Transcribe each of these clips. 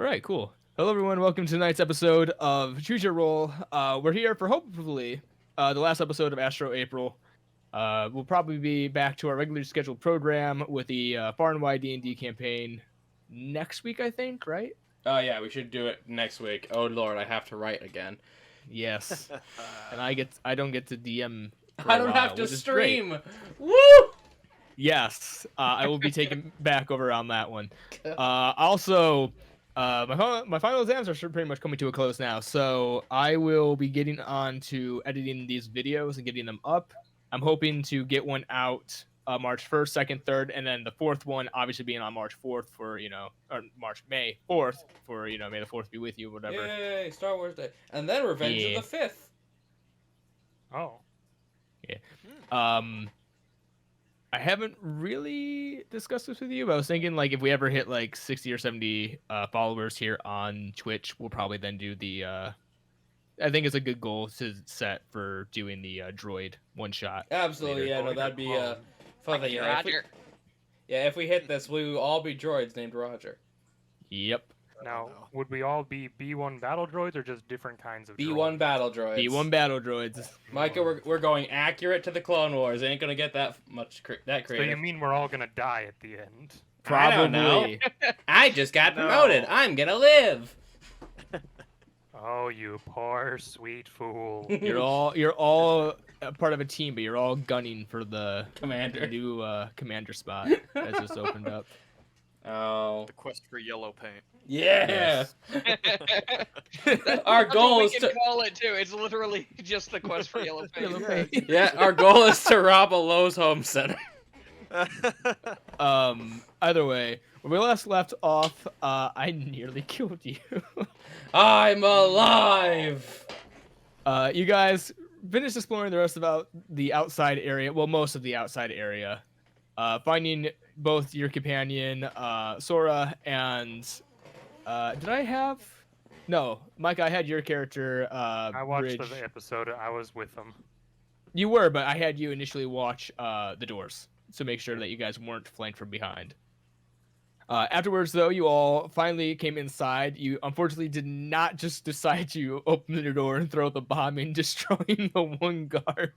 right, cool. Hello, everyone. Welcome to tonight's episode of Choose Your Roll. We're here for hopefully the last episode of Astro April. We'll probably be back to our regularly scheduled program with the Far and Wide D&D campaign next week, I think, right? Oh yeah, we should do it next week. Oh Lord, I have to write again. Yes. And I don't get to DM. I don't have to stream. Great. Woo! Yes, I will be taking back over on that one. Also, my final exams are pretty much coming to a close now, so I will be getting on to editing these videos and getting them up. I'm hoping to get one out March 1st, 2nd, 3rd, and then the 4th one obviously being on March 4th for, or May 4th for, May the 4th be with you, whatever. Yay, Star Wars Day. And then Revenge of the 5th. Oh. Yeah. I haven't really discussed this with you, but I was thinking, like, if we ever hit, like, 60 or 70 followers here on Twitch, we'll probably then do the, I think it's a good goal to set for doing the droid one-shot. Absolutely, later. yeah, no, that'd be fun. Like Yeah, Roger. if we hit this, we will all be droids named Roger. Yep. Now, would we all be B1 battle droids or just different kinds of B1 droids? battle droids. B1 battle droids. Micah, we're going accurate to the Clone Wars. Ain't gonna get that much that So creative. you mean we're all gonna die at the end? I don't know. Probably. I just got promoted. I'm gonna live. Oh, you poor sweet fool. You're all a part of a team, but you're all gunning for the Commander. new commander spot that just opened up. Oh. The quest for yellow paint. Yeah. Yes. Our goal we is can to call it too. It's literally just the quest for yellow paint. Yellow paint. yeah. Our goal is to rob a Lowe's home center. Either way, when we last left off, I nearly killed you. I'm alive. You guys finished exploring the rest of the outside area. Well, most of the outside area. Finding both your companion, Sora, and did I have? No, Mike. I had your character. I watched Bridge. the episode. I was with them. You were, but I had you initially watch the doors to make sure that you guys weren't flanked from behind. Afterwards, though, you all finally came inside. You unfortunately did not just decide to open the door and throw the bomb in, destroying the one guard.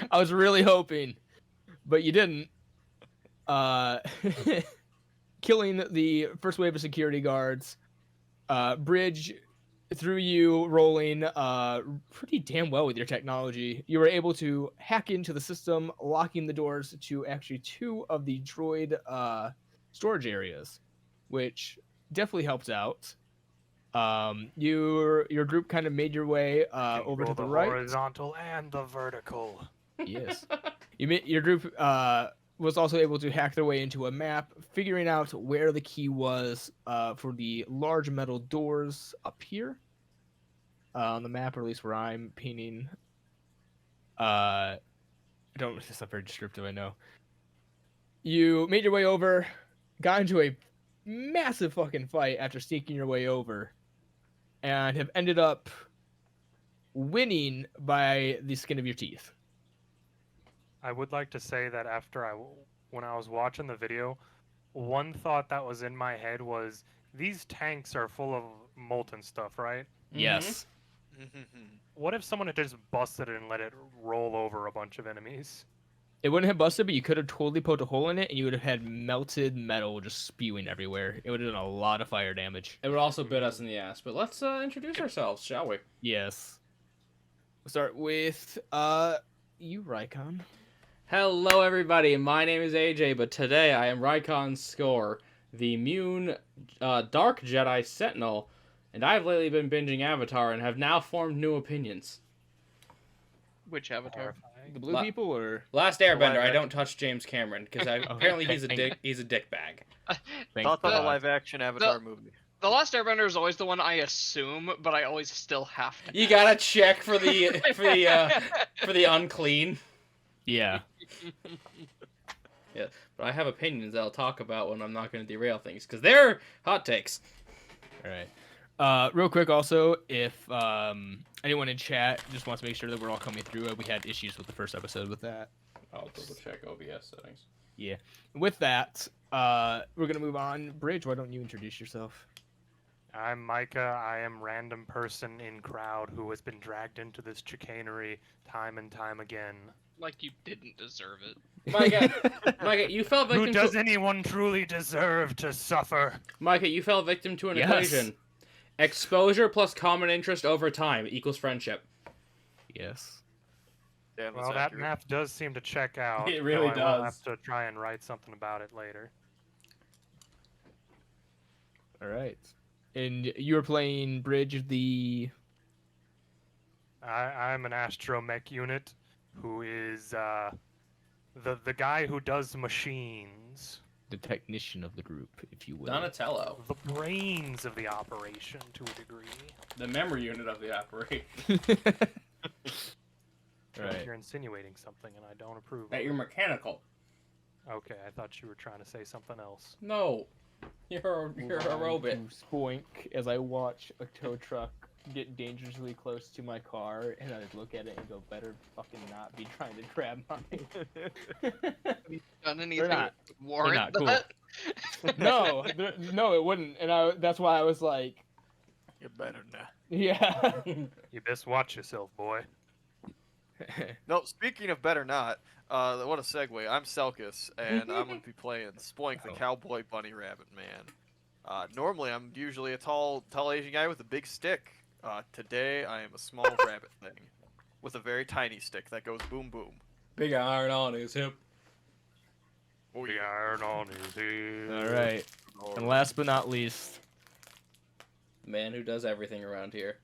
I was really hoping, but you didn't. Killing the first wave of security guards. Bridge, through you rolling pretty damn well with your technology, you were able to hack into the system, locking the doors to actually 2 of the droid storage areas, which definitely helped out. Your group kind of made your way over to the right. Horizontal and the vertical. Yes. Your group was also able to hack their way into a map, figuring out where the key was for the large metal doors up here on the map, or at least where I'm painting. It's not very descriptive, I know. You made your way over, got into a massive fucking fight after sneaking your way over, and have ended up winning by the skin of your teeth. I would like to say that when I was watching the video, one thought that was in my head was, these tanks are full of molten stuff, right? Yes. What if someone had just busted it and let it roll over a bunch of enemies? It wouldn't have busted, but you could have totally poked a hole in it, and you would have had melted metal just spewing everywhere. It would have done a lot of fire damage. It would also bit us in the ass. But let's introduce ourselves, shall we? Yes. We'll start with you, Rykon. Hello, everybody. My name is AJ, but today I am Rykon Score, the immune Dark Jedi Sentinel, and I've lately been binging Avatar and have now formed new opinions. Which avatar? The blue people, or Last Airbender, I Live don't touch James Cameron because apparently he's a dick. He's a dick bag. thank Thoughts on the God. live action Avatar movie? The Last Airbender is always the one I assume, but I always still have to. You gotta check for the unclean. Yeah. Yeah, but I have opinions that I'll talk about when I'm not going to derail things because they're hot takes. All right. Real quick, also, if anyone in chat just wants to make sure that we're all coming through it, we had issues with the first episode with that. I'll double check OBS settings. Yeah. With that, we're gonna move on. Bridge, why don't you introduce yourself? I'm Micah. I am random person in crowd who has been dragged into this chicanery time and time again. Like you didn't deserve it. Micah, you fell victim Who does anyone truly deserve to suffer? Micah, you fell victim to an Yes. equation. Exposure plus common interest over time equals friendship. Yes. Damn, that's Well, that accurate. math does seem to check out. It really though I will does. have to try and write something about it later. All right. And you were playing Bridge, the I'm an astromech unit who is the guy who does machines, technician of the group, if you will. Donatello, the brains of the operation to a degree. the memory unit of the operation. Right. You're insinuating something, and I don't approve. That of you're it. mechanical. Okay, I thought you were trying to say something else. No, you're a robot. Spoink as I watch a tow truck get dangerously close to my car, and I look at it and go, "Better fucking not be trying to grab mine." Done anything not. to warrant not, cool. that? No, no, it wouldn't. And that's why I was like, You better not. yeah. You best watch yourself, boy. No, speaking of better not, what a segue. I'm Selkis, and I'm going to be playing Spoink, the Oh. cowboy bunny rabbit man. Normally, I'm usually a tall Asian guy with a big stick. Today, I am a small rabbit thing with a very tiny stick that goes boom boom. Big iron on his hip. Oh, The iron on his head. All right. And last but not least, The man who does everything around here.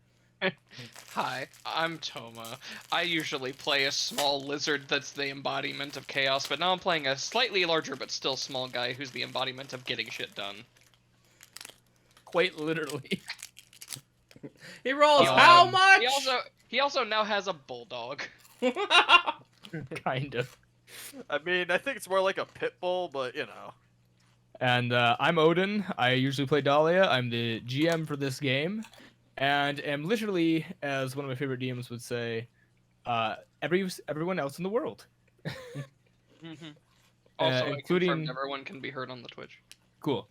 Hi, I'm Toma. I usually play a small lizard that's the embodiment of chaos, but now I'm playing a slightly larger but still small guy who's the embodiment of getting shit done. quite literally. He rolls Um, how much? He also now has a bulldog. Kind of. I mean, I think it's more like a pit bull, but you know. And I'm Odin. I usually play Dahlia. I'm the GM for this game, and am literally, as one of my favorite DMs would say, everyone else in the world. Also, I including- confirmed everyone can be heard on the Twitch. Cool.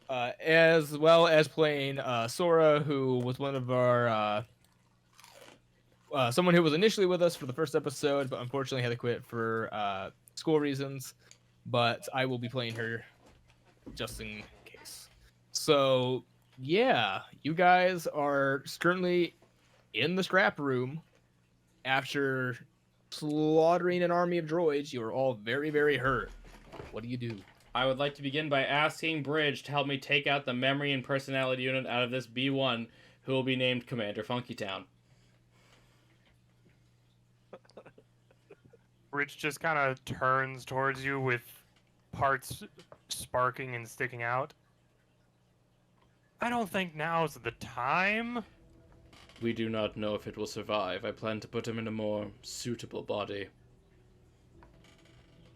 As well as playing Sora, who was one of our someone who was initially with us for the first episode, but unfortunately had to quit for school reasons. But I will be playing her just in case. So yeah, you guys are currently in the scrap room after slaughtering an army of droids. You are all very, very hurt. What do you do? I would like to begin by asking Bridge to help me take out the memory and personality unit out of this B1, who will be named Commander Funkytown. Rich just kind of turns towards you with parts sparking and sticking out. I don't think now's the time. We do not know if it will survive. I plan to put him in a more suitable body.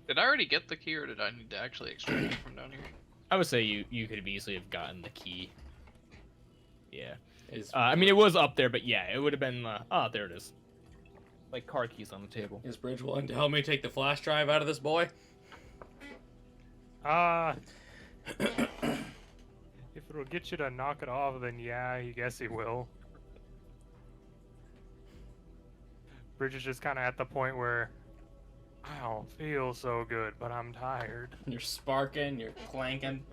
Did I already get the key, or did I need to actually extract it from down here? I would say you could have easily have gotten the key. Yeah. Is, I mean, it was up there, but yeah, it would have been. There it is. Like car keys on the table. is Bridge willing to help me take the flash drive out of this boy? If it'll get you to knock it off, then yeah, I guess he will. Bridge is just kind of at the point where I don't feel so good, but I'm tired. You're sparking, you're clanking.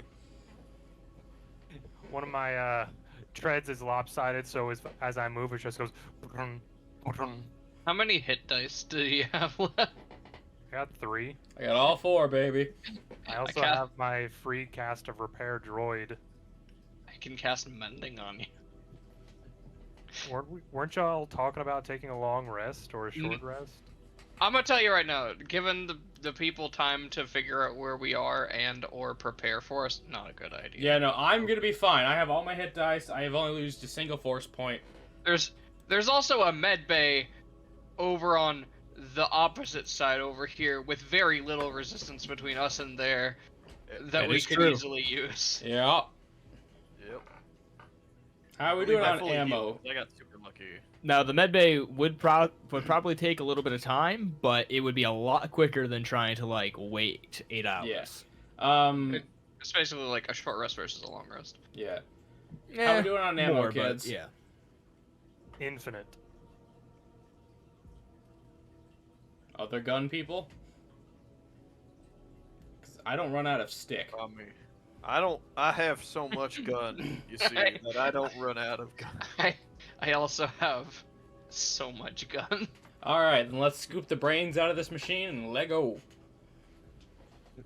One of my treads is lopsided, so as I move, it just goes. How many hit dice do you have left? I got 3. I got all 4, baby. I also ca- have my free cast of repair droid. I can cast mending on you. Weren't y'all talking about taking a long rest or a short rest? I'm gonna tell you right now, given the people time to figure out where we are and or prepare for us, not a good idea. Yeah, no, I'm gonna be fine. I have all my hit dice. I have only used a single force point. There's also a med bay over on the opposite side over here with very little resistance between us and there that we is could true. easily use. Yeah. Yep. How are we I believe doing I on fully ammo? healed. I got super lucky. Now the medbay would probably take a little bit of time, but it would be a lot quicker than trying to like wait 8 hours. Yeah. It's basically like a short rest versus a long rest. Yeah. How we doing on ammo, more, kids? But, yeah. Infinite. Other gun people? 'Cause I don't run out of stick. I mean, I have so much gun, you see, that I don't run out of gun. I also have so much gun. Alright, then let's scoop the brains out of this machine and let go.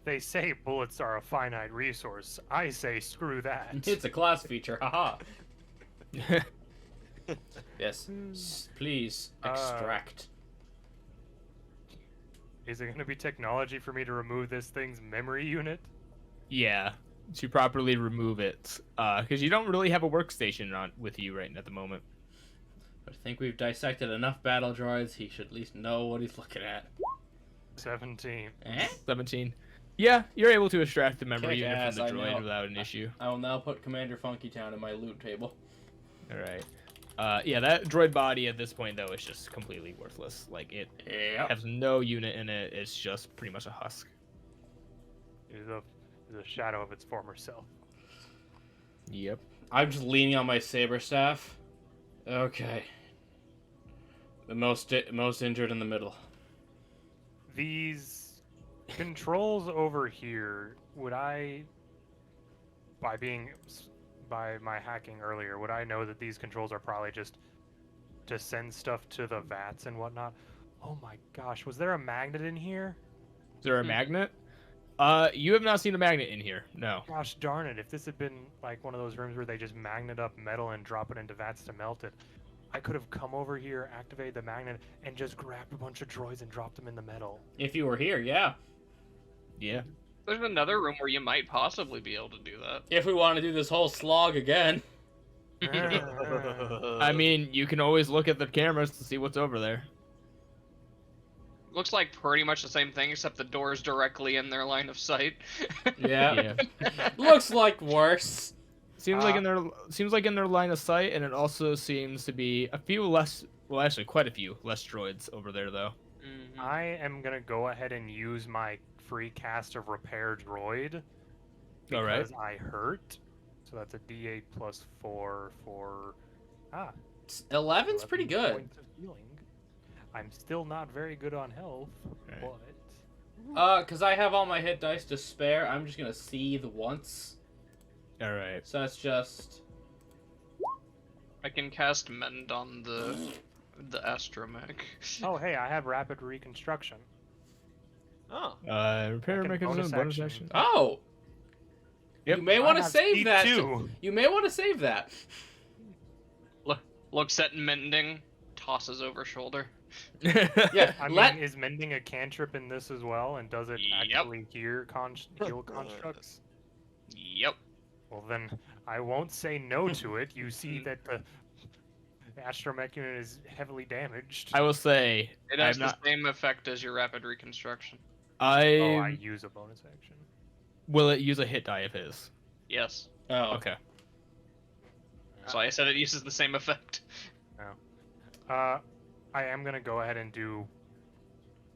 They say bullets are a finite resource. I say screw that. It's a class feature, haha. Yes. Please extract. Is it going to be technology for me to remove this thing's memory unit? Yeah, to properly remove it, because you don't really have a workstation on with you right at the moment. I think we've dissected enough battle droids. He should at least know what he's looking at. 17. 17. Yeah, you're able to extract the memory Kick unit ass, from the I droid know. without an issue. I will now put Commander Funky Town in my loot table. All right. Yeah, that droid body at this point though is just completely worthless. Like it Yep. has no unit in it. It's just pretty much a husk. It is a shadow of its former self. Yep. I'm just leaning on my saber staff. Okay. The most injured in the middle. These controls over here, would I, by my hacking earlier, would I know that these controls are probably just to send stuff to the vats and whatnot? Oh my gosh, was there a magnet in here? Is there a magnet? You have not seen a magnet in here. No. Gosh darn it, if this had been like one of those rooms where they just magnet up metal and drop it into vats to melt it, I could have come over here, activated the magnet, and just grabbed a bunch of droids and dropped them in the metal. If you were here, yeah. Yeah. There's another room where you might possibly be able to do that. If we want to do this whole slog again. I mean, you can always look at the cameras to see what's over there. Looks like pretty much the same thing, except the door's directly in their line of sight. Yeah. Looks like worse. Seems like in their line of sight, and it also seems to be a few less. Well, actually, quite a few less droids over there, though. Mhm. I am gonna go ahead and use my free cast of repair droid All right. because I hurt. So that's a D8 plus 4 for 11's pretty 11 good. points of healing. I'm still not very good on health, Right. but Cause I have all my hit dice to spare, I'm just gonna seethe once. All right. So that's just I can cast Mend on the astromech. oh hey, I have rapid reconstruction. Oh. Repair Second mechanism, bonus bonus action. action. oh. Yep. You may I want to have save speed that. too. You may want to save that. Looks at Mending, tosses over shoulder. Yeah. I let mean, is mending a cantrip in this as well, and does it Yep. actually heal constructs? Yep. Well then, I won't say no to it. You see that the astromech unit is heavily damaged. I will say, It has I'm the not. same effect as your rapid reconstruction. I use a bonus action. Will it use a hit die of his? Yes. oh, Okay. So I said it uses the same effect. I am gonna go ahead and do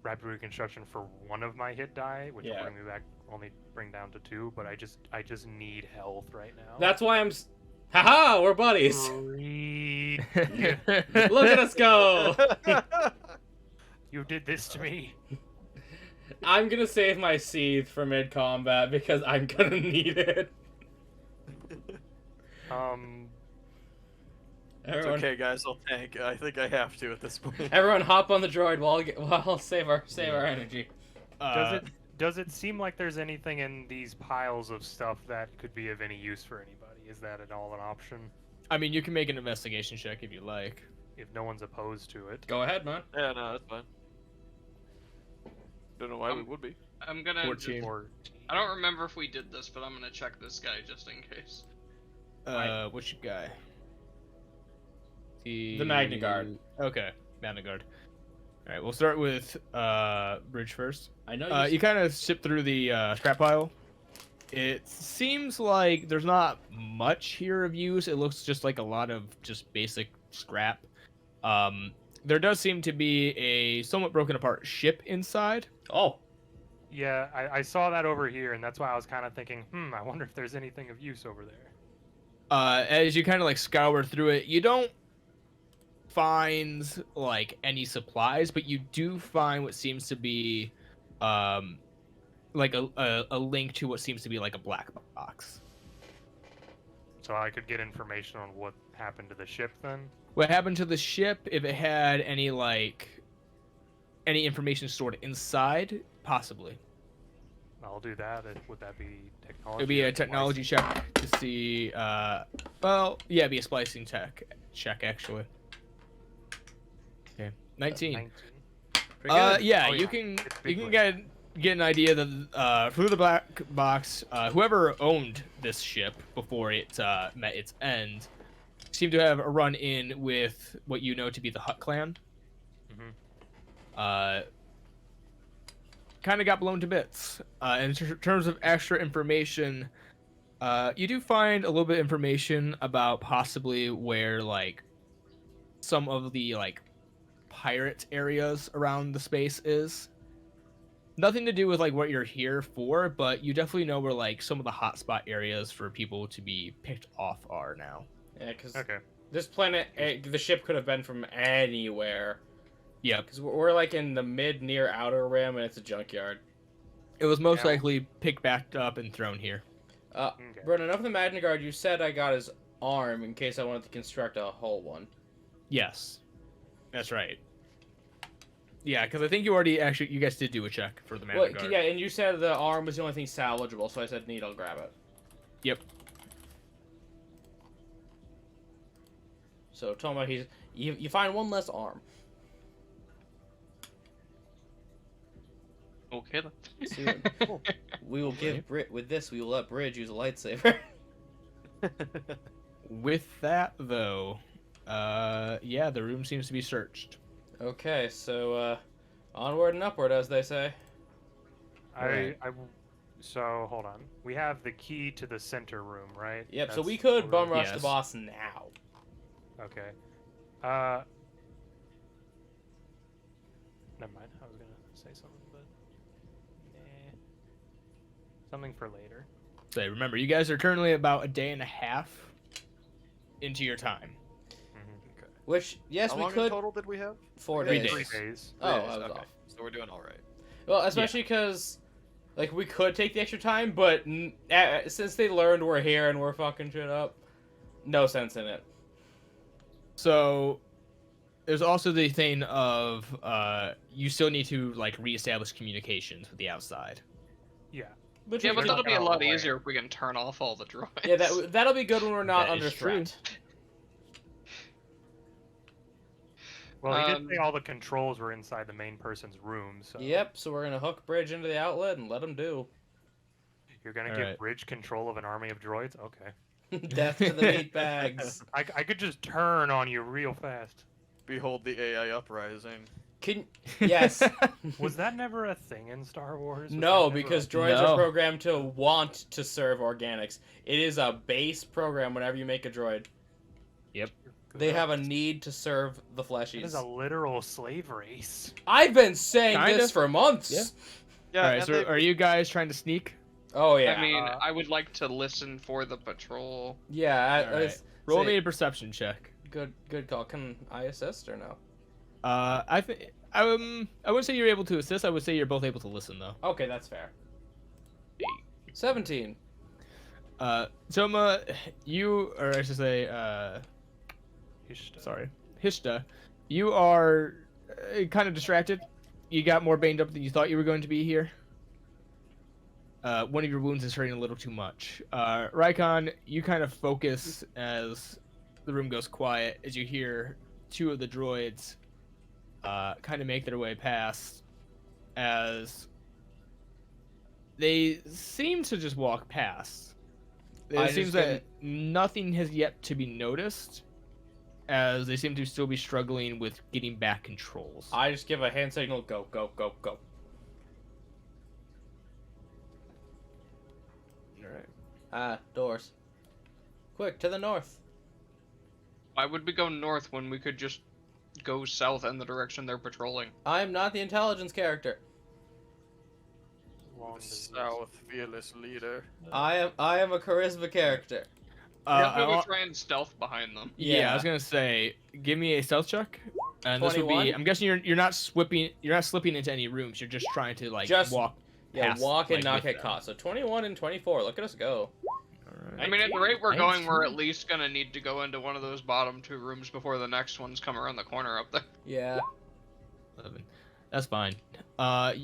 rapid reconstruction for one of my hit die, which Yeah. will bring me back, only bring down to 2. But I just need health right now. That's why I'm. Haha, we're buddies. Free. Look at us go. You did this to me. I'm gonna save my seethe for mid combat because I'm gonna need it. It's Everyone, okay, guys. I'll tank. I think I have to at this point. everyone, hop on the droid while I'll save our energy. Does it seem like there's anything in these piles of stuff that could be of any use for anybody? Is that at all an option? I mean, you can make an investigation check if you like. If no one's opposed to it. Go ahead, man. Yeah, no, that's fine. Don't know why we would be. I'm gonna. 14. Or I don't remember if we did this, but I'm gonna check this guy just in case. Which guy? The Magna Guard. Okay, Magna Guard. All right, we'll start with Bridge first. I know You kind of sip through the scrap pile. It seems like there's not much here of use. It looks just like a lot of just basic scrap. There does seem to be a somewhat broken apart ship inside. Oh, Yeah, I saw that over here, and that's why I was kind of thinking, I wonder if there's anything of use over there. As you kind of like scour through it, you don't find like any supplies, but you do find what seems to be like a link to what seems to be like a black box. So I could get information on what happened to the ship then? What happened to the ship, if it had any information stored inside, possibly. I'll do that. Would that be technology? It'd be or a technology check to see well, yeah, it'd be a splicing check actually. Okay. 19. 19. Pretty good. Yeah, Oh, you yeah. can It's you big can win. get an idea that through the black box, whoever owned this ship before it met its end seemed to have a run in with what you know to be the Hut clan. Mhm. Kind of got blown to bits. In terms of extra information, you do find a little bit of information about possibly where like some of the like pirate areas around the space is. Nothing to do with like what you're here for, but you definitely know where like some of the hotspot areas for people to be picked off are now. Yeah, because Okay. this planet, the ship could have been from anywhere. Yeah, Because we're like in the near outer rim, and it's a junkyard. it was most Yeah. likely picked back up and thrown here. Okay. Bro, enough of the Magna Guard. You said I got his arm in case I wanted to construct a whole one. Yes, that's right. Yeah, because I think you guys did do a check for the Magna Well, Guard. yeah, and you said the arm was the only thing salvageable, so I said, neat, I'll grab it. Yep. So, Toma, you find one less arm. Okay then. See what- we will give with this. We will let Bridge use a lightsaber. With that though, yeah, the room seems to be searched. Okay, so onward and upward, as they say. So hold on. We have the key to the center room, right? Yep. So That's we could what bum we're- rush the Yes. boss now. Okay. Never mind. I was gonna say something, but something for later. So remember, you guys are currently about a day and a half into your time. Mm-hmm. Which, yes, How we long in could. total did we have? 4 3 days. days. 3 days. Oh, Days, I was okay. off. So we're doing all right. Well, especially because, like, we could take the extra time, but since they learned we're here and we're fucking shit up, no sense in it. So there's also the thing of you still need to like reestablish communications with the outside. Yeah. Which Yeah, we but could- that'll be a out lot of the way. easier if we can turn off all the droids. yeah, that'll be good when we're not That is under true. threat. Well, he did Um, say all the controls were inside the main person's room, so Yep. So we're gonna hook Bridge into the outlet and let him do. you're gonna All give right. Bridge control of an army of droids? Okay. Death to the meat bags. I could just turn on you real fast. Behold the AI uprising. Can yes. Was that never a thing in Star Wars? Was No, that never because a- droids No. are programmed to want to serve organics. It is a base program whenever you make a droid. They have a need to serve the It fleshies. is a literal slave race. I've been saying Kind this of. for months. Yeah. Yeah, All right, and so they- are you guys trying to sneak? Oh yeah. I mean, Uh, I would like to listen for the patrol. yeah. All right. it's- Roll say- me a perception check. Good call. Can I assist or no? I think I wouldn't say you're able to assist. I would say you're both able to listen though. Okay, that's fair. 17. Toma, you or I should say, Ishta. sorry, Hishta, you are kind of distracted. You got more banged up than you thought you were going to be here. One of your wounds is hurting a little too much. Rykon, you kind of focus as the room goes quiet as you hear two of the droids kind of make their way past as they seem to just walk past. It I seems just that nothing has yet to be noticed as they seem to still be struggling with getting back controls. I just give a hand signal. Go, go, go, go. Alright. Doors. Quick, to the north. Why would we go north when we could just go south in the direction they're patrolling? I'm not the intelligence character. long disease. South fearless leader. I am a charisma character. I'm I gonna wa- try and stealth behind them. yeah, I was gonna say, give me a stealth check, and this would 21? be. I'm guessing you're not slipping into any rooms. You're just trying to like Just- walk. Yeah, past, walk and like, not with get them. caught. So 21 and 24. Look at us go. I mean, at the rate we're going, we're 19. at least gonna need to go into one of those bottom 2 rooms before the next ones come around the corner up there. Yeah. 11. That's fine. I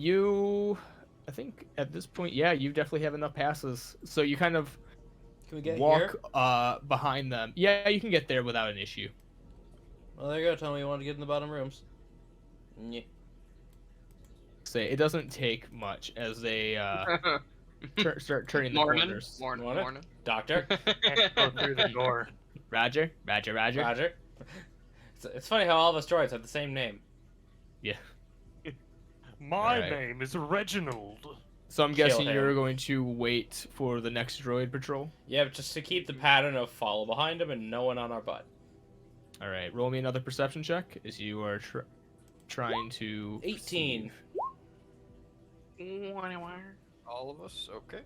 think at this point, yeah, you definitely have enough passes. So you kind of Can we get walk here? behind them. Yeah, you can get there without an issue. Well, there you go. Tell me you want to get in the bottom rooms. Yeah. Say it doesn't take much as they start turning the Morning, corners. morning, Morning. morning. Doctor. Can't go through the door. Roger. Roger. It's funny how all of us droids have the same name. My Alright. name is Reginald. So I'm Kill guessing him. you're going to wait for the next droid patrol. Yeah, but just to keep the pattern of follow behind him and no one on our butt. All right, roll me another perception check as you are trying to. 18. perceive. All of us, okay.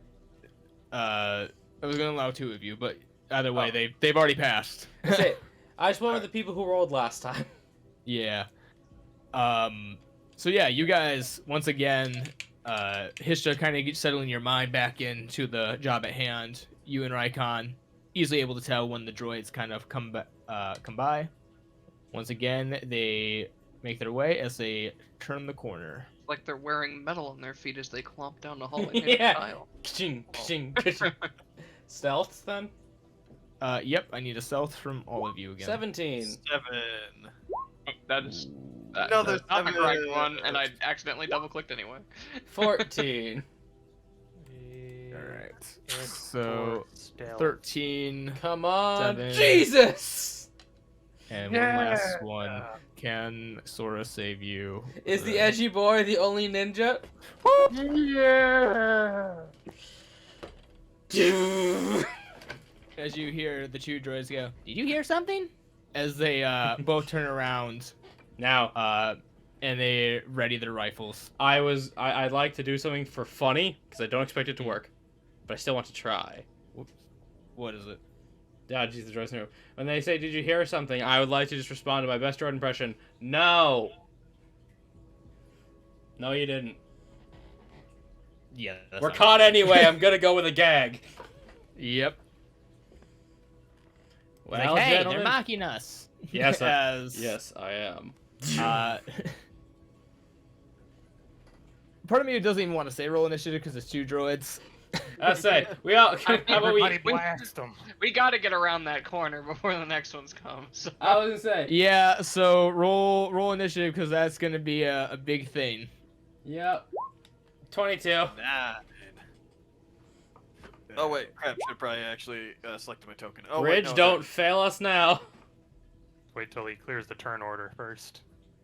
I was gonna allow 2 of you, but either way, Oh. they've already passed. That's it. I just went with the people who rolled last time. Yeah. So yeah, you guys once again, Hishta kind of settling your mind back into the job at hand. You and Raikon easily able to tell when the droids kind of come by. Once again, they make their way as they turn the corner. Like they're wearing metal on their feet as they clomp down the hallway. Yeah. Style. Ka-ching, ka-ching, ka-ching. Stealth then? Yep, I need a stealth from all of you again. 17. 7. That is Another that's not the correct 7. one, and I accidentally double-clicked anyway. 14. All right. Ep4 So stealth. 13 Come on. 7. Jesus! and one last one. Can Sora save you? Is the edgy boy the only ninja? Yeah. As you hear the 2 droids go, did you hear something? As they both turn around, Now, and they ready their rifles. I'd like to do something for funny, because I don't expect it to work. But I still want to try. What is it? Yeah, Jesus, the droids knew. When they say, did you hear something? I would like to just respond to my best droid impression. No! No, you didn't. Yeah, that's We're not caught anyway. I'm gonna go with a gag. Yep. Well, Like, hey, gentlemen. they're mocking us. Yes, As, Yes, I am. Uh, part of me doesn't even want to say roll initiative because it's 2 droids. I say we all. How about Everybody we? blast them. We gotta get around that corner before the next ones come. So. I was gonna say. Yeah, so roll initiative because that's gonna be a big thing. Yep. 22. 9. Oh wait, crap! Should probably actually select my token. Oh Ridge, wait, no, don't fail us now. Wait till he clears the turn order first.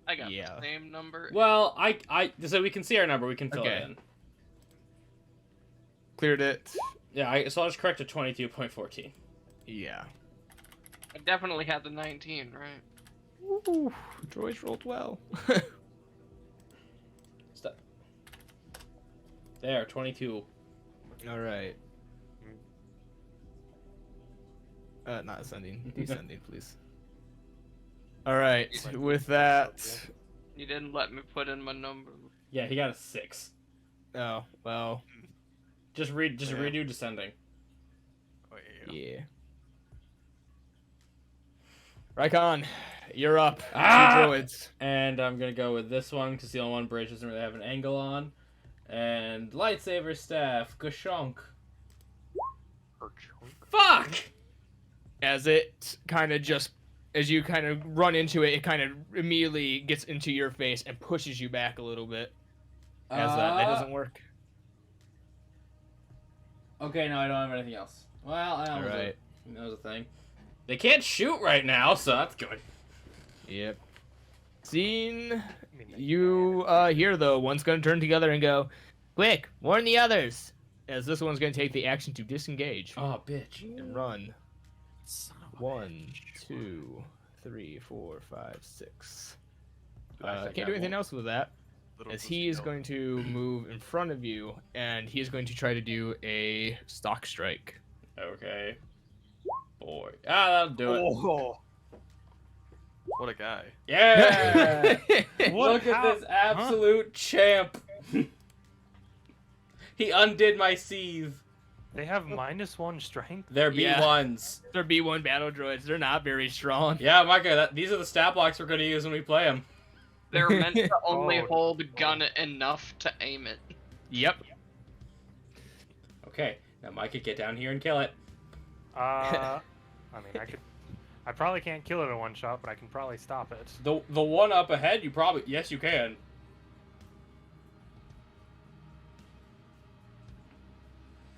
I got Yeah. the same number. Well, so we can see our number. We can fill Okay. it in. Cleared it. Yeah. So I'll just correct to 22.14. Yeah. I definitely had the 19, right? Ooh, droids rolled well. Stop. There, 22. All right. Not ascending. Descending, please. All right. With that. You didn't let me put in my number. Yeah, he got a 6. Oh well. Just redo descending. Wait, here you go. Yeah. Raikon, you're up. Ah! 2 droids. And I'm gonna go with this one because the only one bridge doesn't really have an angle on. And lightsaber staff, Gashonk. Fuck! As it kind of just, as you kind of run into it, it kind of immediately gets into your face and pushes you back a little bit. As that doesn't work. Okay, no, I don't have anything else. Well, I All almost right. that was a thing. They can't shoot right now, so that's good. Yep. Scene. You hear though, one's gonna turn together and go, "Quick, warn the others!" As this one's gonna take the action to disengage Oh, bitch. and run. Son of a 1, bitch. 2, 3, 4, 5, 6. Actually, Can't do anything else with that. Little as Tootsie he is Hill. going to move in front of you, and he is going to try to do a stock strike. Okay. Boy. Ah, that'll do it. Oh, what a guy! Yeah! What? Look at How? this absolute champ. He undid my sieve. They have -1 strength. They're Yeah. B1s. They're B1 battle droids. They're not very strong. Yeah, Micah, these are the stat blocks we're going to use when we play them. They're meant to only Oh, hold gun enough to aim it. Yep. Okay, now Micah, get down here and kill it. I mean, I probably can't kill it in one shot, but I can probably stop it. The one up ahead, you probably... Yes, you can.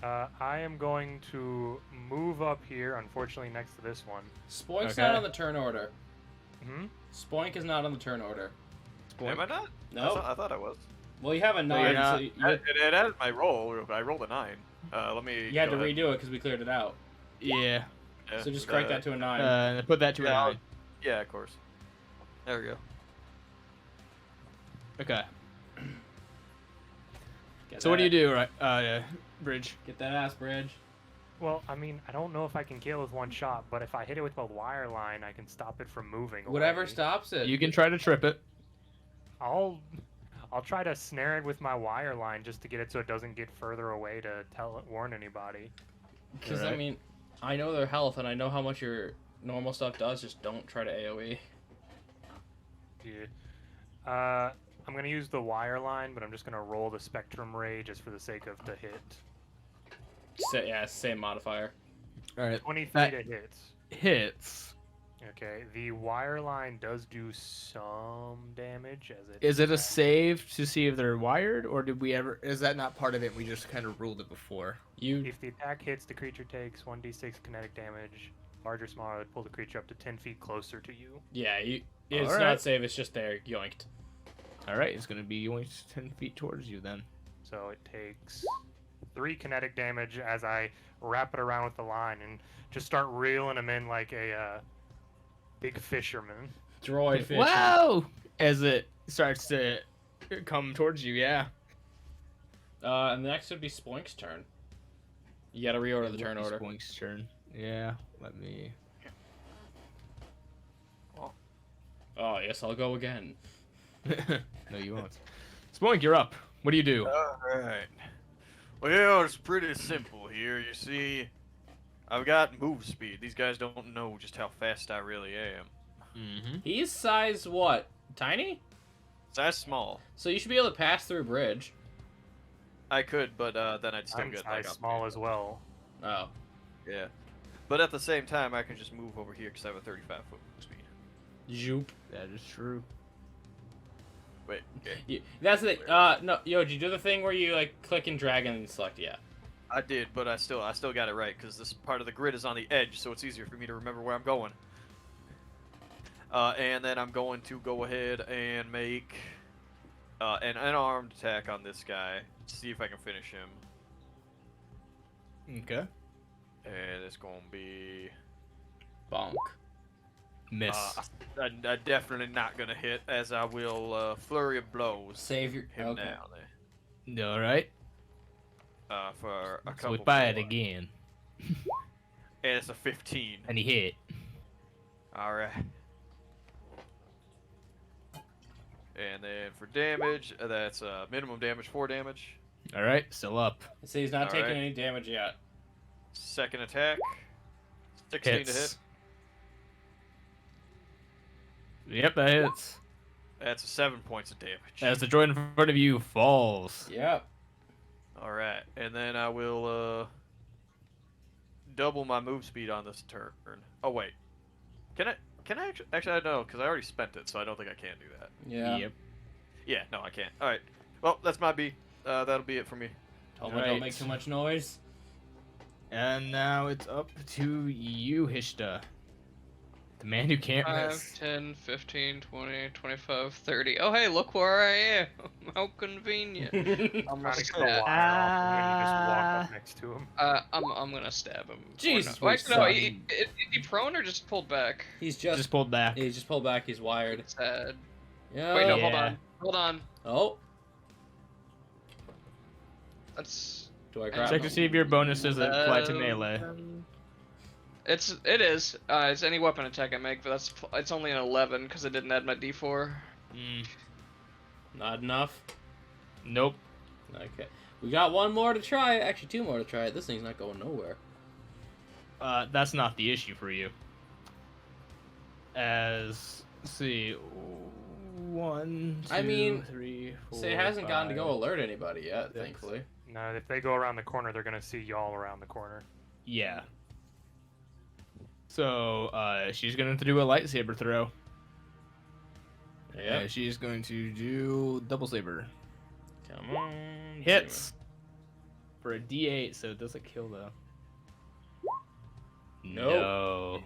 I am going to move up here, unfortunately, next to this one. Spoink's Okay. not on the turn order. Hmm? Spoink is not on the turn order. Am I not? No. I thought I was. Well, you have a you're 9, not. so you It added my roll. I rolled a 9. Let me. had to go ahead. redo it because we cleared it out. Yeah. Yeah, So just crank that to a 9. And put that to Yeah, a 9. Yeah, of course. There we go. Okay. Get So what do you that- do, right? Bridge. Get that ass, Bridge. Well, I mean, I don't know if I can kill with one shot, but if I hit it with a wire line, I can stop it from moving. Whatever away. stops it. You can try to trip it. I'll try to snare it with my wire line just to get it so it doesn't get further away to warn anybody. Because, I Alright. mean, I know their health and I know how much your normal stuff does. Just don't try to AoE. Yeah. I'm gonna use the wire line, but I'm just gonna roll the Spectrum Ray just for the sake of the hit. Yeah, same modifier. All right. 20 feet That- it hits. Hits. Okay, the wire line does do some damage as it. Is it a save to see if they're wired, or did we ever? Is that not part of it? We just kind of ruled it before. You If the attack hits, the creature takes 1d6 kinetic damage. Larger, smaller, would pull the creature up to 10 feet closer to you. Yeah, it's Alright. not safe. It's just there, yoinked. All right. It's gonna be only 10 feet towards you then. So it takes 3 kinetic damage as I wrap it around with the line and just start reeling him in like a big fisherman. Droid fish. Wow! As it starts to come towards you, yeah. And the next would be Spoink's turn. You gotta reorder the turn order. Spoink's turn. Yeah. Let me. Oh, yes, I'll go again. No, you won't. Spoink, you're up. What do you do? Alright. Well, it's pretty simple here. You see, I've got move speed. These guys don't know just how fast I really am. Mm-hmm. He's size what? Tiny? Size small. So you should be able to pass through a bridge. I could, but then I'd still I'm get size like small as well. Oh. Yeah. But at the same time, I can just move over here because I have a 35-foot speed. Zoop. That is true. Wait. Okay. That's the no, yo, did you do the thing where you like click and drag and select yeah? I did, but I still got it right because this part of the grid is on the edge, so it's easier for me to remember where I'm going. And then I'm going to go ahead and make an unarmed attack on this guy. See if I can finish him. Okay. And it's going to be Bonk. Miss. I'm definitely not going to hit, as I will flurry of blows Save your him okay. down All right. there. For a So couple we fire it more. again, And it's a 15. and he hit. All right. And then for damage, that's minimum damage, 4 damage. All right. Still up. So he's not taking Alright. any damage yet. Second attack, 16 to hit. Hits. Yep, that hits. That's 7 points of damage. As the droid in front of you falls. Yep. All right, and then I will double my move speed on this turn. Oh wait, can I actually I don't know because I already spent it, so I don't think I can do that. Yeah. Yep. Yeah, no, I can't. All right, well that's my B. That'll be it for me. Toma, don't Alright. make too much noise. And now it's up to you, Hishta. The man who can't 5, miss. 10, 15, 20, 25, 30. Oh, hey, look where I am. How convenient. I'm trying to get the wire off, and then you just walk up next to him. I'm gonna stab him. Or Jesus, no. Wait, son. no, is he prone or just pulled back? He's just, Just pulled back. he's just pulled back. He's wired. Sad. Yeah. Wait, no, Yeah. hold on. Oh, That's Do I grab Check to see if your bonus is applied to melee. It is. It's any weapon attack I make, but it's only an 11 because I didn't add my D4. Not enough? Nope. Okay. We got one more to try. Actually, two more to try. This thing's not going nowhere. That's not the issue for you. Let's see, 1, 2, I mean, 3, 4. So it hasn't gotten to 5. go alert anybody yet, six. thankfully. No, if they go around the corner, they're gonna see y'all around the corner. Yeah. So she's going to do a lightsaber throw. Yeah. She's going to do double saber. Come on. Hits for a D8, so it doesn't kill though. Nope. No.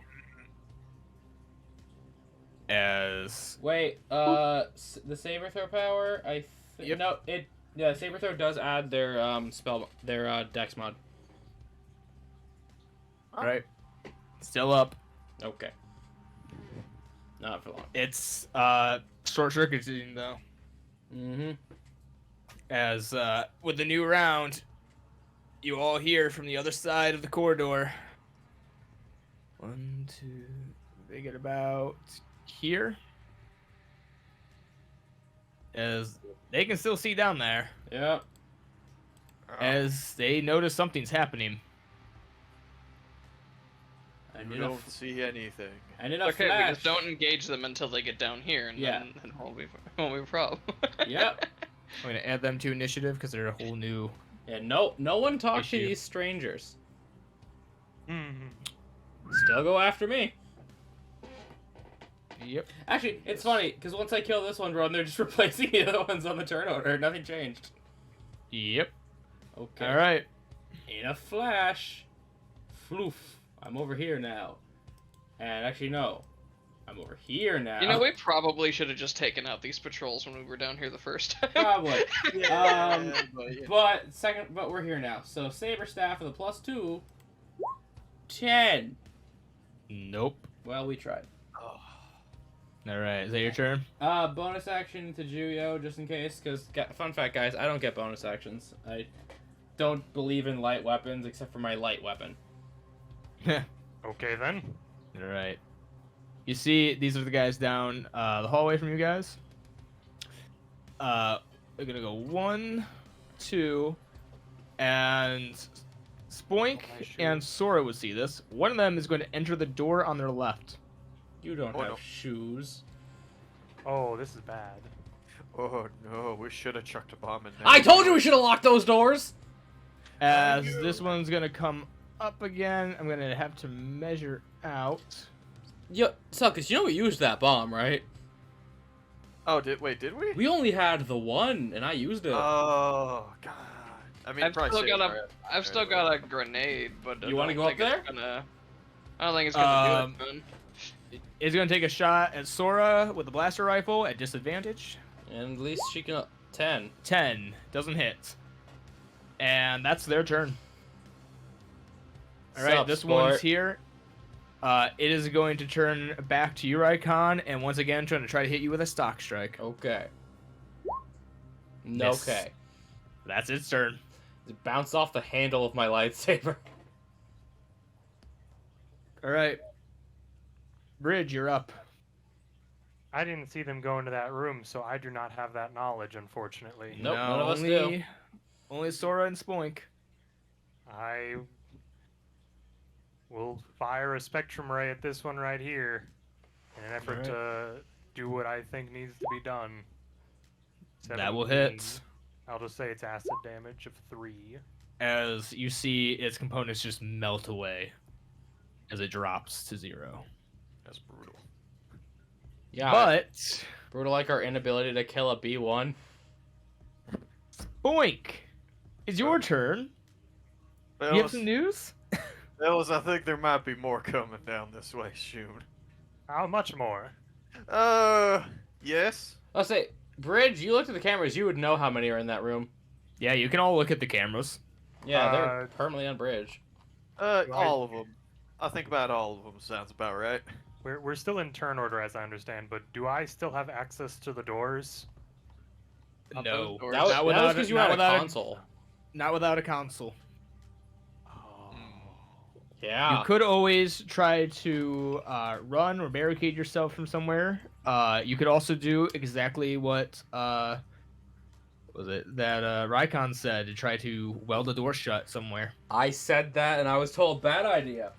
As Wait, the saber throw power, Yep. no, saber throw does add their dex mod. right, still up. Okay. Not for long. It's short circuiting though. Mm-hmm. As with the new round, you all hear from the other side of the corridor. 1, 2. They get about here. As they can still see down there. Yep. As they notice something's happening. I We need a, don't see anything. I need a Okay, we flash. just don't engage them until they get down here, and Yeah. then won't be a problem. Yep. I'm gonna add them to initiative because they're a whole new. Yeah, no one talks to Issue. these strangers. Mm-hmm. Still go after me. Yep. Actually, it's funny, because once I kill this one, bro, they're just replacing the other ones on the turn order. Nothing changed. Yep. Okay. All right. In a flash. Floof. I'm over here now. And actually, no. I'm over here now. You know, we probably should have just taken out these patrols when we were down here the first time. Probably. But, But we're here now. So, Saber Staff with a +2. 10. Nope. Well, we tried. All right. Is that your turn? Bonus action to Juyo, just in case, because, fun fact, guys, I don't get bonus actions. I don't believe in light weapons, except for my light weapon. Okay then. All right. You see, these are the guys down the hallway from you guys. They're gonna go 1, 2, and Spoink and Sora would see this. One of them is going to enter the door on their left. You don't Oh, have no. shoes. Oh, this is bad. oh no, we should have chucked a bomb in there. I told you we should have locked those doors! As this one's gonna come up again, I'm gonna have to measure out. Yo, Suckus, you know we used that bomb, right? Oh, did we? We only had the one, and I used it. Oh god. I mean, I've probably still got saved I've still got a grenade, but You wanna go up there? I don't think it's gonna do it, man. It's gonna take a shot at Sora with the blaster rifle at disadvantage. And at least she can... 10. 10 doesn't hit, and that's their turn. All right, Sup, this sport? one's here. It is going to turn back to your icon, and once again trying to try to hit you with a stock strike. Okay. Miss. Okay. That's its turn. It bounced off the handle of my lightsaber. All right, Bridge, you're up. I didn't see them go into that room, so I do not have that knowledge, unfortunately. Nope, No, none of us only, do. Only Sora and Spoink. I will fire a spectrum ray at this one right here in an effort to do what I think needs to be done. That will 17. hit. I'll just say it's acid damage of 3. As you see its components just melt away as it drops to 0. That's brutal. Yeah. But Brutal like our inability to kill a B1. Spoink, it's your turn. You have some news? Fellas, I think there might be more coming down this way soon. How much more? Yes. Let's say, Bridge, you looked at the cameras, you would know how many are in that room. Yeah, you can all look at the cameras. Yeah, they're permanently on Bridge. All of them. I think about all of them sounds about right. We're still in turn order, as I understand, but do I still have access to the doors? No, Or- That was without because a- you not had a without a- console. not without a console. Yeah. You could always try to run or barricade yourself from somewhere. You could also do exactly what was it that Rykon said, to try to weld the door shut somewhere. I said that, and I was told bad idea.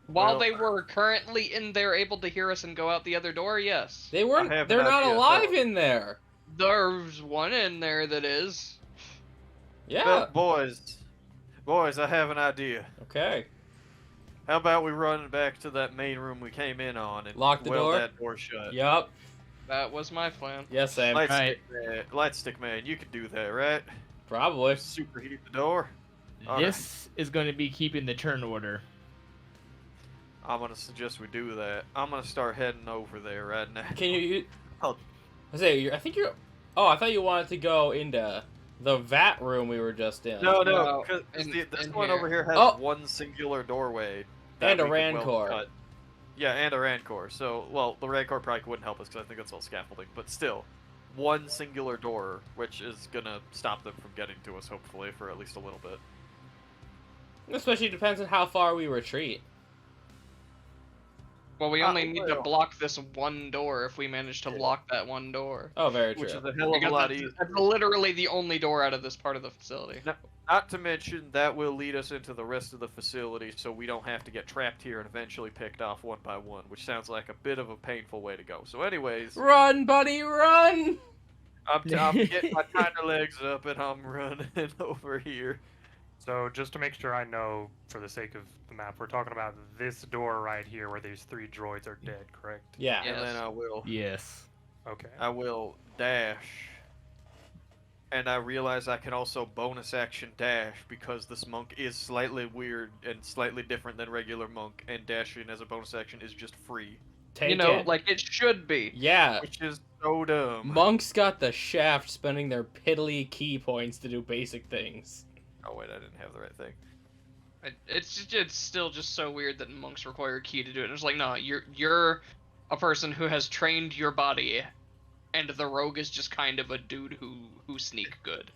While Well, they were currently in there, able to hear us and go out the other door, yes. They weren't. I have They're an not idea, alive so- in there. There's one in there that is. Yeah. But boys, I have an idea. Okay. How about we run back to that main room we came in on and Lock the weld door? that door shut? Yup. That was my plan. Yes, Sam. Lightstick man, you can do that, right? Probably. Superheat the door. All This is going to be keeping the turn order. I'm gonna suggest we do that. I'm gonna start heading over there right now. Can you? Oh. I think you're. Oh, I thought you wanted to go into the vat room we were just in. No, No, because in- this in one here. over here has Oh. one singular doorway. And that a we can weld Rancor. shut. Yeah, and a Rancor. So, well, the Rancor probably wouldn't help us because I think that's all scaffolding. But still, one singular door, which is gonna stop them from getting to us, hopefully, for at least a little bit. Especially depends on how far we retreat. Well, we only need to well. block this one door if we manage to lock that one door. Oh, very true. Which is a hell of a Because lot that's, easier. that's literally the only door out of this part of the facility. Not to mention, that will lead us into the rest of the facility, so we don't have to get trapped here and eventually picked off one by one, which sounds like a bit of a painful way to go. So anyways, Run, buddy, run! I'm getting my tiny legs up and I'm running over here. So just to make sure I know, for the sake of the map, we're talking about this door right here where these 3 droids are dead, correct? Yeah. Yeah. And then Yes. Okay. I will dash. And I realize I can also bonus action dash because this monk is slightly weird and slightly different than regular monk, and dashing as a bonus action is just free, Take You know, it. like it should be. Yeah. which is so dumb. Monks got the shaft spending their piddly key points to do basic things. Oh wait, I didn't have the right thing. It's still just so weird that monks require a key to do it. It's like, no, you're a person who has trained your body, and the rogue is just kind of a dude who sneak good.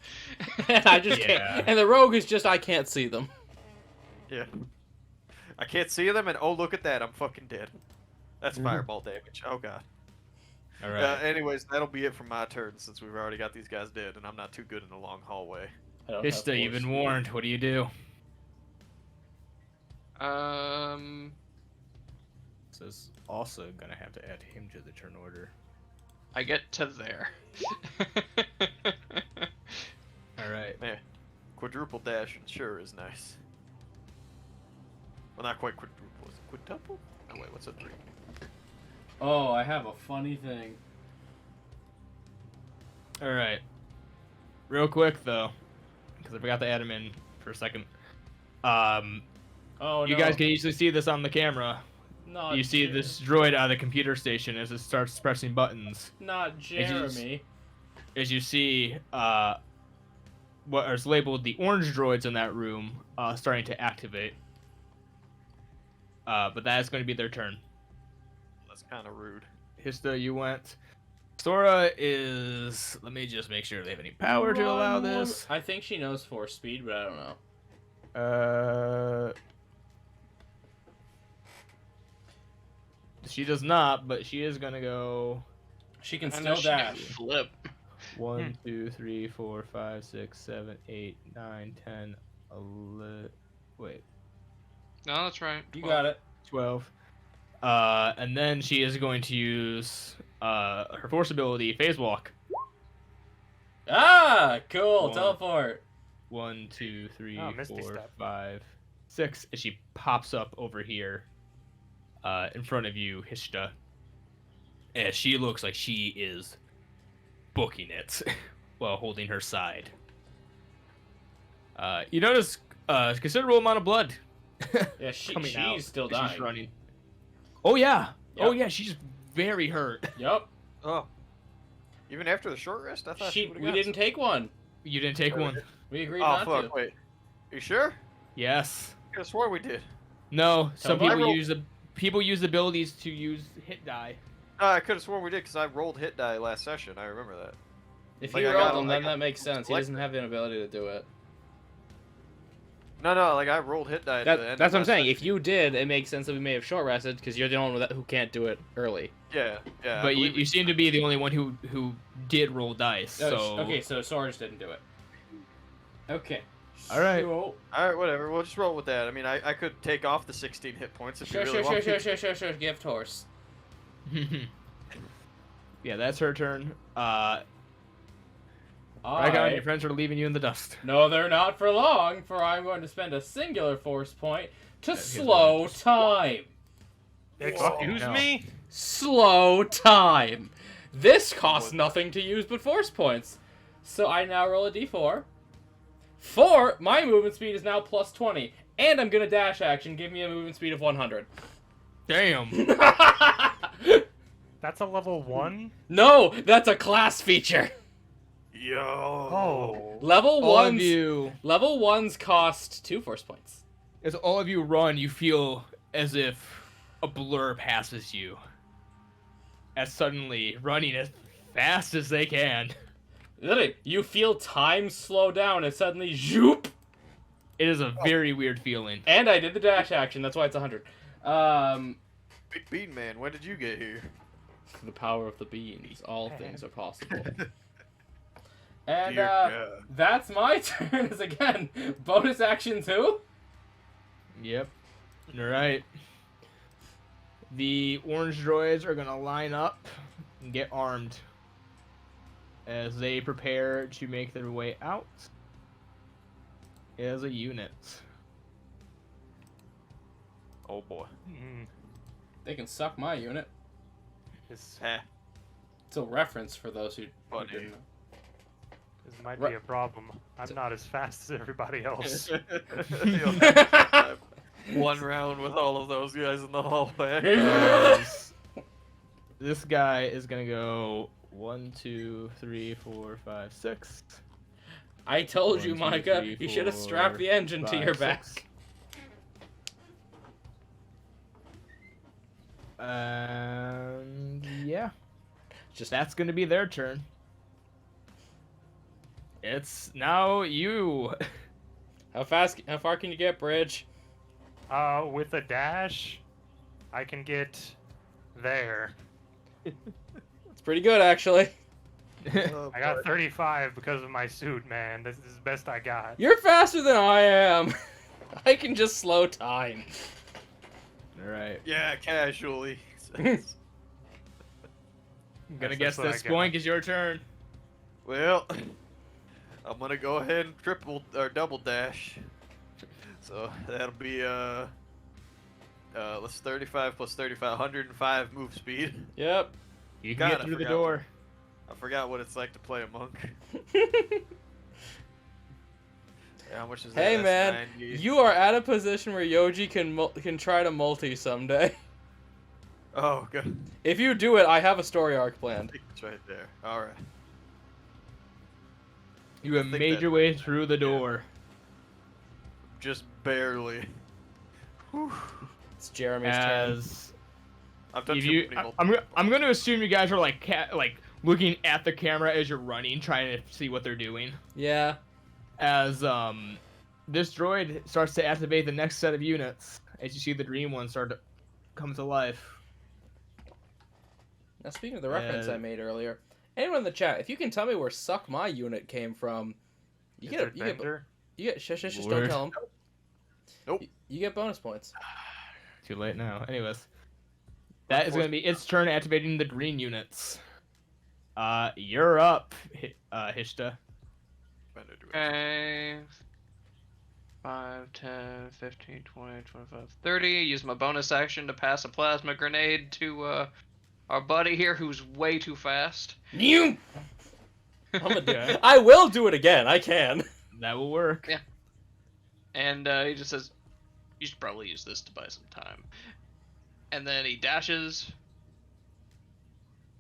I just Yeah. can't. And the rogue is just I can't see them. Yeah. I can't see them, and oh look at that, I'm fucking dead. That's Mm-hmm. fireball damage. Oh god. All right. Anyways, that'll be it for my turn since we've already got these guys dead, and I'm not too good in the long hallway. I don't have Hista, you've force. been warned. What do you do? This is also gonna have to add him to the turn order. I get to there. All right. Man, quadruple dash sure is nice. Well, not quite quadruple. Is it quintuple? Oh wait, what's a 3? Oh, I have a funny thing. All right. Real quick though, because I forgot to add him in for a second. Oh, You no. guys can easily see this on the camera. Not You see Jer- this droid out of the computer station as it starts pressing buttons. Not just- Jeremy. As you see, what is labeled the orange droids in that room starting to activate. But that is going to be their turn. That's kind of rude. Hista, you went. Sora is. Let me just make sure they have any power to allow Run, this. I think she knows force speed, but I don't know. She does not, but she is gonna go She can I know still she can dash. flip. 1, 2, 3, 4, 5, 6, 7, 8, 9, 10, 11. Wait, No, that's right. You got it. 12. And then she is going to use her force ability, phase walk. Ah, cool. One. Teleport. 1, 2, 3, Oh, Misty 4, Step. 5, 6. And she pops up over here in front of you, Hishta. And she looks like she is booking it while holding her side. You notice a considerable amount of blood Yeah, coming out she's still as dying. she's running. Oh yeah. Yep. Oh yeah, she's very hurt. Yup. Oh. Even after the short rest, I thought she We would've didn't take one. You didn't take one. We agreed Oh not fuck! to. Wait. You sure? Yes. I could've swore we did. No. Some Tell me. people use people use abilities to use hit die. I could have sworn we did because I rolled hit die last session. I remember that. If Like, he I rolled got- them, I then got- that makes sense. He like- doesn't have the ability to do it. No, like I rolled hit die. At the end That's of what I'm my saying. session. If you did, it makes sense that we may have short rested because you're the only one who can't do it early. Yeah. I But believe you seem to be the only one who did roll dice. Oh, So okay, so Soros didn't do it. Okay. All right. So, All right, whatever. We'll just roll with that. I mean, I could take off the 16 hit points if you really want me. Sure. Gift horse. Yeah, that's her turn. Rykon, I... your friends are leaving you in the dust. No, they're not for long, for I'm going to spend a singular force point to here's slow time. Excuse no. me? Slow time. This costs nothing to use but force points. So I now roll a d4. My movement speed is now plus 20. And I'm going to dash action, give me a movement speed of 100. Damn. That's a level 1? No, that's a class feature. Yo. Oh. Level All of 1's cost 2 force points. as all of you run, you feel as if a blur passes you. As suddenly, running as fast as they can. Literally, you feel time slow down and suddenly zoop. It is a very weird feeling. And I did the dash action, that's why it's 100. Big Bean Man, when did you get here? The power of the beans. All things are possible. And Dear God. that's my turn. Is again bonus action 2. Yep. Alright. The orange droids are gonna line up and get armed as they prepare to make their way out as a unit. Oh boy. They can suck my unit. This It's a reference for those who Funny. didn't know. might be a problem. I'm not as fast as everybody else. One round with all of those guys in the hallway. This guy is gonna go 1, 2, 3, 4, 5, 6. I told 1, you, 2, Micah, 3, you should have 4, strapped the engine to 5, your back. 6. And yeah, Just that's gonna be their turn. It's now you. how far can you get, Bridge? With a dash, I can get there. It's pretty good, actually. Oh, I got boy. 35 because of my suit, man. This is the best I got. You're faster than I am. I can just slow time. All right. Yeah, casually. I'm gonna That's guess what I this got. Boink is your turn. Well, I'm gonna go ahead and double dash. So that'll be let's 35 plus 35, 105 move speed. Yep. You God, can I get through the forgot. door. I forgot what it's like to play a monk. Yeah, how much is that? Hey That's man, 90. you are at a position where Yoji can try to multi someday. Oh god. If you do it, I have a story arc planned. It's right there. All right. You have think made that- your way through the door. Just barely. Whew. It's Jeremy's turn. As I've done if too you, many multi- I'm going to assume you guys are like looking at the camera as you're running, trying to see what they're doing. Yeah. As this droid starts to activate the next set of units, as you see the green one start to come to life. Now speaking of the reference I Uh, made earlier, anyone in the chat, if you can tell me where "suck my unit" came from, you Is get it you get Bender? shush, don't Lord. tell him. Nope. You get bonus points. Too late now. Anyways, that is going to be its turn activating the green units. You're up, Hishta. Better do it. Okay. 5, 10, 15, 20, 25, 30. Use my bonus action to pass a plasma grenade to our buddy here who's way too fast. You. I'm gonna do Okay. I will do it again. I can. That will work. Yeah. And he just says, you should probably use this to buy some time. And then he dashes.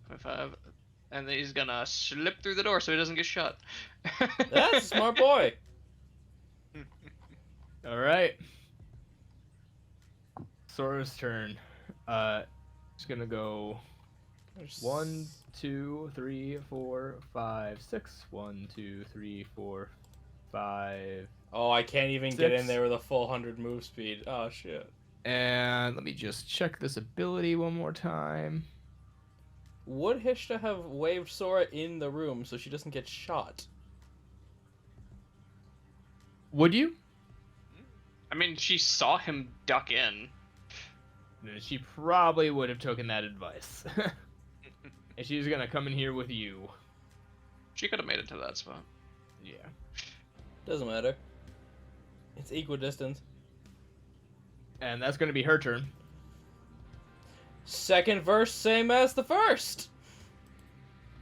25. And then he's gonna slip through the door so he doesn't get shot. That's a smart boy. All right. Sora's turn. It's gonna go 1, 2, 3, 4, 5, 6. 1, 2, 3, 4, 5. Oh, I can't even get 6. in there with a full 100 move speed. Oh, shit. And let me just check this ability one more time. Would Hishta have waved Sora in the room so she doesn't get shot? Would you? I mean, she saw him duck in. She probably would have taken that advice. And she's gonna come in here with you. She could have made it to that spot. Yeah. Doesn't matter. It's equidistant. And that's gonna be her turn. Second verse, same as the first.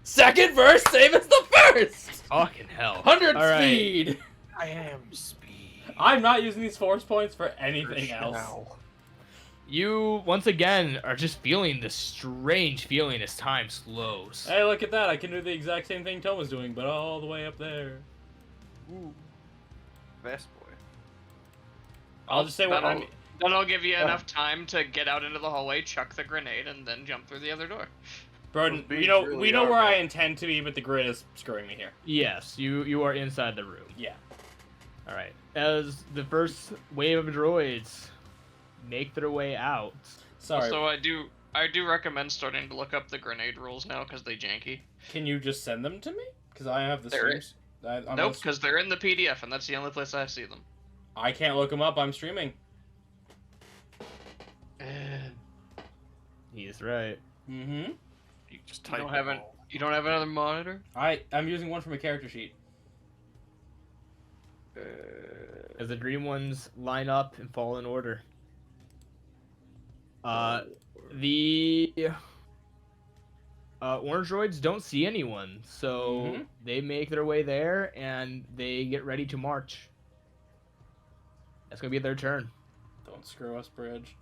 Second verse, same as the first. Fucking hell. 100 All right. speed. I am speed. I'm not using these force points for anything else. Now. You, once again, are just feeling this strange feeling as time slows. Hey, look at that. I can do the exact same thing Tom was doing, but all the way up there. Ooh. Fast boy. I'll just say what I mean. Then I'll give you enough time to get out into the hallway, chuck the grenade, and then jump through the other door. Burden, Those we know, beats really we know are where I bad. intend to be, but the grid is screwing me here. Yes, you are inside the room. Yeah. All right. As the first wave of droids make their way out. Sorry. So I do recommend starting to look up the grenade rules now because they janky. Can you just send them to me? Because I have the There streams. I'm Nope, because they're in the PDF, and that's the only place I see them. I can't look them up. I'm streaming. He's right. Mm-hmm. You just You type don't have it an, all. you don't have another monitor? I'm using one from a character sheet. As the green ones line up and fall in order. The orange droids don't see anyone, so Mhm. they make their way there and they get ready to march. That's gonna be their turn. Don't screw us, Bridge.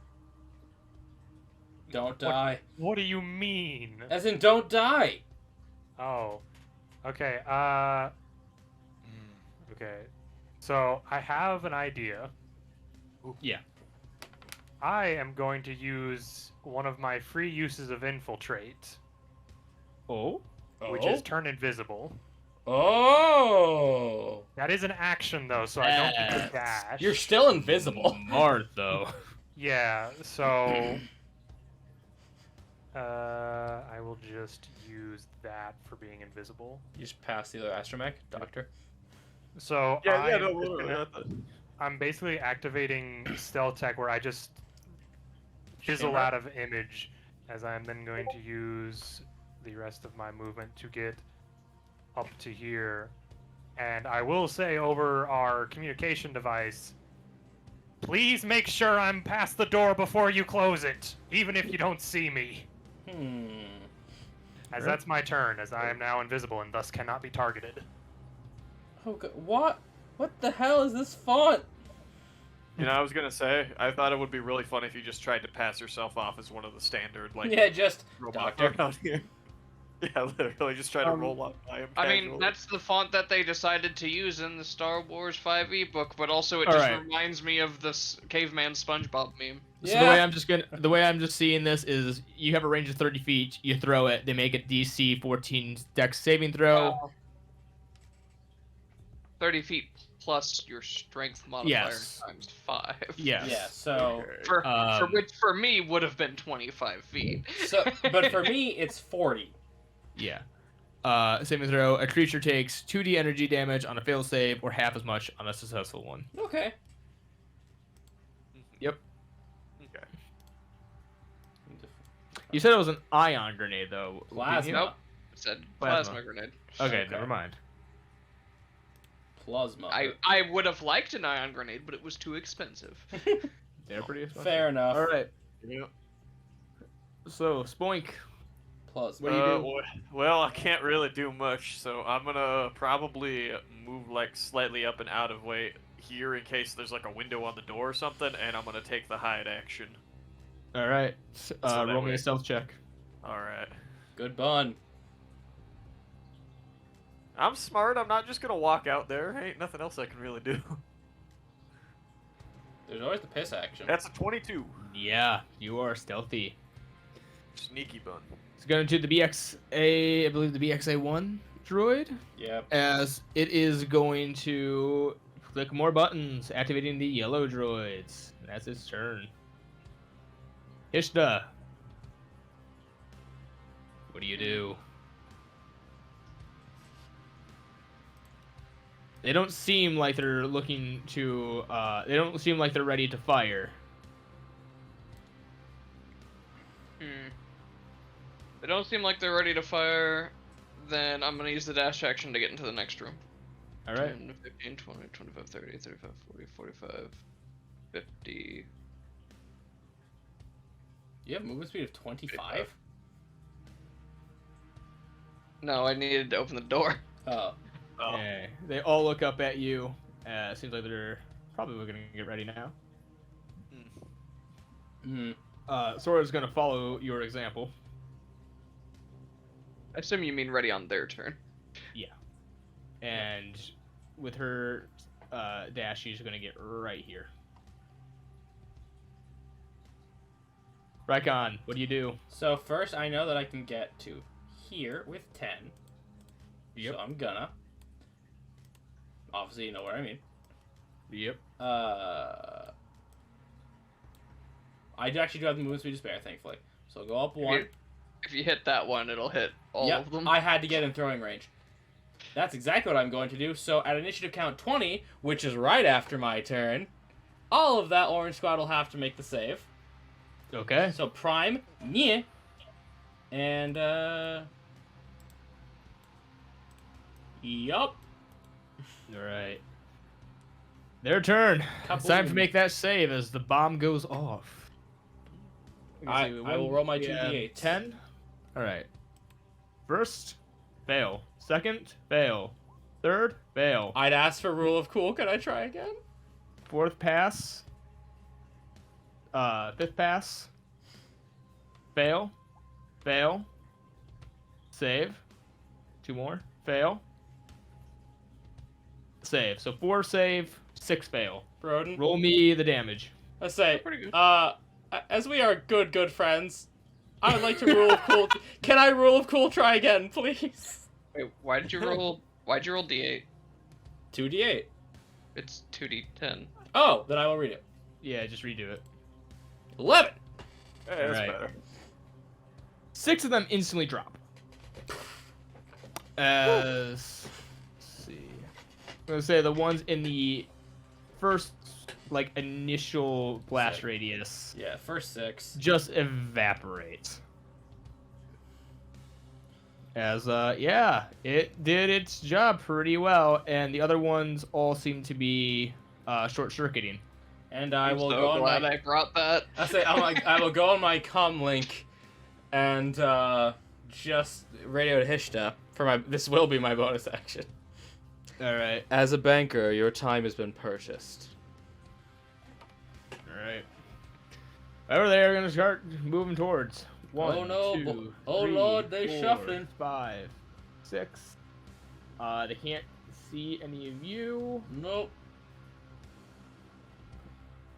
Don't die. What do you mean? As in, don't die. Oh. Okay, okay. So, I have an idea. Yeah. I am going to use one of my free uses of infiltrate, Oh. which is turn invisible. Oh. That is an action though, so I don't get to Yes. dash. You're still invisible. Smart though. Yeah, so I will just use that for being invisible. You just pass the other astromech, doctor. So Yeah, I'm, no, just literally. gonna- I'm basically activating stealth tech where I just fizzle Camera? out of image, as I'm then going to use the rest of my movement to get up to here. And I will say over our communication device, please make sure I'm past the door before you close it, even if you don't see me. As that's my turn, as I am now invisible and thus cannot be targeted. Oh god, what? What the hell is this font? You know, I was gonna say, I thought it would be really funny if you just tried to pass yourself off as one of the standard, like, Yeah, just robot doctor. around here. Yeah, literally, just try to roll up by him I mean, casually. that's the font that they decided to use in the Star Wars 5e book, but also it All just right. reminds me of this caveman SpongeBob meme. So Yeah. the way I'm just seeing this is you have a range of 30 feet, you throw it, they make it DC 14 Dex saving throw. 30 feet plus your strength modifier Yes. times 5. Yes. Yeah, so For Um, which for me would have been 25 feet. but for me it's 40. Yeah. Saving throw, a creature takes 2d energy damage on a fail save or half as much on a successful one. Okay. Yep. Okay. You said it was an ion grenade though. Plasma. Nope. It said Plasma. plasma grenade. Okay, Okay. never mind. Plasma. I would have liked an ion grenade, but it was too expensive. They're pretty expensive. Fair enough. All right. Yeah. So, Spoink. Plasma. What do you do? Well, I can't really do much, so I'm gonna probably move like slightly up and out of way here in case there's like a window on the door or something, and I'm gonna take the hide action. All right. that Roll me way. a stealth check. All right. Good bun. I'm smart. I'm not just gonna walk out there. Ain't nothing else I can really do. There's always the piss action. That's a 22. Yeah, you are stealthy. Sneaky bun. It's going to the BXA, I believe the BXA1 droid, Yep. as it is going to click more buttons, activating the yellow droids. That's its turn. Ishta, what do you do? They don't seem like they're looking to. They don't seem like they're ready to fire. They don't seem like they're ready to fire. Then I'm gonna use the dash action to get into the next room. All right. 10, 15, 20, 25, 30, 35, 40, 45, 50. You have movement speed of 25? No, I needed to open the door. Oh. Yeah, they all look up at you. Seems like they're probably looking to get ready now. Hmm. Sora's gonna follow your example. I assume you mean ready on their turn. And with her dash, she's gonna get right here. Raikon, what do you do? So first, I know that I can get to here with 10. Yep. So I'm gonna. Obviously, you know what I mean. Yep. I actually do have the movement speed to spare, thankfully. So I'll go up one. If you hit that one, it'll hit all of them. I had to get in throwing range. That's exactly what I'm going to do. So at initiative count 20, which is right after my turn, all of that orange squad will have to make the save. Okay. So prime, yeah, and yup. All right. Their turn. It's time to Kaboom. make that save as the bomb goes off. I will roll my 2d8s. 10. All right. First, fail. Second, fail. Third, fail. I'd ask for rule of cool. Can I try again? Fourth pass. Fifth pass. Fail. Fail. Save. Two more. Fail. Save. So 4 save, 6 fail. Broden. Roll me the damage. I say, Pretty good. as we are good friends, I would like to rule of cool. Can I rule of cool try again, please? Wait, why did you roll? Why'd you roll D8? 2d8. It's 2D10. Oh, then I will read it. Yeah, just redo it. 11. Hey, that's Alright. better. 6 of them instantly drop. As let's see, I'm gonna say the ones in the first like initial blast Sick. radius Yeah, first 6. just evaporate. As yeah, it did its job pretty well, and the other ones all seem to be short circuiting. And I I'm will so go on glad my. I brought that. I will go on my comm link, and just radio to Hishta for my. This will be my bonus action. All right, As a banker, your time has been purchased. all right. Over there, we're gonna start moving towards. 1, Oh, no, 2, oh, 3, Lord, they 4, shuffling. 5, 6. They can't see any of you. Nope.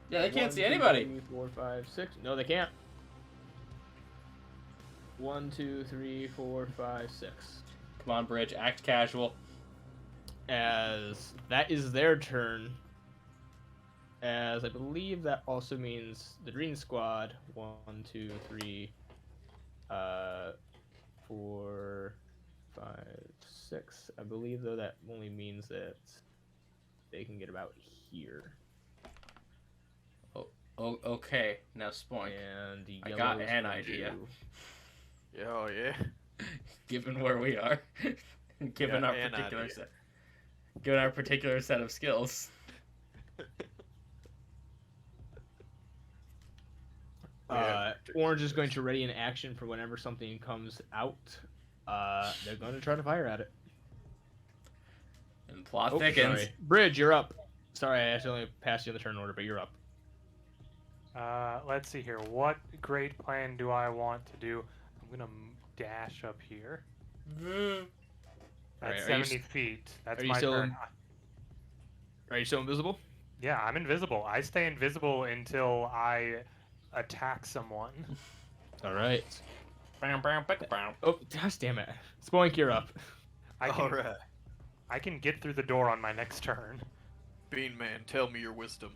Yeah, they can't 1, see 2, anybody. 3, 4, 5, 6. No, they can't. 1, 2, 3, 4, 5, 6. Come on, Bridge, act casual. As that is their turn. As I believe that also means the Green Squad. 1, 2, 3, 4, 5, 6. I believe though that only means that they can get about here. Oh, okay. Now Spoink. And the I got yellows an will idea. do- Oh, yeah. Given where we are, given Yeah, our an particular idea. set, given our particular set of skills. Orange is going to ready an action for whenever something comes out. They're going to try to fire at it. And plot Oh, thickens. sorry. Bridge, you're up. Sorry, I accidentally passed you in the turn order, but you're up. Let's see here. What great plan do I want to do? I'm gonna dash up here. Mm. That's Alright, are you 70 feet. That's are you my still turn. Are you still invisible? Yeah, I'm invisible. I stay invisible until I attack someone. All right. Bam, bam, bam, bam. Oh, gosh damn it. Spoink, you're up. Alright. I can get through the door on my next turn. Bean Man, tell me your wisdom.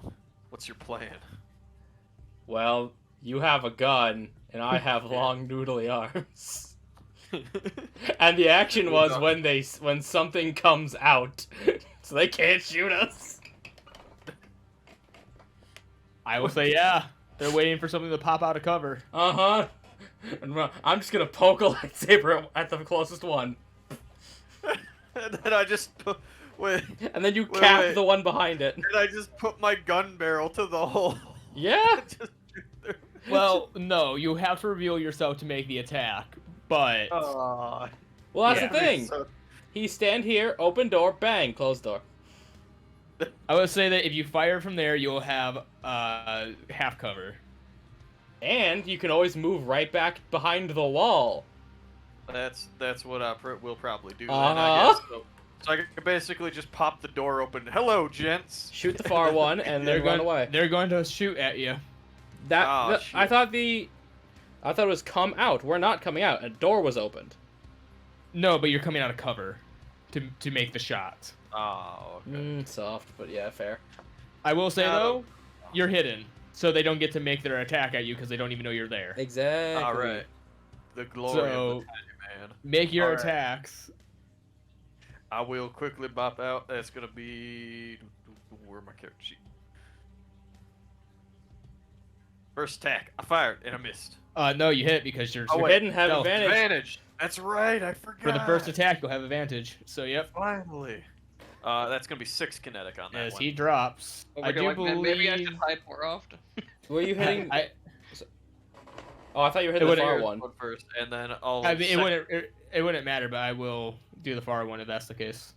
What's your plan? Well, you have a gun, and I have long noodly arms. And the action was when something comes out, so they can't shoot us. I will say, yeah. They're waiting for something to pop out of cover. Uh-huh. I'm just gonna poke a lightsaber at the closest one. And then I just wait. And then you cap the one behind it. And I just put my gun barrel to the hole. Yeah. Just shoot through. Well, no, you have to reveal yourself to make the attack, but... Aw. Well, that's Yeah. the thing. So- He stand here, open door, bang, closed door. I would say that if you fire from there, you'll have half cover. And you can always move right back behind the wall. That's what I will probably do. Uh-huh. Then, I guess. So I can basically just pop the door open. Hello, gents. Shoot the far one, and then run away. They're going to shoot at you. I shit. thought it was come out. We're not coming out. A door was opened. No, but you're coming out of cover to make the shot. Oh, okay. Soft, but yeah, fair. I will say, Yeah, though, you're hidden, so they don't get to make their attack at you because they don't even know you're there. Exactly. All right. The glory So- of the tiny man. Make your Alright. attacks. I will quickly bop out. That's gonna be where my character sheet. First attack. I fired and I missed. No, you hit because you're Oh, You wait. didn't have No, advantage. Advantage. That's right. I forgot. for the first attack. You'll have advantage. So yep. Finally. That's gonna be 6 kinetic on that As one. he drops, Oh, I do believe. maybe I should type more often. Were you hitting? I Oh, I thought you were It hitting the wouldn't- far one. First, and then I'll. mean, it wouldn't matter, but I will do the far one if that's the case.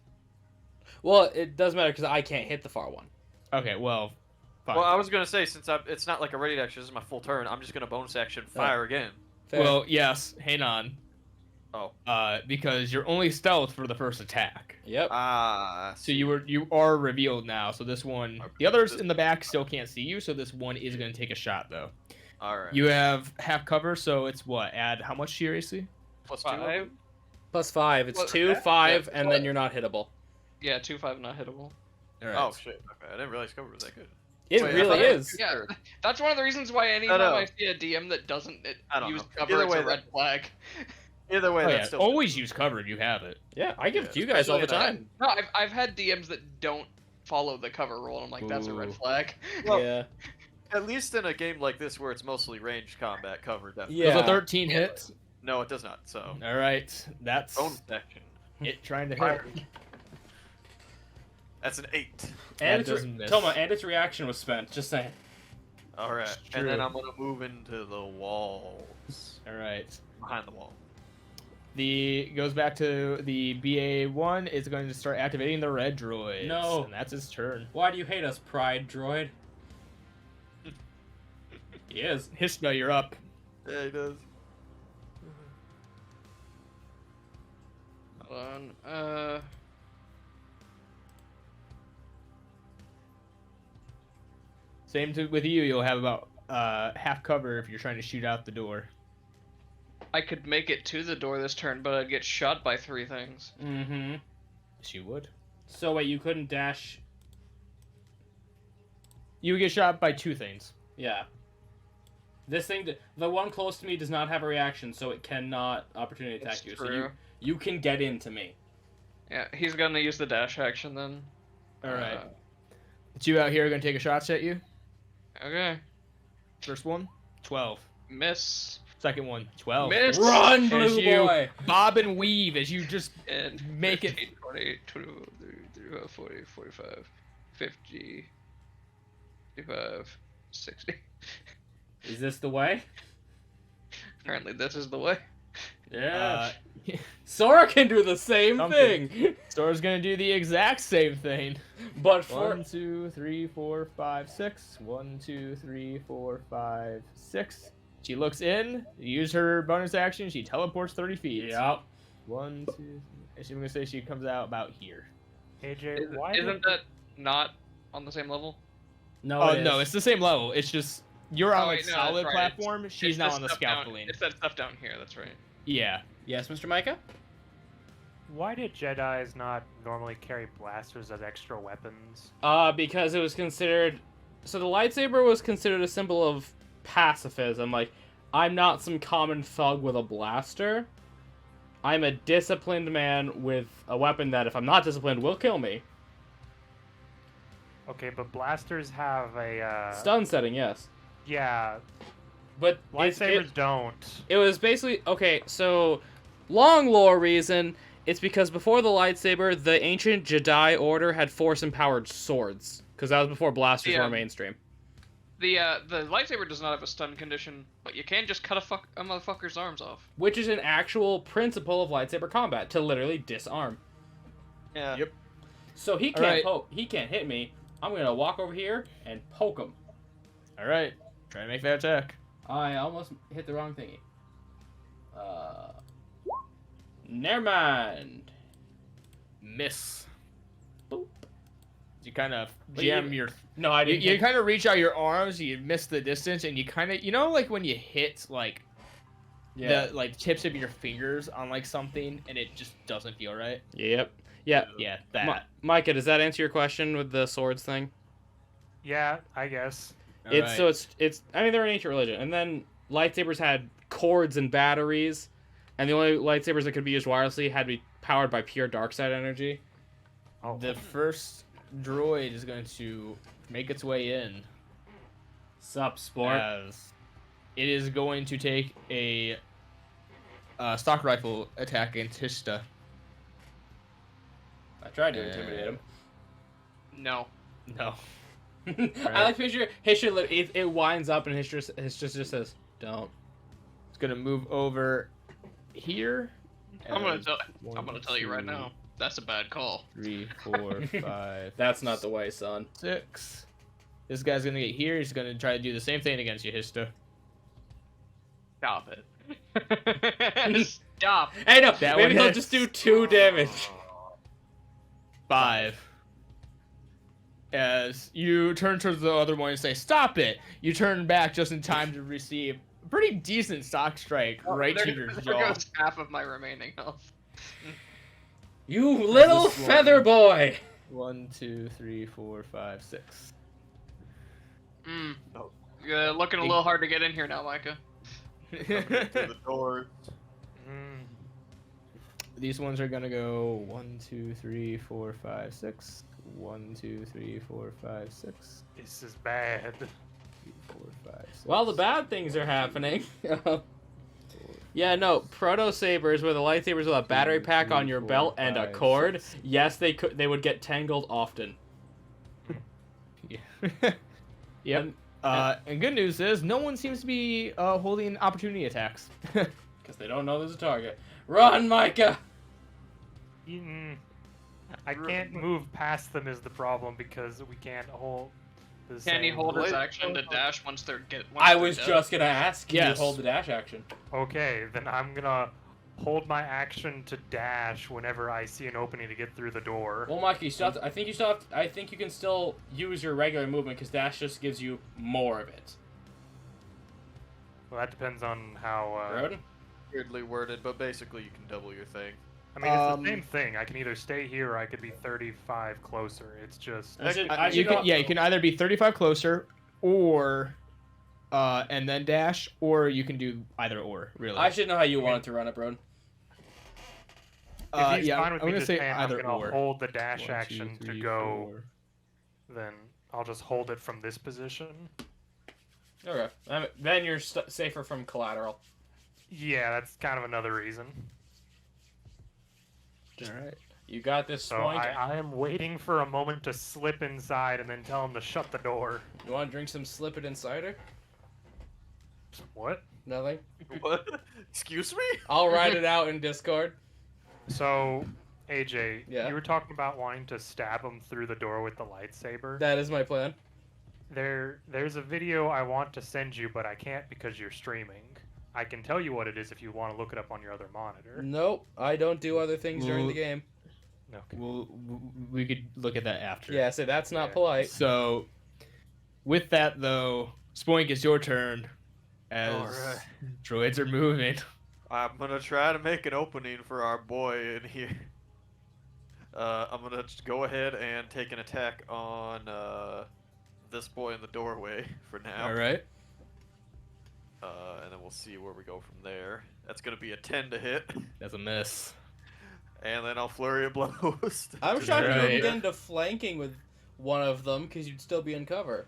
Well, it does matter because I can't hit the far one. Okay, well, fine. Well, I was gonna say since it's not like a ready action. This is my full turn. I'm just gonna bonus action fire again. Fair. Well, yes. Hang on. Oh. Because you're only stealth for the first attack. Yep. So you are revealed now. So this one, Okay, the others this- in the back still can't see you. So this one is going to take a shot though. All right. You have half cover, so it's what? Add how much to your AC? plus 5. +5. It's Well, 2, okay. 5, Yeah, and well- then you're not hittable. Yeah, 2-5 not hittable. All right. Oh shit. Okay, I didn't realize cover was that good. It Wait, I really thought it was is. Yeah, Sure. that's one of the reasons why anytime know. I see a DM that doesn't I don't use know. cover, Either it's way, a red flag. Either way, Oh, that's yeah. still Always use cover if you have it. Yeah, I give Yeah, it to you guys all the especially in time. No, I've had DMs that don't follow the cover rule, and I'm like, that's a red Ooh. flag. Well, Yeah. At least in a game like this where it's mostly ranged combat, cover definitely. Yeah. Does a 13 hit? No, it does not. So All right. That's bonus action. it trying to Fire. hit. That's an 8. And That doesn't miss. Toma, and its reaction was spent. Just saying. All right, It's and then true. I'm gonna move into the walls All right. behind the wall. The goes back to the BA1 is going to start activating the red droid. No. And that's his turn. Why do you hate us, Pride Droid? He is. Hispa, you're up. Yeah, he does. Hold on. With you. You'll have about half cover if you're trying to shoot out the door. I could make it to the door this turn, but I'd get shot by 3 things. Mm-hmm. Yes, you would. So wait, you couldn't dash? You would get shot by 2 things. Yeah. This thing, the one close to me does not have a reaction, so it cannot opportunity attack It's you. true. So you can get into me. Yeah, he's gonna use the dash action then. All right. The 2 out here are going to take a shot at you. Okay. First one, 12. Miss. Second one, 12. Miss. Run, As blue you boy! bob and weave as you just And Make it- 15, 20, 21, 35, 40, 45, 50, 55, 60. Is this the way? Apparently this is the way. Yeah. uh, Sora can do the same Something. thing, Sora's going to do the exact same thing. but for 1, 2, 3, 4, 5, 6. 1, 2, 3, 4, 5, 6. She looks in, use her bonus action, she teleports 30 feet. yep. 1, 2, 3. And she's gonna say she comes out about here. AJ, why Isn't that not on the same level? No, Oh it no, is. it's the same level. It's just you're on Oh, like wait, no, solid that's right. platform. She's It's now the on the stuff down- scaffolding. It's that stuff down here. That's right. Yeah. Yes, Mr. Micah. Why did Jedis not normally carry blasters as extra weapons? Because it was considered. So the lightsaber was considered a symbol of pacifism. Like, I'm not some common thug with a blaster. I'm a disciplined man with a weapon that, if I'm not disciplined, will kill me. Okay, but blasters have a Stun setting, yes. Yeah, But lightsabers don't. It was basically okay. So, long lore reason, it's because before the lightsaber, the ancient Jedi Order had force-empowered swords, because that was before blasters were mainstream. The lightsaber does not have a stun condition, but you can just cut a motherfucker's arms off. Which is an actual principle of lightsaber combat, to literally disarm. Yeah. Yep. So he can't he can't hit me. I'm gonna walk over here and poke him. All right. Try to make that attack. I almost hit the wrong thingy. Never mind. Miss. Boop. You kind of But jam your. No, I didn't. You kind of reach out your arms. You miss the distance, and you kind of, like when you hit like the tips of your fingers on like something, and it just doesn't feel right. Yep. Yeah. Yeah, that. Micah, does that answer your question with the swords thing? Yeah, I guess. Alright. It's I mean, they're an ancient religion, and then lightsabers had cords and batteries, and the only lightsabers that could be used wirelessly had to be powered by pure dark side energy. Oh, The first droid is going to make its way in. Sup, sport? As it is going to take a stock rifle attack against Hista. I tried to intimidate him. No. No. I like picture it winds up and his just says, "Don't." It's gonna move over here. I'm gonna One, tell you right two, now. That's a bad call. 3, 4, 5. That's not the way, son. 6. This guy's gonna get here. He's gonna try to do the same thing against you, Hista. Stop it. Stop. Hey, no, That maybe one he'll hits. just do 2 damage. 5. As you turn towards the other one and say, "Stop it!" You turn back just in time to receive a pretty decent stock strike right to your There jaw. goes half of my remaining health. You little This one. feather boy. 1, 2, 3, 4, 5, 6. Oh. You're looking a little hard to get in here now, Micah. Through the doors. These ones are gonna go 1, 2, 3, 4, 5, 6. 1, 2, 3, 4, 5, 6. this is bad. 3, 4, 5, 6. Well, the bad things are happening. Yeah, no, proto sabers where the lightsabers with a battery pack on your belt and a cord. Yes, they would get tangled often. Yeah. Yep. And good news is no one seems to be holding opportunity attacks. Because they don't know there's a target. Run, Micah! I can't move past them is the problem because we can't hold the Can he same- hold his Wait. action to dash once they're I was just gonna ask, can you Yes. hold the dash action? Okay, then I'm gonna hold my action to dash whenever I see an opening to get through the door. Well, Micah, I think you can still use your regular movement because dash just gives you more of it. Well, that depends on how. Roden? Weirdly worded, but basically you can double your thing. I mean, it's the same thing. I can either stay here or I could be 35 closer. It's just. You can either be 35 closer, or and then dash, or you can do either or. Really. I should know how you wanted to run it, Roden. If he's yeah, fine with I'm me gonna just say saying either I'm gonna or. hold the dash 1, 2, action 3, to go, 4. then I'll just hold it from this position. Okay. Then you're safer from collateral. Yeah, that's kind of another reason. All right. You got this, So Spoink. I am waiting for a moment to slip inside and then tell him to shut the door. You want to drink some Slip It Insider? What? Nothing. What? Excuse me? I'll write it out in Discord. So, AJ, Yeah. you were talking about wanting to stab him through the door with the lightsaber. That is my plan. There's a video I want to send you, but I can't because you're streaming. I can tell you what it is if you want to look it up on your other monitor. Nope, I don't do other things during the game. Okay. We could look at that after. Yeah, so that's not Yeah. polite. So, with that though, Spoink, it's your turn. As Alright. droids are moving. I'm gonna try to make an opening for our boy in here. I'm gonna just go ahead and take an attack on this boy in the doorway for now. All right. And then we'll see where we go from there. That's gonna be a 10 to hit, That's a miss. and then I'll flurry of blows. I'm Just shocked you Right. didn't get into flanking with one of them because you'd still be in cover.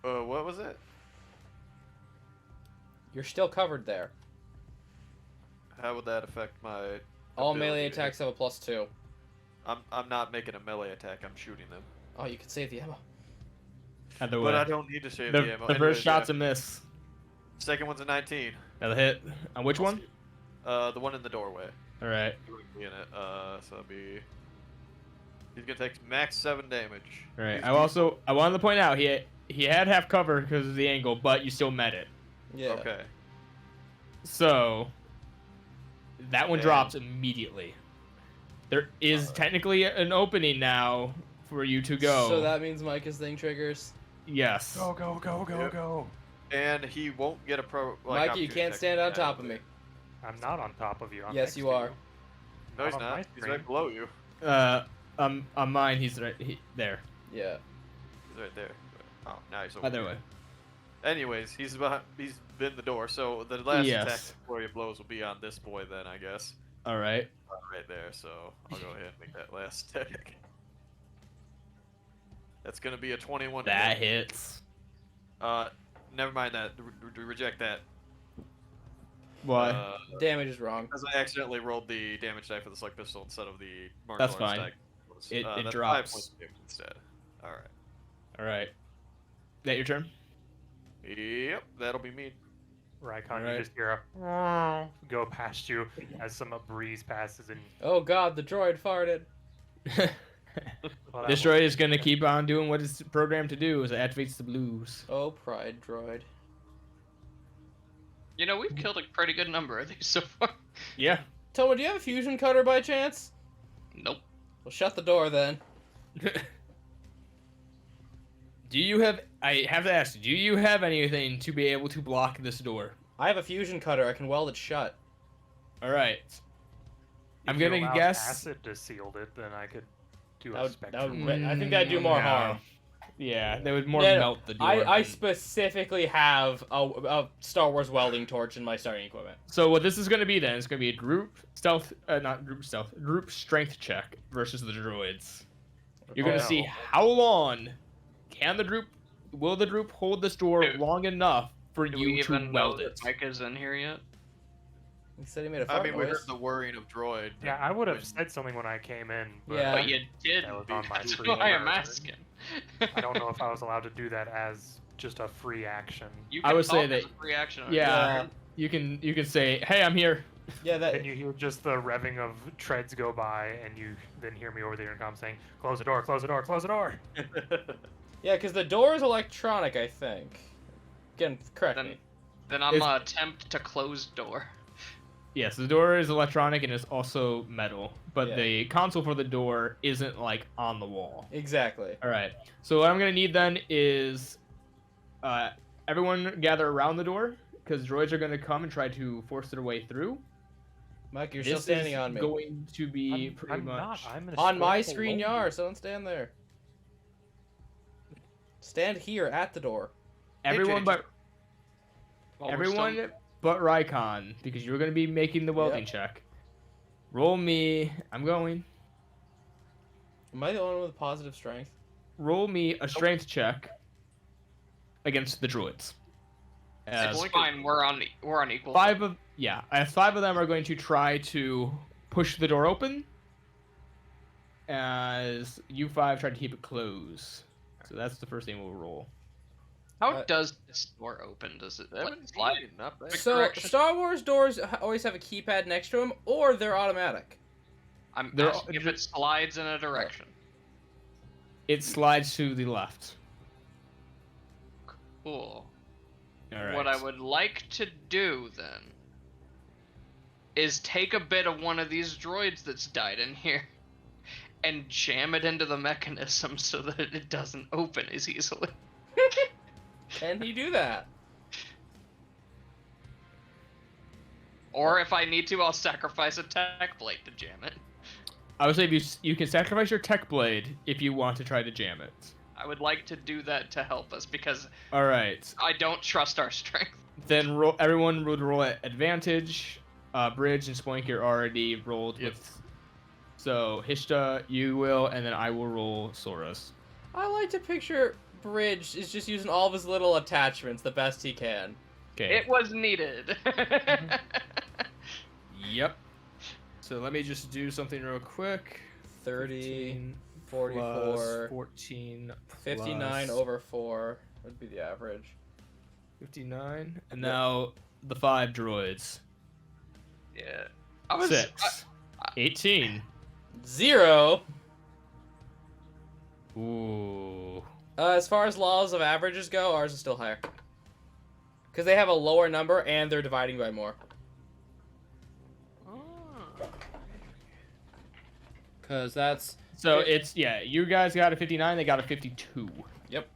What was it? You're still covered there. How would that affect my? All ability melee to attacks have a +2. I'm not making a melee attack. I'm shooting them. Oh, you can save the ammo. Either But way. I don't need to save The, the ammo. the Anyways, first shot's yeah. a miss. Second one's a 19. That'll hit. On which one? The one in the doorway. All right. He wouldn't be in it. So it'll be. He's gonna take max 7 damage. All right. He's- I wanted to point out he had half cover because of the angle, but you still met it. Yeah. Okay. So that one And- drops immediately. There is technically an opening now for you to go. So that means Micah's thing triggers. Yes. Go, go, go, go, Yep. go. And he won't get a pro. Like, Micah, you opportunity can't attack stand on attack. top of me. I'm not on top of you. I'm Yes, next you to are. No, he's on my not. He's screen. right below you. On mine he's right there. Yeah. He's right there. Oh, now he's over Either here. way. Anyways, he's been the door. So the last Yes. attack before he blows will be on this boy then, I guess. All right. Right there. So I'll go ahead and make that last attack. That's gonna be a 21. to That hit. hits. Never mind that. Reject that. Why? Damage is wrong. Because I accidentally rolled the damage die for the slug pistol instead of the martial That's arts fine. die. It That's 5 drops. points of damage instead. All right. All right. That your turn? Yep, that'll be me. Raikon, Alright. you just hear a go past you as some breeze passes and Oh god, the droid farted. well, This that droid is gonna keep on doing what it's programmed to do, as it activates the blues. Oh, pride droid. You know, we've killed a pretty good number of these so far. Yeah. Toma, do you have a fusion cutter by chance? Nope. Well, shut the door then. Do you have? I have to ask. Do you have anything to be able to block this door? I have a fusion cutter. I can weld it shut. All right. if I'm you gonna allowed guess- acid to sealed it, then I could do That a would- spectrum. I think that'd do more No. harm. Yeah, they would more Yeah, no, melt the door. I than- specifically have a Star Wars welding torch in my starting equipment. So what this is going to be then? It's going to be a group stealth, not group stealth, group strength check versus the droids. You're going to Oh, see no. how long will the group hold this door Do- long enough for Do you we to even know weld that it. Mike is in here yet? He said he made a I fart mean, we noise. heard the whirring of droid. Yeah, I would have when- said something when I came in. But Yeah. But you did. That was on my That's screen. why I'm asking. I don't know if I was allowed to do that as just a free action. You I can would say talk as that- a reaction. on Yeah, it. you can say, "Hey, I'm here." Yeah, that. Then you hear just the revving of treads go by, and you then hear me over the intercom saying, "Close the door! Close the door! Close the door!" Yeah, because the door is electronic, I think. Again, correct Then, me. then I'm It's- attempt to close door. Yes, the door is electronic and it's also metal, but Yeah. the console for the door isn't like on the wall. Exactly. All right. So what I'm gonna need then is, everyone gather around the door because droids are gonna come and try to force their way through. Mike, you're This still standing is on me. going to be pretty I'm much. not. I'm in a On my square screen, you below are, so don't stand there. Stand here at the door. Everyone AJ, but While we're everyone still- but Raikon, because you're gonna be making the welding check. Roll me. I'm going. Am I the only one with positive strength? Roll me a strength check against the droids. As It's fine. We're on equal. I have 5 of them are going to try to push the door open, as you 5 try to keep it closed. So that's the first thing we'll roll. How Uh, does this door open? Does it like, 17, slide? not bad. Quick So, correction. Star Wars doors always have a keypad next to them, or they're automatic. I'm They're- asking if it slides in a direction. It slides to the left. Cool. All right. What I would like to do then is take a bit of one of these droids that's died in here and jam it into the mechanism so that it doesn't open as easily. Can he do that? Or if I need to, I'll sacrifice a tech blade to jam it. I would say you can sacrifice your tech blade if you want to try to jam it. I would like to do that to help us because All right. I don't trust our strength. Then everyone would roll at advantage. Bridge and Spoink, you're already rolled with. So Hishta, you will, and then I will roll Sora's. I like to picture Bridge is just using all of his little attachments the best he can. Okay. It was needed. Yep. So let me just do something real quick. 30, 15 44, plus 14 59 plus over 4 would be the average. 59. And now the 5 droids. Yeah. I was 6. 18. 0. Ooh. As far as laws of averages go, ours is still higher. Because they have a lower number and they're dividing by more. Because that's... So it's, you guys got a 59, they got a 52. Yep.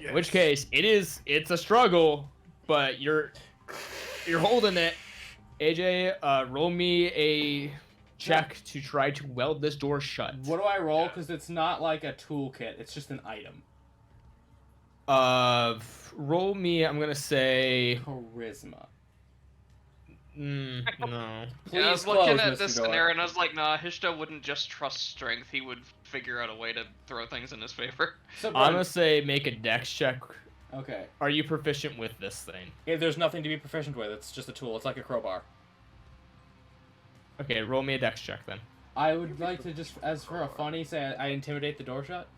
In which case, it's a struggle, but you're holding it. AJ, roll me a check to try to weld this door shut. What do I roll? Because it's not like a toolkit. It's just an item. Roll me, I'm gonna say... Charisma. No. Yeah, I was Please looking close, at Mr. this Door. scenario and I was like, nah, Hishta wouldn't just trust strength. He would figure out a way to throw things in his favor. So, I'm Brian, gonna say make a dex check. okay. Are you proficient with this thing? There's nothing to be proficient with. It's just a tool. It's like a crowbar. Okay, roll me a dex check then. I would like to just, as for a funny, say I intimidate the door shut.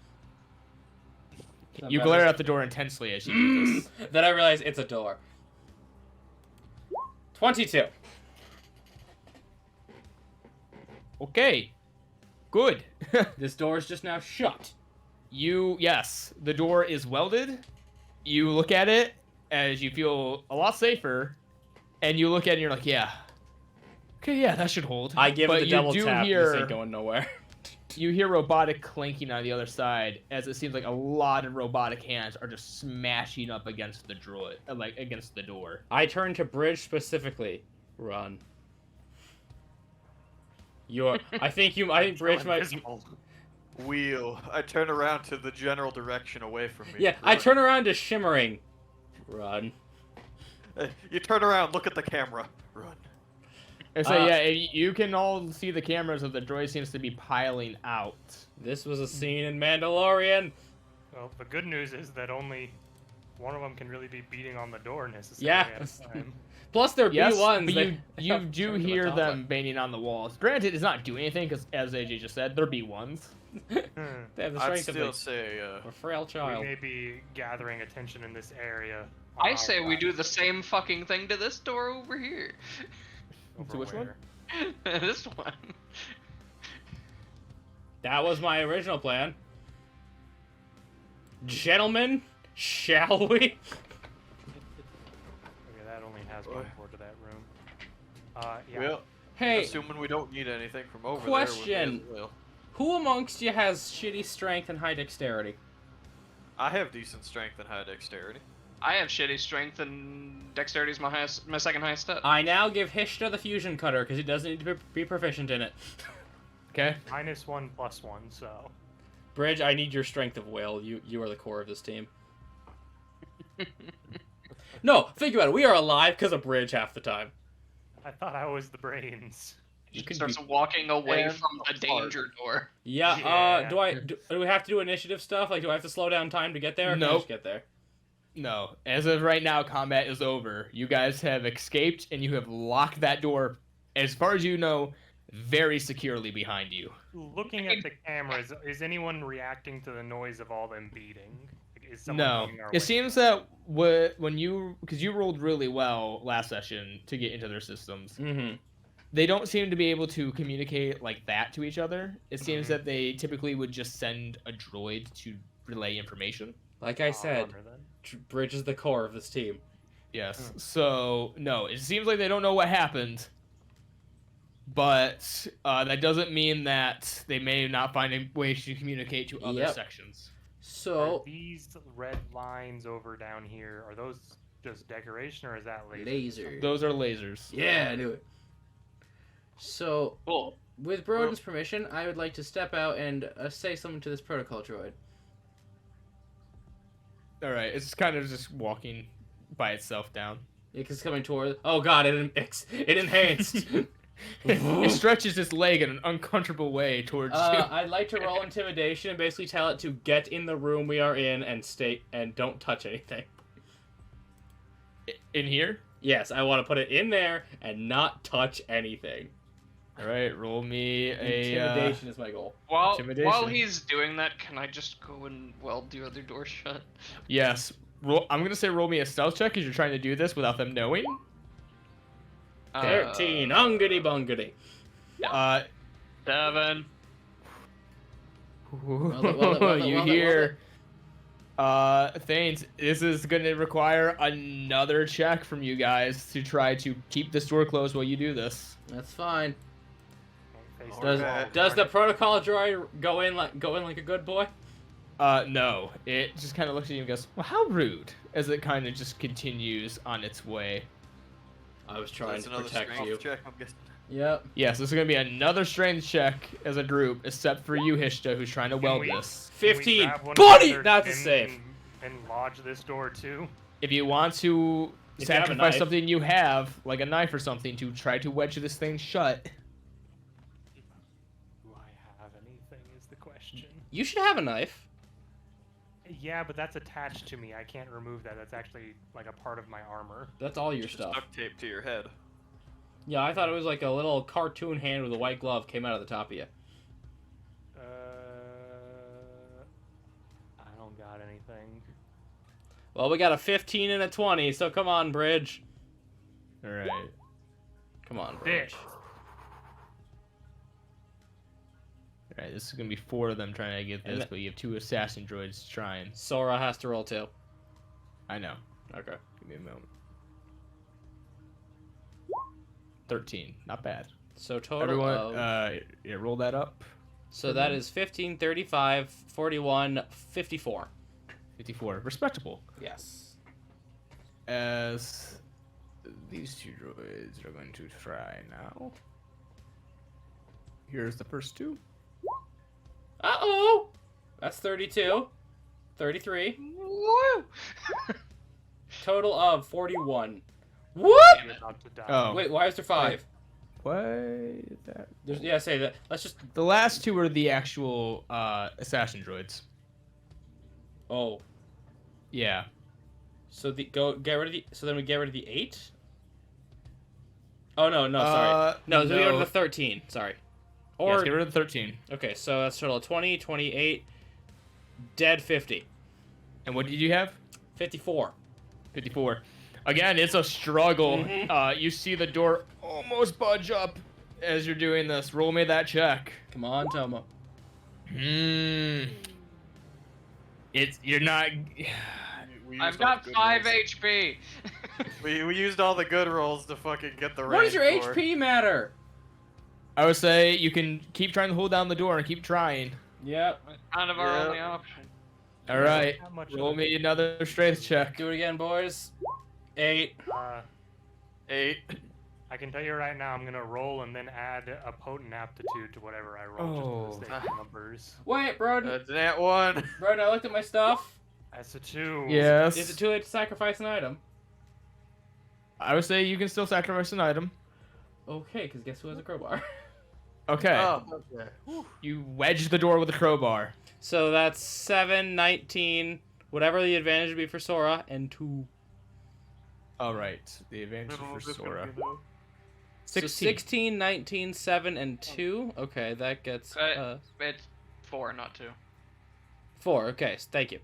You glare at the door intensely as you do this. Then I realize it's a door. 22. Okay. Good. This door is just now shut. Yes, the door is welded. You look at it as you feel a lot safer, and you look at it and you're like, yeah. Okay, yeah, that should hold. I give it But the you double do tap. hear- This ain't going nowhere. You hear robotic clanking on the other side, as it seems like a lot of robotic hands are just smashing up against the droid, like against the door. I turn to Bridge specifically. Run. I think Bridge might... Invisible. Wheel. I turn around to the general direction away from me. Yeah, I Run. turn around to Shimmering. Run. You turn around, look at the camera. Run. And so you can all see the cameras of the droid seems to be piling out. This was a scene in Mandalorian. Well, the good news is that only one of them can really be beating on the door necessarily Yeah. at a time. Plus, they're Yes, B1s. but They you have do strength of a hear top them banging on the walls. Granted, it's not doing anything because, as AJ just said, they're B1s. They have the I'd strength still of say, a frail We child. may be gathering attention in this area. on I our say we side. do the same fucking thing to this door over here. Over To which one? where? This one. That was my original plan. Gentlemen, shall we? Okay, that only has one port to that room. Yeah. well, Hey, assuming we don't need anything from over Question. there. Well, who amongst you has shitty strength and high dexterity? I have decent strength and high dexterity. I have shitty strength and dexterity is my second highest stat. I now give Hishta the fusion cutter because he doesn't need to be proficient in it. Okay. -1 +1, so. Bridge, I need your strength of will. You are the core of this team. No, think about it. We are alive because of Bridge half the time. I thought I was the brains. You can Starts walking away And from the apart. danger door. Yeah. Yeah. Do we have to do initiative stuff? Like, do I have to slow down time to get there? Or can I Nope. just get there. No. As of right now, combat is over. You guys have escaped, and you have locked that door, as far as you know, very securely behind you. Looking at the cameras, is anyone reacting to the noise of all them beating? Like, is someone No. coming our It way? seems that when you... Because you rolled really well last session to get into their systems. Mm-hmm. They don't seem to be able to communicate like that to each other. It seems Mhm. that they typically would just send a droid to relay information. Like I said, Honor then. Bridge is the core of this team. Yes. So, no, it seems like they don't know what happened. But that doesn't mean that they may not find a way to communicate to other Yep. sections. Are So, these red lines over down here, are those just decoration, or is that laser? Laser. Those are lasers. Yeah, I knew it. So, Cool. with Broden's permission, I would like to step out and say something to this protocol droid. All right, it's kind of just walking by itself down. Yeah, 'cause it's coming toward. Oh God! It enhanced. It stretches its leg in an uncomfortable way towards you. I'd like to roll intimidation and basically tell it to get in the room we are in and stay and don't touch anything. In here? Yes, I want to put it in there and not touch anything. All right, roll me a Intimidation is my goal. While Intimidation. he's doing that, can I just go and weld the other door shut? Yes. I'm gonna say roll me a stealth check because you're trying to do this without them knowing. 13, ungity bungity. 7. You hear, Thanes, this is gonna require another check from you guys to try to keep this door closed while you do this. That's fine. Face Does- the wall. Does the protocol droid go in like a good boy? No. It just kind of looks at you and goes, "Well, how rude," as it kind of just continues on its way. I was trying That's to another protect strength you. check, I'm guessing. Yep. Yes, this is gonna be another strength check as a group, except for you, Hishta, who's trying to Can weld we- this. Can we 15. grab one Buddy! another That's a and- save. And lodge this door too. If you want to If you have a sacrifice knife. something you have, like a knife or something, to try to wedge this thing shut. Do I have anything? Is the question. You should have a knife. Yeah, but that's attached to me. I can't remove that. That's actually like a part of my armor. That's all your Just stuff. duct tape to your head. Yeah, I thought it was like a little cartoon hand with a white glove came out of the top of you. I don't got anything. Well, we got a 15 and a 20, so come on, Bridge. All right. Come on, Bridge. All right. This is gonna be 4 of them trying to get And this, the- but you have 2 assassin droids trying. Sora has to roll too. I know. Okay. Give me a moment. 13. Not bad. So total Everyone, of... yeah, roll that up. so that is 15, 35, 41, 54. 54. Respectable. Yes. As these 2 droids are going to try now. Here's the first 2. Uh-oh! That's 32. 33. Woo! Total of 41. What? You're about to die. Oh. Wait, why is there 5? What? That. Yeah, say that. Let's just... The last 2 are the actual assassin droids. Oh. Yeah. So get rid of the... So then we get rid of the 8? Oh, no, sorry. No, so we get rid of the 13. Sorry. Or... Yes, get rid of the 13. Okay, so that's total of 20, 28, dead 50. And what did you have? 54. 54. Again, it's a struggle. Mhm. You see the door almost budge up as you're doing this. Roll me that check. Come on, Tomo. You're not. We I've used all got the good 5 rolls. HP. We used all the good rolls to fucking get the What does your range for. HP matter? I would say you can keep trying to hold down the door and keep trying. Yep. Kind of our Yeah. only option. All right. Not much of Roll a- me another strength check. Do it again, boys. 8. 8. I can tell you right now, I'm gonna roll and then add a potent aptitude to whatever I roll, just for the sake of numbers. Wait, Broden. That's that one. Broden, I looked at my stuff. That's a 2. Yes. Is it too late to sacrifice an item? I would say you can still sacrifice an item. Okay, because guess who has a crowbar? Okay. Oh, okay. You wedge the door with a crowbar. So that's 7, 19, whatever the advantage would be for Sora, and 2. All right. The advantage Little for bit Sora. gonna be low. 16. So 16, 19, 7, and 2. Okay, that gets It's 4, not 2. 4. Okay, thank you.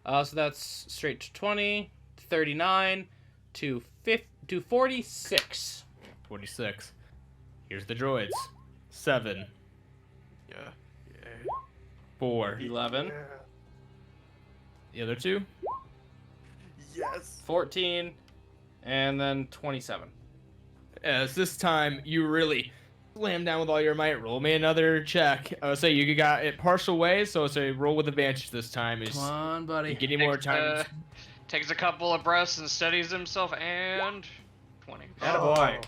So that's straight to 20, 39, to 46. 46. Here's the droids. 7, Yeah. 4. 11, The other 2. Yes. 14, and then 27. As this time you really slam down with all your might. Roll me another check. I would say you got it partial ways, so it's a roll with advantage this time. Is Come on, buddy. getting more time. Takes a couple of breaths and steadies himself, and 20. Attaboy.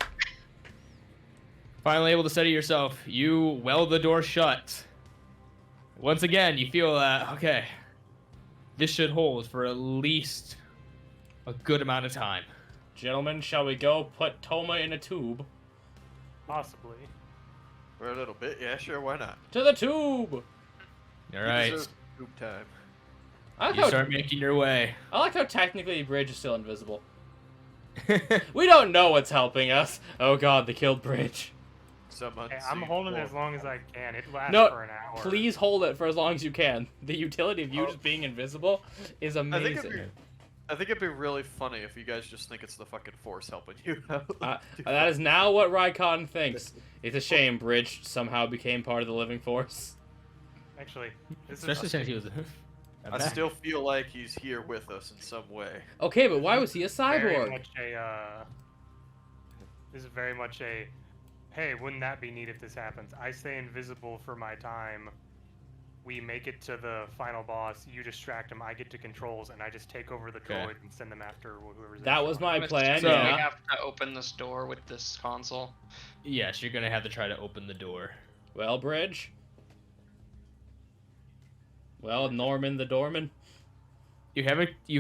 Finally able to steady yourself, you weld the door shut. Once again, you feel that, okay, this should hold for at least a good amount of time. Gentlemen, shall we go put Toma in a tube? Possibly. For a little bit, yeah, sure, why not? To the tube! All He right, deserves tube time. I like, you how, start making your way. I like how technically Bridge is still invisible. We don't know what's helping us. Oh god, they killed Bridge. Hey, I'm holding it as long as I can. It lasts No, for an hour. please hold it for as long as you can. The utility of you just being invisible is amazing. I think it'd be really funny if you guys just think it's the fucking Force helping you out. That is now what Rykon thinks. It's a shame Bridge somehow became part of the living force. Actually, this Especially is since he was. I still feel like he's here with us in some way. Okay, but why was he a very cyborg? much a. This is very much a. Hey, wouldn't that be neat if this happens? I stay invisible for my time. We make it to the final boss. You distract him. I get to controls, and I just take over the droid and send them after whoever's. That was my plan. So- Yeah. We have to open this door with this console. Yes, you're gonna have to try to open the door. Well, Bridge. Well, Norman the Doorman. You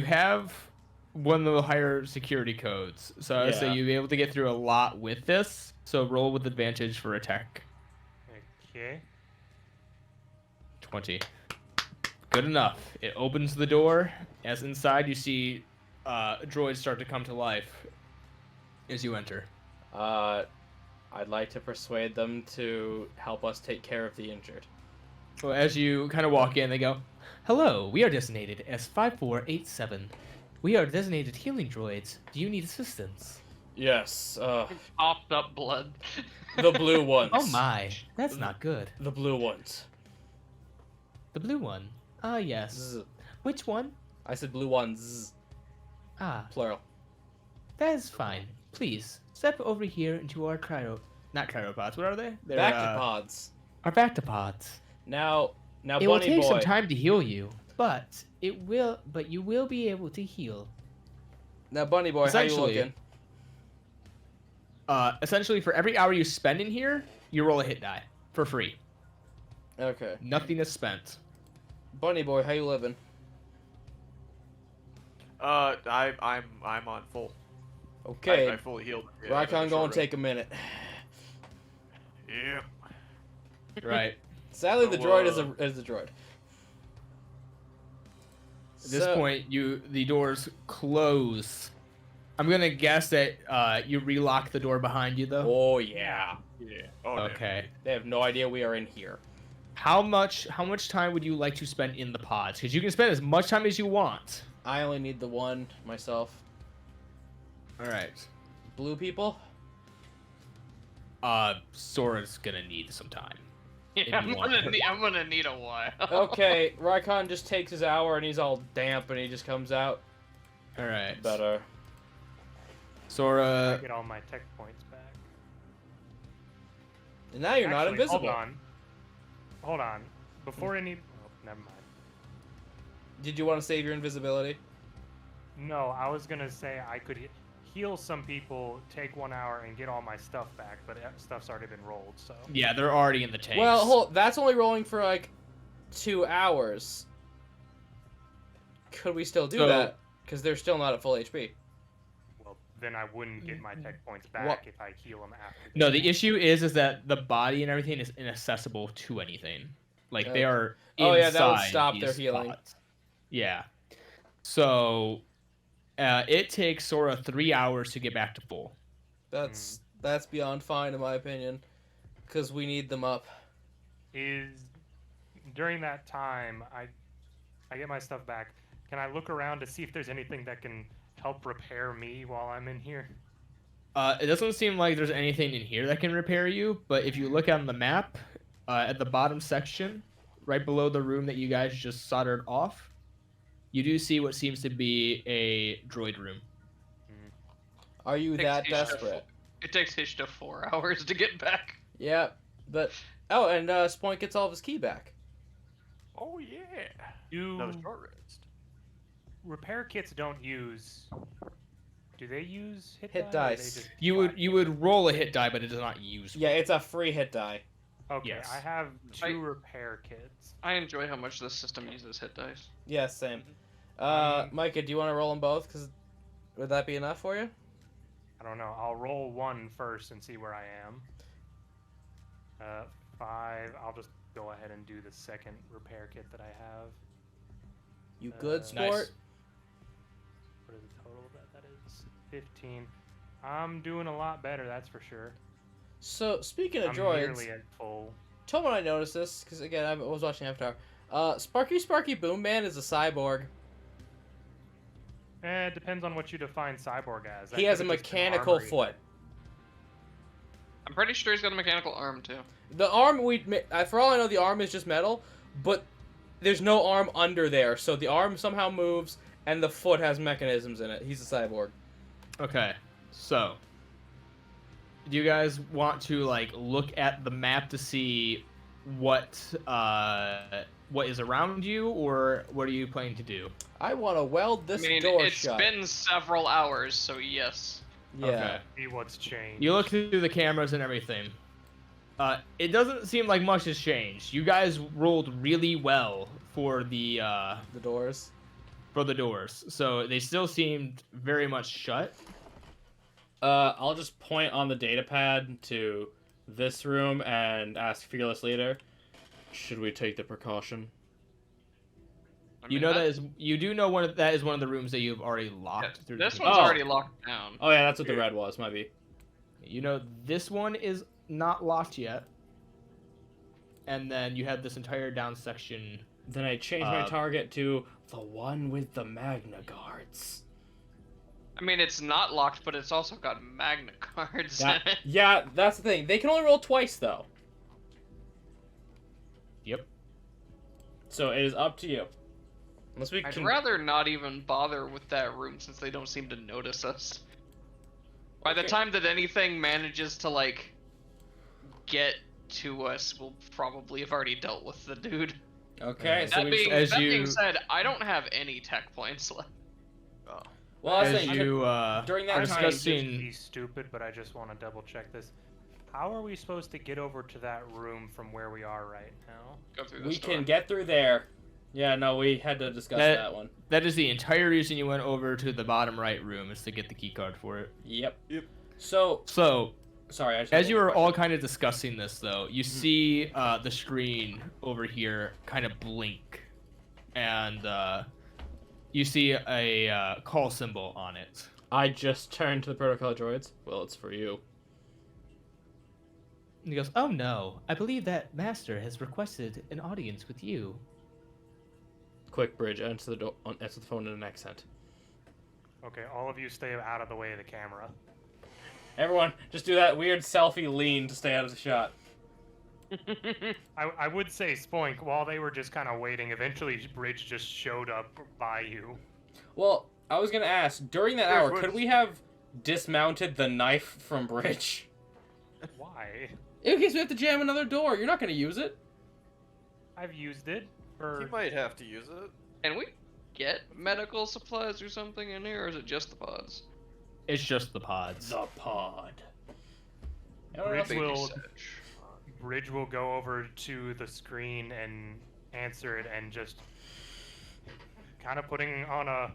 have one of the higher security codes, so I'd say Yeah. you'll be able to get through a lot with this. So roll with advantage for attack. Okay. 20. Good enough. It opens the door. As inside, you see droids start to come to life as you enter. I'd like to persuade them to help us take care of the injured. Well, as you kind of walk in, they go, "Hello, we are designated as 5487. We are designated healing droids. Do you need assistance?" Yes, Popped up blood. the blue ones. Oh my, that's not good. The blue ones. The blue one. Ah, yes. Zzz. Which one? I said blue ones. Ah, Plural. that is fine. Please, step over here into our not cryopods, what are they? They're, Bactopods. Our Bactopods. Now, It will Bunny take Boy. some time to heal you, but you will be able to heal. Now, Bunny Boy, how you Essentially- looking? Essentially, for every hour you spend in here, you roll a hit die for free. Okay. Nothing is spent. Bunny Boy, how you living? I'm on full. Okay. I fully healed. Yeah, Rykon, go and take a minute. Yeah. Right. Sadly, the So, droid is a droid. At this point, the doors close. I'm gonna guess that you relock the door behind you, though. Oh yeah. Yeah. Oh, Okay. They have no idea we are in here. How much time would you like to spend in the pods? Because you can spend as much time as you want. I only need the one myself. All right. Blue people. Sora's gonna need some time. Yeah, you want. I'm gonna need a while. Okay, Rykon just takes his hour and he's all damp and he just comes out. All right. Better. I Sora. get all my tech points back. And now you're not Actually, invisible. Hold on. Before any. Oh, never mind. Did you want to save your invisibility? No, I was gonna say I could heal some people, take 1 hour, and get all my stuff back, but stuff's already been rolled, so. Yeah, they're already in the tanks. Well, that's only rolling for like 2 hours. Could we still do So- that? Because they're still not at full HP. Well, then I wouldn't get my tech points back What? if I heal them after. No, the issue is that the body and everything is inaccessible to anything. Like they are. Oh, yeah, that would inside stop their these healing. pods. Yeah. So, it takes Sora 3 hours to get back to full. That's beyond fine in my opinion. Because we need them up. During that time, I get my stuff back. Can I look around to see if there's anything that can help repair me while I'm in here? It doesn't seem like there's anything in here that can repair you, but if you look on the map, at the bottom section, right below the room that you guys just soldered off, you do see what seems to be a droid room. Are you that Takes Hish to desperate? It takes Hish to 4 hours to get back. Yeah, but... Oh, and Spoink gets all of his key back. Oh yeah. Do Another short rest. repair kits don't use. Do they use hit Hit die, or are they dice. just You would roll a hit die, but it does not use. Yeah, it's a free hit die. Okay, Yes. I have I- 2 repair kits. I enjoy how much this system uses hit dice. Yeah, same. Um, Micah, do you want to roll them both? Cause would that be enough for you? I don't know. I'll roll 1 first and see where I am. 5. I'll just go ahead and do the second repair kit that I have. You good, Nice. sport? What is the total that is? 15. I'm doing a lot better, that's for sure. So speaking of I'm droids, nearly at full. Tom and I noticed this because again I was watching Avatar. Sparky Boom Man is a cyborg. It depends on what you define cyborg as. That He has a could've just been mechanical armory. foot. I'm pretty sure he's got a mechanical arm too. The arm for all I know, the arm is just metal, but there's no arm under there, so the arm somehow moves and the foot has mechanisms in it. He's a cyborg. Okay, so do you guys want to like look at the map to see what is around you, or what are you planning to do? I want to weld this I mean, door it's shut. been several hours, so yes. Yeah. Okay. See what's changed. You look through the cameras and everything. It doesn't seem like much has changed. You guys rolled really well for the doors. doors, so they still seemed very much shut. I'll just point on the data pad to this room and ask Fearless Leader, should we take the precaution? I You mean, know you do know that is one of the rooms that you've already locked through. This the one's Oh. already locked down. Oh yeah, that's what the red was, might be. You know this one is not locked yet, and then you have this entire down section. Then I changed my target to the one with the Magna Guards. I mean, it's not locked, but it's also got magna cards in it. Yeah, that's the thing. They can only roll twice though. Yep. So it is up to you. Unless we I'd can. rather not even bother with that room since they don't seem to notice us. By the Okay. time that anything manages to, like, get to us, we'll probably have already dealt with the dude. Okay, so That we being, as that you- being said, I don't have any tech points left. Oh. well, I was As saying you during that I time. might just discussing- be stupid, but I just want to double check this. How are we supposed to get over to that room from where we are right now? Go through We this door. can get through there. Yeah, no, we had to discuss that one. That is the entire reason you went over to the bottom right room, is to get the key card for it. Yep. Yep. So, So sorry, I just as had you one were all question. kind of discussing this, though, you see the screen over here kind of blink, and you see a call symbol on it. I just turned to the protocol droids. Well, it's for you. And he goes, "Oh no, I believe that Master has requested an audience with you." Quick bridge, answer the phone in an accent. Okay, all of you stay out of the way of the camera. Everyone, just do that weird selfie lean to stay out of the shot. I would say Spoink, while they were just kind of waiting, eventually Bridge just showed up by you. Well, I was gonna ask, during that Where hour, was- could we have dismounted the knife from Bridge? Why? In case we have to jam another door, you're not gonna use it. I've used it He for... might have to use it. Can we get medical supplies or something in here, or is it just the pods? It's just the pods. The pod. Bridge Big will, research. Bridge will go over to the screen and answer it and just kind of putting on a...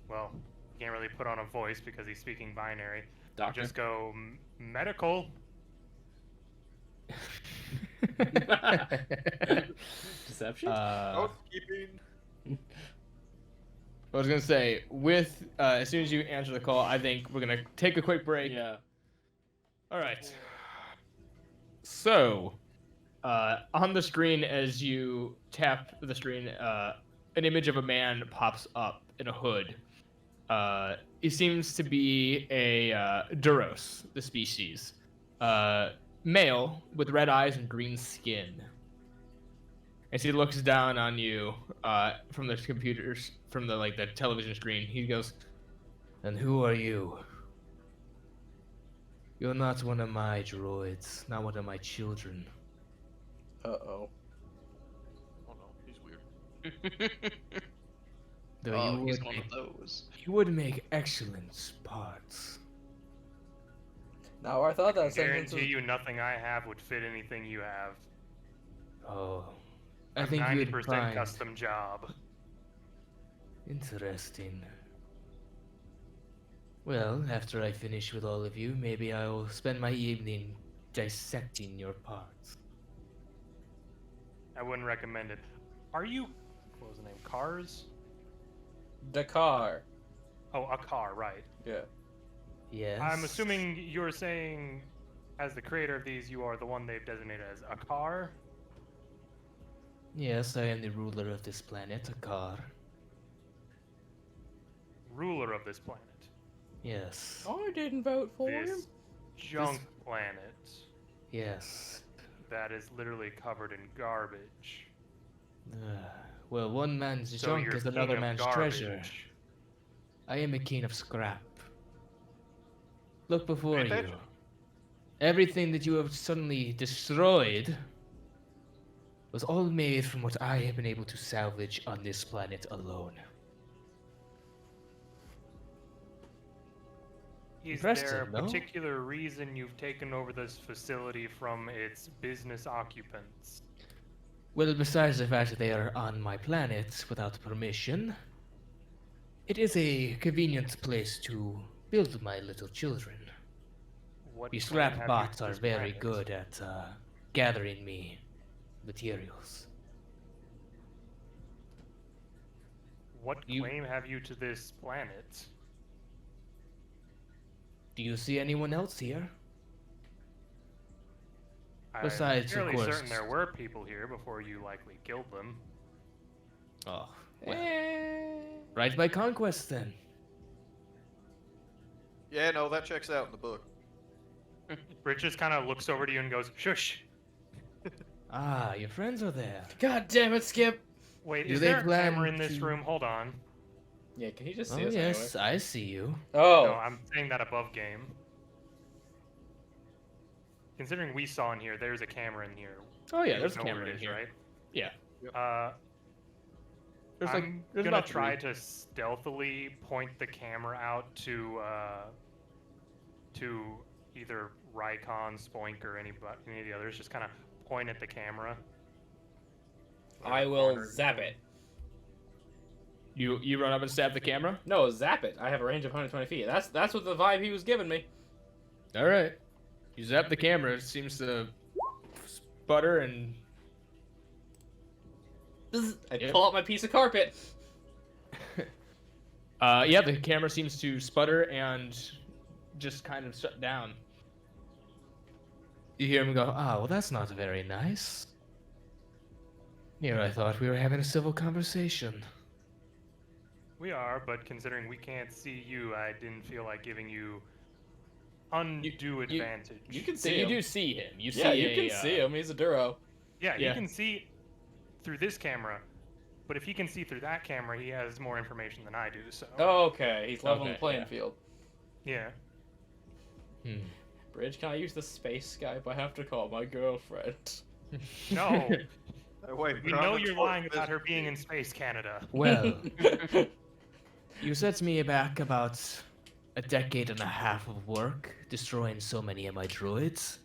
Well, he can't really put on a voice because he's speaking binary. Doctor. Just go, medical. Deception? Housekeeping. I was gonna say, with as soon as you answer the call, I think we're gonna take a quick break. Yeah. All right. So, on the screen, as you tap the screen, an image of a man pops up in a hood. He seems to be a Duros, the species, male with red eyes and green skin. As he looks down on you from the computers, from the television screen, he goes, "And who are you? You're not one of my droids, not one of my children." Uh-oh. Oh no, he's weird. Though Oh, he's one of those. you would make excellent parts. Now I thought that sentence Guarantee was... you nothing I have would fit anything you have. Oh, I A think you would 90% find custom job. interesting. Well, after I finish with all of you, maybe I'll spend my evening dissecting your parts. I wouldn't recommend it. Are you... What was the name? Cars? Dakar. Oh, a car, right. Yeah. Yes. I'm assuming you're saying, as the creator of these, you are the one they've designated as a car? Yes, I am the ruler of this planet, a car. Ruler of this planet. Yes. I didn't vote for him. This junk planet Yes. that is literally covered in garbage. Well, one man's So junk you're is king another of man's garbage. treasure. I am a king of scrap. Look before Pay you. attention. Everything that you have suddenly destroyed was all made from what I have been able to salvage on this planet alone. Is there a Impressive, no? particular reason you've taken over this facility from its business occupants? Well, besides the fact that they are on my planet without permission, it is a convenient place to build my little children. What The claim scrap have you bots to are this very planet? good at gathering me materials. What You- claim have you to this planet? Do you see anyone else here? I'm Besides, of fairly course- certain there were people here before you likely killed them. Oh, well. Right by conquest then. Yeah, no, that checks out in the book. Rich just kind of looks over to you and goes, "Shush." Ah, your friends are there. God damn it, Skip. Wait, Do is they there a plan camera in this to- room? Hold on. Yeah, can he just Oh see us yes, I see you. No, Oh. I'm saying that above game. Considering we saw in here, there's a camera in here. Oh yeah, You there's a know where camera it in is, here. right? Yeah. There's I'm there's gonna about try three. to stealthily point the camera out to either Rycon, Spoink, or any of the others. Just kind of point at the camera. I will zap it. You run up and stab the camera? No, zap it. I have a range of 120 feet. That's what the vibe he was giving me. All right. You zap the camera. It seems to sputter and I Yep. pull out my piece of carpet. yeah, the camera seems to sputter and just kind of shut down. You hear him go, "Ah, well, that's not very nice. Here, I thought we were having a civil conversation." We are, but considering we can't see you, I didn't feel like giving you undue advantage. You can So see you him. do see him. You see Yeah, you can see him. He's a Duro. Yeah, Yeah. you can see through this camera, but if he can see through that camera, he has more information than I do. So Oh, okay. He's leveling Okay, the playing yeah. field. yeah, Hmm. Bridge, can I use the space Skype? I have to call my girlfriend. no, Wait, we we're on know the you're fourth lying about her visit. being in Space Canada. Well, you set me back about a decade and a half of work, destroying so many of my droids.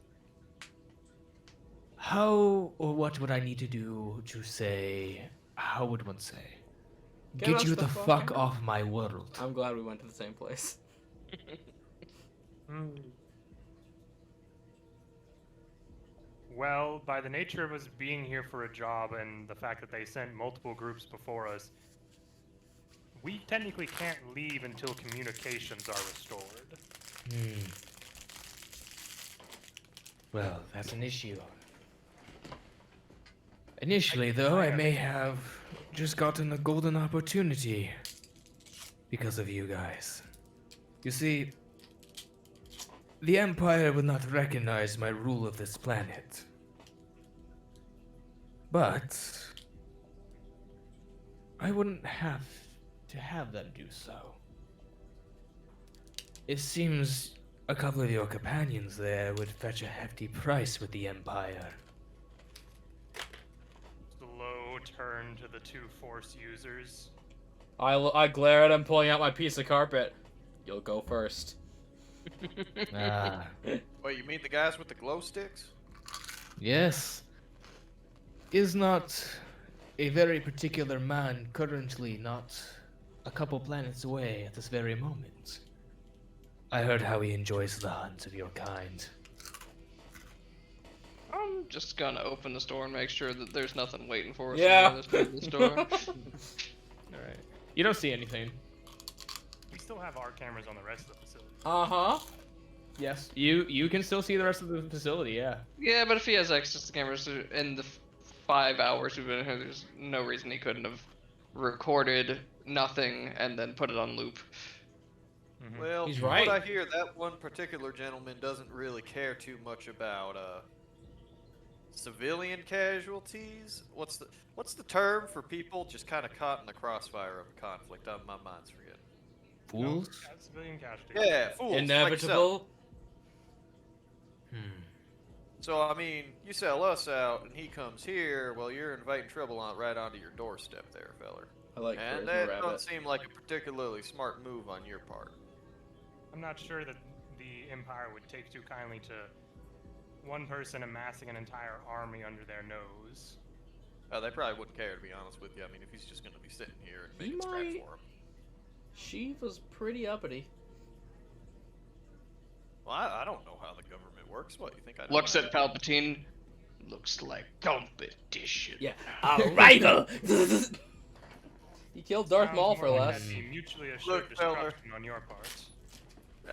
How or what would I need to do to say, how would one say? Get Get us you the the fuck fuck out. off my world. I'm glad we went to the same place. Well, by the nature of us being here for a job and the fact that they sent multiple groups before us, we technically can't leave until communications are restored. Hmm. Well, that's an issue. Initially, though, I may have just gotten a golden opportunity because of you guys. You see, the Empire would not recognize my rule of this planet. But I wouldn't have to have them do so. It seems a couple of your companions there would fetch a hefty price with the Empire. Slow turn to the two Force users. I glare at him, pulling out my piece of carpet. You'll go first. Ah, Wait, you mean the guys with the glow sticks? yes. Is not a very particular man currently not a couple planets away at this very moment? I heard how he enjoys the hunt of your kind. I'm just gonna open the store and make sure that there's nothing waiting for us Yeah. on the other side of the store. All right. You don't see anything. We still have our cameras on the rest of the facility. Uh-huh. Yes. You can still see the rest of the facility. Yeah. Yeah, but if he has access to cameras in the 5 hours we've been here, there's no reason he couldn't have recorded nothing and then put it on loop. Mhm. Well, He's from right. what I hear, that one particular gentleman doesn't really care too much about civilian casualties. What's the term for people just kind of caught in the crossfire of a conflict? My mind's forgetting. Fools. No, civilian casualties. Yeah, fools. like yourself. Inevitable. So I mean, you sell us out, and he comes here. Well, you're inviting trouble right onto your doorstep, there, feller. I like And Charisma that Rabbit. don't seem like a particularly smart move on your part. I'm not sure that the Empire would take too kindly to one person amassing an entire army under their nose. They probably wouldn't care, to be honest with you. I mean, if he's just going to be sitting here and He making scraps might. for him. She was pretty uppity. Well, I don't know how the government works. What, you think I know? Looks at Palpatine. Looks like competition. Yeah. Alright. You killed Darth Sounds Maul more for like less. that'd be mutually assured Look, feller. destruction on your part.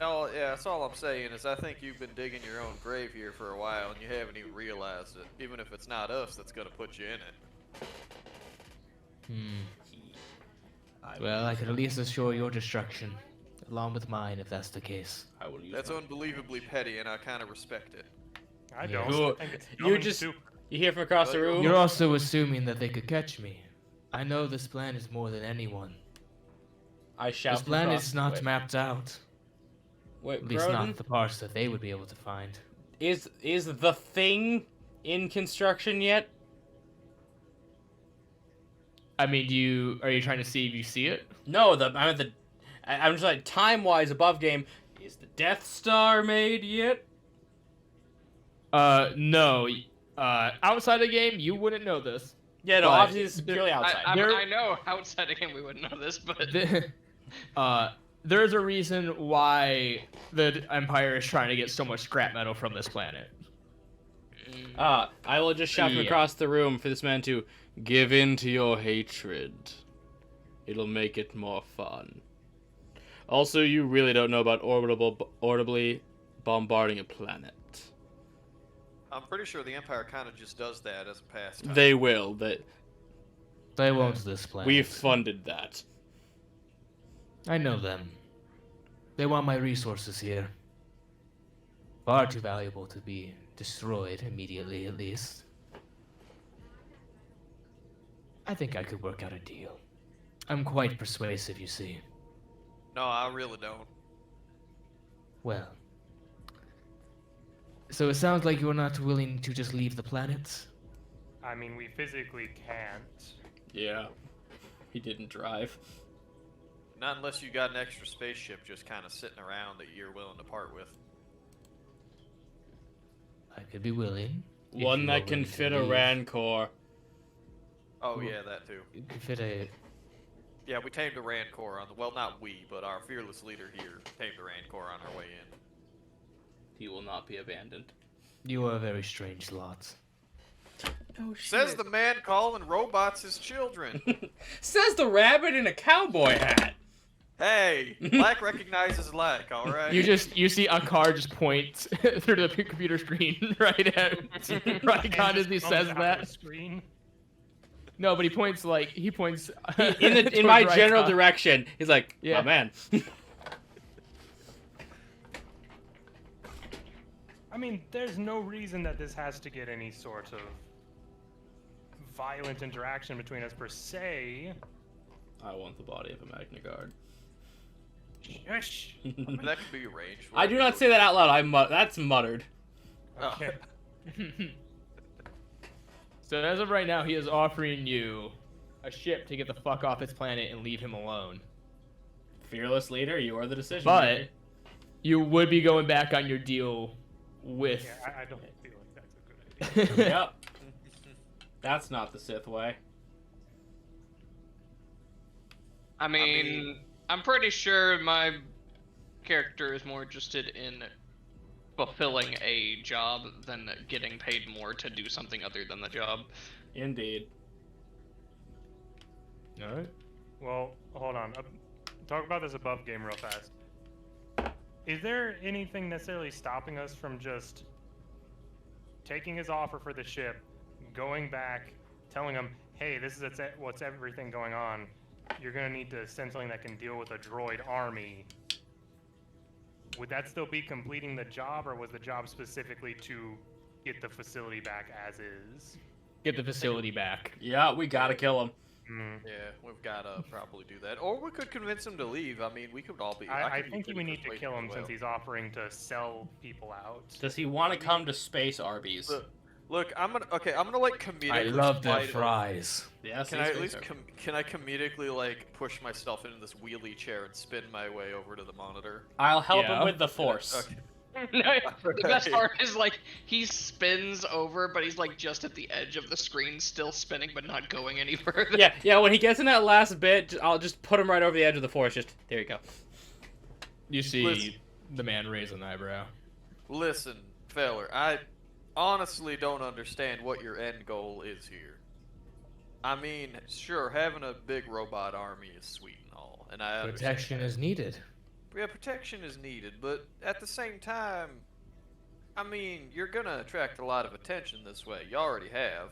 Oh, yeah, that's all I'm saying is I think you've been digging your own grave here for a while, and you haven't even realized it. Even if it's not us that's going to put you in it. Well, I could at least assure your destruction, along with mine, if that's the case. I will use That's my- unbelievably petty, and I kind of respect it. I Yeah. don't. Who- I think it's you dumb and just- stupid. You hear from across the room? You're also assuming that they could catch me. I know this plan is more than anyone. I shout This from plan across- is not wait, mapped out. Wait, At least Broden? not the parts that they would be able to find. Is the thing in construction yet? I mean, are you trying to see if you see it? No, I'm just like time-wise above game. Is the Death Star made yet? No. Outside the game, you wouldn't know this. Yeah, no, But obviously it's purely outside. I know outside again we wouldn't know this, but There's a reason why the Empire is trying to get so much scrap metal from this planet. I will just shout from Yeah. across the room for this man to give in to your hatred. It'll make it more fun. Also, you really don't know about orbitally bombarding a planet. I'm pretty sure the Empire kind of just does that as a pastime. They will. They won't this planet. We funded that. I know them. They want my resources here. Far too valuable to be destroyed immediately, at least. I think I could work out a deal. I'm quite persuasive, you see. No, I really don't. Well. So it sounds like you're not willing to just leave the planet? I mean, we physically can't. Yeah. He didn't drive. Not unless you got an extra spaceship just kind of sitting around that you're willing to part with. I could be willing. if One you that are can willing to fit a leave. Rancor. Oh, yeah, that too. It could fit a... Yeah, we tamed a Rancor on the... Well, not we, but our fearless leader here tamed a Rancor on our way in. He will not be abandoned. You are a very strange lot. Oh, Says the man calling robots his children. Says the rabbit in a cowboy hat. Hey, black recognizes black, alright? You see a car just point through the computer screen right at Rykon as he Just says comes out of that. the Screen. No, but he points in towards my general Rykon. direction. He's like, Yeah. my man. I mean, there's no reason that this has to get any sort of violent interaction between us per se. I want the body of a Magna Guard. Shush. That could be arranged. I do not say that out loud. That's muttered. Okay. So as of right now, he is offering you a ship to get the fuck off its planet and leave him alone. Fearless leader, you are the decision But maker. you would be going back on your deal with. Yeah, I don't feel like that's a good idea. Yep. That's not the Sith way. I mean, I'm pretty sure my character is more interested in fulfilling a job than getting paid more to do something other than the job. Indeed. All right. Well, hold on. Talk about this above game real fast. Is there anything necessarily stopping us from just taking his offer for the ship, going back, telling him, hey, this is what's everything going on. You're going to need to send something that can deal with a droid army. Would that still be completing the job, or was the job specifically to get the facility back as is? Get the facility back. Yeah, we gotta kill him. Yeah, we've gotta probably do that. Or we could convince him to leave. I mean, we could all be. I could be think we pretty need to kill him persuasive as since he's offering to sell people out. Does he want to come to Space Arby's? Look, I'm gonna like comedically. I love their slide- fries. Yes. Can I at least can I comedically like push myself into this wheelie chair and spin my way over to the monitor? I'll help Yeah. him with the Force. Okay. The best part is like he spins over, but he's like just at the edge of the screen, still spinning, but not going any further. Yeah. When he gets in that last bit, I'll just put him right over the edge of the Force. Just there you go. You see Listen. the man raise an eyebrow. Listen, feller, I honestly don't understand what your end goal is here. I mean, sure, having a big robot army is sweet and all, and I understand Protection that. is needed. Yeah, protection is needed, but at the same time, I mean, you're gonna attract a lot of attention this way. You already have.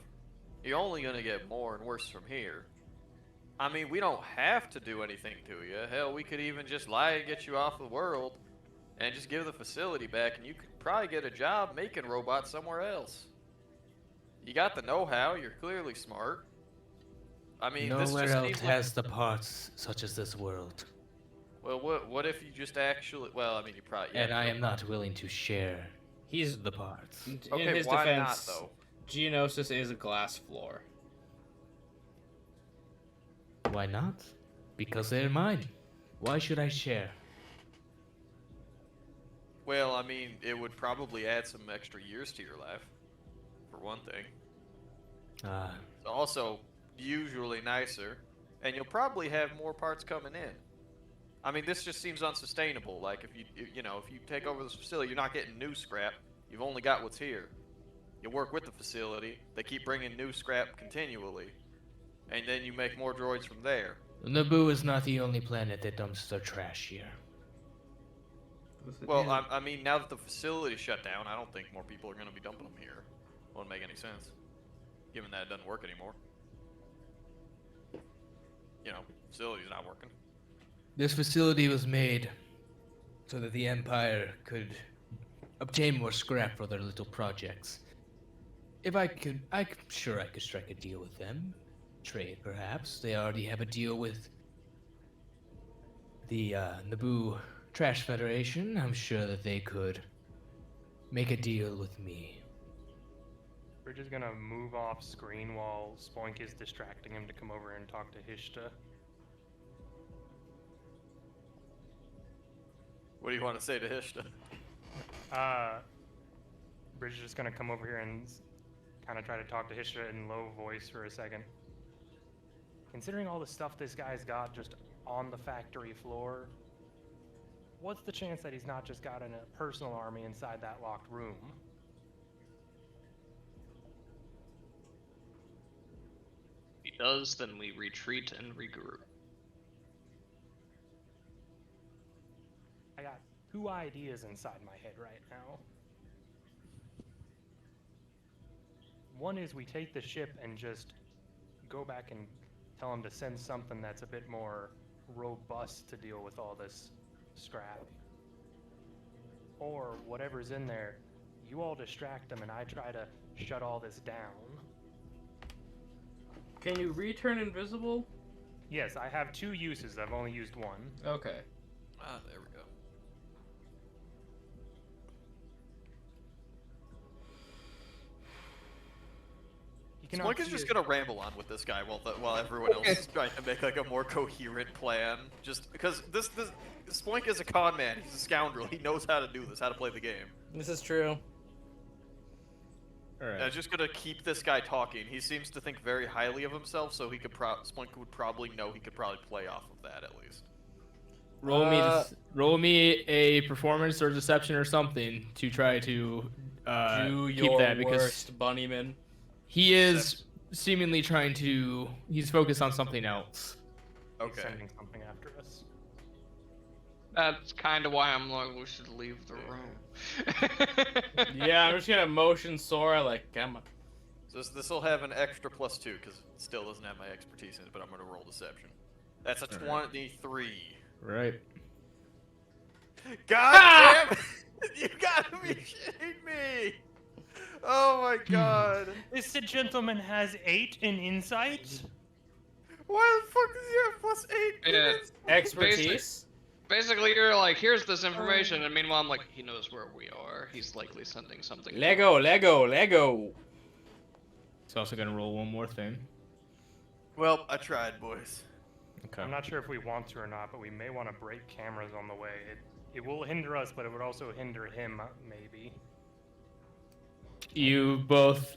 You're only gonna get more and worse from here. I mean, we don't have to do anything to you. Hell, we could even just lie and get you off the world and just give the facility back, and you could probably get a job making robots somewhere else. You got the know-how. You're clearly smart. I mean, this Nowhere just else seems has the parts such as this world. Well, what if you just actually? Well, I mean, you probably. And I am not willing to share He's the parts. in Okay, his why defense. not though? Geonosis is a glass floor. Why not? Because they're mine. Why should I share? Well, I mean, it would probably add some extra years to your life, for one thing. Ah, It's also usually nicer, and you'll probably have more parts coming in. I mean, this just seems unsustainable. Like, if you take over this facility, you're not getting new scrap. You've only got what's here. You work with the facility. They keep bringing new scrap continually, and then you make more droids from there. Naboo is not the only planet that dumps their trash here. Well, I mean, now that the facility's shut down, I don't think more people are going to be dumping them here. Won't make any sense, given that it doesn't work anymore. You know, facility's not working. This facility was made so that the Empire could obtain more scrap for their little projects. If I could, I'm sure I could strike a deal with them. Trade, perhaps. They already have a deal with the Naboo Trash Federation. I'm sure that they could make a deal with me. We're just gonna move off screen while Spoink is distracting him to come over and talk to Hishta. What do you want to say to Hishta? Bridge is just gonna come over here and kind of try to talk to Hishta in low voice for a second. Considering all the stuff this guy's got just on the factory floor, what's the chance that he's not just got a personal army inside that locked room? If he does, then we retreat and regroup. I got two ideas inside my head right now. One is we take the ship and just go back and tell him to send something that's a bit more robust to deal with all this scrap. Or whatever's in there, you all distract him and I try to shut all this down. Can you return invisible? Yes, I have two uses. I've only used one. Okay. Ah, there we go. cannot Spoink is see just it. gonna ramble on with this guy while everyone else is trying to make like a more coherent plan. Just because this Spoink is a con man. He's a scoundrel. He knows how to do this, how to play the game. This is true. All I'm right. just gonna keep this guy talking. He seems to think very highly of himself, so he could Spoink would probably know he could probably play off of that at least. Roll me a performance or deception or something to try to Do keep your that because worst, Bunnyman. he is seemingly trying to. He's focused on something else. He's Okay. sending something after us. That's kind of why I'm like, we should leave the room. Yeah, I'm just gonna motion Sora like, come on. So this will have an extra +2 because it still doesn't have my expertise in it, but I'm gonna roll deception. That's a 23. Right. God damn it! You gotta be shitting me! Oh my god! This gentleman has 8 in insight. Why the fuck does he have +8? Yeah. Expertise? Basically, you're like, here's this information, and meanwhile, I'm like, he knows where we are. He's likely sending something. Lego, Lego, Lego. He's also gonna roll one more thing. Well, I tried, boys. Okay. I'm not sure if we want to or not, but we may want to break cameras on the way. It will hinder us, but it would also hinder him, maybe. You both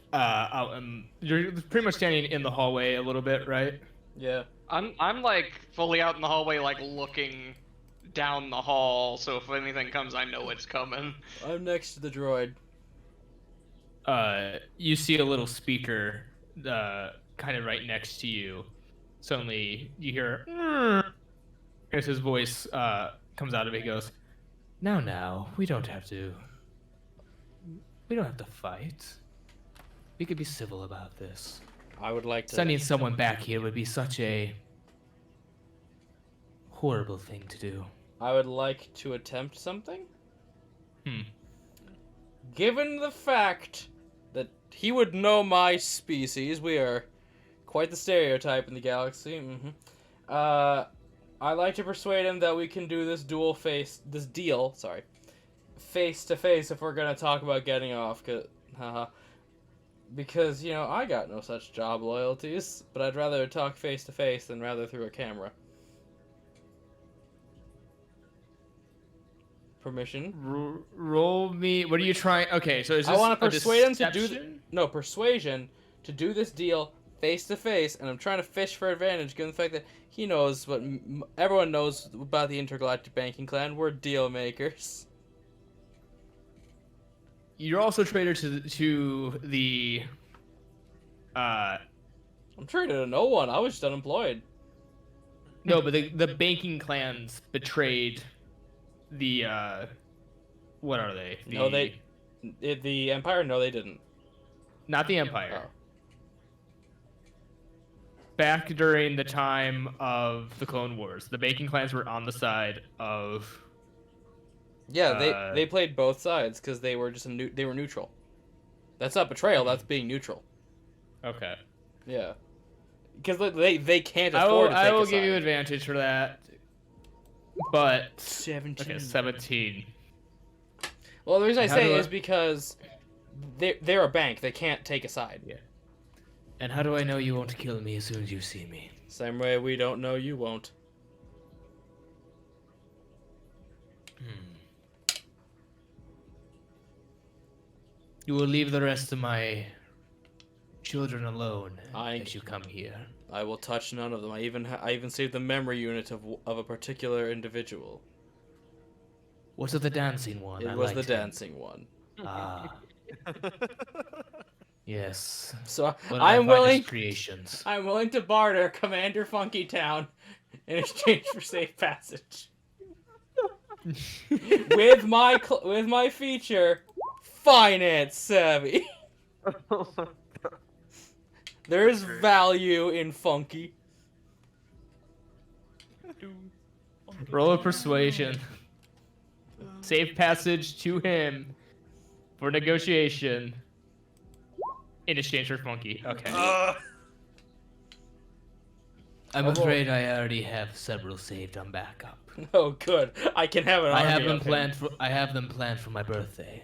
you're pretty much standing in the hallway a little bit, right? Yeah. I'm like fully out in the hallway, like looking down the hall, so if anything comes, I know it's coming. I'm next to the droid. You see a little speaker kind of right next to you. Suddenly you hear as his voice comes out of it. He goes, now we don't have to fight. We could be civil about this. I would like to. Sending someone back here would be such a horrible thing to do. I would like to attempt something. Hmm. Given the fact that he would know my species, we are quite the stereotype in the galaxy. I like to persuade him that we can do this deal face to face if we're gonna talk about getting off. Because you know I got no such job loyalties, but I'd rather talk face to face than rather through a camera. Permission. Roll me. What are you trying? Okay, so is this I want to persuade him to do deception? persuasion to do this deal face to face, and I'm trying to fish for advantage given the fact that he knows what everyone knows about the intergalactic banking clan. We're deal makers. You're also traitor to the. I'm traded to no one. I was just unemployed. No, but the banking clans betrayed the. What are they? No, the Empire. No, they didn't. Not the Empire. Oh. Back during the time of the Clone Wars, the banking clans were on the side of. Yeah, they played both sides because they were just they were neutral. That's not betrayal. That's being neutral. Okay. Yeah, because they can't afford to take I will a give you side. advantage for that. But 17. okay, 17. Well, the reason I How say do I- is because they're a bank. They can't take a side. Yeah. And how do I know you won't kill me as soon as you see me? Same way we don't know you won't. You will leave the rest of my children alone I- as you come here. I will touch none of them. I even saved the memory unit of a particular individual. Was it the dancing one? It I was the liked him. dancing one. Ah, yes. So One of I'm my finest willing. creations. I'm willing to barter Commander Funky Town in exchange for safe passage. with my feature, finance savvy. There's value in Funky. Roll of persuasion. Safe passage to him for negotiation in exchange for Funky. Okay. I'm afraid I already have several saved on backup. Oh, good. I can have an army. I have them of him. planned for. I have them planned for my birthday.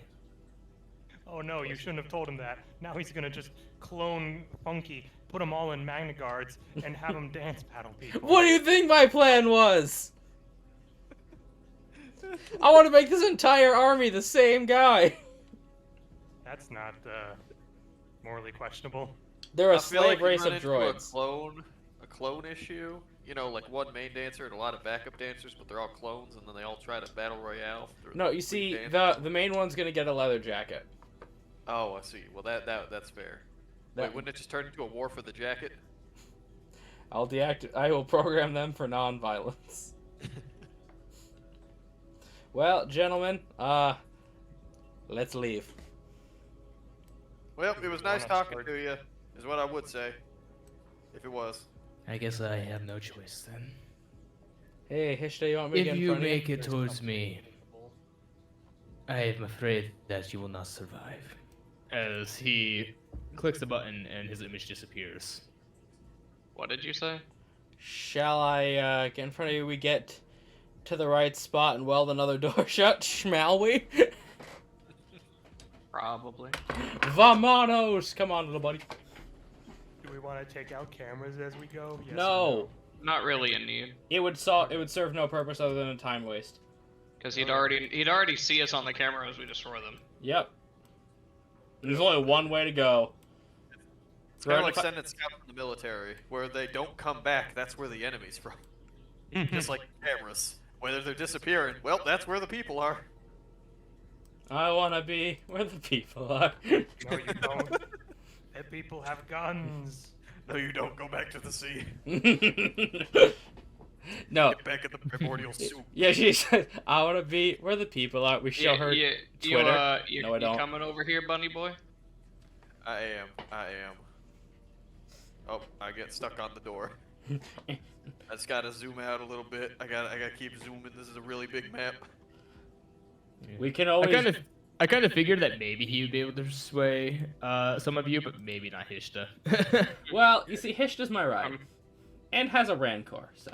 Oh no, you shouldn't have told him that. Now he's gonna just clone Funky, put them all in Magna Guards, and have them dance battle people. What do you think my plan was? I want to make this entire army the same guy. That's not morally questionable. They're a I feel like slave you race run of into droids. a clone issue. You know, like one main dancer and a lot of backup dancers, but they're all clones, and then they all try to battle royale. through No, the you see, lead dancer. the main one's gonna get a leather jacket. Oh, I see. Well, that's fair. That- Wait, wouldn't it just turn into a war for the jacket? I will program them for non-violence. Well, gentlemen, let's leave. Well, it was nice talking to you, is what I would say. If it was. I guess I have no choice then. Hey, Hishta, you want me to get If in you front make of you? it towards me, I am afraid that you will not survive. As he clicks the button and his image disappears. What did you say? Shall I get in front of you? We get to the right spot and weld another door shut, shall we? Probably. Vamonos! Come on, little buddy. Do we want to take out cameras as we go? Yes or No. Not really in need, It would serve no purpose other than a time waste. because he'd already see us on the camera as we destroy them. Yep. There's only one way to go. It's kind of like sending scouts in the military, where they don't come back, that's where the enemy's from. Just like cameras. Whether they're disappearing, well, that's where the people are. I wanna be where the people are. No, you don't. Let people have guns. No, you don't go back to the sea. No. Get back in the primordial soup. Yeah, she said, I wanna be where the people are. We show her you, Twitter. You, No, I you don't. coming over here, bunny boy? I am. Oh, I get stuck on the door. I just gotta zoom out a little bit. I gotta keep zooming. This is a really big map. We can always. I kind of figured that maybe he would be able to sway some of you, but maybe not Hishta. Well, you see, Hishta's my ride. And has a Rancor, so.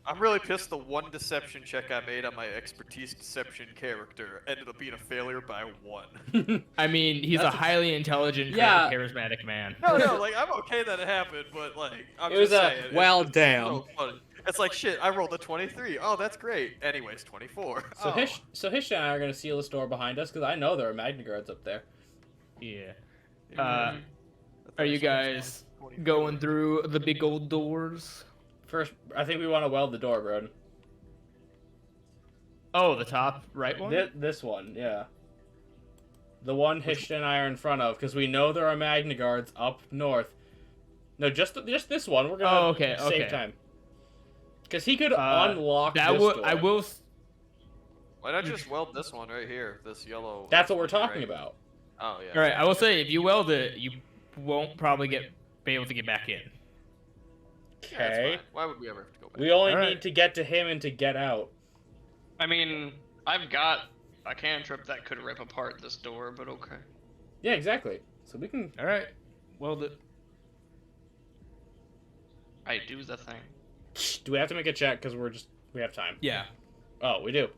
I'm really pissed the one deception check I made on my expertise deception character ended up being a failure by 1. I mean, he's a highly intelligent, Yeah. charismatic man. No, like, I'm okay that it happened, but, like, I'm It was just a, saying. well, it's damn. so funny. It's like, shit, I rolled a 23. Oh, that's great. Anyways, 24. So Oh. Hishta and I are gonna seal this door behind us because I know there are Magna Guards up there. Yeah. Yeah. Are you guys going through the big old doors? First, I think we want to weld the door, Broden. Oh, the top right one? This one, yeah. The one Hishta and I are in front of, because we know there are Magna Guards up north. No, just this one. We're gonna save time. Because he could unlock that this door. I will. Why not just weld this one right here? This yellow. That's what we're one talking right? about. Oh, yeah. All right, I will say if you weld it, you won't probably be able to get back in. Yeah, that's Okay. fine. Why would we ever have to go back? We only Alright. need to get to him and to get out. I mean, I've got a cantrip that could rip apart this door, but okay. Yeah, exactly. So we can. All right, weld it. I do the thing. Do we have to make a check? Because we have time. Yeah. Oh, we do.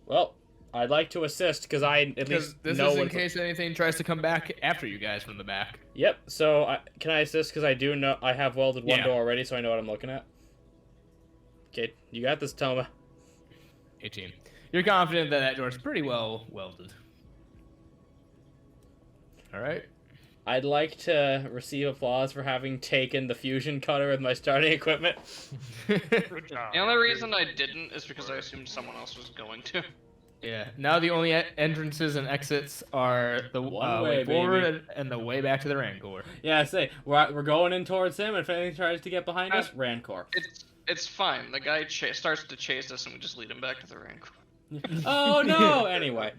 Well, I'd like to assist because I at Because least this know is in what. case anything tries to come back after you guys from the back. Yep. So can I assist? Because I do know I have welded one Yeah. door already, so I know what I'm looking at. Okay, you got this, Toma. 18. You're confident that door's pretty well welded. All right. I'd like to receive applause for having taken the fusion cutter with my starting equipment. Good job. The only reason I didn't is because I assumed someone else was going to. Yeah. Now the only entrances and exits are the One way way, forward baby. and the way back to the Rancor. Yeah, I say we're going in towards him, and if anything tries to get behind us, Rancor. It's fine. The guy starts to chase us, and we just lead him back to the Rancor. Oh no! Anyway,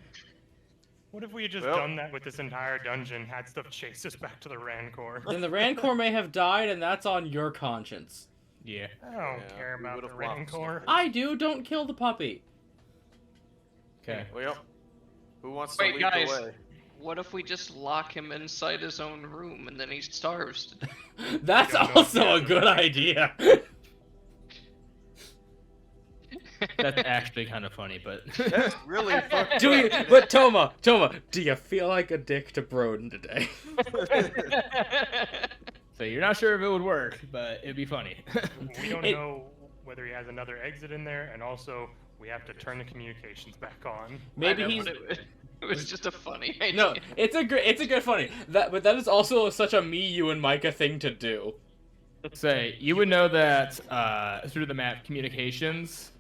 What if we had just Well- done that with this entire dungeon, had stuff chase us back to the Rancor? then the Rancor may have died, and that's on your conscience. Yeah. I don't Yeah, care we about the would've lost Rancor. I do. Don't kill the puppy. Okay. Well, who wants Wait, to lead guys. the way? What if we just lock him inside his own room, and then he starves to death? That's Yeah, no, also yeah. a good idea. That's actually kind of funny, but That's really fucking. But Toma, do you feel like a dick to Broden today? so you're not sure if it would work, but it'd be funny. We don't It- know whether he has another exit in there, and also we have to turn the communications back on. Maybe I know, he's but it was just a funny idea. no. It's a good funny. But that is also such a me, you, and Micah thing to do. Say you would know that through the map communications,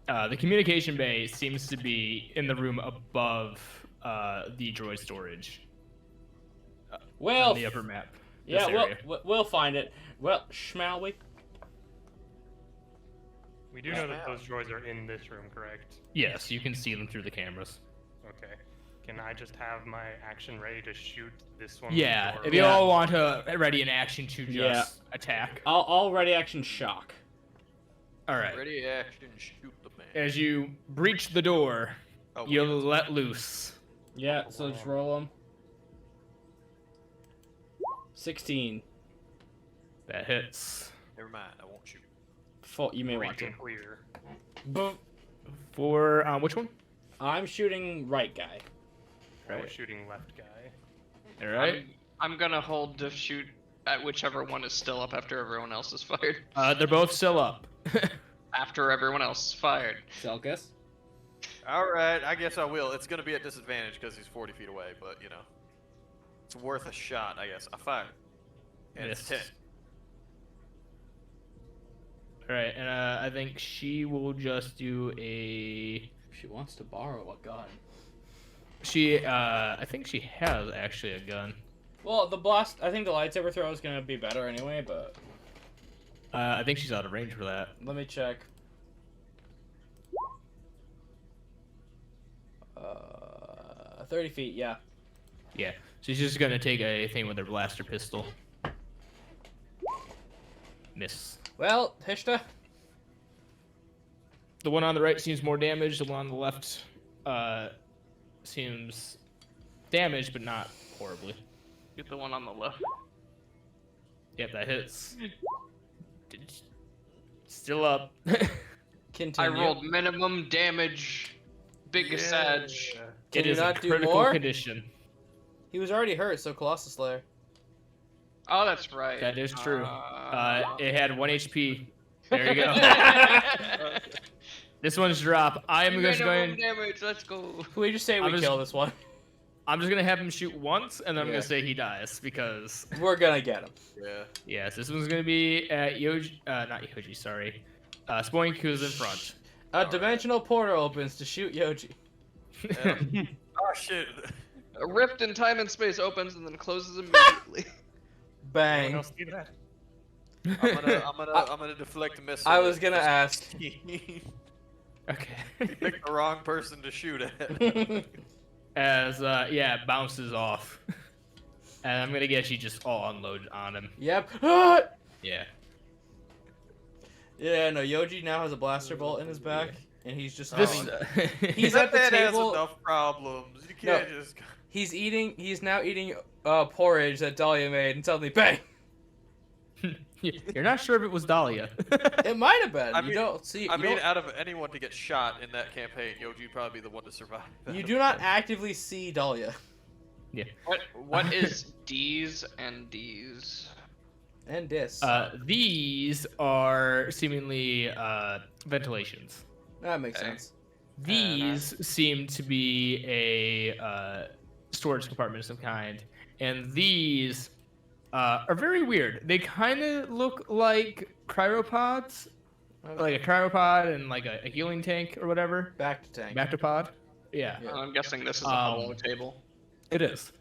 the communication bay seems to be in the room above the droid storage Well, on the upper map. this yeah, area. we'll find it. Well, shall we? We do know that those droids are in this room, correct? Yes, you can see them through the cameras. Okay. Can I just have my action ready to shoot this one? Yeah, or- if you Yeah. all want to ready in action to just Yeah. attack. I'll ready action shock. All right. Ready, action, shoot the man. As you breach the door, Oh, you'll wait. let loose. Yeah, so just roll them. 16. That hits. Never mind, I won't shoot. You may want to. Region clear. Boom. For which one? I'm shooting right guy. I was Right. shooting left guy. All right. I'm gonna hold to shoot at whichever one is still up after everyone else is fired. They're both still up. After everyone else is fired. Selkus. Alright, I guess I will. It's gonna be at disadvantage because he's 40 feet away, but you know. It's worth a shot, I guess. I fire. And it's 10. Missed. All right, and I think she will just do a. She wants to borrow a gun. I think she has actually a gun. Well, the blast. I think the lightsaber throw is gonna be better anyway, but I think she's out of range for that. let me check. 30 feet. Yeah. Yeah, she's just gonna take a thing with her blaster pistol. Miss. Well, Hishta. The one on the right seems more damaged. The one on the left seems damaged, but not horribly. Get the one on the left. Yep, that hits. Still up. Continue. I rolled minimum damage. Big Sag. Can It you is not in do critical more? condition. He was already hurt, so Colossus Slayer. Oh, that's right. That is true. It had 1 HP. There you go. This one's drop. I am just minimum going. damage. Let's go. Can we just say we I'm just- kill this one? I'm just gonna have him shoot once, and then I'm Yeah. gonna say he dies because We're gonna get him. Yeah. yes, this one's gonna be at Yoji. Not Yoji. Sorry. Spoink, who's in front. A dimensional portal opens to shoot Yoji. Yeah. Oh shit. A rift in time and space opens and then closes immediately. Anyone Bang. else see that? I'm gonna deflect a missile. I was gonna ask. He Okay. picked the wrong person to shoot at. As yeah, it bounces off, and I'm gonna guess you just all unload on him. Yep. Yeah. Yeah, no, Yoji now has a blaster bolt in his back, and he's just This. He's That at the man table- has enough problems. You can't just. he's now eating porridge that Dahlia made, and suddenly bang! You're not sure if it was Dahlia. It might have been. I You mean- don't see. I you mean, don't- out of anyone to get shot in that campaign, Yoji would probably be the one to survive. you do not actively see Dahlia. What is D's and D's? And dis. These are seemingly ventilations. That makes okay. sense. These seem to be a storage compartment of some kind, and these are very weird. They kind of look like cryopods, like a cryopod and like a healing tank or whatever. Back to tank. Bactopod. Yeah, Yeah. I'm guessing this is a hollow table. it is.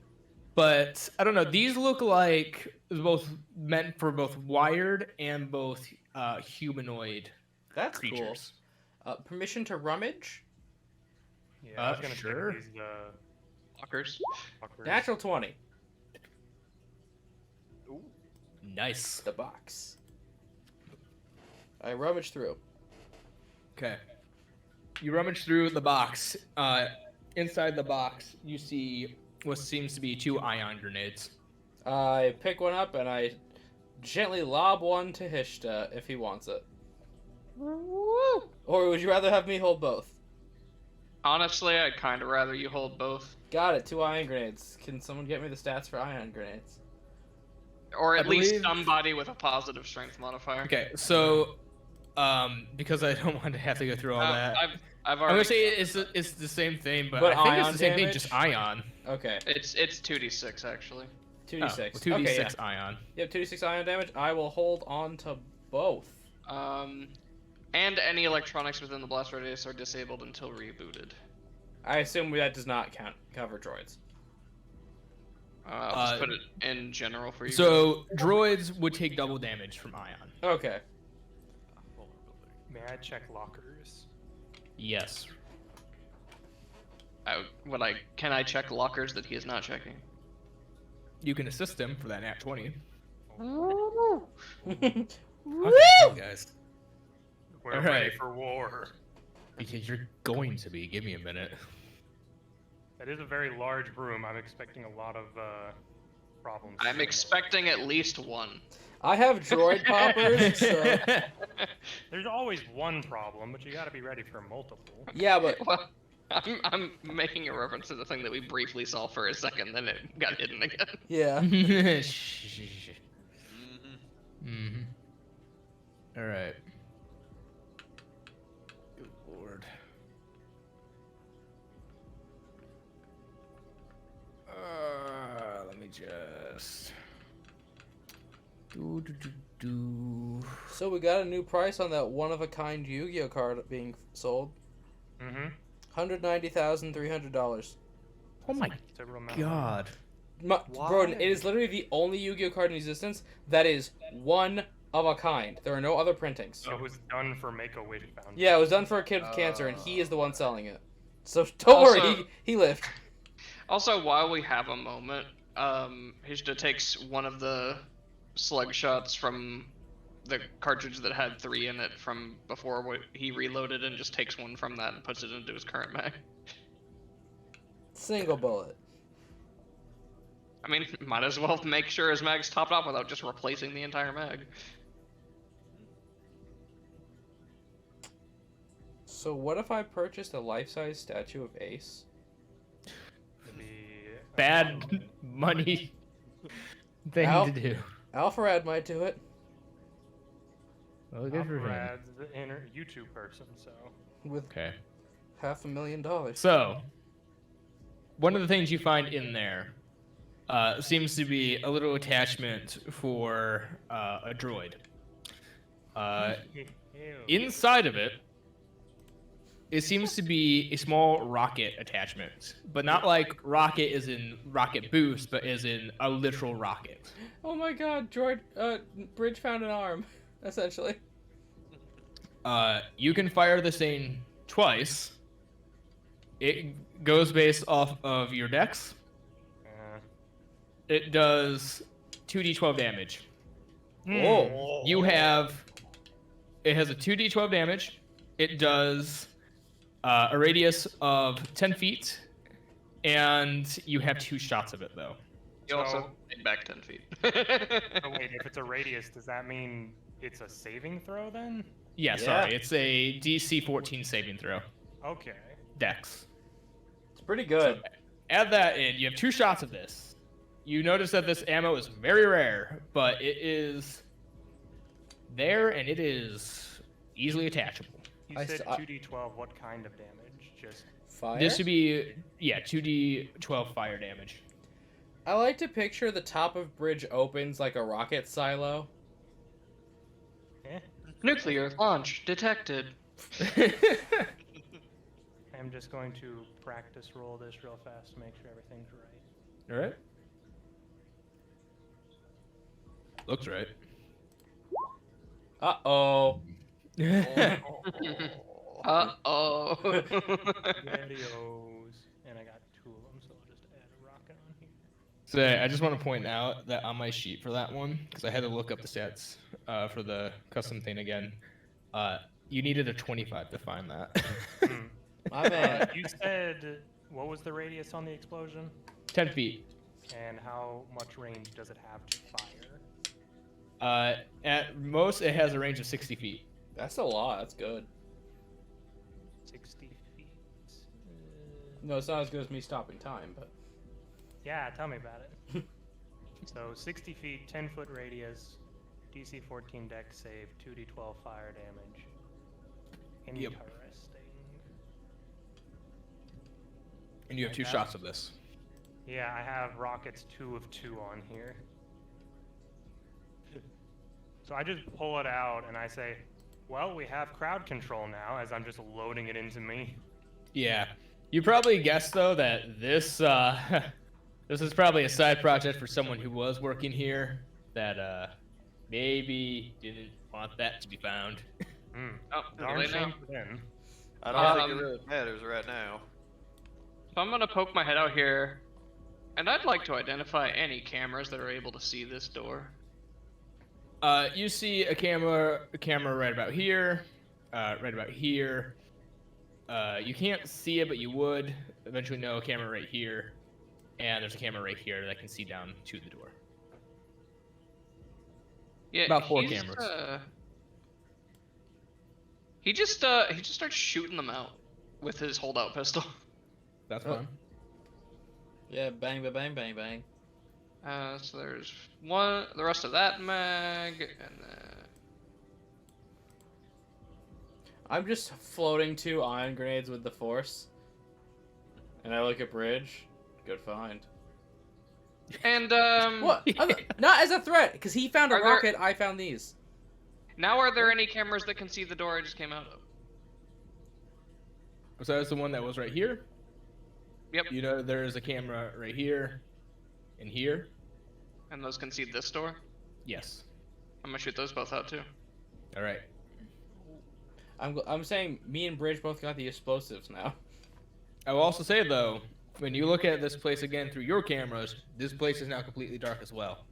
But I don't know. These look like both meant for both wired and both humanoid That's creatures. cool. Permission to rummage? Yeah, I was gonna sure. check these Fuckers. fuckers. Natural 20. Nice. The box. I rummage through. Okay. You rummage through the box. Inside the box, you see what seems to be 2 ion grenades. I pick one up and I gently lob one to Hishta if he wants it. Or would you rather have me hold both? Honestly, I'd kind of rather you hold both. Got it. 2 ion grenades. Can someone get me the stats for ion grenades? Or at I least believe- somebody with a positive strength modifier. Okay, so because I don't want to have to go through all that, I've I'm already. gonna say it's the same thing, but But I think it's ion the same thing, damage? just ion. Okay. It's 2d6 actually. 2d6. 2d6 Okay, yeah. ion. Yep, 2d6 ion damage. I will hold on to both. And any electronics within the blast radius are disabled until rebooted. I assume that does not cover droids. I'll just put it in general for you. So droids would take double damage from ion. Okay. May I check lockers? Yes. Can I check lockers that he is not checking? You can assist him for that nat 20. Woo! Guys. We're All ready right. for war. Because you're going to be. Give me a minute. That is a very large room. I'm expecting a lot of problems. I'm expecting at least one. I have droid poppers, so... There's always one problem, but you gotta be ready for multiple. Yeah, but... Well, I'm making a reference to the thing that we briefly saw for a second, then it got hidden again. Yeah. Mm-hmm. All right. Good lord. Let me just. Do. So we got a new price on that one-of-a-kind Yu-Gi-Oh card being sold. Mm-hmm. $190,300. Oh my Several god. Broden, it is literally the only Yu-Gi-Oh card in existence that is one of a kind. There are no other printings. It was done for Make-A-Wish Foundation. Yeah, it was done for a kid with cancer, and he is the one selling it. So don't worry, Also- he lived. Also, while we have a moment, Hijda takes one of the slug shots from the cartridge that had 3 in it from before he reloaded and just takes one from that and puts it into his current mag. Single bullet. I mean, might as well make sure his mag's topped off without just replacing the entire mag. So what if I purchased a life-size statue of Ace? It'd be Bad money thing Ow. to do. Alpharad might do it. Well, good for him. Brad's the inner YouTube person, so. With Okay. $500,000. So, one of the things you find in there seems to be a little attachment for a droid. Inside of it, it seems to be a small rocket attachment, but not like rocket as in rocket boost, but as in a literal rocket. Oh my god, droid, Bridge found an arm, essentially. You can fire this thing twice. It goes based off of your dex. It does 2d12 damage. Oh. It has a 2d12 damage. It does a radius of 10 feet, and you have 2 shots of it, though. You also So- take back 10 feet. Oh wait, if it's a radius, does that mean it's a saving throw then? Yeah, Yeah. sorry. It's a DC 14 saving throw. Okay. Dex. It's pretty good. Add that in. You have 2 shots of this. You notice that this ammo is very rare, but it is there, and it is easily attachable. You I said s- I- 2d12. What kind of damage? Just Fire? This should be, 2d12 fire damage. I like to picture the top of Bridge opens like a rocket silo. Nuclear launch detected. I'm just going to practice roll this real fast to make sure everything's right. All right. Looks right. Uh-oh. Uh-oh. Radios. And I got 2 of them, so I'll just add a rocket on here. So I just want to point out that on my sheet for that one, because I had to look up the stats for the custom thing again, you needed a 25 to find that. My man. You said, what was the radius on the explosion? 10 feet. And how much range does it have to fire? At most, it has a range of 60 feet. That's a lot. That's good. 60 feet. No, it's not as good as me stopping time, but Yeah, tell me about it. So 60 feet, 10-foot radius, DC 14 dex save, 2d12 fire damage. Interesting. And you have 2 shots of this. Yeah, I have rockets 2 of 2 on here. So I just pull it out and I say, well, we have crowd control now, as I'm just loading it into me. Yeah. You probably guessed, though, that this, this is probably a side project for someone who was working here that, maybe didn't want that to be found. Oh, Darn really shame now? for them. I don't think it really matters right now. So I'm gonna poke my head out here, and I'd like to identify any cameras that are able to see this door. You see a camera right about here, right about here. You can't see it, but you would eventually know a camera right here, and there's a camera right here that can see down to the door. Yeah, About 4 he's, cameras. He just starts shooting them out with his holdout pistol. That's Oh. fine. yeah, bang, bang, bang, bang. So there's one, the rest of that mag, and then I'm just floating 2 ion grenades with the force, and I look at Bridge. Good find. and What? Not as a threat, because he found a Are there- rocket. I found these. Now are there any cameras that can see the door I just came out of? Besides the one that was right here, Yep. you know there is a camera right here and here. And those can see this door? Yes. I'm gonna shoot those both out too. All right. I'm saying me and Bridge both got the explosives now. I will also say, though, when you look at this place again through your cameras, this place is now completely dark as well.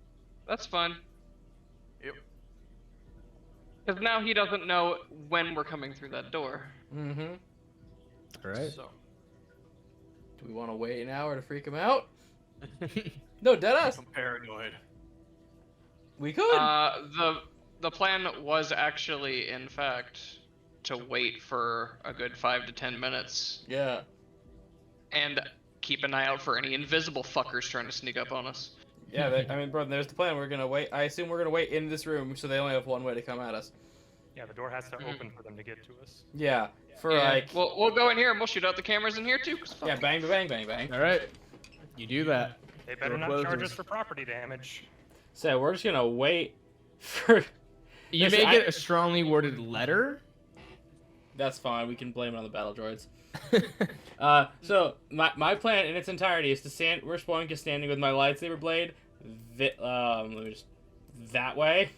That's fine. Yep. Because now he doesn't know when we're coming through that door. Mm-hmm. All right. So, Do we want to wait an hour to freak him out? No, deadass. I'm paranoid. We could. The plan was actually, in fact, to wait for a good 5 to 10 minutes Yeah. and keep an eye out for any invisible fuckers trying to sneak up on us. Yeah, I mean, bro, there's the plan. We're gonna wait. I assume we're gonna wait in this room, so they only have one way to come at us. Yeah, the door has to open for them to get to us. Yeah, for Yeah, like, we'll go in here and we'll shoot out the cameras in here too. 'Cause fuck yeah, it. bang, bang, bang, bang. All right. You do that. They better Door not charge closes. us for property damage. So we're just gonna wait for. You Listen, may I- get a strongly worded letter. That's fine. We can blame it on the battle droids. So my plan in its entirety is to stand. We're going to standing with my lightsaber blade. Let me just that way.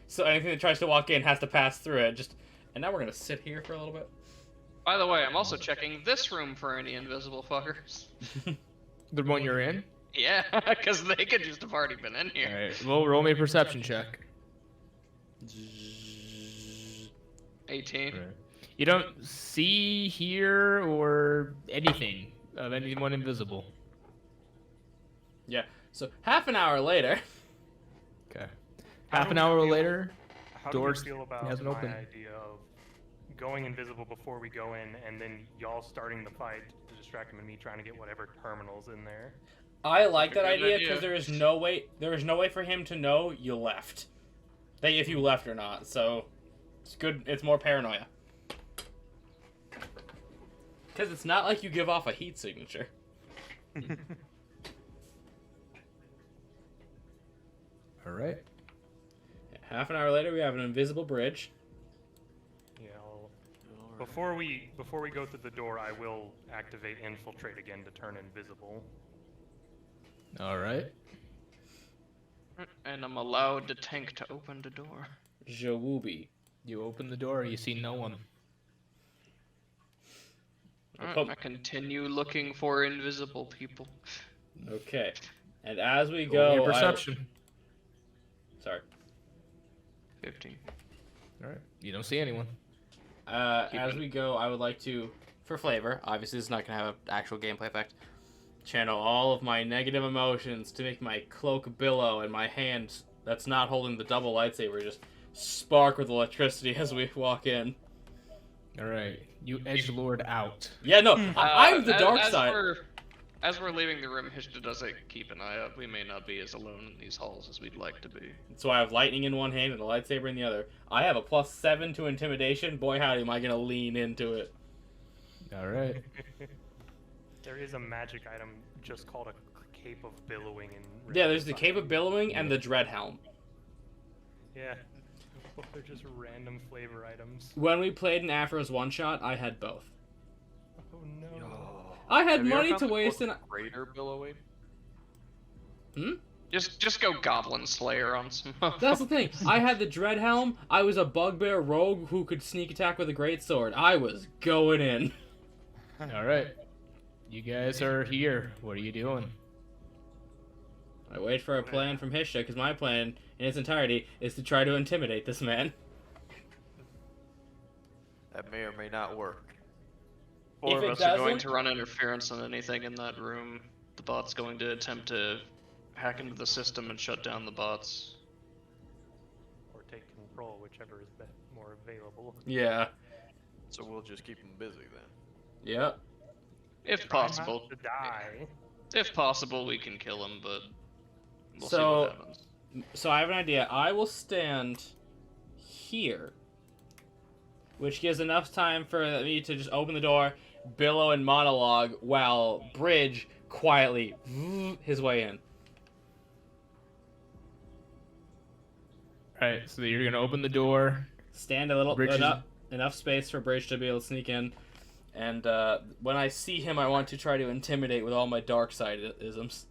So anything that tries to walk in has to pass through it. And now we're gonna sit here for a little bit. By the way, I'm also checking this room for any invisible fuckers. The one you're in. Yeah, because they could just have already been in All here. right. Well, roll me a perception check. 18. You don't see, hear, or anything of anyone invisible. Yeah. So half an hour later. Okay. How Half do an we hour feel- later. How Doors do you feel about hasn't my opened. idea of going invisible before we go in, and then y'all starting the fight to distract him and me trying to get whatever terminals in there? I like that Good idea idea. because there is no way for him to know you left. That if you left or not. So it's good. It's more paranoia. Because it's not like you give off a heat signature. All right. Half an hour later, we have an invisible bridge. Yeah. Before we go through the door, I will activate infiltrate again to turn invisible. All right. And I'm allowed the tank to open the door. Jawoobi. You open the door. You see no one. Alright, I continue looking for invisible people. Okay. And as we Roll me go, a perception. sorry. 15. All right. You don't see anyone. As we go, I would like to, for flavor, obviously this is not going to have an actual gameplay effect, channel all of my negative emotions to make my cloak billow and my hand that's not holding the double lightsaber just spark with electricity as we walk in. All right, you edgelord out. Yeah, no, I'm the dark as side. As we're leaving the room, Hishta does keep an eye out. We may not be as alone in these halls as we'd like to be. So I have lightning in one hand and a lightsaber in the other. I have a +7 to intimidation. Boy, howdy, am I gonna lean into it. All right. There is a magic item just called a Cape of Billowing. Yeah, there's the Cape of Billowing and the Dread Helm. Yeah. They're just random flavor items. When we played an Afro's one-shot, I had both. Oh no. I had Have you ever money found to the waste book and... Greater Billowing? Just go Goblin Slayer on some. That's the thing. I had the Dread Helm. I was a bugbear rogue who could sneak attack with a great sword. I was going in. All right. You guys are here. What are you doing? I wait for a plan from Hishta, because my plan, in its entirety, is to try to intimidate this man. That may or may not work. Four If of it us are going doesn't- to run interference on anything in that room. The bot's going to attempt to hack into the system and shut down the bots. Or take control, whichever is more available. Yeah. So we'll just keep them busy then. Yep. If Try not possible. to die. If possible, we can kill him, but we'll see So- what happens. So I have an idea. I will stand here, which gives enough time for me to just open the door, billow and monologue, while Bridge quietly his way in. All right, so you're gonna open the door. Stand a little Bridge is- enough space for Bridge to be able to sneak in, and when I see him, I want to try to intimidate with all my dark side isms.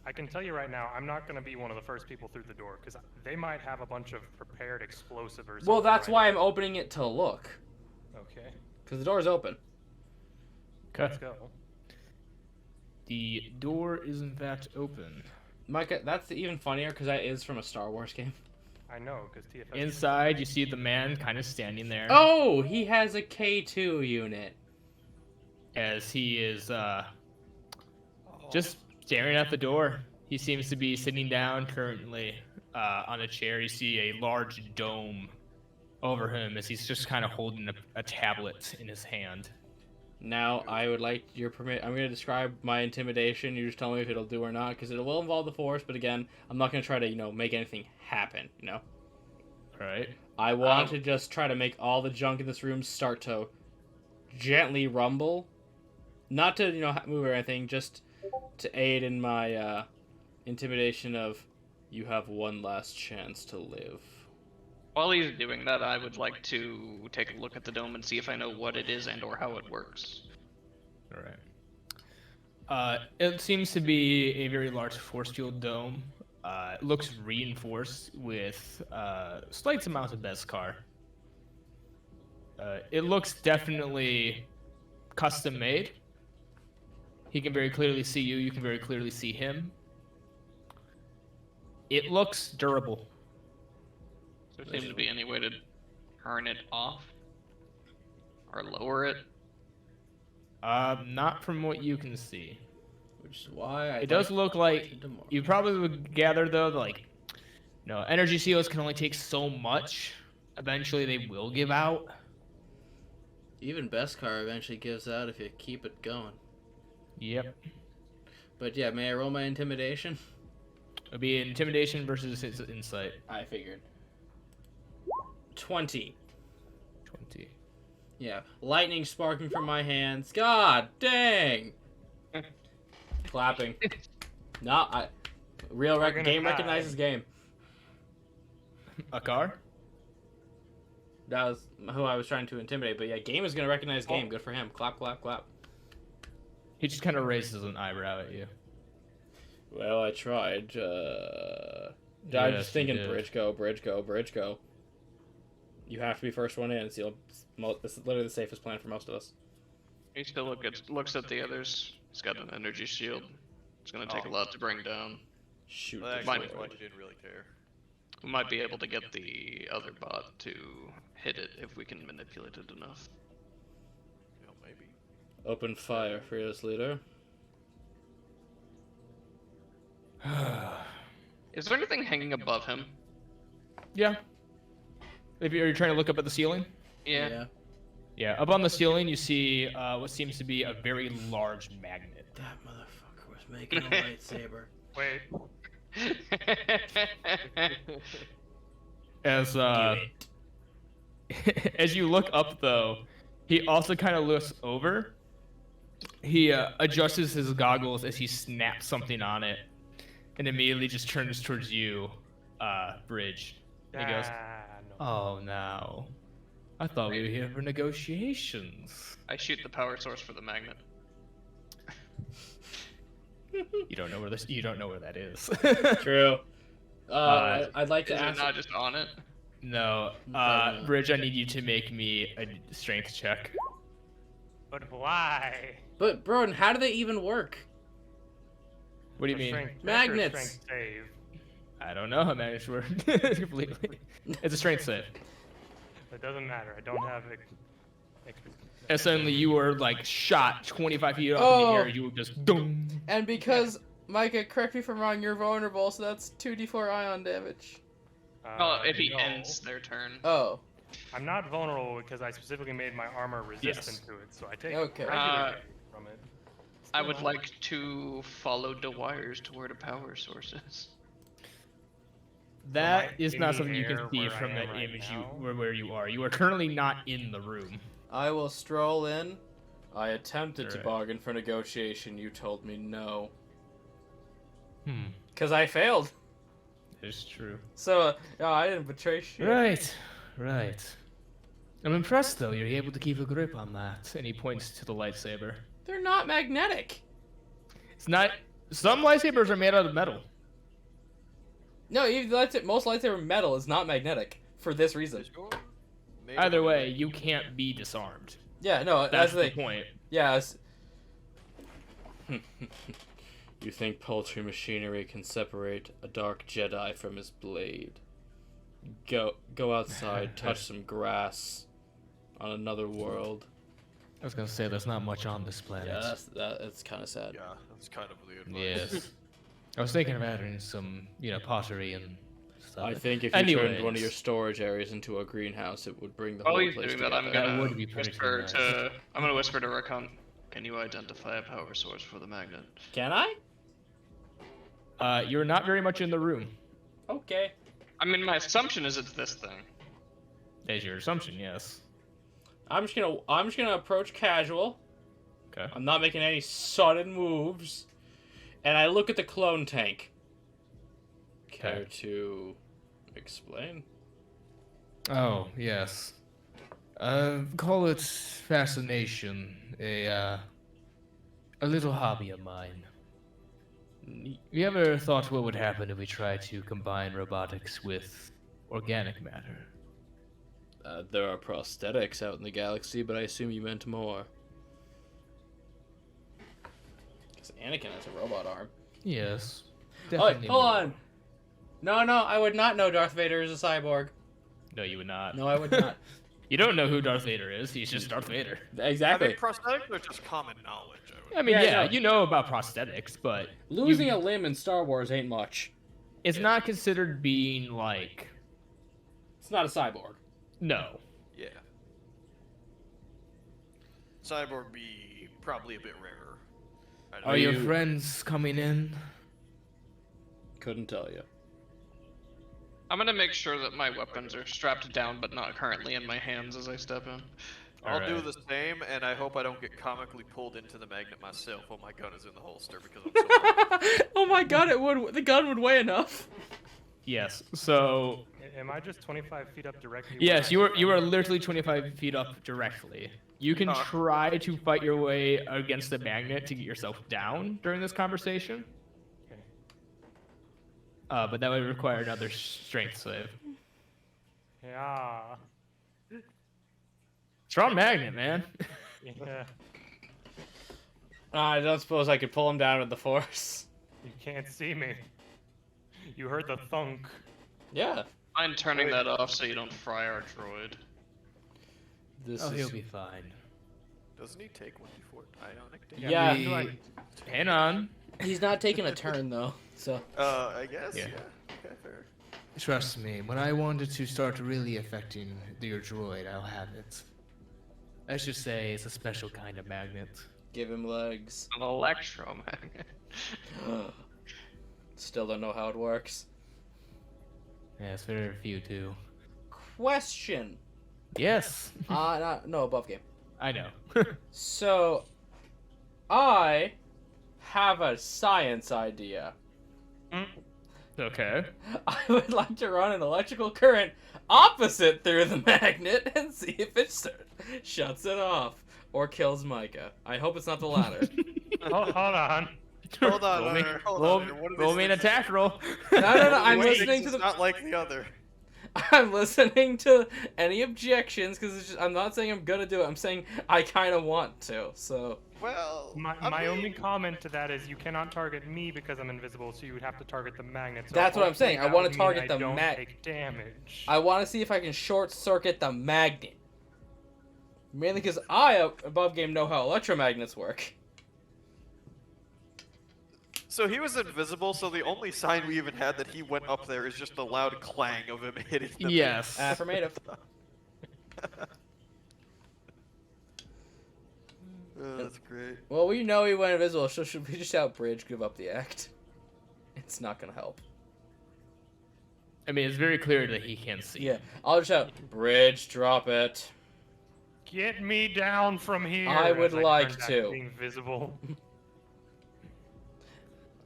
I can tell you right now, I'm not going to be one of the first people through the door, because they might have a bunch of prepared explosive or something. Well, that's right why I'm opening it to look, now. Okay, because the door's open. let's go. The door is in fact open. Micah, that's even funnier because that is from a Star Wars game. I know, because TFS... Inside, you see the man kind of standing there Oh, he has a K2 unit. as he is just staring at the door. He seems to be sitting down currently on a chair. You see a large dome over him as he's just kind of holding a tablet in his hand. Now, I would like your permit. I'm going to describe my intimidation. You just tell me if it'll do or not, because it will involve the Force. But again, I'm not going to try to, make anything happen. All right. I want to just try to make all the junk in this room start to gently rumble, not to move or anything, just to aid in my intimidation of you have one last chance to live. While he's doing that, I would like to take a look at the dome and see if I know what it is and or how it works. All right. It seems to be a very large force field dome. It looks reinforced with slight amounts of Beskar. It looks definitely custom made. He can very clearly see you. You can very clearly see him. It looks durable. Does there seem to be any way to turn it off? Or lower it? Not from what you can see. Which is why It does look like you probably would gather though, energy seals can only take so much. Eventually, they will give out. Even Beskar eventually gives out if you keep it going. Yep. But yeah, may I roll my intimidation? It'll be intimidation versus his insight. I figured. 20. 20. Yeah, lightning sparking from my hands. God dang! Clapping. No, We're gonna game die. recognizes game. A car? That was who I was trying to intimidate, but yeah, game is gonna recognize game. Good for him. Clap, clap, clap. He just kind of raises an eyebrow at you. Well, I tried. I'm Yes, just thinking, you did. bridge go. You have to be first one in. So this is literally the safest plan for most of us. He still looks at the others. He's got an energy shield. It's gonna take a lot to bring down. Shoot. Well, this actually, boy. you didn't really care. We might be able to get the other bot to hit it if we can manipulate it enough. Maybe. Open fire, fearless leader. Is there anything hanging above him? Yeah. If you're trying to look up at the ceiling. Yeah. Yeah, up on the ceiling you see what seems to be a very large magnet. That motherfucker was making a lightsaber. Wait. As as you look up though, he also kind of looks over. He adjusts his goggles as he snaps something on it, and immediately just turns towards you, Bridge. And he goes, No. "Oh no, I thought we were here for negotiations." I shoot the power source for the magnet. You don't know where this. You don't know where that is. True. I'd like to Is it ask. not just on it? No, Bridge. I need you to make me a strength check. But why? But Broden, how do they even work? What do you A mean? strength- Magnets. strength save. I don't know how magnets work completely. It's a strength save. It doesn't matter. I don't have And suddenly you were like shot 25 feet up in Oh. the air. You were just dong. And because Micah, correct me if I'm wrong, you're vulnerable, so that's 2d4 ion damage. Well, if he no. ends their turn. Oh. I'm not vulnerable because I specifically made my armor resistant to it, so I take Okay. regular Uh, damage from it. I Still would not- like to follow the wires to where the power source is. That Am I is in not the something you can air see where I from the am right image now? where you are. You are currently not in the room. I will stroll in. I attempted to Alright. bargain for negotiation. You told me no. Hmm. Because I failed. It's true. So, I didn't betray shit. Right. I'm impressed though. You're able to keep a grip on that. And he points to the lightsaber. They're not magnetic. It's not. Some lightsabers are made out of metal. No, even most lightsaber metal is not magnetic for this reason. Maybe. Either way, you can't be disarmed. Yeah, no, That's the the thing. point. Yeah. You think poultry machinery can separate a dark Jedi from his blade? Go outside, touch some grass on another world. I was gonna say there's not much on this planet. Yeah, that's kind of sad. Yeah, that's kind of the advice. Yes. I was thinking of adding some, pottery and stuff. I think if you turned one of Anyways. your storage areas into a greenhouse, it would bring the While whole he's place doing that, I'm together. That gonna would be pretty whisper nice. to. I'm gonna whisper to Rakon. Can you identify a power source for the magnet? Can I? You're not very much in the room. Okay. I mean, my assumption is it's this thing. That's your assumption, yes. I'm just gonna approach casual. Okay. I'm not making any sudden moves, and I look at the clone tank. Care Okay. to explain? Oh, yes. Call it fascination. A little hobby of mine. Neat. You ever thought what would happen if we tried to combine robotics with organic matter? There are prosthetics out in the galaxy, but I assume you meant more. Because Anakin has a robot arm. Yes. Oh, wait, definitely hold more. on. No, I would not know Darth Vader is a cyborg. No, you would not. No, I would not. You don't know who Darth Vader is. He's just Darth Vader. I Exactly. mean, prosthetics are just common knowledge. I mean, Yeah, yeah, no. you know about prosthetics, but Losing you- a limb in Star Wars ain't much. it's not considered being like It's not a cyborg. no. Yeah. Cyborg be probably a bit rarer. I don't Are know. your you- friends coming in? Couldn't tell you. I'm gonna make sure that my weapons are strapped down, but not currently in my hands as I step in. I'll do Alright. the same, and I hope I don't get comically pulled into the magnet myself while my gun is in the holster because I'm so light. Oh my god, it would. The gun would weigh enough. Yes. So Am I just 25 feet up directly? yes, where you I are am? literally 25 feet up directly. You can try to fight your way against the magnet to get yourself down during this conversation. Okay. But that would require another strength save. Yeah. Strong magnet, man. Yeah. I don't suppose I could pull him down with the force. You can't see me. You heard the thunk. Yeah. Mind turning that off so you don't fry our droid. This Oh, is. he'll be fine. Doesn't he take 1d4 ionic damage? Yeah. I feel like- Hang on. He's not taking a turn though. So. I guess, Yeah. yeah. Okay, fair. Trust me, when I wanted to start really affecting your droid, I'll have it. Let's just say it's a special kind of magnet. Give him legs. An electromagnet. Still don't know how it works. Yeah, it's very few too. Question. Yes, No, above game. I know. So, I have a science idea. Okay. I would like to run an electrical current opposite through the magnet and see if it shuts it off or kills Micah. I hope it's not the latter. Hold on. Hold on, Roll me, hold on. What are roll these me an things? attack roll. No, I'm One of these listening to is the. not like the other. I'm listening to any objections because I'm not saying I'm gonna do it. I'm saying I kind of want to. So. Well, My only comment to that is you cannot target me because I'm invisible, so you would have to target the magnet. So That's what I'm saying. I hopefully wanna that would mean target the I don't mag- take damage. I want to see if I can short circuit the magnet. Mainly because I, above game, know how electromagnets work. so he was invisible, so the only sign we even had that he went up there is just the loud clang of him hitting the Yes. Affirmative. Oh, that's great. Well, we know he went invisible, so should we just shout bridge, give up the act? It's not gonna help. I mean, it's very clear that he can't see. Yeah, I'll just shout bridge, drop it. Get me down from here. I would as like turn back to. Being visible.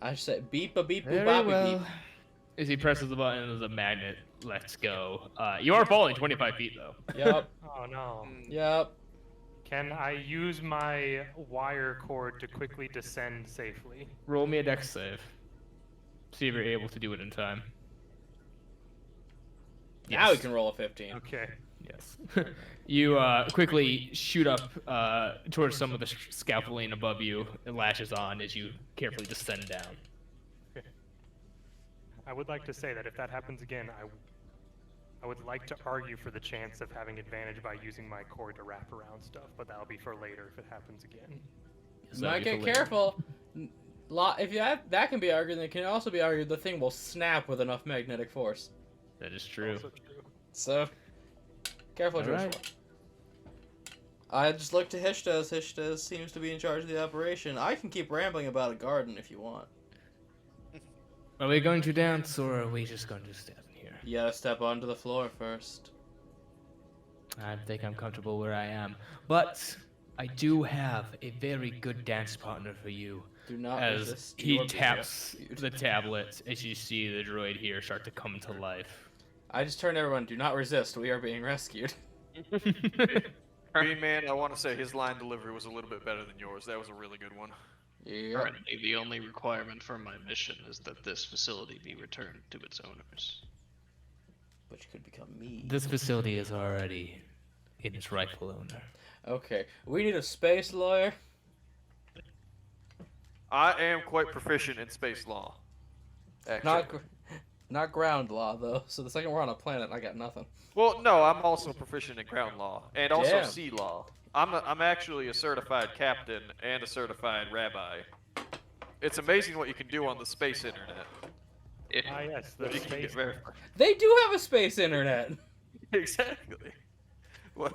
I just say beep a beep boop Very bop well. beep. As he presses the button, the magnet lets go. You are falling 25 feet though. Yep, Oh no. yep. Can I use my wire cord to quickly descend safely? Roll me a dex save. See if you're able to do it in time. Now we Yes. can roll a 15. Okay. Yes. You quickly shoot up towards some of the scaffolding above you. It latches on as you carefully descend down. I would like to say that if that happens again, I would like to argue for the chance of having advantage by using my cord to wrap around stuff, but that'll be for later if it happens again. Yes, Might that'd be get for later. careful. If you have, that can be argued, and it can also be argued the thing will snap with enough magnetic force. That is true. Also true. So, careful, Joshua. Alright. I just looked to Hishtas. Hishtas seems to be in charge of the operation. I can keep rambling about a garden if you want. Are we going to dance or are we just going to stand here? You gotta step onto the floor first. I think I'm comfortable where I am. But I do have a very good dance partner for you. Do not As resist. he You are being taps rescued. the tablet, as you see the droid here start to come to life. I just turned everyone. Do not resist. We are being rescued. Green Man, I want to say his line delivery was a little bit better than yours. That was a really good one. Yeah. Currently, the only requirement for my mission is that this facility be returned to its owners. But you could become me. This facility is already in its rightful owner. Okay. We need a space lawyer. I am quite proficient in space law. Actually. Not ground law though. So the second we're on a planet, I got nothing. Well, no, I'm also proficient in ground law and also Damn. sea law. I'm actually a certified captain and a certified rabbi. It's amazing what you can do on the space internet. Ah, yes, the You can get space. verified. They do have a space internet. Exactly. What?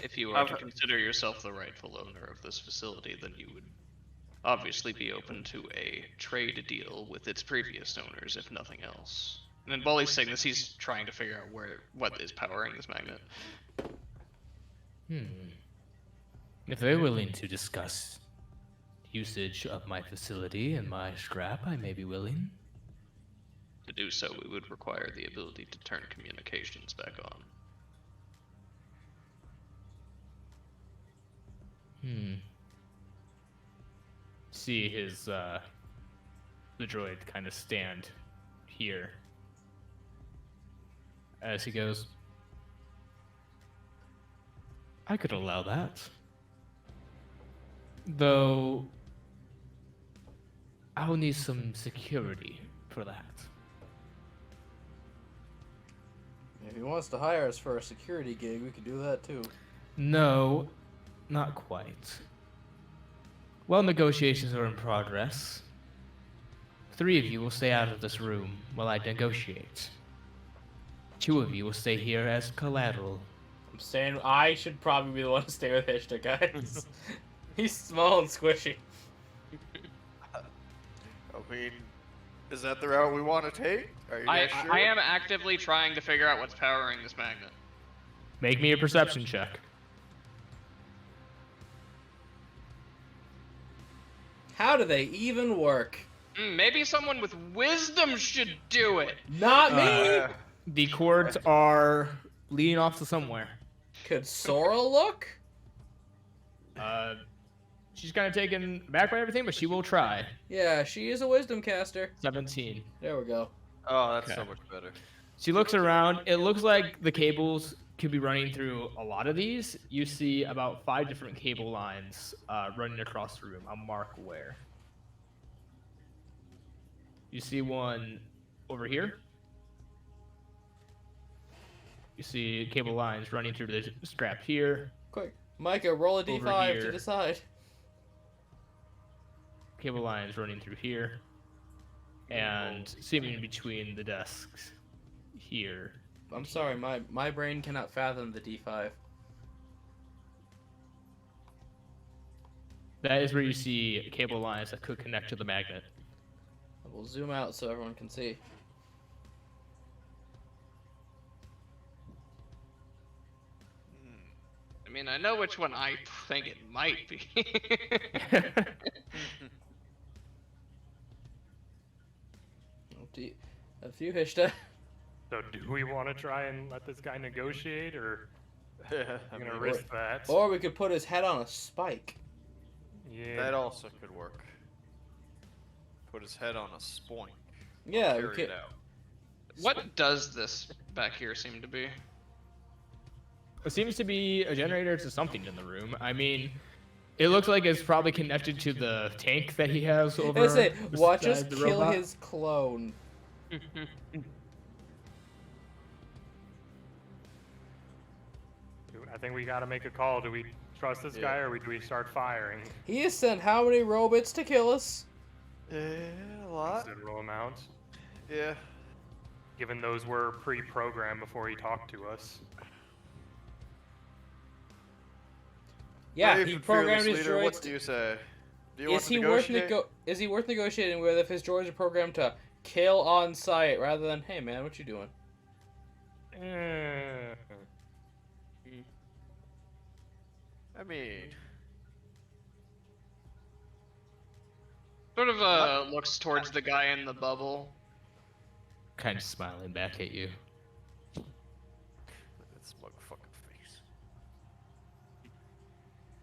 If you are to consider yourself the rightful owner of this facility, then you would obviously be open to a trade deal with its previous owners, if nothing else. And then while he's saying this, he's trying to figure out what is powering this magnet. If they're willing to discuss usage of my facility and my scrap, I may be willing. To do so, we would require the ability to turn communications back on. See his the droid kind of stand here as he goes. I could allow that. Though I'll need some security for that. If he wants to hire us for a security gig, we could do that too. No, not quite. While negotiations are in progress, 3 of you will stay out of this room while I negotiate. 2 of you will stay here as collateral. I'm saying I should probably be the one to stay with Hishta, guys. He's small and squishy. I mean, is that the route we want to take? Are you guys sure? I am actively trying to figure out what's powering this magnet. Make me a perception check. How do they even work? Maybe someone with wisdom should do it. Not me! The cords are leading off to somewhere. Could Sora look? She's kind of taken aback by everything, but she will try. Yeah, she is a wisdom caster. 17. There we go. Oh, that's Okay. so much better. She looks around. It looks like the cables could be running through a lot of these. You see about 5 different cable lines running across the room. I'll mark where. You see one over here. You see cable lines running through the strap here. Quick, Micah, roll a Over d5 here. to decide. Cable lines running through here. And seeming between the desks here. I'm sorry, my brain cannot fathom the d5. That is where you see cable lines that could connect to the magnet. We'll zoom out so everyone can see. I mean, I know which one I think it might be. Up to you, Hishta. So do we want to try and let this guy negotiate, or I are we gonna risk that? Or we could put his head on a spike. Yeah. that also could work. Put his head on a spoink. Yeah, we Carry could. it out. What does this back here seem to be? It seems to be a generator to something in the room. I mean, it looks like it's probably connected to the tank that he has over. I say, watch us beside the kill robot. his clone. I think we gotta make a call. Do we trust this guy, or do we start firing? He has sent how many robots to kill us? A lot. Considerable amount. Yeah. Given those were pre-programmed before he talked to us. Yeah, Brave he and programmed fearless his leader, droids. What do you say? Do you Is want to he worth negotiate? is he worth negotiating with if his droids are programmed to kill on sight rather than, hey man, what you doing? I mean, Sort of looks towards the guy in the bubble. Kind of smiling back at you. it's motherfucking face.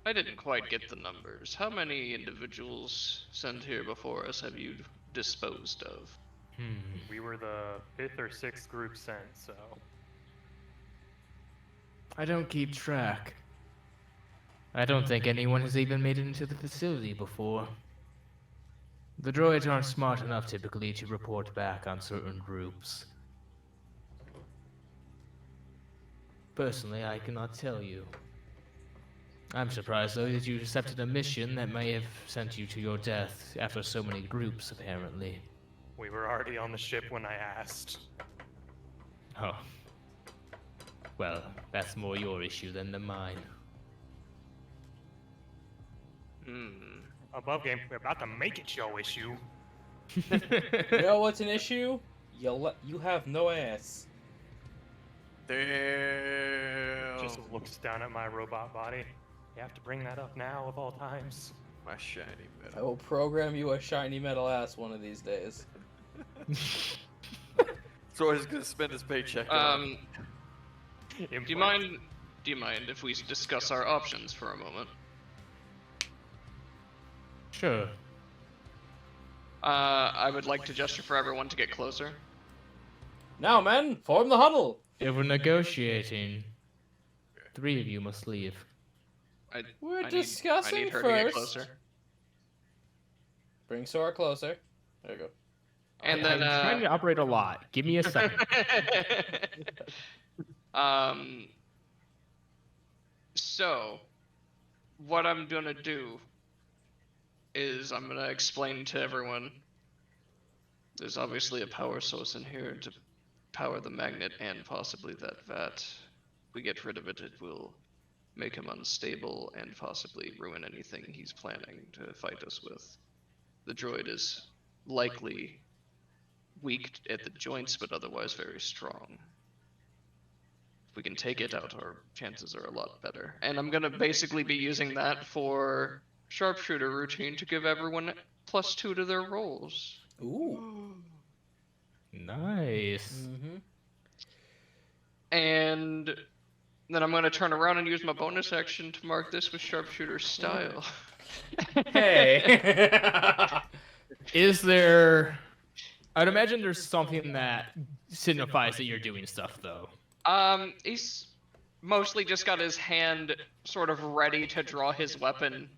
I didn't quite get the numbers. How many individuals sent here before us have you disposed of? We were the 5th or 6th group sent, so... I don't keep track. I don't think anyone has even made it into the facility before. The droids aren't smart enough typically to report back on certain groups. Personally, I cannot tell you. I'm surprised, though, that you accepted a mission that may have sent you to your death after so many groups, apparently. We were already on the ship when I asked. Oh. Well, that's more your issue than mine. Above game, we're about to make it your issue. You know what's an issue? You have no ass. Damn. Just looks down at my robot body. You have to bring that up now of all times. My shiny I metal. will program you a shiny metal ass one of these days. So he's gonna spend his paycheck on. Do you mind if we discuss our options for a moment? Sure. I would like to gesture for everyone to get closer. Now, men, form the huddle. If we're negotiating, 3 of you must leave. We're I discussing need her to get first. closer. Bring Sora closer. There you go. And I'm then, trying to operate a lot. Give me a second. So, what I'm gonna do is I'm gonna explain to everyone There's obviously a power source in here to power the magnet and possibly that vat. If we get rid of it, it will make him unstable and possibly ruin anything he's planning to fight us with. The droid is likely weak at the joints, but otherwise very strong. If we can take it out, our chances are a lot better. And I'm gonna basically be using that for sharpshooter routine to give everyone +2 to their rolls. Ooh. Nice. Mm-hmm. And then I'm gonna turn around and use my bonus action to mark this with sharpshooter style. Hey. Is there? I'd imagine there's something that signifies that you're doing stuff, though. He's mostly just got his hand sort of ready to draw his weapon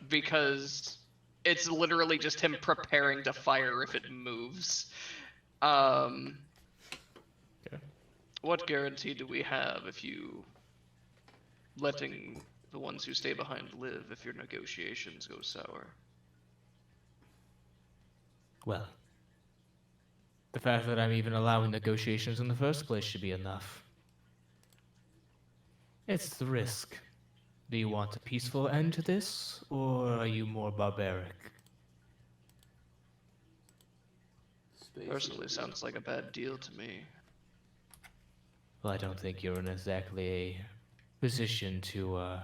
because it's literally just him preparing to fire if it moves. Okay. What guarantee do we have if you letting the ones who stay behind live if your negotiations go sour? Well, the fact that I'm even allowing negotiations in the first place should be enough. It's the risk. Do you want a peaceful end to this, or are you more barbaric? Personally, sounds like a bad deal to me. Well, I don't think you're in exactly a position to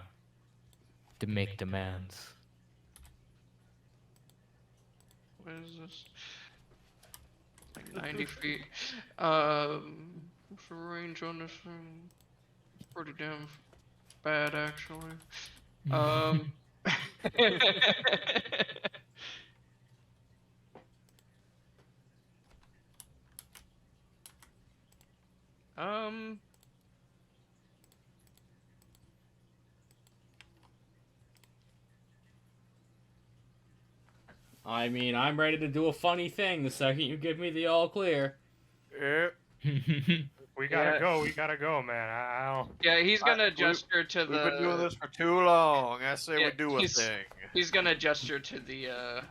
make demands. What is this? Like 90 feet. What's the range on this thing? It's pretty damn bad, actually. Um. I mean, I'm ready to do a funny thing the second you give me the all clear. Yeah. We gotta go, man. I don't... Yeah, he's gonna gesture to the. We've been doing this for too long. I say Yeah, we do a he's- thing. He's gonna gesture to the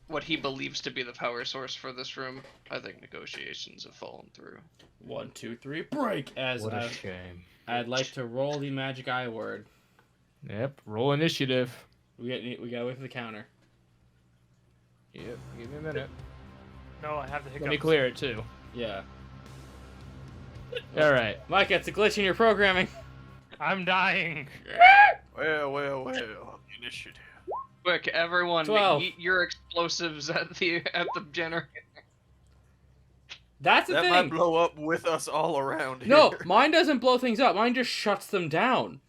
what he believes to be the power source for this room. I think negotiations have fallen through. 1, 2, 3, break! As What a shame. I'd like to roll the magic I word. Yep. Roll initiative. We gotta wait for the counter. Yep. Give me a minute. No, I have the hiccups. Let me clear it too. Yeah. All right. Mike, that's a glitch in your programming. I'm dying. Well. Initiative. Quick, everyone, 12. eat your explosives at the generator. That's the That thing. might blow up with us all around here. No, mine doesn't blow things up. Mine just shuts them down.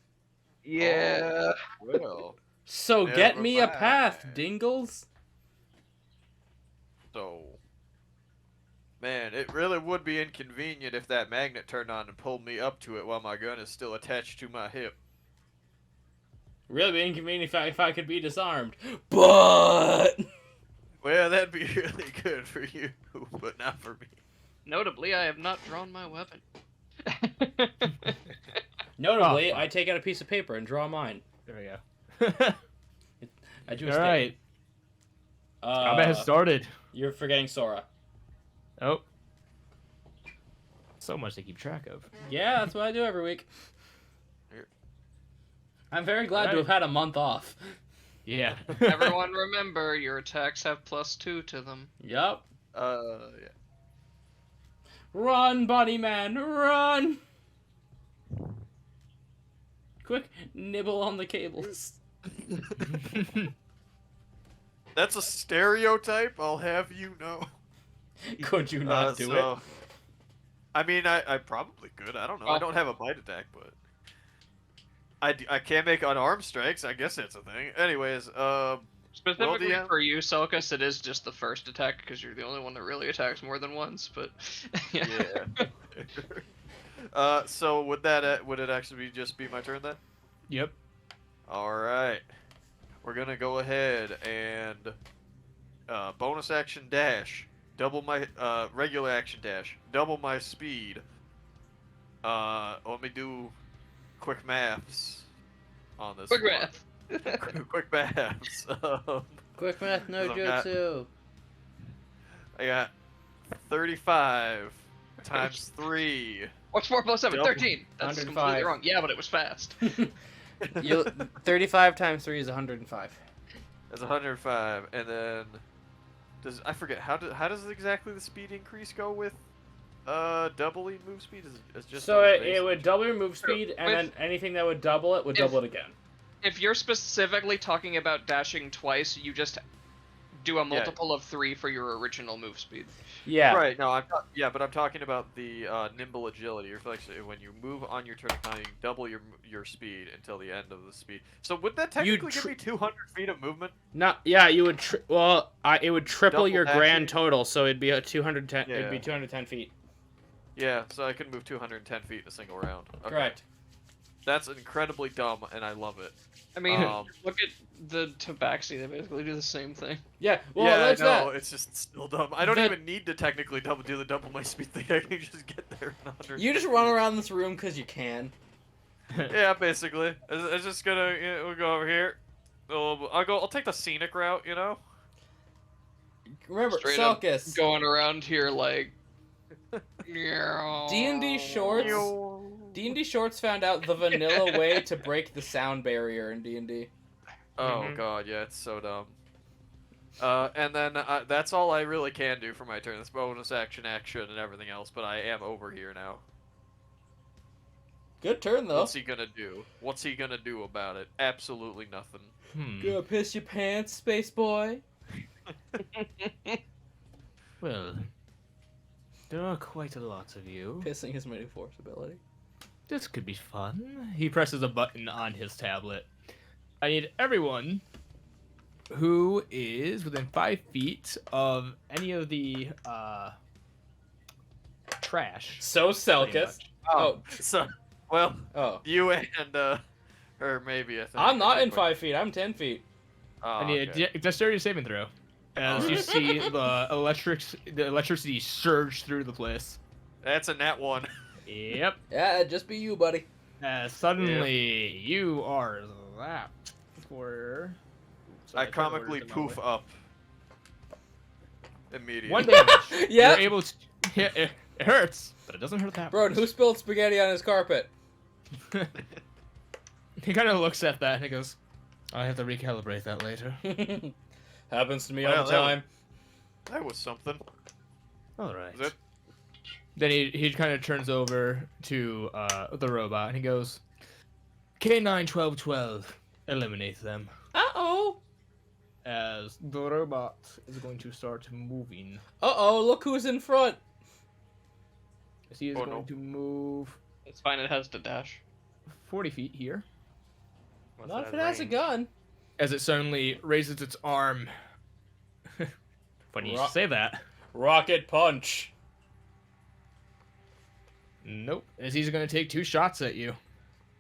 Yeah. Well, So get me a Never path, mind. dingles. so... Man, it really would be inconvenient if that magnet turned on and pulled me up to it while my gun is still attached to my hip. Really be inconvenient if I could be disarmed. But... Well, that'd be really good for you, but not for me. Notably, I have not drawn my weapon. Notably, Oh, I take out a piece of paper and draw mine. There we go. I drew a All stick. right. Combat has started. You're forgetting Sora. Oh. So much to keep track of. Yeah, that's what I do every week. Here. I'm very glad to Right. have had a month off. Yeah. Everyone remember, your attacks have +2 to them. Yup. Yeah. Run, bunny man, run! Quick, nibble on the cables. That's a stereotype, I'll have you know. Could you not do it? I mean, I probably could. I don't know. I don't have a bite attack, but... I can make unarmed strikes. I guess that's a thing. Anyways, Specifically DM? for you, Selkus, it is just the first attack because you're the only one that really attacks more than once. But yeah. So would it actually just be my turn then? Yep. All right. We're gonna go ahead and bonus action dash, double my regular action dash, double my speed. Let me do quick maths on this. quick one. math. Quick maths. Quick math, no I've got- jutsu. I got 35 times 3. What's 4 plus 7? Double. 13. That's 105. completely wrong. Yeah, but it was fast. 35 times 3 is 105. That's 105, and then I forget how does exactly the speed increase go with doubling move speed? Is just So on the it base? would double your move speed, and then anything that would double it would double it again. If you're specifically talking about dashing twice, you just do a multiple of 3 for your original move speed. Yeah. Right. No, but I'm talking about the nimble agility. Or when you move on your turn, you double your speed until the end of the speed. So would that technically give me 200 feet of movement? No. Yeah, you would. It would triple Double your dashing? grand total, so it'd be a 210. It'd be Yeah. 210 feet. Yeah. So I could move 210 feet in a single round. Okay. Correct. That's incredibly dumb, and I love it. I mean, Um, look at the Tabaxi. They basically do the same thing. Yeah. Well, yeah, that's no, that. it's just still dumb. I don't The- even need to technically do the double my speed thing. I can just get there in 100. You just run around this room because you can. Yeah, basically. It's just gonna. We'll go over here. I'll take the scenic route. You know. Remember, Straight up Selkis. going around here like. D&D shorts. D&D Shorts found out the vanilla way to break the sound barrier in D&D. Oh god, yeah, it's so dumb. And then that's all I really can do for my turn. This bonus action, and everything else. But I am over here now. Good turn, though. What's he gonna do? What's he gonna do about it? Absolutely nothing. Gonna piss your pants, space boy? Well, there are quite a lot of you. Pissing his mighty force ability. This could be fun. He presses a button on his tablet. I need everyone who is within 5 feet of any of the trash. So pretty Selkis. much. Oh. So, well, Oh. you and or maybe I think. I'm not in 5 feet. I'm 10 feet. Oh, I need okay. a dexterity saving throw. As you see the electricity surge through the place. That's a nat 1. Yep. Yeah, it'd just be you, buddy. Suddenly you are zapped for. I comically poof up. Immediately. 1 damage. Yeah. You're able to. Yeah, it hurts, but it doesn't hurt that Bro, much. who spilled spaghetti on his carpet? He kind of looks at that and he goes, "I have to recalibrate that later." Happens to me Well, all the that was- time. That was something. All right. Is it? Then he kind of turns over to the robot and he goes, "K9-12-12, eliminate them." Uh-oh. As the robot is going to start moving. Uh-oh, look who's in front. As he is Oh, going no. to move It's fine. It has to dash. 40 feet here. What's Not that if it has a range? gun. As it suddenly raises its arm. Funny you should say that. Rocket punch. Nope. As he's going to take 2 shots at you.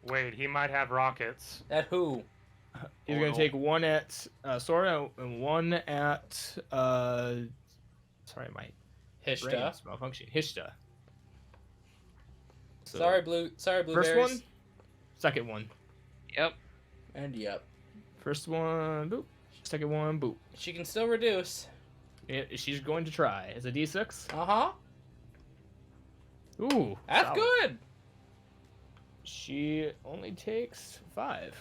Wait, he might have rockets. At who? He's Oh, going no. to take 1 at Sora and 1 at sorry, my brain Hishta. is malfunctioning. Hishta. So, Sorry, blueberries. First one, second one. Yep. And yep. First one, boop. Second one, boop. She can still reduce. She's going to try. It's a D6. Uh-huh. Ooh, That's solid. good. She only takes 5.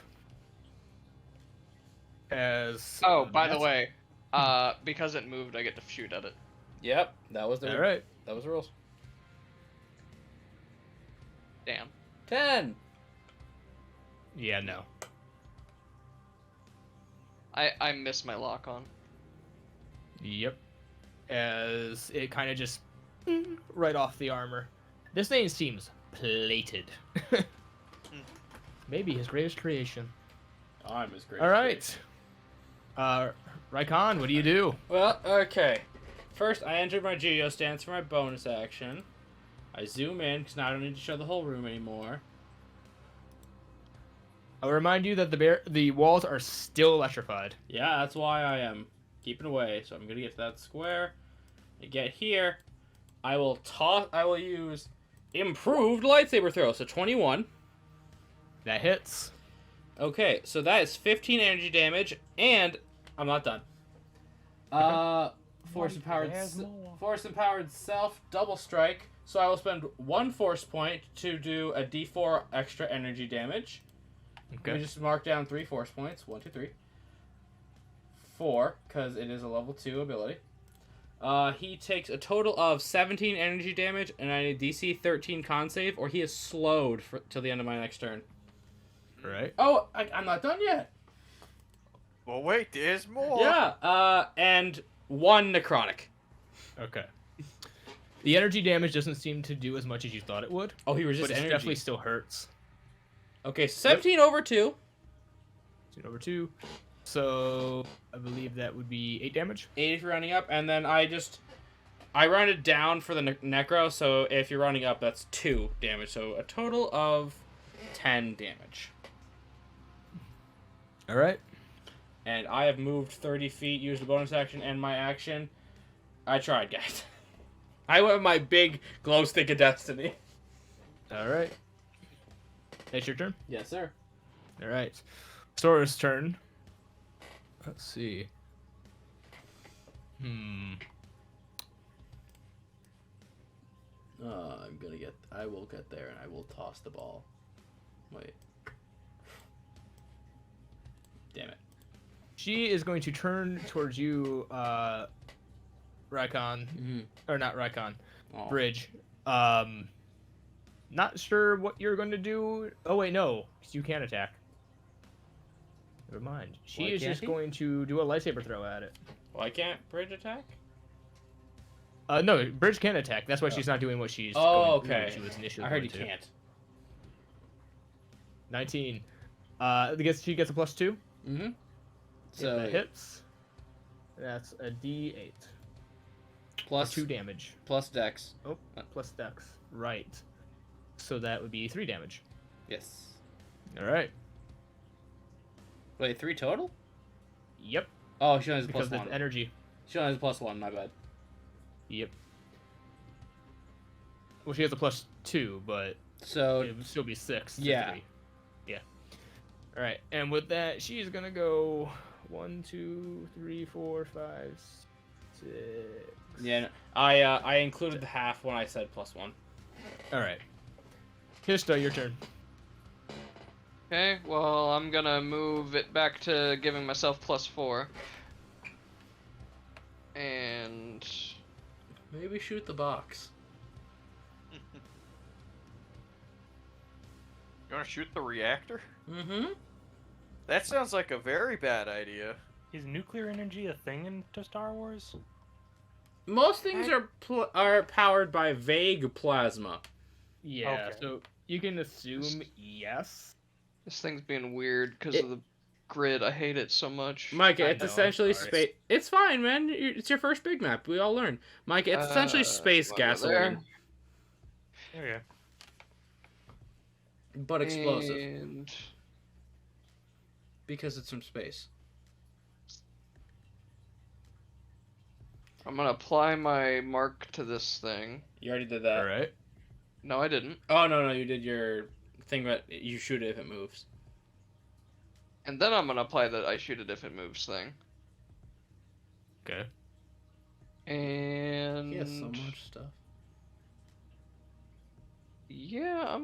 As Oh, by the that's- way, because it moved, I get to shoot at it. Yep, that was the all right. that was the rules. Damn. 10. Yeah, no. I missed my lock on. Yep. As it kind of just right off the armor. This thing seems plated. Maybe his greatest creation. I'm as great. All right. Raikon, what do you do? Well, okay. First, I entered my Geo stance for my bonus action. I zoom in because now I don't need to show the whole room anymore. I'll remind you that the walls are still electrified. Yeah, that's why I am keeping away. So I'm gonna get to that square. To get here, I will use improved lightsaber throw. So 21. That hits. Okay, so that is 15 energy damage, and I'm not done. Force empowered self double strike. So I will spend 1 force point to do a D4 extra energy damage. Okay. We just mark down 3 force points. 1, 2, 3. 4, because it is a level 2 ability. He takes a total of 17 energy damage, and I need DC 13 con save, or he is slowed till the end of my next turn. All right. Oh, I'm not done yet. Well, wait, there's more. Yeah, and 1 necrotic. Okay. The energy damage doesn't seem to do as much as you thought it would. Oh, he resists but it energy. definitely still hurts. Okay, 17 over 2. 17 over 2. So I believe that would be 8 damage. 8 if you're running up, and then I run it down for the necro, so if you're running up, that's 2 damage. So a total of 10 damage. All right. And I have moved 30 feet, used a bonus action and my action. I tried, guys. I went with my big glow stick of destiny. All right. It's your turn. Yes, sir. All right. Sora's turn. Let's see. I will get there, and I will toss the ball. Wait. Damn it. She is going to turn towards you, Rykon. Mm-hmm. Or not Rykon. Oh. Bridge. Not sure what you're going to do. Oh, wait, no. You can't attack. Never mind. She Why is can't just he? going to do a lightsaber throw at it. Why can't Bridge attack? No, Bridge can attack. That's why she's not doing what she's Oh, going to do, okay. what she was initially I heard going he to. can't. 19. She gets a +2. Mm-hmm. So So that hits. That's a D8. plus 2 damage. plus Dex. Oh, plus Dex. Right. So that would be 3 damage. Yes. All right. Wait, 3 total? Yep. Oh, she only has a Because plus of 1. energy. She only has a plus 1. My bad. Yep. Well, she has a +2, but So it would still be 6. Yeah. 3. Yeah. All right. And with that, she's gonna go 1, 2, 3, 4, 5, 6. yeah, no, I included the half when I said plus 1. All right. Hista, your turn. Okay, well, I'm gonna move it back to giving myself +4. And Maybe shoot the box. You want to shoot the reactor? Mm-hmm. That sounds like a very bad idea. Is nuclear energy a thing into Star Wars? Most things are powered by vague plasma. Yeah. Okay. So you can assume yes. this thing's being weird because It- of the grid. I hate it so much. Micah, I it's know, I'm essentially sorry. space. It's fine, man. It's your first big map. We all learn. Micah, it's essentially space wanna go gasoline, Okay. but explosive And because it's from space. I'm gonna apply my mark to this thing. You already did that. All right. No, I didn't. Oh no, you did your thing, but you shoot it if it moves. And then I'm gonna apply the I shoot it if it moves thing. Okay. And He has so much stuff. yeah,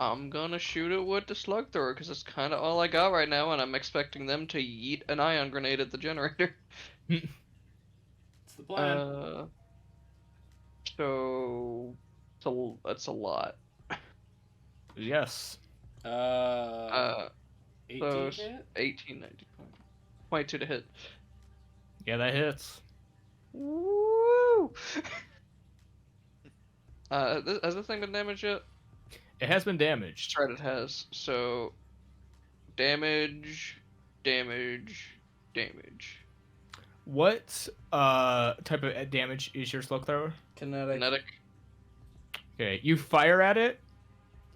I'm gonna shoot it with the slug thrower because it's kind of all I got right now, and I'm expecting them to yeet an ion grenade at the generator. It's the plan. So that's a lot. Yes. 18 so hit? 18, 19, 22 to hit. Yeah, that hits. Woo! Has the thing been damaged yet? It has been damaged. Right, it has. So, damage, damage, damage. What type of damage is your slug thrower? Kinetic. Kinetic. Okay, you fire at it.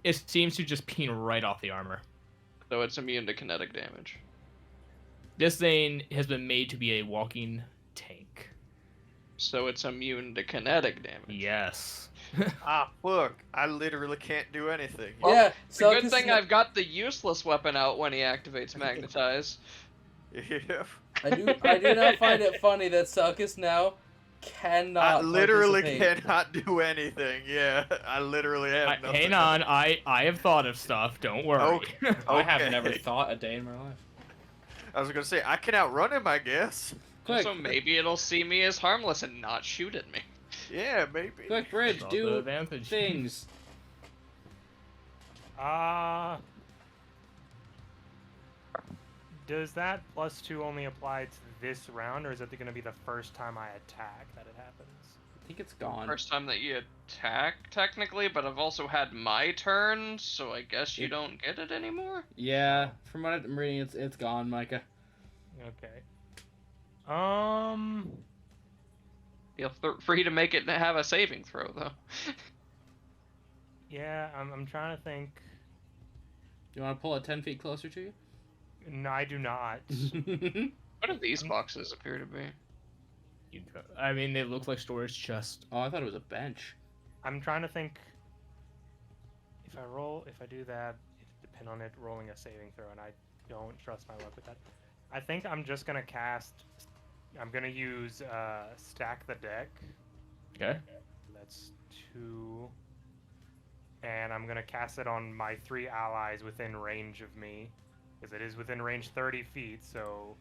It seems to just peen right off the armor. So it's immune to kinetic damage. This thing has been made to be a walking tank. So it's immune to kinetic damage. Yes. Ah, fuck. I literally can't do anything. Yeah. It's a good thing I've got the useless weapon out when he activates Magnetize. Yeah. I do not find it funny that Sulcus now cannot I literally participate. cannot do anything. Yeah, I literally have nothing. Hang on, I have thought of stuff. Don't worry. Okay. I have Okay. never thought a day in my life. I was gonna say I can outrun him, I guess. Quick, So maybe it'll see me as harmless and not shoot at me. Yeah, maybe. quick, Bridge, That's all the do advantage. things. Does that +2 only apply to this round, or is it going to be the first time I attack that it happens? I think it's gone. First time that you attack, technically, but I've also had my turn, so I guess you don't get it anymore? Yeah, from what I'm reading, it's gone, Micah. Okay. Feel free to make it have a saving throw, though. Yeah, I'm trying to think. You want to pull it 10 feet closer to you? No, I do not. What do these boxes appear to be? I mean, they look like storage chests. Oh, I thought it was a bench. I'm trying to think. If I do that, it depend on it rolling a saving throw, and I don't trust my luck with that. I think I'm just gonna I'm gonna use stack the deck. Okay. That's 2. And I'm gonna cast it on my 3 allies within range of me, because it is within range 30 feet. So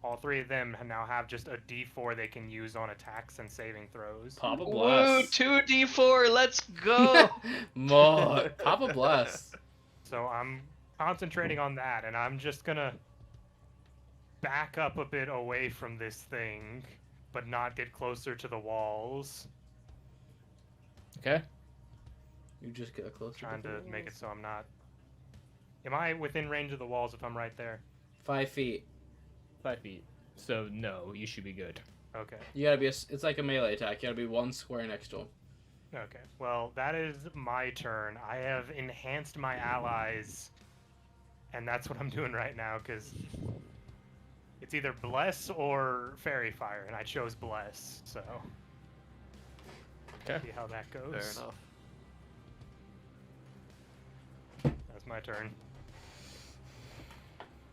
all 3 of them now have just a D4 they can use on attacks and saving throws. Papa Woo, bless. 2d4, let's go! More. Papa bless. So I'm concentrating on that, and I'm just gonna back up a bit away from this thing, but not get closer to the walls. Okay. You just get closer. Trying to make it so I'm not. Am I within range of the walls if I'm right there? 5 feet. 5 feet. So no, you should be good. Okay. You gotta be. It's like a melee attack. You gotta be 1 square next to him. Okay. Well, that is my turn. I have enhanced my allies, and that's what I'm doing right now, because it's either Bless or Fairy Fire, and I chose Bless, so. Okay. See how that goes. Fair enough. That's my turn.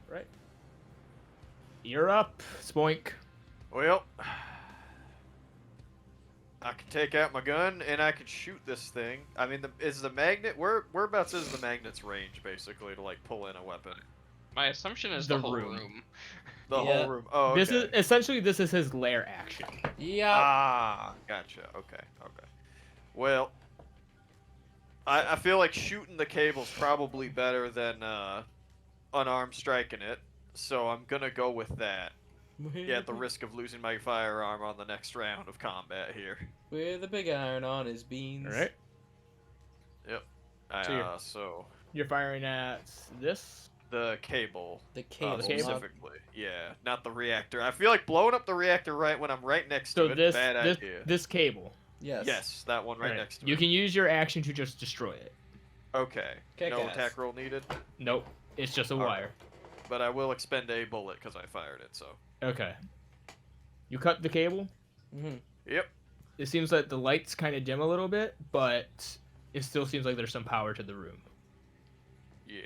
Right. You're up, Spoink. Well, I can take out my gun and I can shoot this thing. I mean, is the magnet whereabouts is the magnet's range basically to like pull in a weapon? My assumption is The the whole room. room. The Yeah. whole room. Oh, okay. This is essentially this is his lair action. Yeah. Ah, gotcha. Okay, okay. Well, I feel like shooting the cable's probably better than unarmed striking it, so I'm gonna go with that. Yeah, at the risk of losing my firearm on the next round of combat here. With the big iron on his beans. All right. So You're firing at this. the cable. The cable. the cable? Specifically, yeah, not the reactor. I feel like blowing up the reactor right when I'm right next So to it. this Bad this idea. this cable. Yes. Yes, that one right Alright, next to You it. can use your action to just destroy it. Okay. No Kick-ass. attack roll needed, Nope. It's just a Alright. wire. but I will expend a bullet because I fired it. So. Okay. You cut the cable. Mhm. Yep. It seems that the lights kind of dim a little bit, but it still seems like there's some power to the room. Yeah.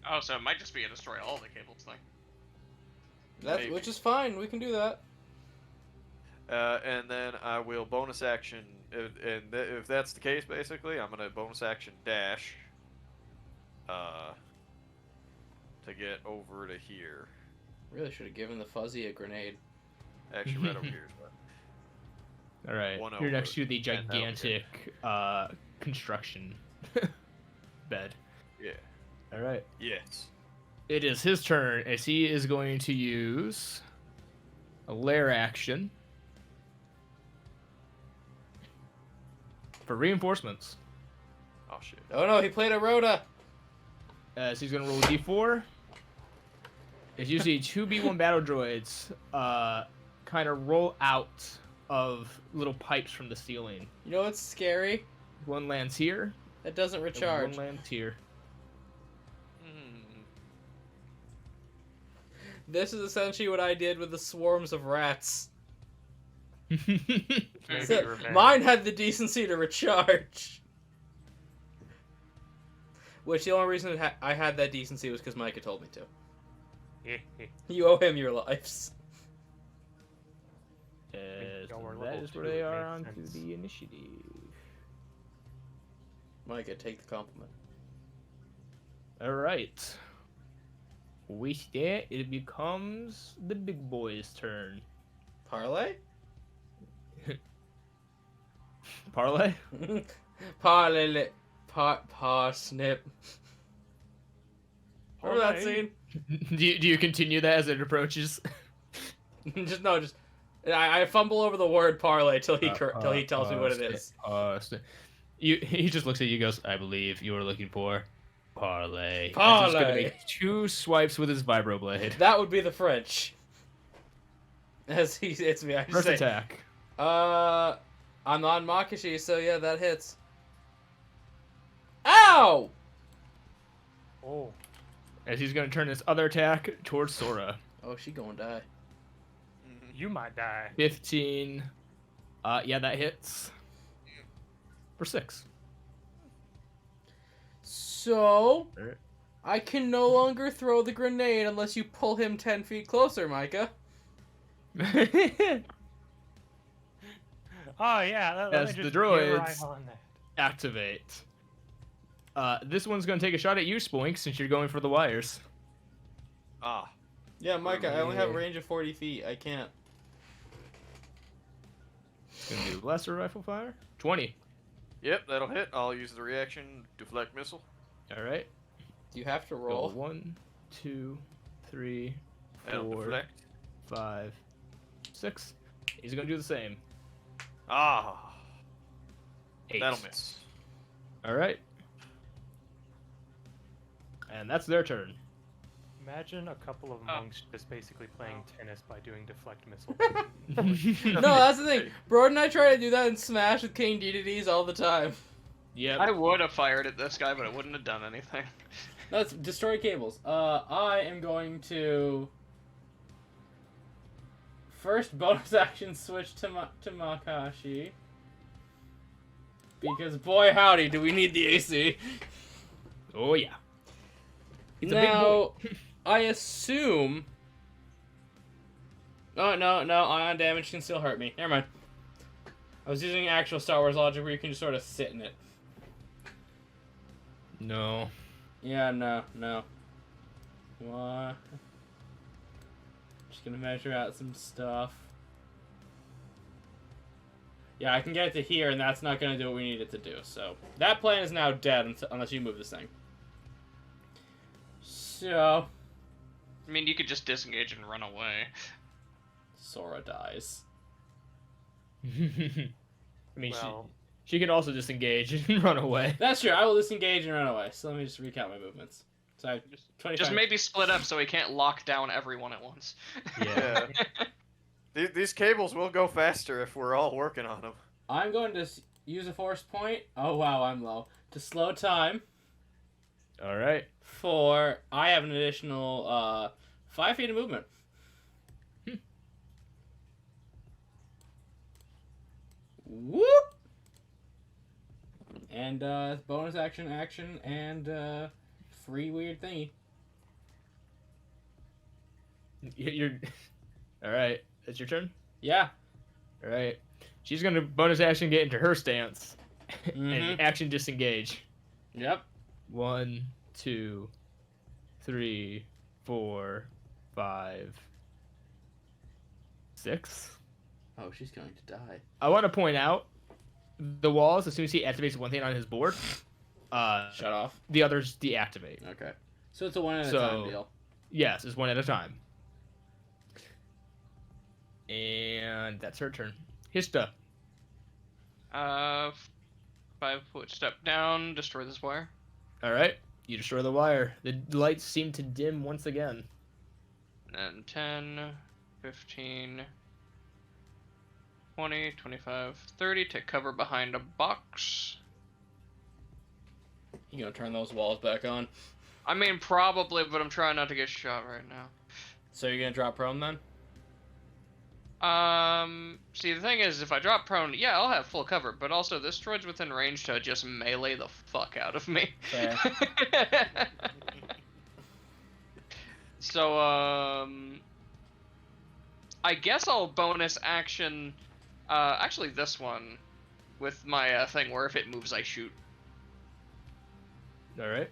Oh, so it might just be a destroy all the cables thing. Maybe. Which is fine. We can do that. And then I will bonus action, if that's the case, basically, I'm gonna bonus action dash, to get over to here. Really should have given the fuzzy a grenade. Actually, right over here. All right. One You're over, next to the and that'll be gigantic construction bed. Yeah. All right. Yes. It is his turn as he is going to use a lair action for reinforcements. Oh shit. Oh no, he played a Rhoda. As he's going to roll a d4. As you see, 2 B1 battle droids kind of roll out of little pipes from the ceiling. You know what's scary? One lands here. That doesn't and recharge. One lands here. This is essentially what I did with the swarms of rats. Maybe So, revenge. mine had the decency to recharge. Which the only reason I had that decency was because Micah told me to. You owe him your lives. y'all were That level is where 2, they it are made onto sense. the initiative. Micah, take the compliment. All right. With that, it becomes the big boy's turn. Parlay? Parlay? Parlay. Parsnip. Remember that Parlay. scene? do you continue that as it approaches? just. I fumble over the word parlay till he tells me what it is. He just looks at you and goes, I believe you were looking for parlay. Parlay. He's gonna make 2 swipes with his vibroblade. That would be the French. As he hits me, I just First say, attack. I'm on Makashi, so yeah, that hits. Ow! Oh, As he's gonna turn his other attack towards Sora. Oh, she gonna die. you might die. 15. Yeah, that hits. For 6. So, Alright. I can no longer throw the grenade unless you pull him 10 feet closer, Micah. Oh yeah, let As me the just get droids- right on that. Activate. This one's gonna take a shot at you, Spoink, since you're going for the wires. Ah. Yeah, Micah, I only have a Yeah. range of 40 feet. I can't. It's gonna do blaster rifle fire. 20. Yep, that'll hit. I'll use the reaction, deflect missile. Alright. Do you have to Roll roll? 1, 2, 3, That'll 4, deflect. 5, 6. He's gonna do the same. Ah. 8. That'll miss. Alright. And that's their turn. Imagine a couple of monks just basically playing tennis by doing deflect missile. No, that's the thing. Broad and I try to do that in Smash with King DDDs all the time. Yep. I would have fired at this guy, but it wouldn't have done anything. Let's destroy cables. I am going to first bonus action switch to Makashi. Because boy howdy, do we need the AC. Oh yeah. He's a Now, big boy. I assume. Oh no, ion damage can still hurt me. Never mind. I was using actual Star Wars logic where you can just sort of sit in it. No. Yeah, no. What? Just gonna measure out some stuff. Yeah, I can get it to here, and that's not gonna do what we need it to do. So that plan is now dead unless you move this thing. So I mean, you could just disengage and run away. Sora dies. I mean, Well, she could also disengage and run away. That's true. I will disengage and run away. So let me just recount my movements. So I have 25. Just maybe split up so he can't lock down everyone at once. Yeah. These cables will go faster if we're all working on them. I'm going to use a force point. Oh wow, I'm low. To slow time. Alright. For I have an additional 5 feet of movement. Whoop! And bonus action, and free weird thingy. You're. Alright. That's your turn? Yeah. Alright. She's gonna bonus action get into her stance. Mhm. And action disengage. Yep. 1, 2, 3, 4, 5, 6. Oh, she's going to die. I want to point out the walls, as soon as he activates one thing on his board, Shut off. the others deactivate. Okay. So it's a one at a So- time deal. Yes, it's one at a time. And that's her turn. Hista. 5-foot step down, destroy this wire. Alright. You destroy the wire. The lights seem to dim once again. And 10, 15, 20, 25, 30. Take cover behind a box. You gonna turn those walls back on? I mean, probably, but I'm trying not to get shot right now. So you're gonna drop prone then? See, the thing is, if I drop prone, yeah, I'll have full cover, but also this droid's within range to just melee the fuck out of me. Fair. So, I guess I'll bonus action. Actually, this one with my thing where if it moves, I shoot. All right.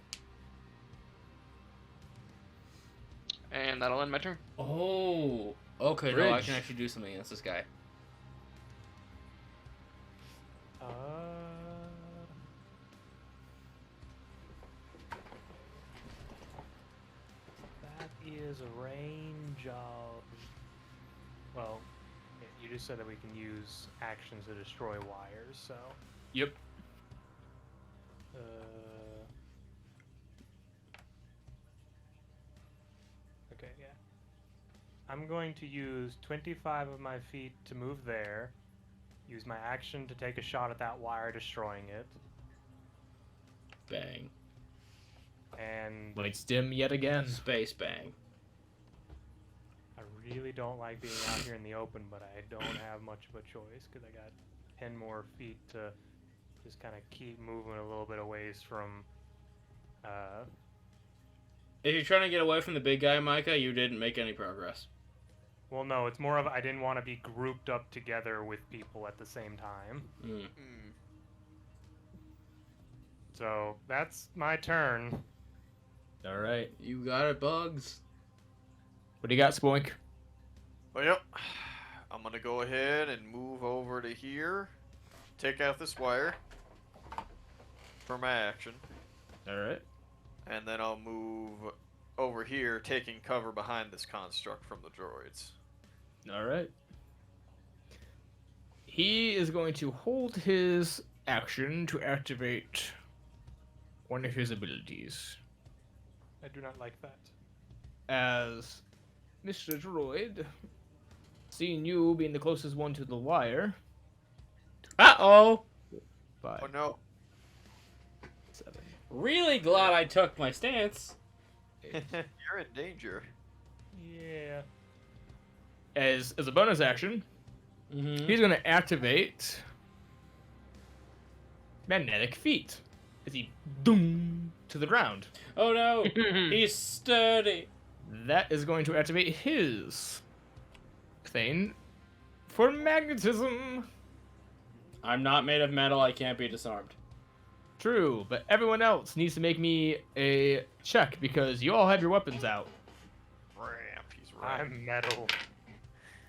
And that'll end my turn. Oh, okay. No, I Bridge. can actually do something against this guy. That is a range of. Well, yeah, you just said that we can use actions to destroy wires, so. Yep. Uh, okay, yeah. I'm going to use 25 of my feet to move there. Use my action to take a shot at that wire, destroying it. Bang. And Lights dim yet again. Space bang. I really don't like being out here in the open, but I don't have much of a choice because I got 10 more feet to just kind of keep moving a little bit of ways from. If you're trying to get away from the big guy, Micah, you didn't make any progress. Well, no, it's more of I didn't want to be grouped up together with people at the same time. Mm. So that's my turn. All right. You got it, Bugs. What do you got, Spoink? Well, yep. I'm gonna go ahead and move over to here. Take out this wire for my action. All right. And then I'll move over here, taking cover behind this construct from the droids. All right. He is going to hold his action to activate one of his abilities. I do not like that. As Mr. Droid, seeing you being the closest one to the wire. Uh-oh. 5, Oh no. 7. Really glad I took my stance. You're in danger. Yeah. As a bonus action, Mm-hmm. he's going to activate Magnetic Feet as he doom to the ground. Oh no, he's sturdy. That is going to activate his thing for magnetism. I'm not made of metal, I can't be disarmed. True, but everyone else needs to make me a check because you all have your weapons out. Ramp. He's ramp. I'm metal.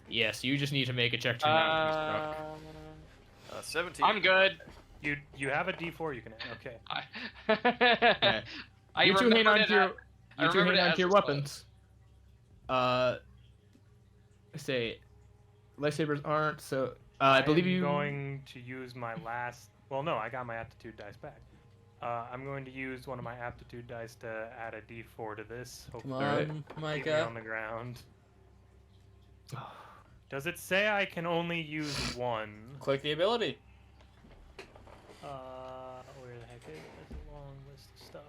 Yes, you just need to make a check to not be struck. 17. I'm good. You have a D4 you can add. Okay. Okay. I You two hang on to your, I you two remembered hang it on as to your a spell. weapons. Say, lightsabers aren't, so I believe you. I'm going to use my last. Well, no, I got my aptitude dice back. I'm going to use one of my aptitude dice to add a D4 to this. Come Hopefully on, keep me Micah. on the ground. Does it say I can only use one? Click the ability. Where the heck is it? That's a long list of stuff.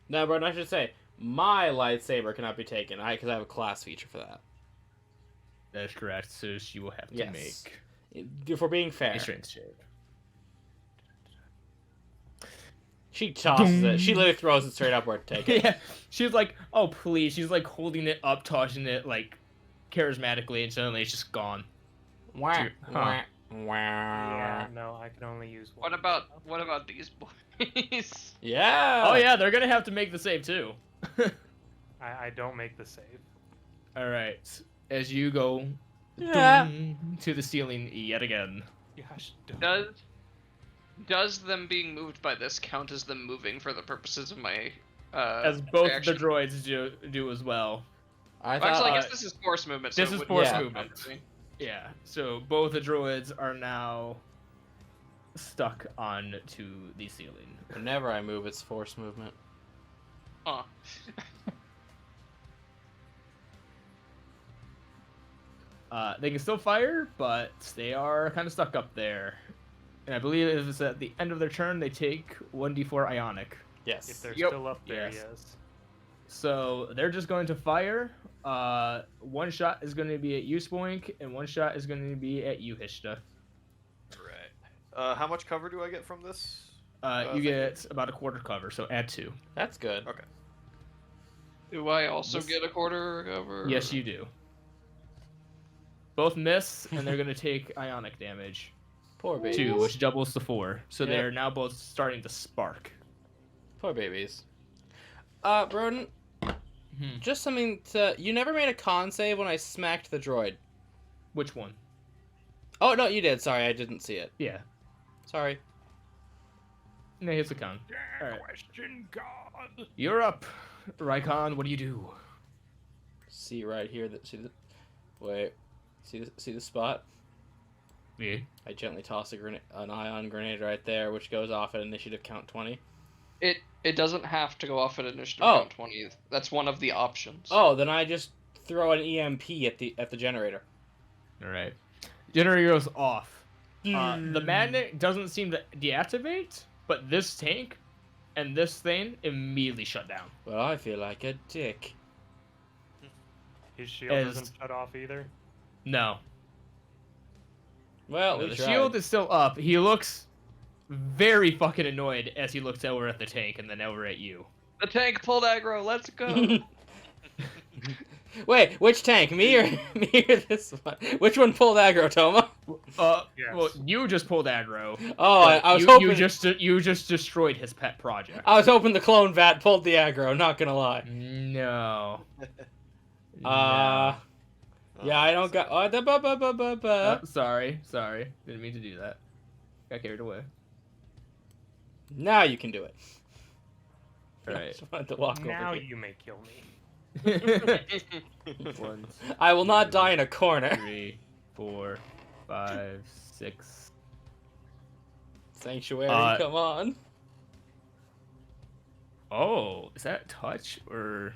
No, but I should say, my lightsaber cannot be taken, because I have a class feature for that. That's correct. So you will have to Yes. make For being fair. a strength check. She tosses it. She literally throws it straight upward to take it. Yeah, she's like, oh please. She's like holding it up, tossing it like charismatically, and suddenly it's just gone. Wah, Huh. wah, Yeah, wah. no, I can only use one. What about these boys? Yeah. Oh yeah, they're gonna have to make the save too. I don't make the save. All right, as you go Yeah. to the ceiling yet again. Gosh, don't. Does them being moved by this count as them moving for the purposes of my As both reaction? the droids do as well. I Well, actually, I thought. guess this is force movement. this so it is wouldn't force count, movement. obviously. Yeah, so both the droids are now stuck on to the ceiling. Whenever I move, it's force movement. Huh. They can still fire, but they are kind of stuck up there. And I believe if it's at the end of their turn, they take 1d4 ionic. Yes. If they're Yep. still up there, Yes. yes. So they're just going to fire. One shot is going to be at you, Spoink, and one shot is going to be at you, Hishta. Right. How much cover do I get from this? You thank you. get about a quarter cover, so add 2. That's good. Okay. Do I also This- get a quarter cover? Yes, you do. Both miss, and they're gonna take ionic damage. Poor babies. 2, which doubles to 4. So Yep. they're now both starting to spark. Poor babies. Broden, just something to... You never made a con save when I smacked the droid. Which one? Oh, no, you did. Sorry, I didn't see it. Yeah. Sorry. No, hits a con. All right. Question God. You're up, Rykon. What do you do? See right here. Wait. See the spot? Yeah. I gently toss an ion grenade right there, which goes off at initiative count 20. It doesn't have to go off at initiative Oh. count 20. That's one of the options. Oh, then I just throw an EMP at the generator. All right. Generator goes off. The magnet doesn't seem to deactivate, but this tank and this thing immediately shut down. Well, I feel like a dick. His shield As- doesn't shut off either. No. Well, No, we the tried. shield is still up. He looks very fucking annoyed as he looks over at the tank and then over at you. The tank pulled aggro. Let's go. Wait, which tank? Me or this one? Which one pulled aggro, Toma? Yes. Well, you just pulled aggro. Oh, but I was you, hoping. you just destroyed his pet project. I was hoping the clone vat pulled the aggro. Not gonna lie. No. Yeah, I don't got. Sorry. Didn't mean to do that. Got carried away. Now you can do it. All I right. just wanted to walk Now over here. you may kill me. 1, I will not die in a corner. 3, 4, 5, 6. Sanctuary, Uh, come on. Oh, is that touch or?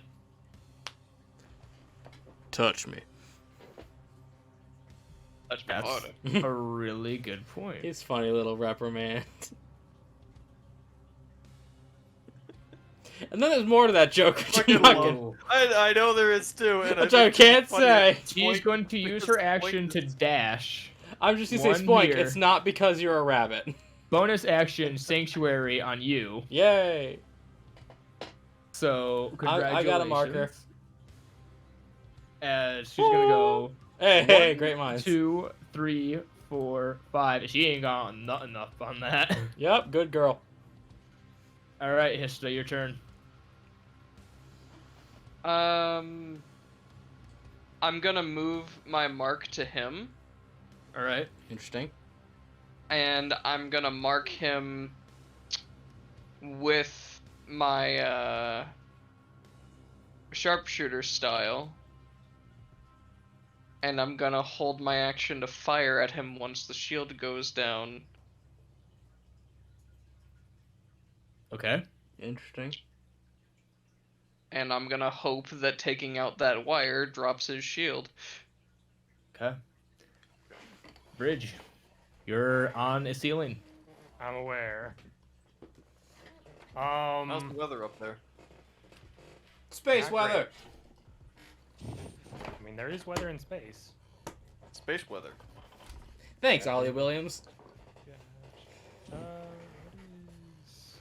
Touch me. That's my That's motive. a really good point. He's funny little reprimand. And then there's more to that joke. Which Fucking I'm not love- gonna- I know there is too. And Which I can't say. She's going to use her action to dash. I'm just gonna say, One Spoink, here. it's not because you're a rabbit. Bonus action, Sanctuary on you. Yay. So, I congratulations. got a marker. As she's gonna go Hey, 1, great minds. 2, 3, 4, 5. She ain't got nothing up on that. Yep, good girl. All right, Hista, your turn. I'm gonna move my mark to him, All right. Interesting. and I'm gonna mark him with my sharpshooter style, and I'm gonna hold my action to fire at him once the shield goes down. Okay. Interesting. And I'm gonna hope that taking out that wire drops his shield. Okay. Bridge, you're on a ceiling. I'm aware. How's the weather up there? Space Not weather. I mean, there is weather in space. Space weather. Thanks, Ollie Williams. What is...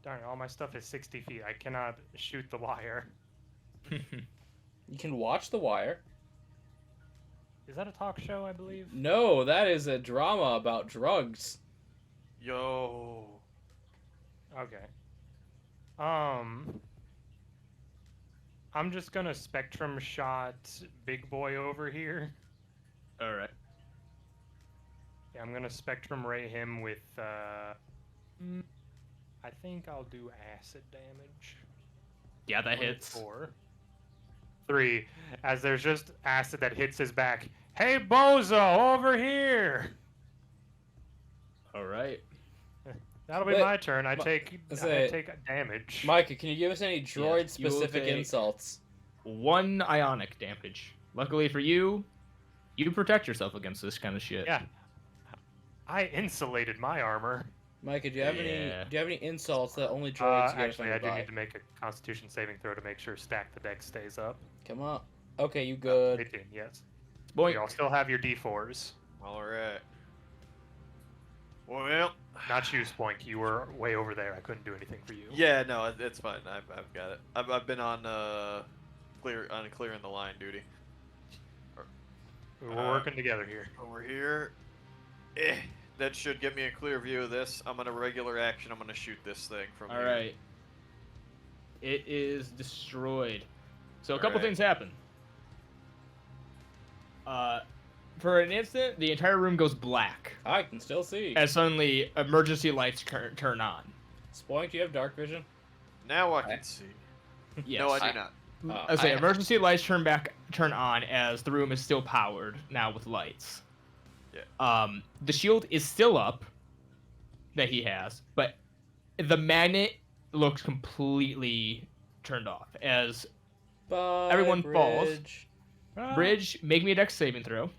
Darn, all my stuff is 60 feet. I cannot shoot the wire. You can watch The Wire. Is that a talk show, I believe? No, that is a drama about drugs. Yo. Okay. I'm just gonna spectrum shot Big Boy over here. All right. Yeah, I'm gonna spectrum ray him with, I think I'll do acid damage. Yeah, that hits. 4. 3. As there's just acid that hits his back. Hey, Bozo, over here! All right. That'll be Wait, my turn. I take say- damage. Micah, can you give us any droid-specific take- insults? 1 ionic damage. Luckily for you, you protect yourself against this kind of shit. Yeah. I insulated my armor. Micah, do you have Yeah. any? Do you have any insults that only droids get Actually, I offended do by? need to make a Constitution saving throw to make sure stack the deck stays up. Come on. Okay, you good? 18, yes. Boy, You all still have your D4s. All right. Well. Not you, Spoink. You were way over there. I couldn't do anything for you. Yeah, no, it's fine. I've got it. I've been on clearing the line duty. We're working together here. Over here. That should give me a clear view of this. I'm gonna regular action. I'm gonna shoot this thing from All here. right. It is destroyed. So a couple Alright. things happen. For an instant, the entire room goes black I can still see. as suddenly emergency lights turn on. Spoink, do you have dark vision? Now I can see. Yes. No, I do not. I say I- emergency lights turn on as the room is still powered now with lights. Yeah. The shield is still up that he has, but the magnet looks completely turned off as Bye, Everyone falls. Bridge. Bridge, make me a dex saving throw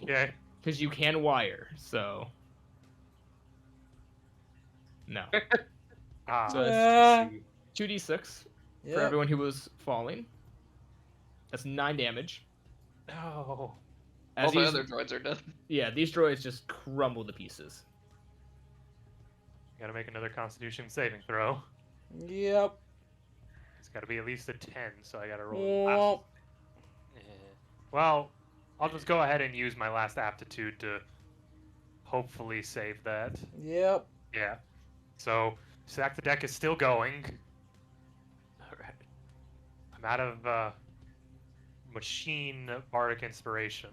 Okay. because you can wire. So no. So Yeah. it's 2d6 Yep. for everyone who was falling. That's 9 damage. No. As All the these- other droids are dead. Yeah, these droids just crumble to pieces. Gotta make another Constitution saving throw. Yep. It's gotta be at least a 10, so I gotta roll. the Well, last- Well, I'll just go ahead and use my last aptitude to hopefully save that. yep. Yeah. So, Stack the Deck is still going. Alright. I'm out of machine bardic inspiration.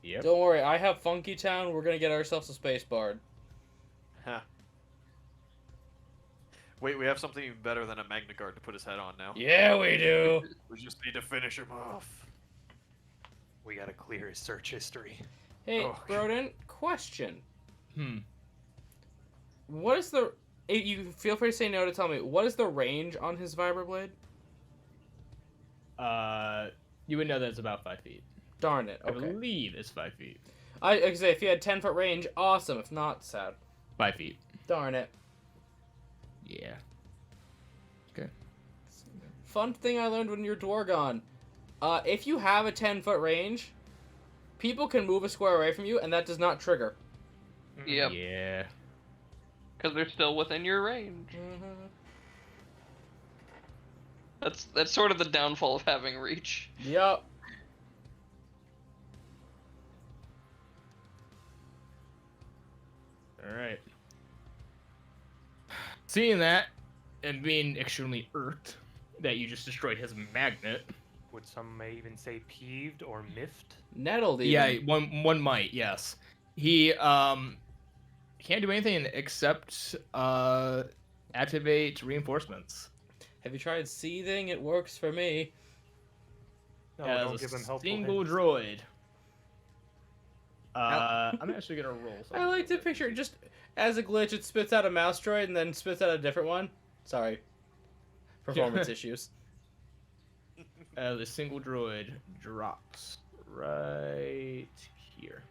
Yep. Don't worry, I have Funky Town. We're gonna get ourselves a space bard. Huh. Wait, we have something even better than a Magna Guard to put his head on now. Yeah, we do. We just need to finish him off. We gotta clear his search history. Hey, Oh. Broden, question. Hmm. What is the... You feel free to say no to tell me. What is the range on his vibroblade? You would know that it's about 5 feet. Darn it. I Okay. believe it's 5 feet. I could say if you had 10-foot range, awesome. If not, sad. 5 feet. Darn it. Yeah. Fun thing I learned when you're Dwargon. If you have a 10-foot range, people can move a square away from you, and that does not trigger. Yep. Yeah. Because they're still within your range. That's sort of the downfall of having reach. Yup. All right. Seeing that and being extremely irked that you just destroyed his magnet. Would some may even say peeved or miffed? Nettled even. Yeah, one might, yes. He can't do anything except activate reinforcements. Have you tried seething? It works for me. No, as don't a give him helpful single hints. droid. I'm actually gonna roll. I like to picture it just as a glitch. It spits out a mouse droid and then spits out a different one. Sorry. Performance issues. As a single droid drops right here.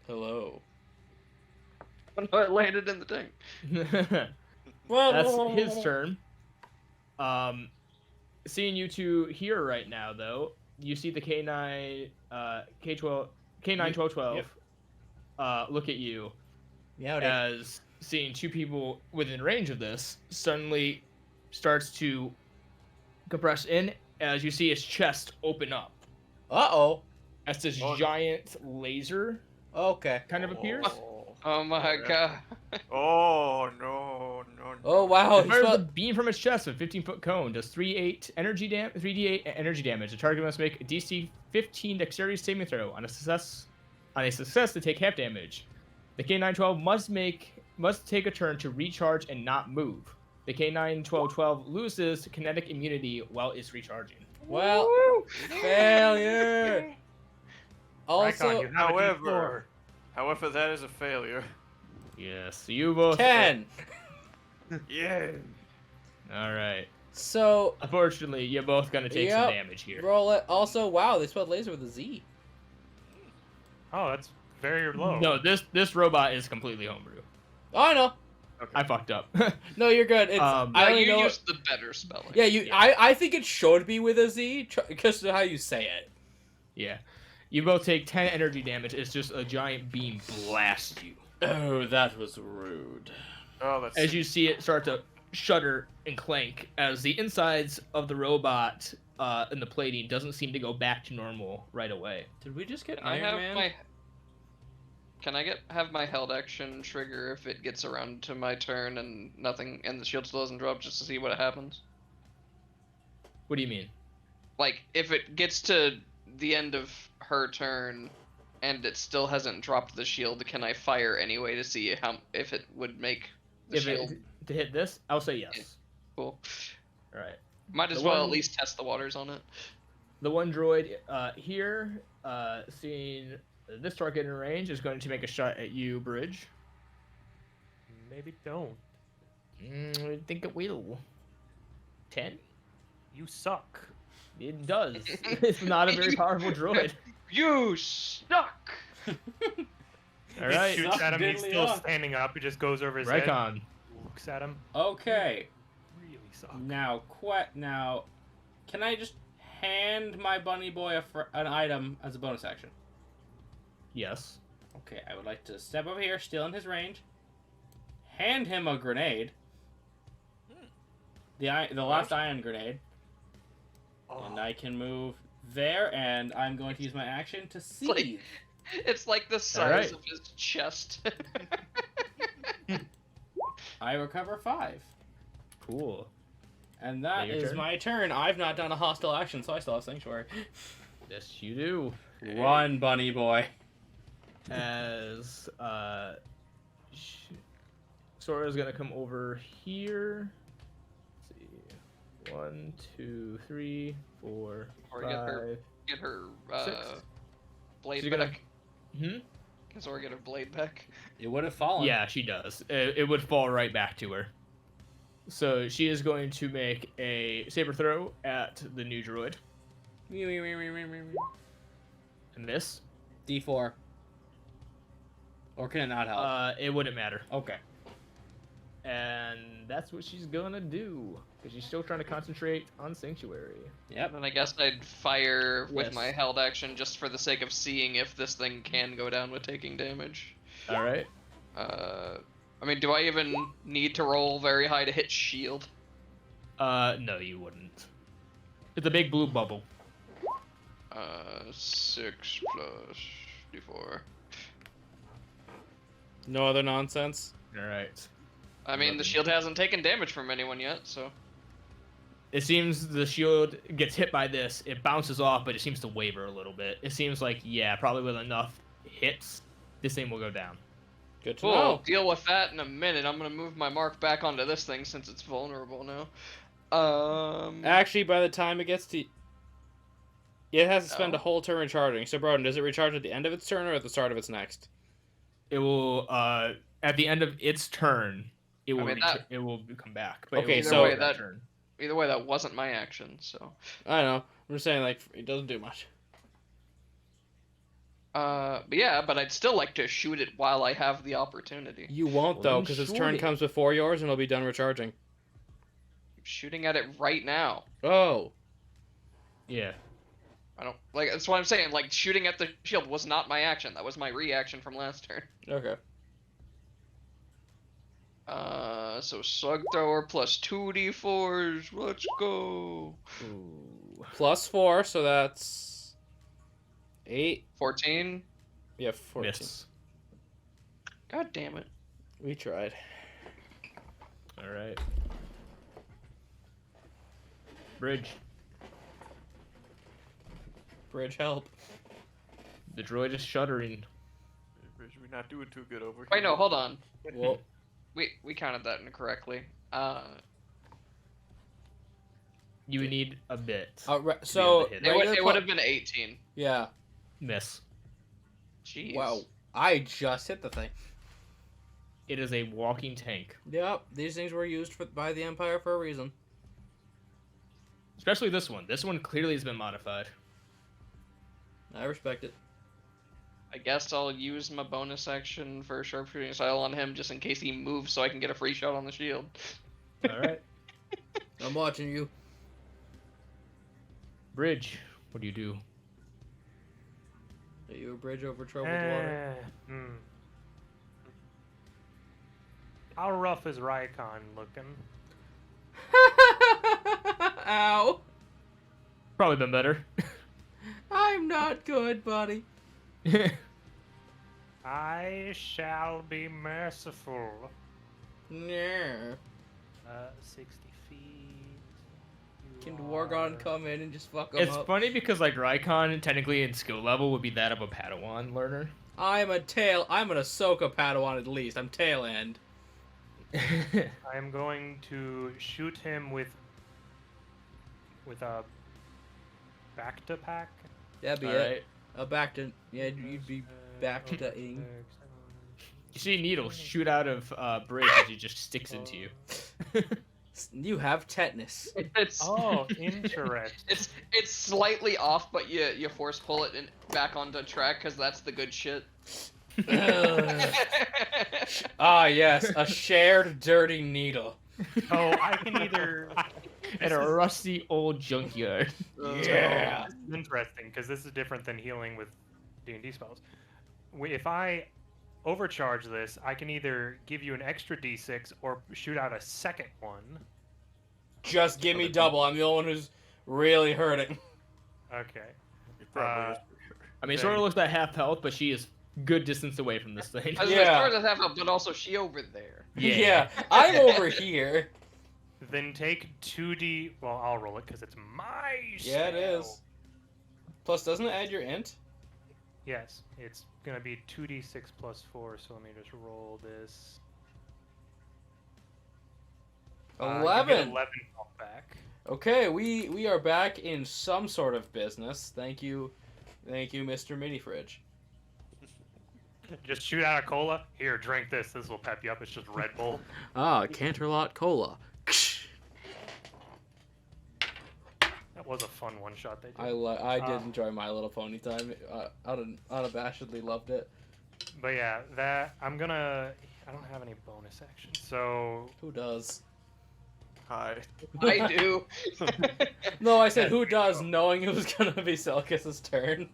Hello. No, it landed in the tank. Well, That's his turn. Seeing you two here right now, though, you see the K9, K12, K9 1212 look at you Yeah. as seeing two people within range of this suddenly starts to compress in as you see his chest open up Uh-oh. as this Oh, no. giant laser Okay. kind of appears. Oh my god. Oh no, no, no. Oh, wow. It He fires a spelled... beam from its chest, a 15-foot cone, does 3d8 energy damage. The target must make a DC 15 dexterity saving throw. On a success, to take half damage. The K912 must take a turn to recharge and not move. The K912 loses kinetic immunity while it's recharging. Well, failure. Also, Rykon, you have a However, however, that is a failure. Yes, you both. 10. Yeah. All right. So, Unfortunately, you're both gonna take some Yep. damage here. roll it. Also, wow, they spelled laser with a Z. Oh, that's very low. No, this robot is completely homebrew. Oh, I know. I fucked up. No, you're good. It's, I Yeah, only you know. used the better spelling. Yeah, Yeah. I think it should be with a Z, because of how you say it. Yeah. You both take 10 energy damage. It's just a giant beam blasts you. Oh, that was rude. Oh, that's. As you see it start to shudder and clank as the insides of the robot and the plating doesn't seem to go back to normal right away. Did we just get Can I Iron have Man? my Can I have my held action trigger if it gets around to my turn and nothing and the shield still doesn't drop just to see what happens? What do you mean? Like if it gets to the end of her turn and it still hasn't dropped the shield, can I fire anyway to see if it would make the If shield to hit this, I'll say yes. Yeah. Cool? All right. Might as The well one- at least test the waters on it. The one droid here, seeing this target in range, is going to make a shot at you, Bridge. Maybe don't. I think it will. 10? You suck. It does. It's not a very powerful droid. You suck! All right. He shoots at him. He's Diddly still on. standing up. He just goes over his head. Rycon. Looks at him. Okay. Really suck. Now, can I just hand my bunny boy an item as a bonus action? Yes. Okay, I would like to step over here, still in his range, hand him a grenade. The last ion grenade. Oh. And I can move there, and I'm going to use my action to like- seize. It's like the size right. of his chest. I recover 5. Cool. And that Your is turn? my turn. I've not done a hostile action, so I still have Sanctuary. Yes, you do. Run, bunny boy. As Sora's gonna come over here. Let's see. 1, 2, 3, 4, Or 5. get her Six. blade She's gonna- back. Hmm? Can Sora get her blade back? It would have fallen. Yeah, she does. It would fall right back to her. So she is going to make a saber throw at the new droid and miss. D4. Or can it not help? It wouldn't matter. Okay. And that's what she's gonna do because she's still trying to concentrate on Sanctuary. Yep. Then I guess I'd fire with Yes. my held action just for the sake of seeing if this thing can go down with taking damage. All right. I mean, do I even need to roll very high to hit shield? No, you wouldn't. It's a big blue bubble. 6 plus d4. No other nonsense? All right. I mean, the shield hasn't taken damage from anyone yet, so. It seems the shield gets hit by this. It bounces off, but it seems to waver a little bit. It seems like, yeah, probably with enough hits, this thing will go down. Good to We'll know. deal with that in a minute. I'm gonna move my mark back onto this thing since it's vulnerable now. Actually, by the time it gets to... It has to spend Oh. a whole turn recharging. So, Broden, does it recharge at the end of its turn or at the start of its next? It will, at the end of its turn, it will, mean, that- it will come back. But Okay, it will so- go that turn. Either way, that wasn't my action, so. I know. I'm just saying, like, it doesn't do much. But yeah, but I'd still like to shoot it while I have the opportunity. You won't, Well, though, then because its shoot turn it. comes before yours and it'll be done recharging. I'm shooting at it right now. Oh. Yeah. I don't like. That's what I'm saying. Like shooting at the shield was not my action. That was my reaction from last turn. Okay. So slug thrower plus 2d4s. Let's go. Ooh. Plus 4, so that's... 8. 14. Yeah, 14. Miss. God damn it. We tried. All right. Bridge. Bridge, help. The droid is shuddering. We're not doing too good over here. Wait, no, hold on. Well, We counted that incorrectly. You would need a bit. so... hit It regular would have been 18. Yeah. Miss. Jeez. Wow. I just hit the thing. It is a walking tank. Yep, these things were used by the Empire for a reason. Especially this one. This one clearly has been modified. I respect it. I guess I'll use my bonus action for sharpshooting style on him just in case he moves so I can get a free shot on the shield. All right. I'm watching you. Bridge. What do you do? Are you a bridge over troubled water? How rough is Rycon looking? Ow. Probably been better. I'm not good, buddy. I shall be merciful. Yeah. 60 feet. You Can Dwargon are- come in and just fuck him It's up? funny because like Rykon technically in skill level would be that of a Padawan learner. I'm an Ahsoka Padawan at least. I'm tail end. I am going to shoot him with a back to pack. That'd be All it. right. Back to you'd be back to ing. You see Needle shoot out of bridge as he just sticks into you. You have tetanus. It's Oh, interesting. it's slightly off, but you force pull it back onto track because that's the good shit. Ah, yes, a shared dirty needle. Oh, I can either. At a rusty old junkyard. Yeah. This is interesting because this is different than healing with D&D spells. If I overcharge this, I can either give you an extra D6 or shoot out a second one. Just give me double. I'm the only one who's really hurting. Okay. It probably is. I mean, Sora looks at half health, but she is good distance away from this thing. I was Yeah. like, have up, but also she over there. Yeah, I'm over here. Then take 2D. Well, I'll roll it because it's my Yeah, it spell. is. Plus, doesn't it add your int? Yes, it's gonna be 2d6 plus 4. So let me just roll this. You get 11. 11 health back. Okay, we are back in some sort of business. Thank you, Mr. Mini Fridge. Just shoot out a cola. Here, drink this. This will pep you up. It's just Red Bull. Ah, Canterlot Cola. That was a fun one shot they did. I did enjoy My Little Pony time. Unabashedly loved it. But yeah, I don't have any bonus actions. So Who does? Hi. I do. No, I said who does, knowing it was gonna be Selkis's turn.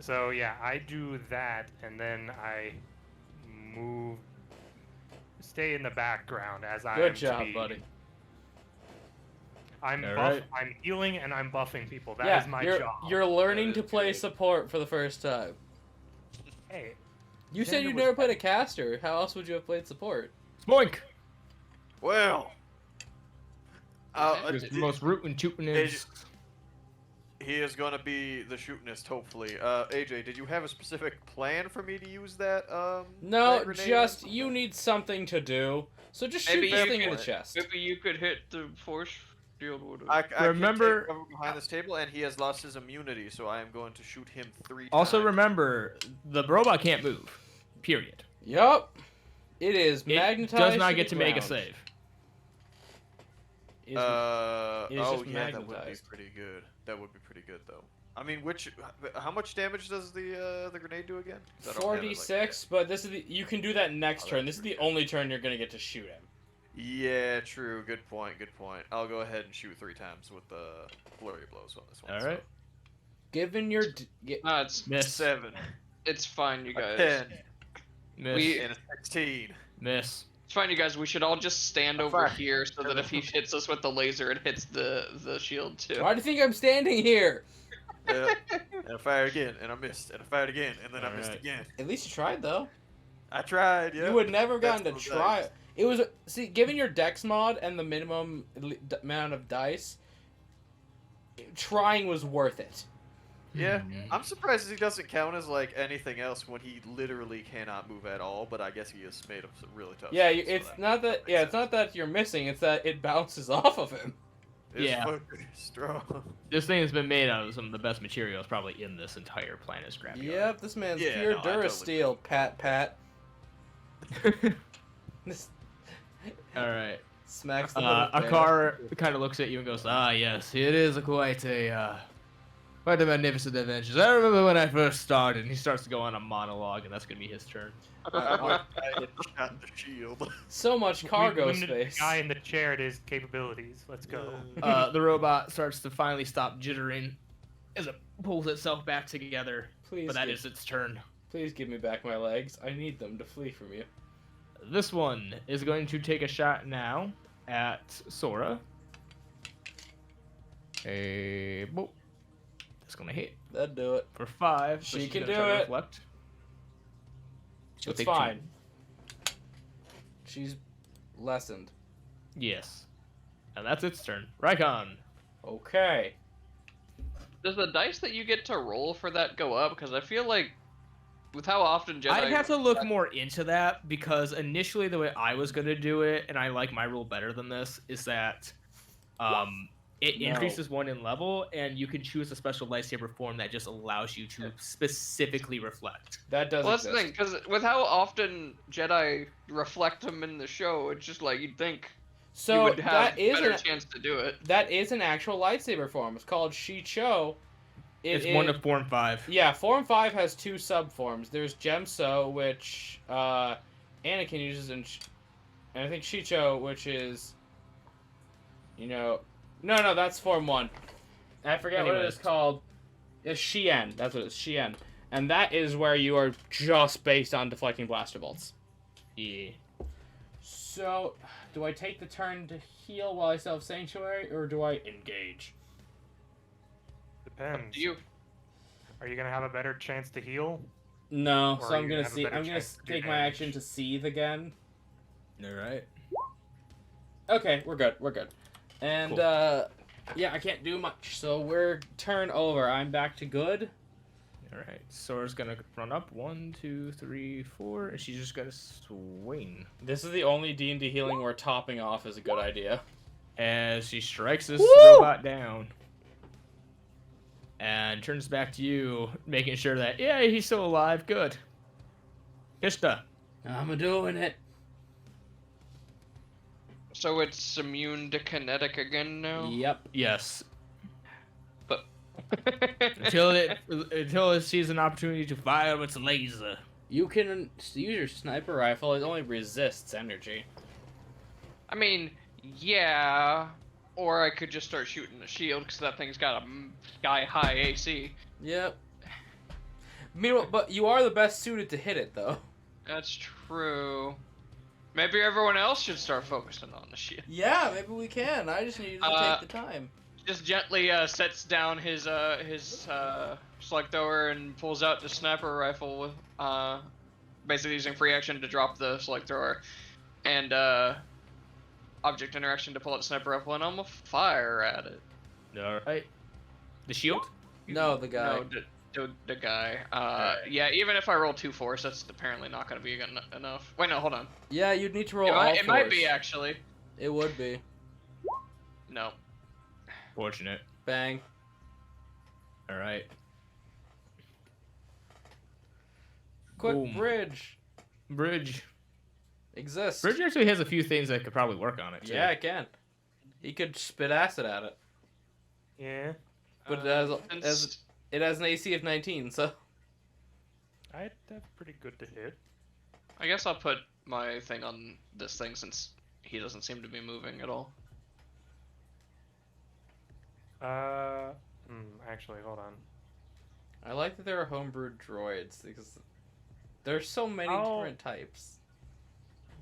yeah, I do that, and then I stay in the background as I Good am job, to be. buddy. I'm Alright. I'm healing and I'm buffing people. That Yeah, is my you're job. you're learning That to is play good. support for the first time. Hey, You said Xander you'd was never played a caster. How else would you have played support? Smoink! Well. There's the most rootin' tootin'est. He is going to be the shootinist, hopefully. AJ, did you have a specific plan for me to use that? No, that grenade? just you need something to do. So just shoot Maybe this you thing in the could- chest. Maybe you could hit the force field with it. I Remember- can take cover behind this table, and he has lost his immunity, so I am going to shoot him 3 times. Also remember, the robot can't move. Period. Yup. It is It magnetized. does not the get to make a ground. save. It is- it is Oh just yeah, that would be magnetized. pretty good. That would be pretty good, though. I mean, how much damage does the grenade do again? 'Cause I don't have it like 4d6, but this is you can do that next Oh, turn. that's This is the pretty good. only turn you're gonna get to shoot him. that. Yeah, true. Good point. Good point. I'll go ahead and shoot 3 times with the flurry of blows on this one. Alright. Given your No, it's Miss. 7, it's fine, you a guys. 10, Miss. We- and a 16. Miss. It's fine, you guys. We should all just stand I'm over fine. here so that if he hits us with the laser, it hits the shield too. why do you think I'm standing here? And I fired again, and I missed, and I fired again, and then I missed Alright. again. At least you tried though. I tried, yeah. You would never have gotten to That's try. what It was see, given your dex mod and the minimum amount of dice, trying was worth it. Yeah, I'm surprised he doesn't count as like anything else when he literally cannot move at all. But I guess he is made of some really tough. Yeah, stuff, so it's that not that. makes Yeah, it's sense. not that you're missing. It's that it bounces off of him. It's Yeah. fucking strong. This thing has been made out of some of the best materials probably in this entire planet scrapyard. Yep, this man's Yeah, pure no, I totally Durasteel. Pat. This Alright. smacks the hood of Akar kind of looks at you and goes, "Ah, yes, it is quite a magnificent adventure. I remember when I first started." And he starts to go on a monologue, and that's gonna be his turn. I shot the shield. So much cargo We limited space. The guy in the chair to his capabilities. Let's go. The robot starts to finally stop jittering as it pulls itself back together. Please, But that is its turn. please give me back my legs. I need them to flee from you. This one is going to take a shot now at Sora. A boop. That's gonna hit That'd do it. for 5. but She she's can gonna do try to it. Reflect. She'll It's take 2. fine. She's lessened. Yes. And that's its turn. Rykon. Okay. Does the dice that you get to roll for that go up? Because I feel like with how often Jedi... I'd have to look more into that because initially the way I was gonna do it, and I like my rule better than this, is that it No. increases 1 in level, and you can choose a special lightsaber form that just allows you to specifically reflect. That does Well, that's the exist. thing, because with how often Jedi reflect them in the show, it's just like you'd think you So would have that is better an chance to do it. that is an actual lightsaber form. It's called Shicho. It's one of Form 5. Yeah, Form 5 has 2 sub-forms. There's Gemso, which Anakin uses and I think Shicho, which is, no, that's Form 1. I forget what it is Anyways. called. It's Shien. That's what it's, Shien. And that is where you are just based on deflecting blaster bolts. Yeah. So, do I take the turn to heal while I still have Sanctuary, or do I engage? Depends. Do you? Are you gonna have a better chance to heal? No, Or so are I'm you gonna have a see. better I'm gonna chance to do take my damage? action to seethe again. All right. Okay, we're good. We're good. And Cool. yeah, I can't do much. So we're turn over. I'm back to good. All right. Sora's gonna run up. 1, 2, 3, 4, and she's just gonna swing This is the only D&D healing where topping off is a good idea. as she strikes this Woo! robot down. And turns back to you, making sure that he's still alive. Good. Kista. I'm doing it. So it's immune to kinetic again now? Yep. Yes. But... Until it sees an opportunity to fire its laser. You can use your sniper rifle. It only resists energy. I mean, yeah... Or I could just start shooting the shield, because that thing's got a sky-high AC. Yep. Meanwhile, but you are the best suited to hit it, though. That's true. Maybe everyone else should start focusing on the shield. Yeah, maybe we can. I just need you to take the time. Just gently sets down his slug thrower and pulls out the sniper rifle with basically using free action to drop the slug thrower and object interaction to pull out the sniper rifle, and I'm gonna fire at it. All right. The shield? No, the guy. No, the guy. Alright. Yeah, even if I roll 2 force, that's apparently not gonna be enough. Wait, no, hold on. Yeah, you'd need to roll It might be actually. It would be. No. Fortunate. Bang. All right. Quick Boom. bridge Bridge. exists. Bridge actually has a few things that could probably work on it. Too. Yeah, it can. He could spit acid at it, Yeah. but Since- it has an AC of 19, so. That's pretty good to hit. I guess I'll put my thing on this thing since he doesn't seem to be moving at all. Actually, hold on. I like that there are homebrewed droids because there's so many Oh. different types.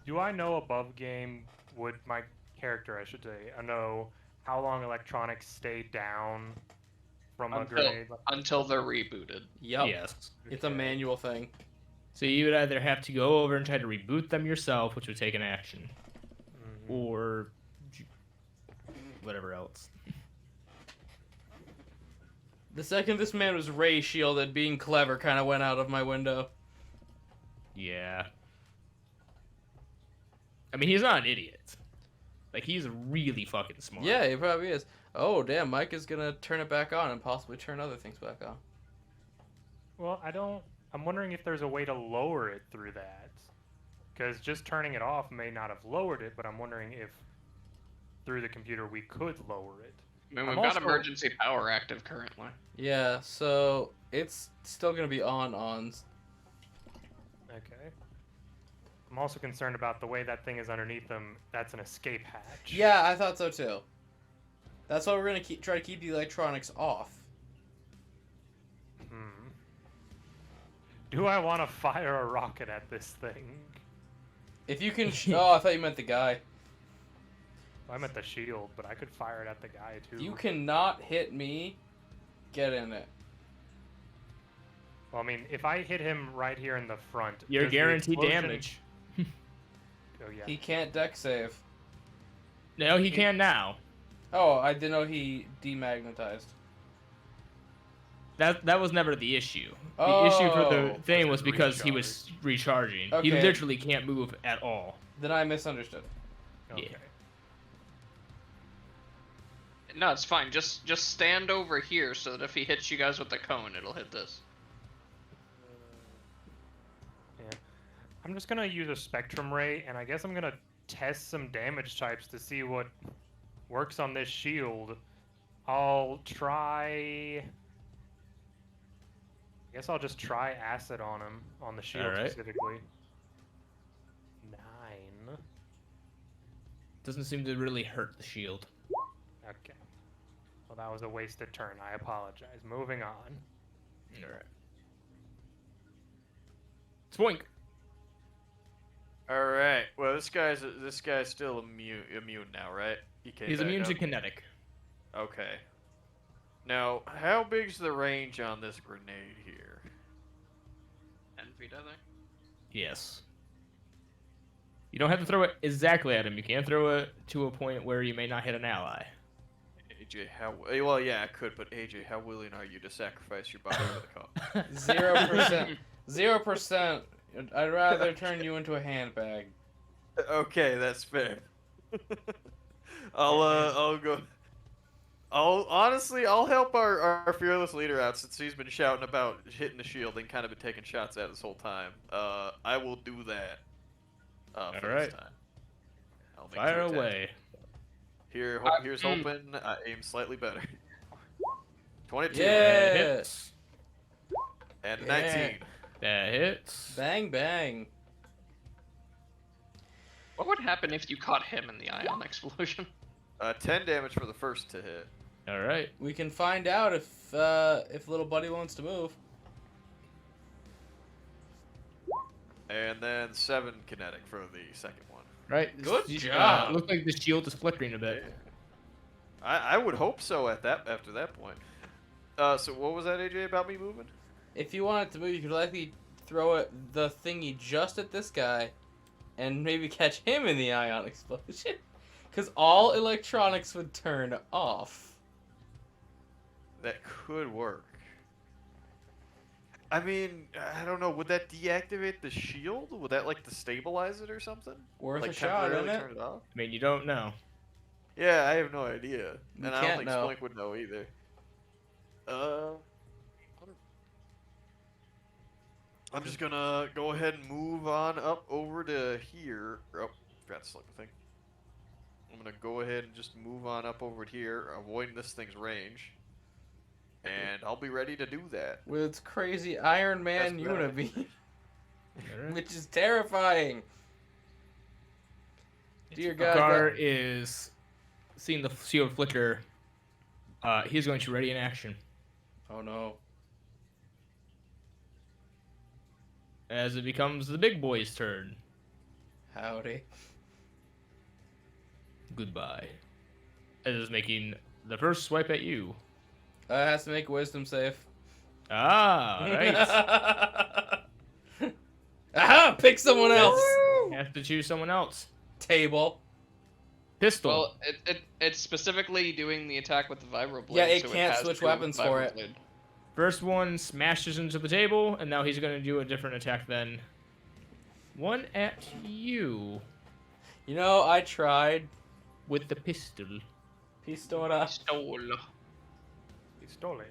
Do I know above game, would my character, I should say, I know how long electronics stay down from a grenade? Until they're rebooted. Yup. Yes. It's a manual thing. So you would either have to go over and try to reboot them yourself, which would take an action, Mhm. or whatever else. The second this man was ray shielded, being clever kind of went out of my window. Yeah. I mean, he's not an idiot. Like, he's really fucking smart. Yeah, he probably is. Oh, damn, Mike is gonna turn it back on and possibly turn other things back on. Well, I'm wondering if there's a way to lower it through that. Because just turning it off may not have lowered it, but I'm wondering if through the computer we could lower it. I mean, I'm we've got also- emergency power active currently. Yeah, so it's still gonna be ons. Okay. I'm also concerned about the way that thing is underneath them. That's an escape hatch. Yeah, I thought so too. That's why we're gonna try to keep the electronics off. Do I want to fire a rocket at this thing? If you can, oh, I thought you meant the guy. I'm at the shield, but I could fire it at the guy too. You cannot hit me. Get in it. Well, I mean, if I hit him right here in the front, You're does the guaranteed explosion- damage. Oh yeah. He can't deck save. No, he can now. Oh, I didn't know he demagnetized. That was never the issue. The issue for the Oh. thing Was was it because he was recharging. He Okay. literally can't move at all. Then I misunderstood. Okay. No, it's fine. Just stand over here so that if he hits you guys with the cone, it'll hit this. Yeah. I'm just gonna use a spectrum ray, and I guess I'm gonna test some damage types to see what works on this shield. I'll try. I guess I'll just try acid on him, on the shield Alright. specifically. 9. Doesn't seem to really hurt the shield. Okay. Well, that was a wasted turn. I apologize. Moving on. Alright. Spoink. All right. Well, this guy's still immune now, right? He came He's back immune to up. kinetic. Okay. Now, how big's the range on this grenade here? 10 feet, I think. Yes. You don't have to throw it exactly at him. You can throw it to a point where you may not hit an ally. AJ, well, yeah, I could, but AJ, how willing are you to sacrifice your body for the cause? 0%. 0%. I'd rather turn you into a handbag. Okay, that's fair. I'll go. I'll help our fearless leader out since he's been shouting about hitting the shield and kind of been taking shots at it this whole time. I will do that. For Alright. this time. I'll make Fire two attacks. away. Here's hoping I aim slightly better. 22 Yeah. Hits. and Yeah. 19. That hits. Bang, bang. What would happen if you caught him in the ion explosion? 10 damage for the first to hit. Alright. We can find out if little buddy wants to move. And then 7 kinetic for the second one. Right. Good You- job. Looks like the shield is flickering a bit. I would hope so after that point. So what was that, AJ, about me moving? If you wanted to move, you could likely throw the thingy just at this guy, and maybe catch him in the ion explosion. Because all electronics would turn off. That could work. I mean, I don't know. Would that deactivate the shield? Would that like destabilize it or something? Worth Like a shot, isn't temporarily it? turn it off? I mean, you don't know. Yeah, I have no idea, You and I can't don't think know. Spoink would know either. I'm just gonna go ahead and move on up over to here. Oh, forgot to select the thing. I'm gonna go ahead and just move on up over here, avoiding this thing's range. And I'll be ready to do that. With its crazy Iron Man That's better. unibeam, Alright. which is terrifying. Dear God. Gar is seeing the shield flicker. He's going to ready in action. Oh no. As it becomes the big boy's turn. Howdy. Goodbye. It is making the first swipe at you. Has to make a wisdom save. Ah, right. Aha! Pick someone else. Have to choose someone else. Table. Pistol. Well, it's specifically doing the attack with the vibroblade. Yeah, it so can't has switch to with weapons for it. vibroblade. First one smashes into the table, and now he's going to do a different attack then. One at you You know, I tried. with the pistol. Pistola. Stole. Pistole.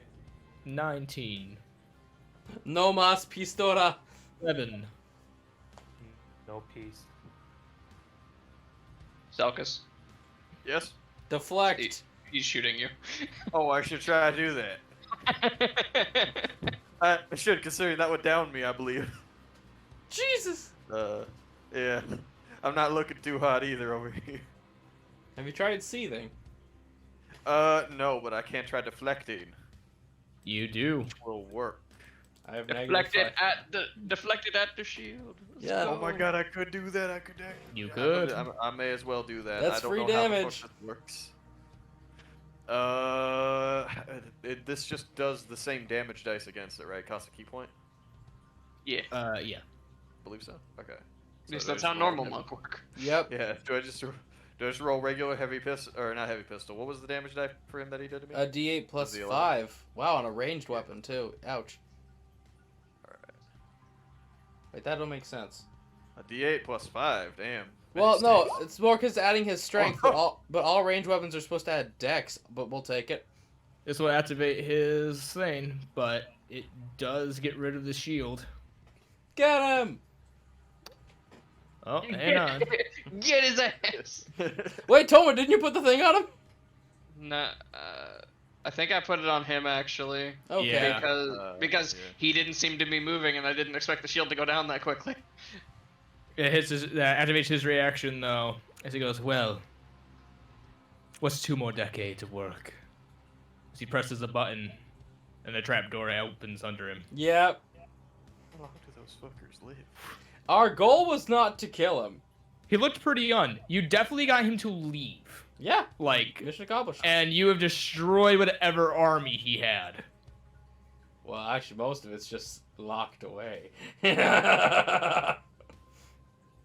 19. No mas pistola. 11. No peace. Selkus. Yes? Deflect. He's shooting you. Oh, I should try to do that. I should, considering that would down me, I believe. Jesus. Yeah. I'm not looking too hot either over here. Have you tried seething? No, but I can't try deflecting, You do. which will work. I have Deflected -5. deflected at the shield. Let's Yeah. go. Oh my god, I could do that. I could. You I could. I may as well do that. That's I don't free know how the damage. fuck this works. This just does the same damage dice against it, right? Cost a key point. Yeah. Yeah. Believe so. Okay. At So least do I that's just how roll normal heavy- monk work. Yep. Yeah. Do I just roll regular heavy pistol or not heavy pistol? What was the damage die for him that he did to me? A D8 plus the 5. Wow, on a ranged weapon too. Ouch. Alright. Wait, that don't make sense. A D8 plus 5. Damn. Well, Many no, stakes. it's more because adding his strength. But all ranged weapons are supposed to add dex. But we'll take it. This will activate his thing, but it does get rid of the shield. Get him! Oh, hang on. Get his ass. Wait, Toma, didn't you put the thing on him? Nah, I think I put it on him actually. Okay. Yeah. Because yeah. he didn't seem to be moving, and I didn't expect the shield to go down that quickly. It hits his, activates his reaction though, as he goes, well, what's 2 more decades of work? As he presses a button, and the trapdoor opens under him. Yep. How long do those fuckers live? Our goal was not to kill him. He looked pretty young. You definitely got him to leave. Yeah. Like, Mission accomplished. and you have destroyed whatever army he had. Well, actually, most of it's just locked away.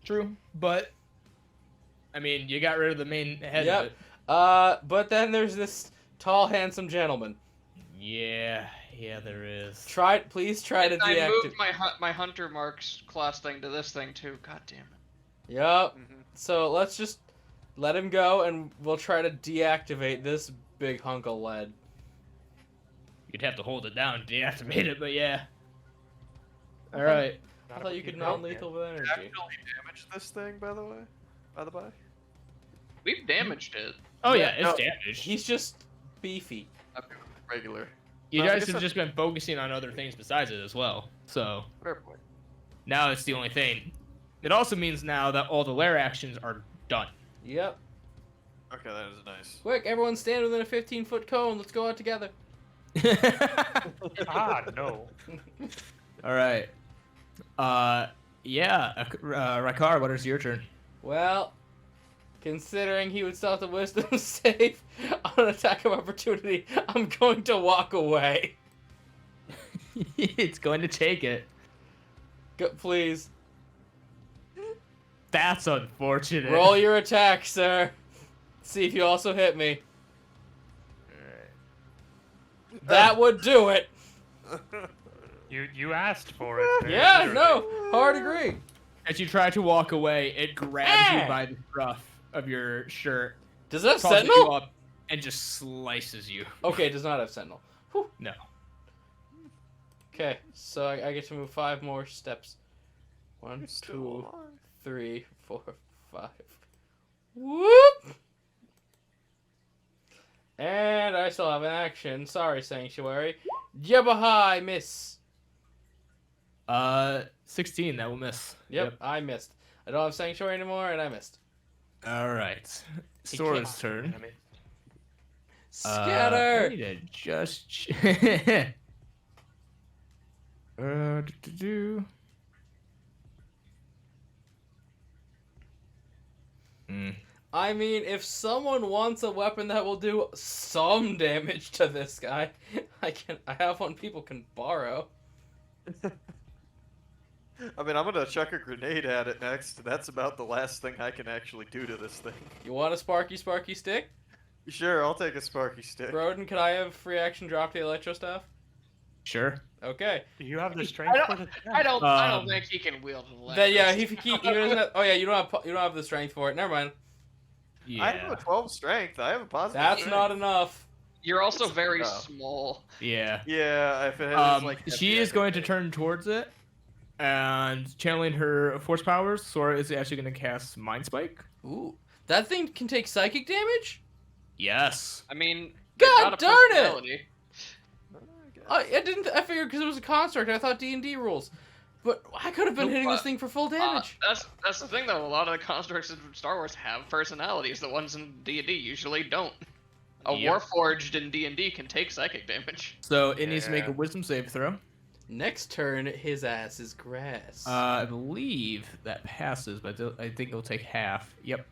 True, but I mean, you got rid of the main head Yep. of it. But then there's this tall, handsome gentleman. Yeah, there is. Please try to And I deactivate. moved my hunter marks class thing to this thing too. God damn it. Yep. Mm-hmm. So let's just let him go, and we'll try to deactivate this big hunk of lead. You'd have to hold it down to deactivate it, but yeah. All right. I thought you could non-lethal with energy. Actually damage this thing, by the way. By the by. We've damaged it. Oh yeah, No, it's damaged. He's just beefy. Regular. You I guys guess have I- just been focusing on other things besides it as well. So Fair point. now it's the only thing. It also means now that all the lair actions are done. Yep. Okay, that is nice. Quick, everyone stand within a 15-foot cone. Let's go out together. Ah, no. All right. Yeah. Rakar, what is your turn? Well, considering he would stop the wisdom save on an attack of opportunity, I'm going to walk away. It's going to take it. Go, please. That's unfortunate. Roll your attack, sir. See if you also hit me. That would do it. You asked for it. there. Yeah, no, hard agree. As you try to walk away, it grabs Ah! you by the scruff of your shirt, Does it have tosses you Sentinel? up, and just slices you. Okay, it does not have Sentinel. Whew. No. Okay, so I get to move 5 more steps. 1, You're still 2, alive. 3, 4, 5. Whoop! And I still have an action. Sorry, Sanctuary. Jebahai, miss. 16, that will miss. Yep, I missed. I don't have Sanctuary anymore, and I missed. All right. Sora's turn. Enemy. Scatter! I need to just. Do. I mean, if someone wants a weapon that will do some damage to this guy, I have one people can borrow. I mean, I'm gonna chuck a grenade at it next. That's about the last thing I can actually do to this thing. You want a sparky stick? Sure, I'll take a sparky stick. Roden, can I have free action drop the electro stuff? Sure. Okay. Do you have the strength for the I don't Um, think he can wield the Then yeah, he doesn't have, oh yeah, you don't have the strength for it. Never mind. Yeah. I have a 12 strength. I have a positive. That's strength. not enough. You're also very No. small. Yeah. Yeah, if it has like. She is going to turn towards it, and channeling her force powers, Sora is actually going to cast Mind Spike. Ooh, that thing can take psychic damage. Yes. I mean, God they've got a darn it! personality. I figured because it was a construct. I thought D&D rules, but I could have been Nope, hitting this thing for full damage. That's the thing though. A lot of the constructs in Star Wars have personalities. The ones in D&D usually don't. A Yep. Warforged in D&D can take psychic damage. So it needs to make a Yeah. Wisdom save throw. Next turn, his ass is grass. I believe that passes, but I think it'll take half. Yep.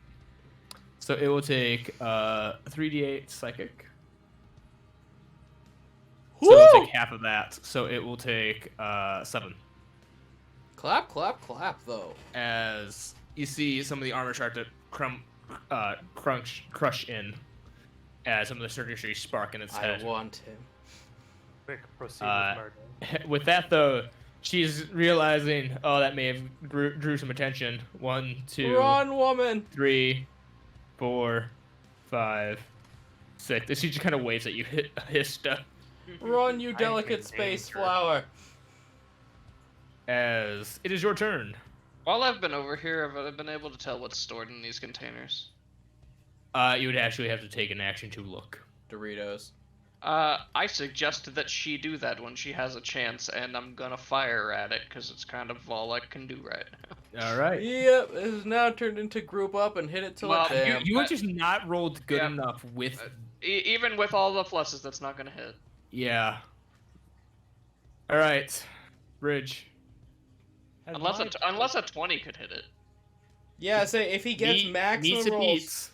So it will take 3d8 psychic. So it'll take half of that. So it will take 7. Clap, clap, clap, though. As you see some of the armor start to crush in, as some of the circuitry spark in its head. I want him. Quick, proceed with murder. With that, though, she's realizing, oh, that may have drew some attention. 1, 2, Run, woman! 3, 4, 5, 6. She just kind of waves at you, Hista. Run, you I'm delicate in space danger. flower. As it is your turn. While I've been over here, have I been able to tell what's stored in these containers? You would actually have to take an action to look. Doritos. I suggest that she do that when she has a chance, and I'm gonna fire at it because it's kind of all I can do right now. All right. Yep, it has now turned into group up and hit it till Well, it damn. You were just not rolled good Yeah. enough with. Even with all the pluses, that's not gonna hit. Yeah. All right. Bridge. Unless a 20 could hit it. Yeah, say if he gets maximum meets and rolls. beats.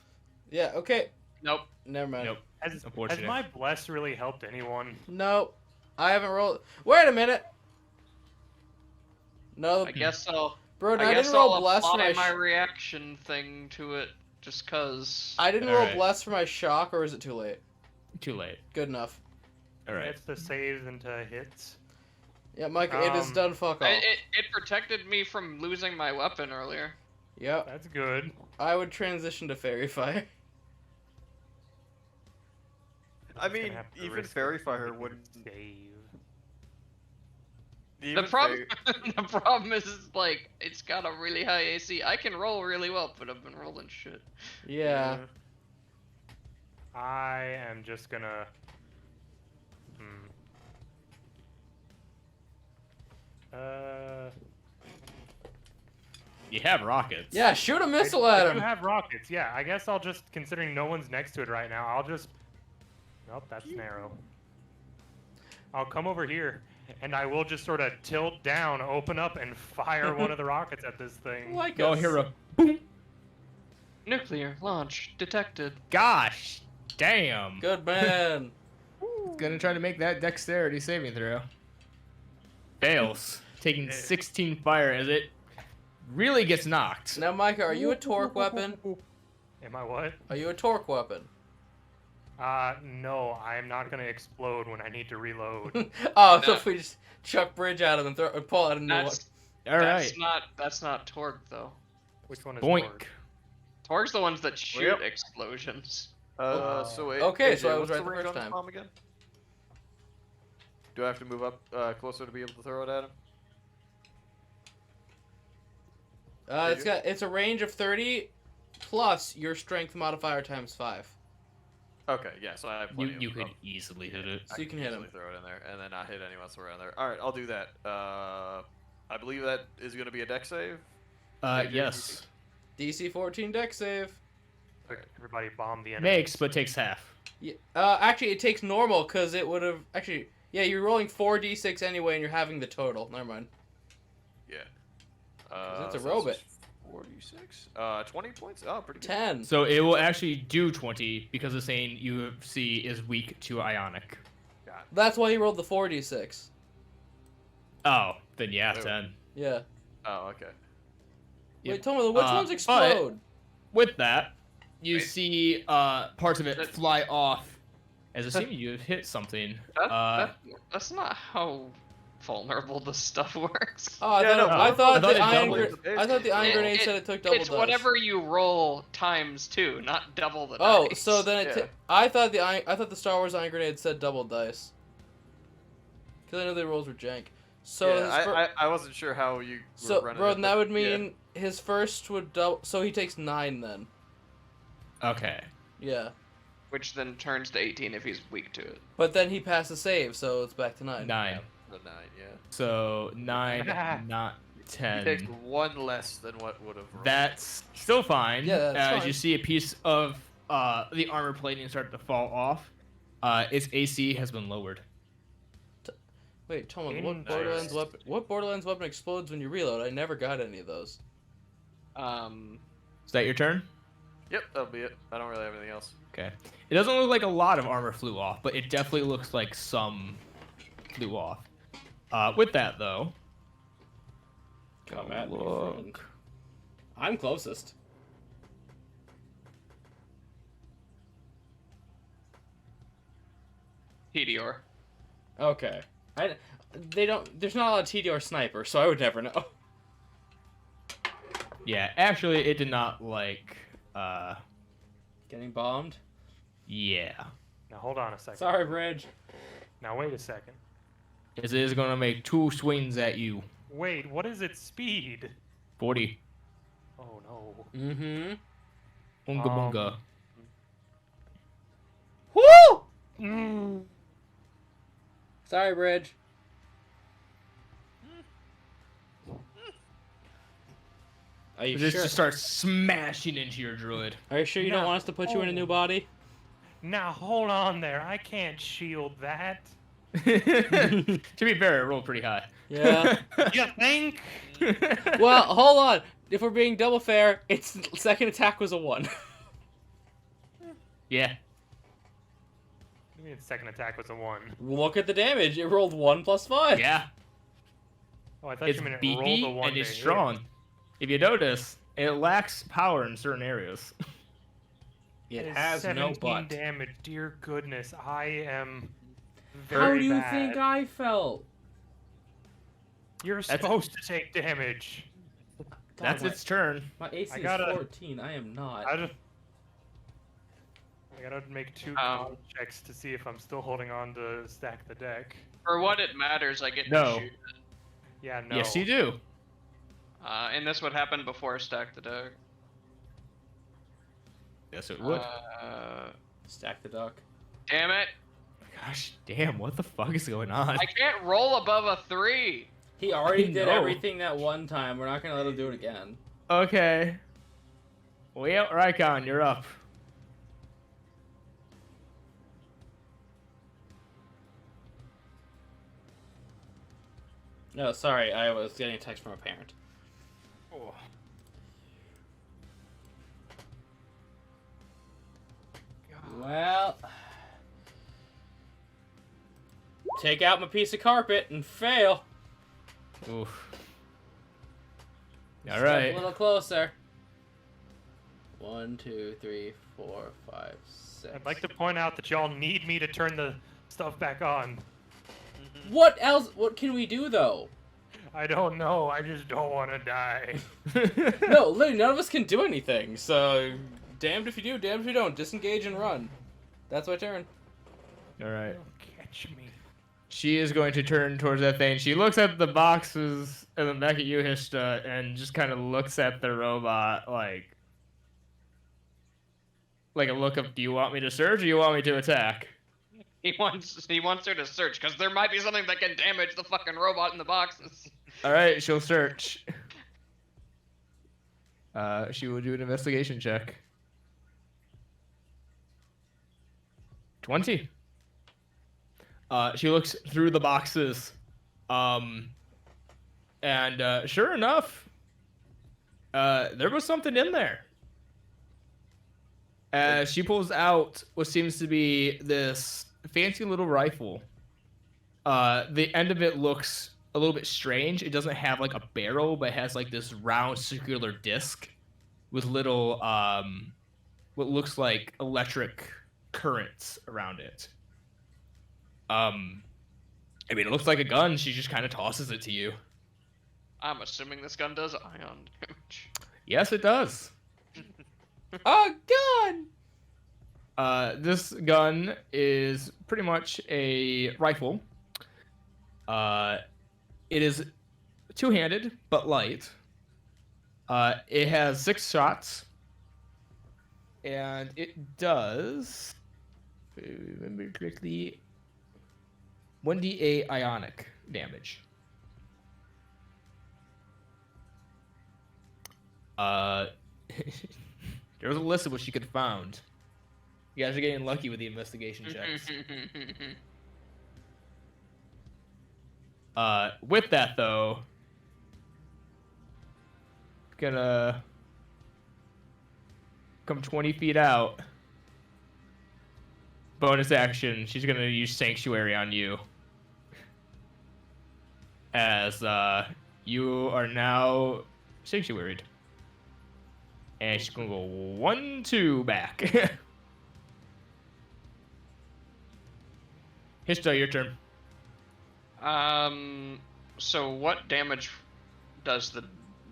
Yeah, okay. Nope. Never mind. Nope. Has Unfortunate. my bless really helped anyone? Nope. I haven't rolled. Wait a minute. No, I guess so. bro, I I guess didn't roll I'll bless for apply my. my reaction thing to it, just cause. I didn't roll Alright. bless for my shock, or is it too late? Too late. Good enough. All right. It's the saves into hits. Yeah, Mike, it is done. Fuck off. It protected me from losing my weapon earlier. Yep. That's good. I would transition to fairy fire. I Just gonna mean, have to even risk fairy it fire with wouldn't. save. Even The problem, fairy- the problem is like it's got a really high AC. I can roll really well, but I've been rolling shit. Yeah. I am just gonna. You have rockets. Yeah, shoot a missile I at do him. have rockets. Yeah, I guess I'll just, considering no one's next to it right now, I'll just. Nope, that's narrow. I'll come over here, and I will just sort of tilt down, open up, and fire one of the rockets at this thing. Like Go us. hero. Boom. Nuclear launch detected. Gosh. Damn. Good man. Gonna try to make that dexterity saving throw. Fails. Taking 16 fire as it really gets knocked. Now, Micah, are you a torque weapon? Am I what? Are you a torque weapon? No, I'm not gonna explode when I need to reload. Oh, so No. if we just chuck bridge at him and throw, pull out a new one. All right. That's not Torg though. Which one is Boink. Torg? Torg's the ones that shoot Yep. explosions. So Okay, AJ, so I was what's right the the range first on this time. bomb again? Do I have to move up closer to be able to throw it at him? It's a range of 30 plus your strength modifier times 5. Okay, yeah, so I have plenty You of could room. easily hit it. So you can hit easily him. throw it in there, and then not hit anyone else around there. All right, I'll do that. I believe that is going to be a dex save. Yes. DC 14 dex save. Everybody bomb the enemy. Makes, but takes half. Yeah, actually, it takes normal because it would have actually. Yeah, you're rolling 4d6 anyway, and you're having the total. Never mind. Yeah. 'Cause it's a so robot. 46. 20 points. Oh, pretty good. 10. So it will actually do 20 because it's saying UFC is weak to ionic. That's why you rolled the 4d6. Oh, then yeah, Oh. 10. Yeah. Oh, okay. Yep. Wait, tell me which ones but- explode? With that, you Wait. see parts of it That- fly off as it seems you have hit something. That's not how vulnerable this stuff works. Oh, I Yeah, thought, no, I thought I thought the it iron. doubled. I thought the iron It- grenade it- said it took double It's dice. whatever you roll times 2, not double the Oh, dice. so then Yeah. I thought the Star Wars iron grenade said double dice. Because I know the rolls were jank. So yeah, his fir- I wasn't sure how you were so running bro, it, that but would yeah. mean his first would double. So he takes 9 then. Okay. Yeah. Which then turns to 18 if he's weak to it. But then he passed the save, so it's back to 9. 9. The 9, yeah. So 9, not He 10. takes one less than what would have rolled. That's still fine. Yeah, that's As fine. you see a piece of the armor plating start to fall off, its AC has been lowered. Wait, tell me, Interesting. what Borderlands weapon explodes when you reload? I never got any of those. Is that your turn? Yep, that'll be it. I don't really have anything else. Okay. It doesn't look like a lot of armor flew off, but it definitely looks like some flew off. With that, though, Come at me, look. friend. I'm closest. Meteor. Okay. There's not a lot of TDR sniper, so I would never know. Yeah, actually, it did not like. Getting bombed? Yeah. Now hold on a second. Sorry, Bridge. Now wait a second. It is going to make 2 swings at you. Wait, what is its speed? 40. Oh no. Mm-hmm. Unga bunga. Woo! Mm. Sorry, Bridge. Are you Just sure? to start smashing into your druid. Are you sure you don't No. want us to put you in a new body? Now hold on there. I can't shield that. To be fair, it rolled pretty high. Yeah. You think? Well, hold on. If we're being double fair, its second attack was a 1. Yeah. I mean, its second attack was a 1. Look at the damage. It rolled 1 plus 5. Yeah. Oh, I thought It's you meant it beefy rolled a 1 and it's to hit. strong. If you notice, it lacks power in certain areas. It It is has no 17 butt. damage. Dear goodness, I am How very do you bad. think I felt? You're That's- supposed to take damage. That's God, its turn. My AC I gotta- is 14. I am not. I gotta make 2 con checks to see if I'm still holding on to stack the deck. For what it matters, I get No. to shoot it. Yeah, no. Yes, you do. And that's what happened before Stack the Deck. Yes, it would. Stack the duck. Damn it! Gosh damn, what the fuck is going on? I can't roll above a 3. He already did know. everything that one time. We're not gonna let him do it again. Okay. Well, Rykon, you're up. No, sorry. I was getting a text from a parent. Oh. Well, take out my piece of carpet and fail. Oof. All Step right. a little closer. 1, 2, 3, 4, 5, 6. I'd like to point out that y'all need me to turn the stuff back on. What else? What can we do though? I don't know. I just don't want to die. No, literally, none of us can do anything. So, damned if you do, damned if you don't. Disengage and run. That's my turn. All right. Don't catch me. She is going to turn towards that thing. She looks at the boxes and then back at you, Hishta, and just kind of looks at the robot like a look of, do you want me to search or you want me to attack? He wants her to search because there might be something that can damage the fucking robot in the boxes. All right, she'll search. She will do an investigation check. 20. She looks through the boxes, and sure enough, there was something in there. She pulls out what seems to be this fancy little rifle. The end of it looks a little bit strange. It doesn't have like a barrel, but it has like this round circular disc with little what looks like electric currents around it. I mean, it looks like a gun. She just kind of tosses it to you. I'm assuming this gun does ion damage. Yes, it does. A gun! This gun is pretty much a rifle. It is two-handed, but light. It has 6 shots. And it does, if I remember correctly, 1d8 ionic damage. There was a list of what she could have found. You guys are getting lucky with the investigation checks. With that though, gonna come 20 feet out. Bonus action. She's gonna use Sanctuary on you. As you are now sanctuaried. And she's gonna go 1-2 back. Histo, your turn. So what damage does the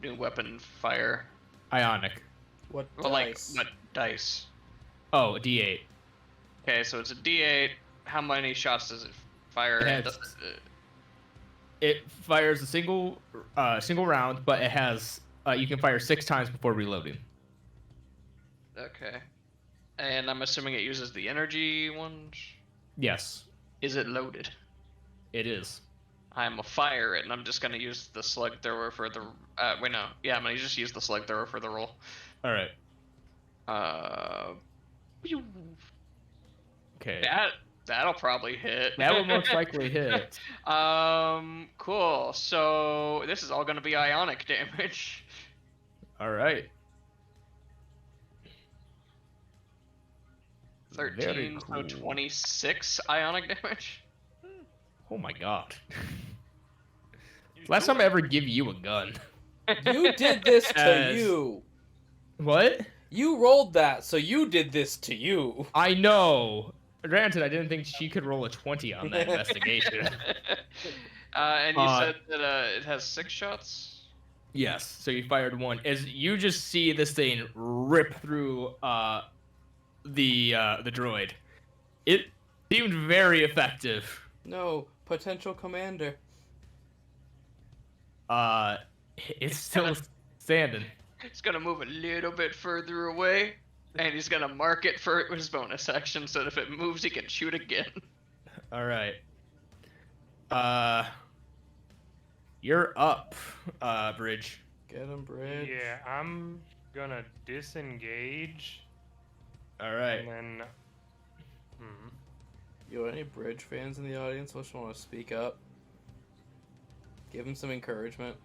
new weapon fire? Ionic. What Well, dice? like, what dice? Oh, D8. Okay, so it's a D8. How many shots does it fire? It fires a single round, but it has you can fire 6 times before reloading. Okay. And I'm assuming it uses the energy ones? Yes, Is it loaded? it is. I'm a fire it, and I'm just gonna use the slug thrower for the. Wait, no. Yeah, I'm gonna just use the slug thrower for the roll. All right. Pew. Okay. That'll probably hit. That will most likely hit. Cool. So this is all gonna be ionic damage. All right. 13, Very so cool. 26 ionic damage. Oh my god. Last time I ever give you a gun. You did this to As- you. What? You rolled that, so you did this to you. I know. Granted, I didn't think she could roll a 20 on that investigation. And you said that it has 6 shots? Yes. So you fired 1. As you just see this thing rip through the droid. It seemed very effective. No, potential commander. It's still standing. He's gonna move a little bit further away, and he's gonna mark it for his bonus action, so that if it moves, he can shoot again. All right. You're up, Bridge. Get him, Bridge. Yeah, I'm gonna disengage. All right. And then. You any Bridge fans in the audience which want to speak up? Give him some encouragement.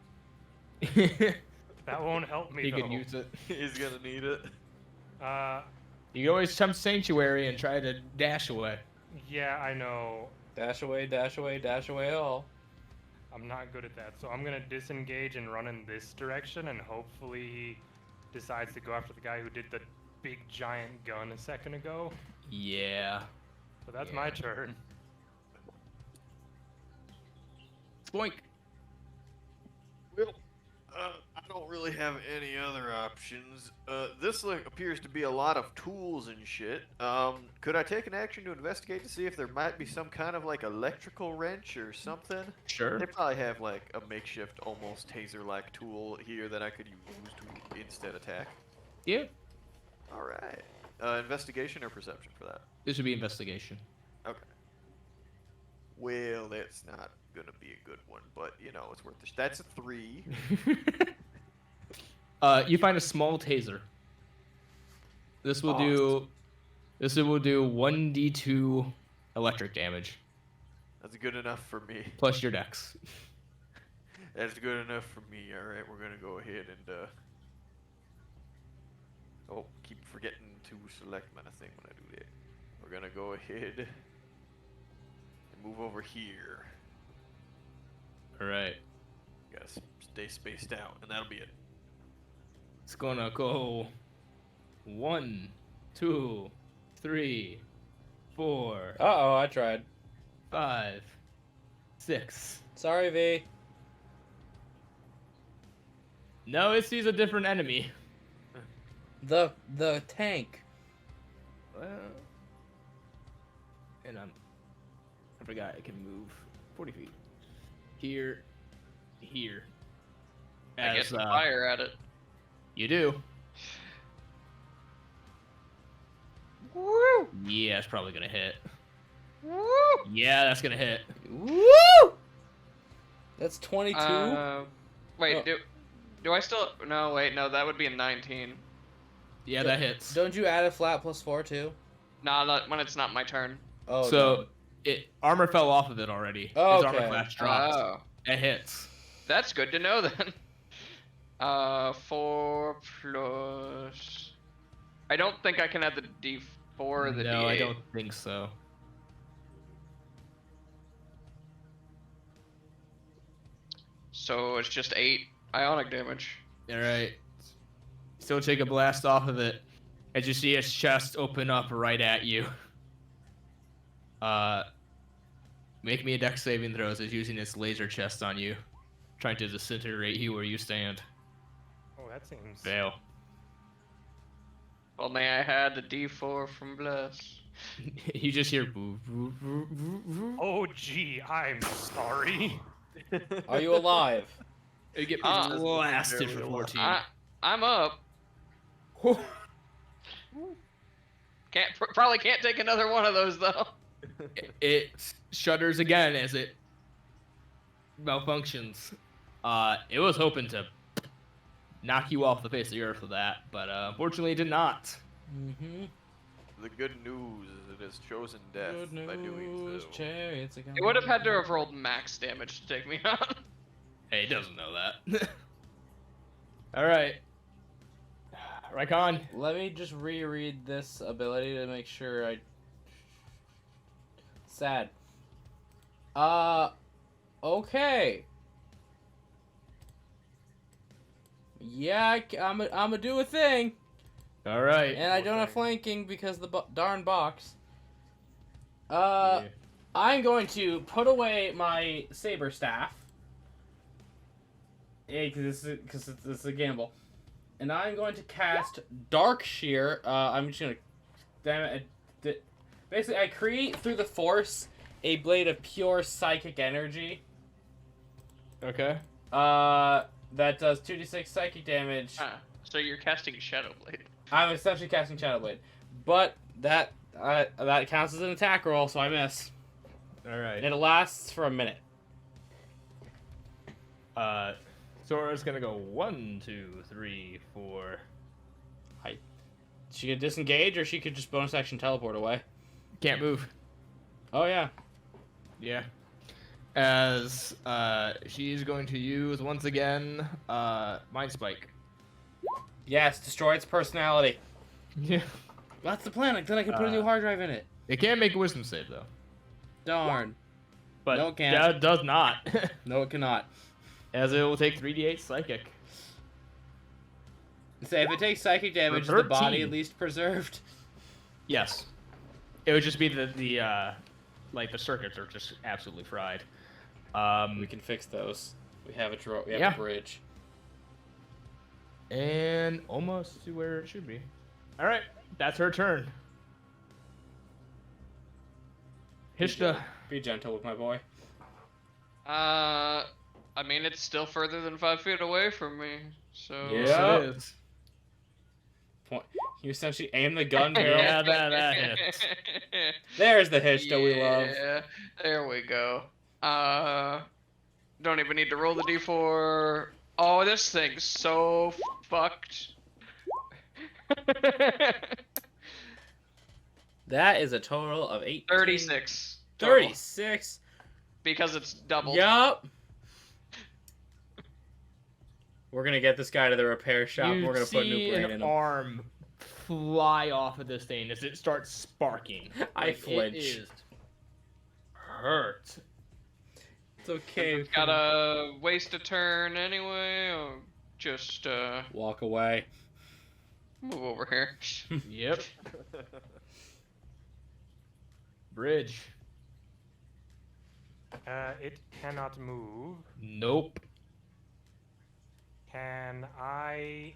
That won't help me. He though. could use it. He's gonna need it. You can always jump Sanctuary and try to dash away. Yeah, I know. Dash away, dash away, dash away all. I'm not good at that, so I'm gonna disengage and run in this direction, and hopefully he decides to go after the guy who did the big giant gun a second ago. Yeah. So that's my turn. Spoink. Well, I don't really have any other options. This appears to be a lot of tools and shit. Could I take an action to investigate to see if there might be some kind of like electrical wrench or something? Sure. They probably have like a makeshift, almost taser-like tool here that I could use to instead attack. Yeah. All right. Investigation or perception for that? This would be investigation. Okay. Well, that's not gonna be a good one, but you know it's worth it. That's a 3. You find a small taser. This will do 1d2 electric damage That's good enough for me. plus your dex. That's good enough for me. All right, we're gonna go ahead and oh, keep forgetting to select my thing when I do that. We're gonna go ahead and move over here. All right. Gotta stay spaced out, and that'll be it. It's gonna go 1, 2, 3, 4, Uh-oh, I tried. 5, 6. Sorry, V. No, it sees a different enemy. The tank. And I forgot I can move 40 feet. Here. I get to fire at it. You do. Woo! Yeah, it's probably gonna hit. Woo! Yeah, that's gonna hit. Woo! That's 22? Wait, Oh. do I still? No, wait, no, that would be a 19. Yeah, that hits. Don't you add a flat +4 too? Nah, not when it's not my turn. Oh, So armor fell off of it already. Oh, His armor okay. class dropped. Oh. It hits. That's good to know then. 4 plus. I don't think I can add the D4 or the No, D8. I don't think so. So it's just 8 ionic damage. All right. Still take a blast off of it as you see his chest open up right at you. Make me a dex saving throw as it's using its laser chest on you, trying to disintegrate you where you stand. Oh, that seems. Fail. Only I had the D4 from Bless. You just hear boo, boo, boo, boo, boo. Oh, gee, I'm sorry. Are you alive? You get Ah. blasted for 14. I'm up. Probably can't take another one of those though. It shudders again as it malfunctions. It was hoping to knock you off the face of the earth with that, but unfortunately it did not. Mm-hmm. The good news is it has chosen death Good by doing news, so. chariots are It would have had to have rolled max damage to take me out. Hey, it doesn't know that. Alright. Raikon. Let me just reread this ability to make sure I... Sad. Okay. Yeah, I'm gonna do a thing. Alright. And I don't have flanking because the darn box. Yeah. I'm going to put away my saber staff. Because this is a gamble. And I'm going to cast Dark Shear. I'm just going to... Damn it. Basically, I create through the Force a blade of pure psychic energy. Okay. That does 2d6 psychic damage. So you're casting Shadow Blade. I'm essentially casting Shadow Blade. But that counts as an attack roll, so I miss. Alright. And it lasts for a minute. Sora's gonna go 1, 2, 3, 4. She could disengage, or she could just bonus action teleport away. Can't move. Oh, yeah. Yeah. As she's going to use once again Mind Spike. Yes, destroy its personality. Yeah. That's the plan. Then I can put a new hard drive in it. It can make a wisdom save though. Darn. But No, it can't. that does not. No, it cannot. As it will take 3d8 psychic. Say, if it takes psychic damage, is the 13. body at least preserved? Yes. It would just be the like the circuits are just absolutely fried. We can fix those. We have a Yeah. a bridge. And almost to where it should be. All right, that's her turn. Hishta. Be gentle with my boy. I mean, it's still further than 5 feet away from me, so... Yeah. Yes, it is. You essentially aim the gun barrel. Yeah, that hits. There's the Hishta we love. Yeah, there we go. Don't even need to roll the d4. Oh, this thing's so fucked. That is a total of 18. 36. total, 36. Because it's doubled. Yup. We're gonna get this guy to the repair shop. You We're gonna put a new see brain an in him. arm fly off of this thing as it starts sparking. I Like, flinch. It is hurt. It's okay. It's gotta waste a turn anyway, or just Walk away. move over here. Yep. Bridge. It cannot move. Nope. Can I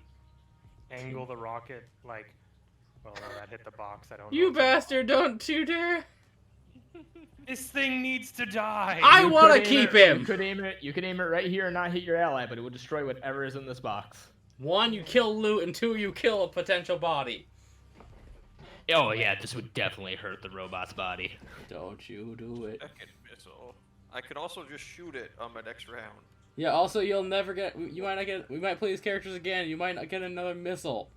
angle the rocket like? Well, no, that hit the box. I don't know. You if- bastard! Don't you dare! This thing needs to die. I You want to could aim keep it- him. You could aim it right here and not hit your ally, but it would destroy whatever is in this box. 1, you kill loot, and 2, you kill a potential body. Oh yeah, this would definitely hurt the robot's body. Don't you do it. Second missile. I could also just shoot it on my next round. Yeah. Also, you'll never get. You might not get. We might play these characters again. You might not get another missile.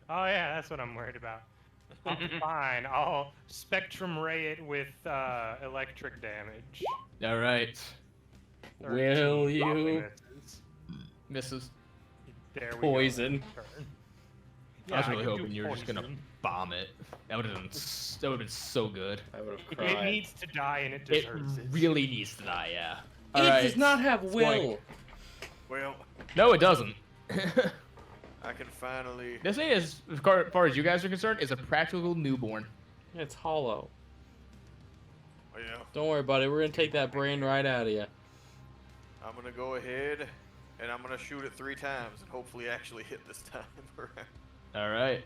Oh yeah, that's what I'm worried about. Fine, I'll spectrum ray it with electric damage. All right. Will 13 you? probably Misses. There we Poison. go. Turn. I was Yeah, really can do hoping you were just gonna poison. bomb it. That would have been so good. I would have It cried. needs to die and it It deserves it. really needs to die, yeah. It Alright, does not have it's will. going- Well, No, it doesn't. I can finally. This thing is, as far as you guys are concerned, is a practical newborn. It's hollow. Oh, yeah. Don't worry, buddy. We're gonna take that brain right out of you. I'm gonna go ahead and I'm gonna shoot it 3 times and hopefully actually hit this time. Alright.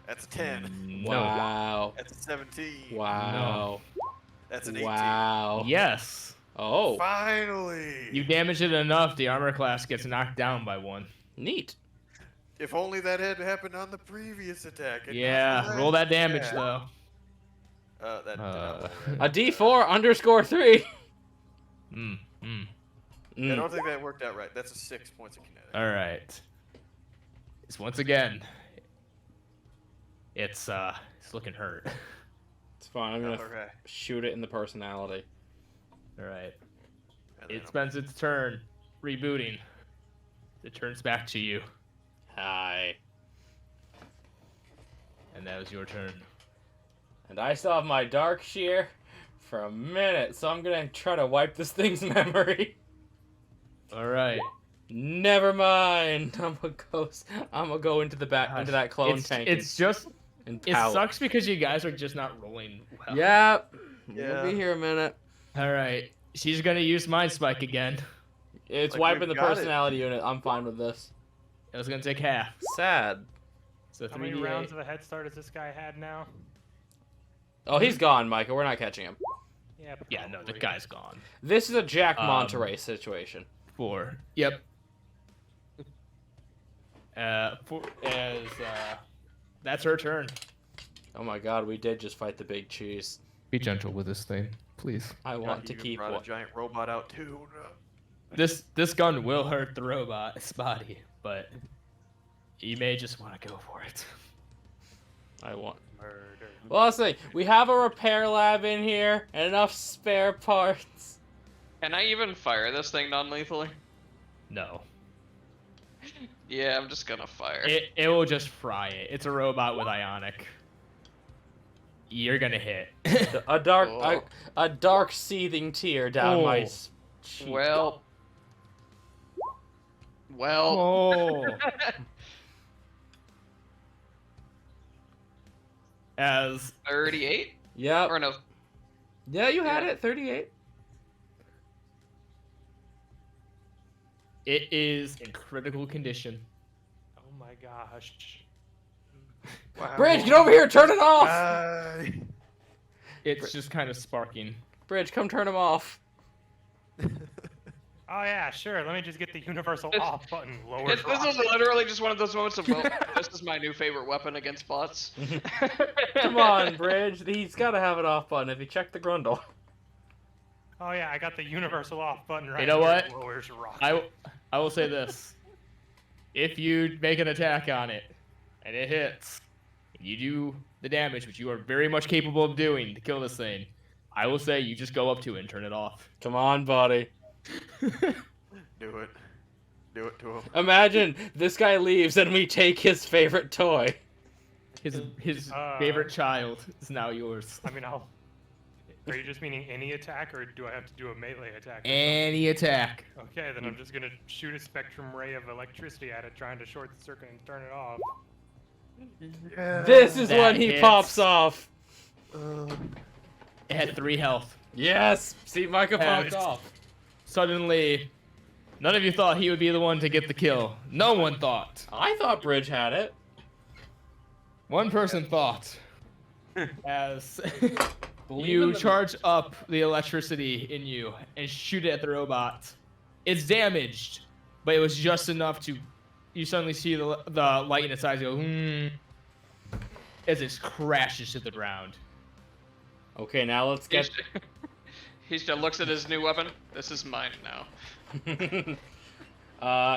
That's a 10. No. Wow. That's a 17. Wow. That's an 18. Wow. Yes. Oh, Finally! You damage it enough, the armor class gets knocked down by 1. neat. If only that had happened on the previous attack. and not Yeah, the roll that last damage attack. though. That did not roll A right. D4 underscore 3. Mm. I don't think that worked out right. That's a 6 points of kinetic. Alright. It's once again. It's looking hurt. It's fine. I'm gonna Okay. shoot it in the personality. Alright. And then It spends its turn rebooting. It turns back to you. Hi. And that was your turn. And I still have my dark shear for a minute, so I'm gonna try to wipe this thing's memory. Alright. Never mind. I'm gonna go into the back into that clone tank. It's just and it pout. sucks because you guys are just not rolling well. Yep. Yeah. We'll be here a minute. Alright. She's gonna use Mind Spike again. It's Like, wiping we've the got it. personality unit. I'm fine with this. It was gonna take half. Sad. So How many 3d8. rounds of a head start has this guy had now? Oh, he's gone, Micah. We're not catching him. Yeah, Yeah, no, the probably. guy's gone. This is a Jack Um, Monterey situation. 4. Yep. That's her turn. Oh my god, we did just fight the big cheese. Be gentle with this thing, please. I want He to even keep brought one. a giant robot out too. This gun will hurt the robot's body, but you may just want to go for it. I want. Murder. Well, let's see. We have a repair lab in here and enough spare parts. Can I even fire this thing non-lethally? No. Yeah, I'm just gonna fire. It will just fry it. It's a robot with ionic. You're gonna hit. A dark, Oh. a dark seething tear down my cheek. Well. Oh. As 38? Yep. Or no? Yeah, you had Yeah. it. 38. it is in critical condition. Oh my gosh. Wow. Bridge, get over here. Turn it off. Bye. It's just kind of sparking. Bridge, come turn him off. Oh yeah, sure. Let me just get the universal It's- off button lower. This is literally just one of those moments of, well, this is my new favorite weapon against bots. Come on, Bridge. He's got to have an off button if you check the grundle. Oh yeah, I got the universal off button right. You know where what? it lowers rock. I will say this. If you make an attack on it and it hits, and you do the damage, which you are very much capable of doing to kill this thing, I will say you just go up to it and turn it off. Come on, buddy. Do it. Do it to him. Imagine this guy leaves and we take his favorite toy. His Uh, favorite child is now yours. I mean, are you just meaning any attack, or do I have to do a melee attack? Any attack. Okay, then I'm just gonna shoot a spectrum ray of electricity at it, trying to short the circuit and turn it off. This is That when he hits. pops off. It had 3 health. Yes. See, Micah popped It's- off. Suddenly, none of you thought he would be the one to get the kill. No one thought. I thought Bridge had it. One person thought. As Believe in you the- charge up the electricity in you and shoot it at the robot. It's damaged, but it was just enough to. You suddenly see the light in its eyes go as it crashes to the ground. Okay, now let's get. He just looks at his new weapon. This is mine now.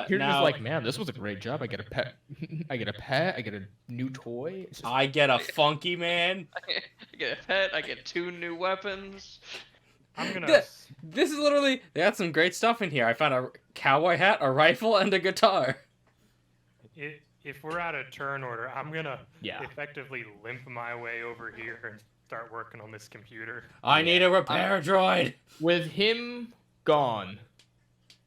You're now just like, man, this was a great job. I get a pet. I get a pet. I get a new toy. It's just... I get a funky man. I get a pet. I get 2 new weapons. I'm gonna. This is literally, they got some great stuff in here. I found a cowboy hat, a rifle, and a guitar. If we're out of turn order, I'm gonna Yeah. effectively limp my way over here and start working on this computer. I need a repair droid. With him gone,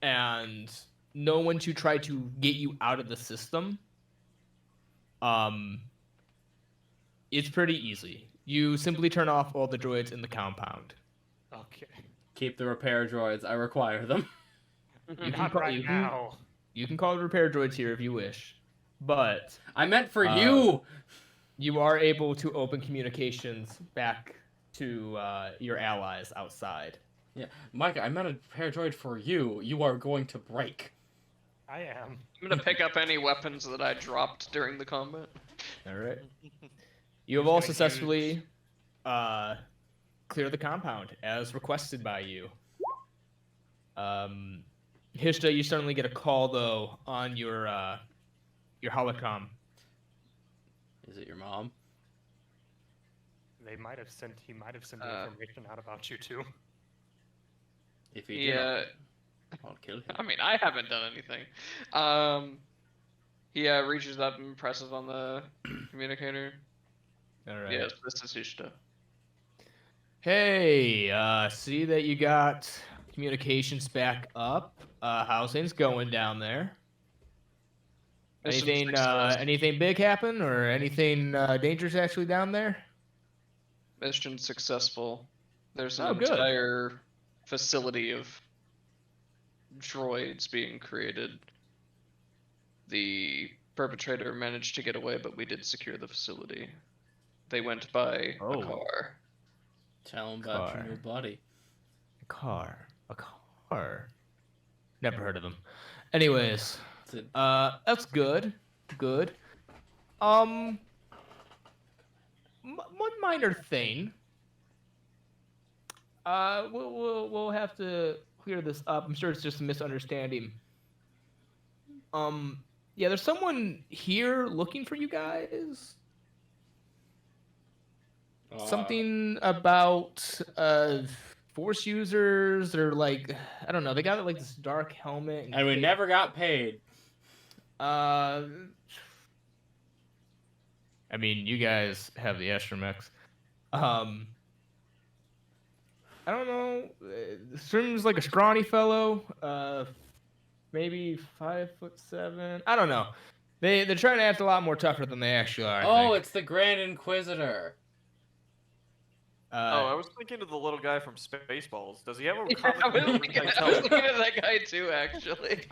and no one to try to get you out of the system, it's pretty easy. You simply turn off all the droids in the compound. Okay. Keep the repair droids. I require them. You Not call- right you now. You can call the repair droids here if you wish, but I meant for you. you are able to open communications back to your allies outside. Yeah, Micah, I meant a repair droid for you. You are going to break. I am. I'm gonna pick up any weapons that I dropped during the combat. All right. You have Who's all gonna successfully cleared the compound as requested by you. Hishta, you suddenly get a call though on your holocom. Is it your mom? He might have sent Uh, information out about you too. If you do, Yeah, I'll kill him. I mean, I haven't done anything. He reaches up and presses on the communicator. All right. Yes, this is Ishta. Hey, see that you got communications back up. How's things going down there? Mission Anything success. anything big happen or anything dangerous actually down there? Mission successful. There's an Oh, good. entire facility of droids being created. The perpetrator managed to get away, but we did secure the facility. They went by Oh. a car. Tell him about your Car. new buddy. A car. Never heard of them. Anyways, It's a- that's good. Good. One minor thing. We'll have to clear this up. I'm sure it's just a misunderstanding. Yeah, there's someone here looking for you guys. Something about force users or like I don't know. They got like this dark helmet. And we never got paid. I mean, you guys have the astromechs. I don't know. Seems like a scrawny fellow. Maybe 5'7". I don't know. They're trying to act a lot more tougher than they actually are. I Oh, think. it's the Grand Inquisitor. I was thinking of the little guy from Spaceballs. Does he have a I comic was book thinking, that I was tells- thinking of that guy too, actually.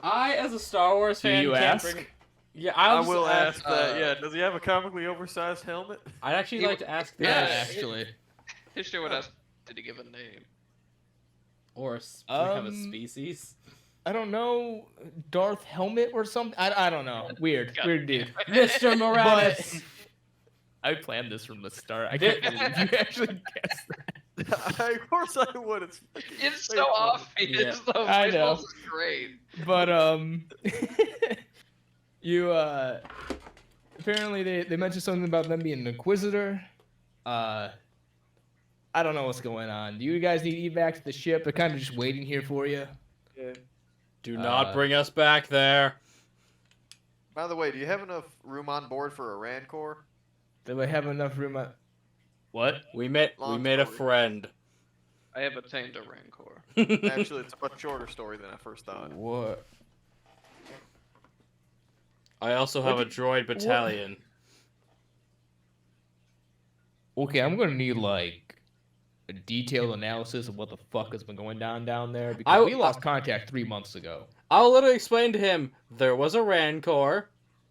I, as a Star Wars Do fan, you can't ask? bring... Yeah, I I'll will just ask that. Yeah, does he have a comically oversized helmet? I'd actually He- like to ask Yeah, that. actually. History would ask, did he give a name? Or do we have a Um, species? I don't know. Darth Helmet or something. I don't know. Weird. God Weird dude. Mr. Morales! I planned this from the start. I can't believe you actually guessed that. Of course I would. It's It's so obvious, Yeah. though. I know. Spaceballs is great. But you apparently they mentioned something about them being an inquisitor. I don't know what's going on. Do you guys need to evac to the ship? They're kind of just waiting here for you. Do not bring us back there. By the way, do you have enough room on board for a Rancor? Do they have enough room? What? We made Long a story. friend. I have obtained a Rancor. Actually, it's a much shorter story than I first thought. What? I also have a droid battalion. Okay, I'm gonna need like a detailed analysis of what the fuck has been going down there because we lost contact 3 months ago. I'll literally explain to him, there was a Rancor,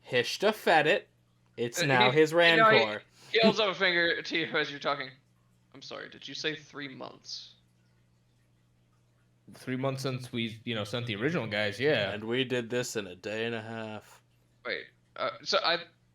Hishta fed it, it's now his you know, Rancor. He holds up a finger to you as you're talking. I'm sorry, did you say 3 months? 3 months since we, sent the original guys. Yeah. And we did this in a day and a half. Wait, so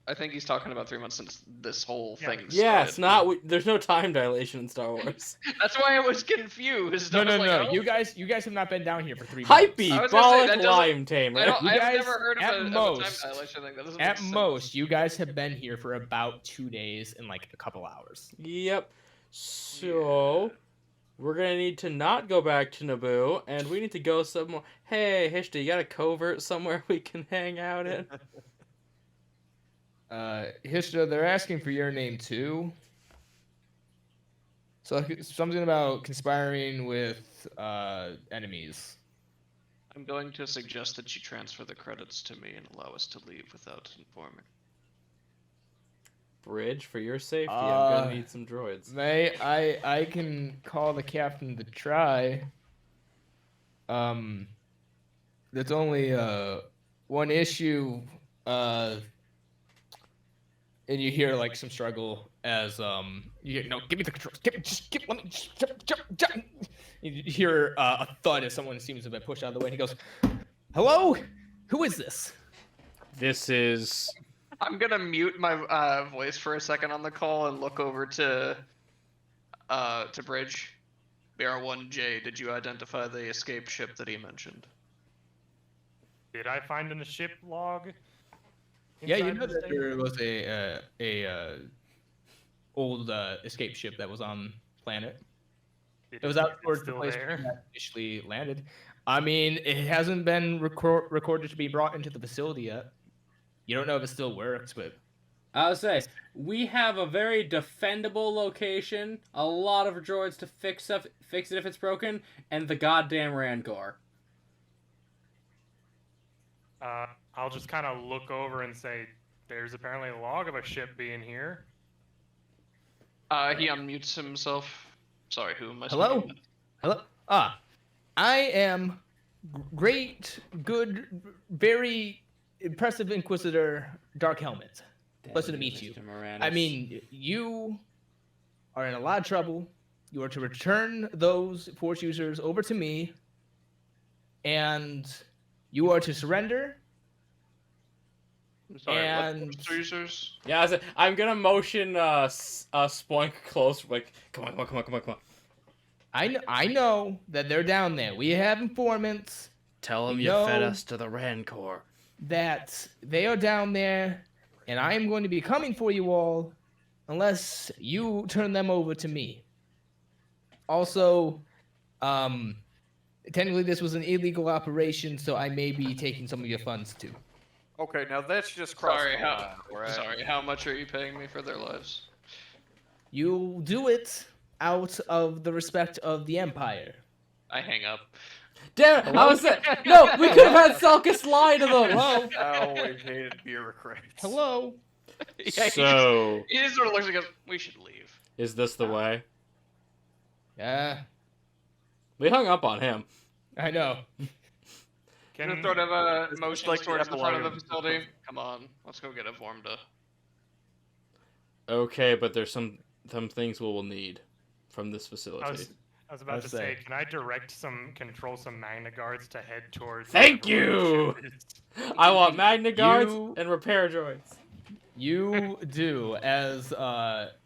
I think he's talking about 3 months since this whole thing started. Yeah, it's not. There's no time dilation in Star Wars. That's why I was confused. I No, was no, like, no. oh. You guys have not been down here for 3 months. Hypey, I was gonna say, that Bollock doesn't- Lime Tamer. I've guys, never heard of at a time most- dilation thing. That doesn't At make sense. most, you guys have been here for about 2 days and like a couple hours. Yep. So, we're gonna need to not go back to Naboo, and we need to go somewhere. Hey, Hishta, you got a covert somewhere we can hang out in? Hishta, they're asking for your name too. So something about conspiring with enemies. I'm going to suggest that you transfer the credits to me and allow us to leave without informing. Bridge, for your safety, I'm gonna need some droids. May I can call the captain to try. There's only one issue. And you hear like some struggle as you hear, no, give me the controls. Let me jump. You hear a thud as someone seems to have been pushed out of the way. And he goes, "Hello, who is this?" This is... I'm gonna mute my voice for a second on the call and look over to Bridge. BR1J, did you identify the escape ship that he mentioned? Did I find in the ship log? Yeah, you inside know this that thing? there was a old escape ship that was on planet. It was out towards the still place there. where you initially landed. I mean, it hasn't been recorded to be brought into the facility yet. You don't know if it still works, but I would say, we have a very defendable location, a lot of droids to fix it if it's broken, and the goddamn Rancor. I'll just kind of look over and say, there's apparently a log of a ship being here. He unmutes himself. Sorry, who am I hello, speaking with? hello. I am great, good, very impressive Inquisitor Dark Helmet. Pleasure to meet you. Mr. Moranis. I mean, you are in a lot of trouble. You are to return those Force users over to me, and you are to surrender. I'm sorry, and- what Force users? Yeah, I'm gonna motion Spoink close, like, come on. I know that they're down there. We have informants Tell them We you fed know- us to the Rancor. that they are down there, and I am going to be coming for you all unless you turn them over to me. Also, technically this was an illegal operation, so I may be taking some of your funds too. Okay, now that's just crossing Sorry, the line, right? Sorry, how much are you paying me for their lives? You'll do it out of the respect of the Empire. I hang up. Damn it! I was saying, no, we could have had Selkis lie to them. Hello? I always hated bureaucrats. Hello? Yeah, So, he just sort of looks and goes, we should leave. is this the way? Yeah, We hung up on him. I know. Can sort of a It's motion like the towards the front of the epilogue. facility. Come on, let's go get a Vormda. Okay, but there's some things we'll need from this facility. I was about I'd to say. say, can I control some Magna Guards to head towards... Thank wherever the you! ship is? I want Magna Guards You- and repair droids. You do, as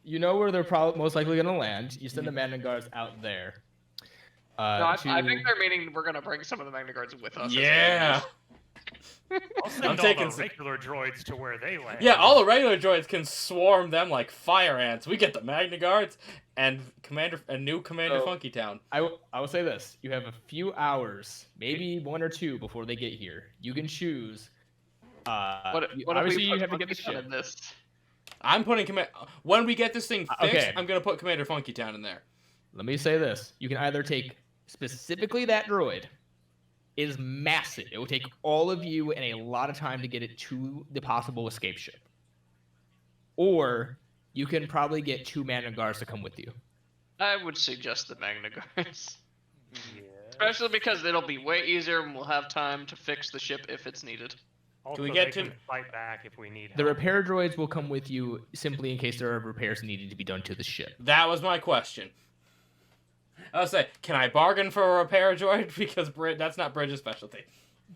you know where they're probably most likely going to land. You send the Magna Guards out there. No, I to- think they're meaning we're gonna bring some of the Magna Guards with us. Yeah. I'll send I'm all taking the some- regular droids to where they land. Yeah, all the regular droids can swarm them like fire ants. We get the Magna Guards and new Commander So- Funky Town. I will say this: you have a few hours, maybe 1 or 2, before they get here. You can choose. What if Obviously, we you put have to get the Funky Town ship. in this? I'm putting when we get this thing fixed, Okay. I'm gonna put Commander Funky Town in there. Let me say this: you can either take specifically that droid. It is massive. It will take all of you and a lot of time to get it to the possible escape ship. Or you can probably get 2 Magna Guards to come with you. I would suggest the Magna Guards, Yeah. especially because it'll be way easier and we'll have time to fix the ship if it's needed. Also, we get they to- can fight back if we need The help. repair droids will come with you simply in case there are repairs needed to be done to the ship. That was my question. I was say, can I bargain for a repair droid? Because that's not Bridge's specialty.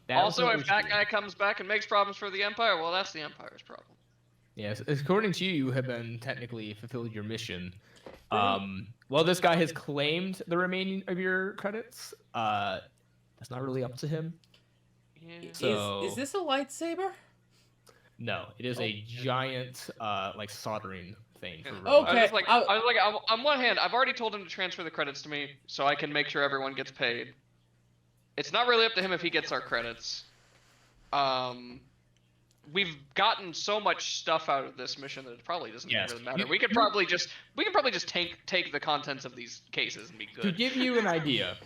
That was Also, what if we that should guy comes back and makes problems for the Empire, well, that's the Empire's problem. Yes, according to you, you have been technically fulfilled your mission. Well, this guy has claimed the remaining of your credits. That's not really up to him. Yeah. So Is this a lightsaber? no, it is a giant like soldering thing. For I robots. Okay. was like, on one hand, I've already told him to transfer the credits to me, so I can make sure everyone gets paid. It's not really up to him if he gets our credits. We've gotten so much stuff out of this mission that it probably doesn't Yes. really matter. We could probably just take the contents of these cases and be good. To give you an idea,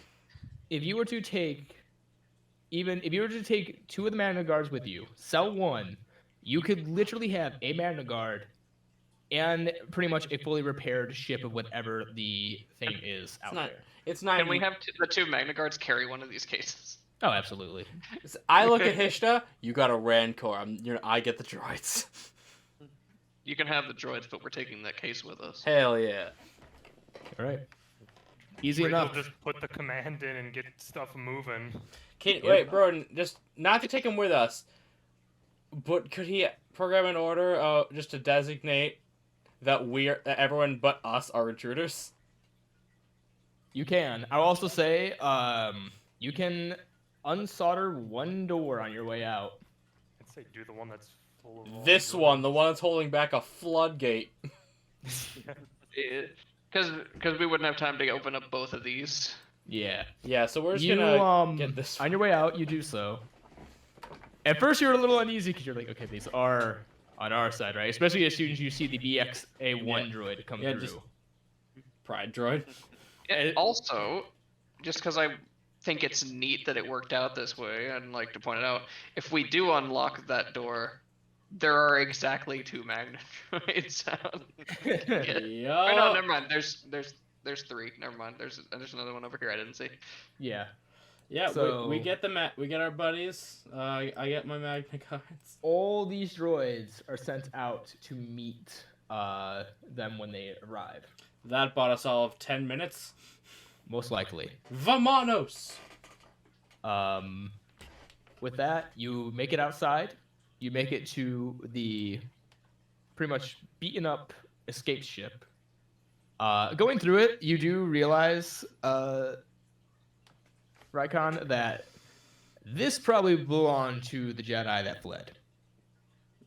if you were to take 2 of the Magna Guards with you, sell one, you could literally have a Magna Guard and pretty much a fully repaired ship of whatever the thing is out not- there. It's not. Can we have the 2 Magna Guards carry one of these cases? Oh, absolutely. I look at Hishta. You got a Rancor. I get the droids. You can have the droids, but we're taking that case with us. Hell yeah. All right. Easy We'll enough. just put the command in and get stuff moving. Wait, Broden, just not to take him with us, but could he program an order just to designate that everyone but us are intruders? You can. I'll also say, you can unsolder one door on your way out. I'd say do the one that's full of all This the one, the one that's holding back a floodgate. Because we wouldn't have time to open up both of these. Yeah. Yeah, so we're just You gonna get this. on your way out, you do so. At first, you're a little uneasy because you're like, okay, these are on our side, right? Especially as soon as you see the BXA1 droid come Yeah, through. just- Pride droid. And also, just because I think it's neat that it worked out this way, I'd like to point it out. If we do unlock that door, there are exactly 2 Magna droids out. Yeah. Oh, no, never mind. There's 3. Never mind. There's another one over here I didn't see. Yeah. Yeah, So- we get we get our buddies. I get my Magna cards. All these droids are sent out to meet them when they arrive. That bought us all of 10 minutes. Most likely. Vamanos! With that, you make it outside. You make it to the pretty much beaten up escape ship. Going through it, you do realize, Rykon, that this probably belonged to the Jedi that fled.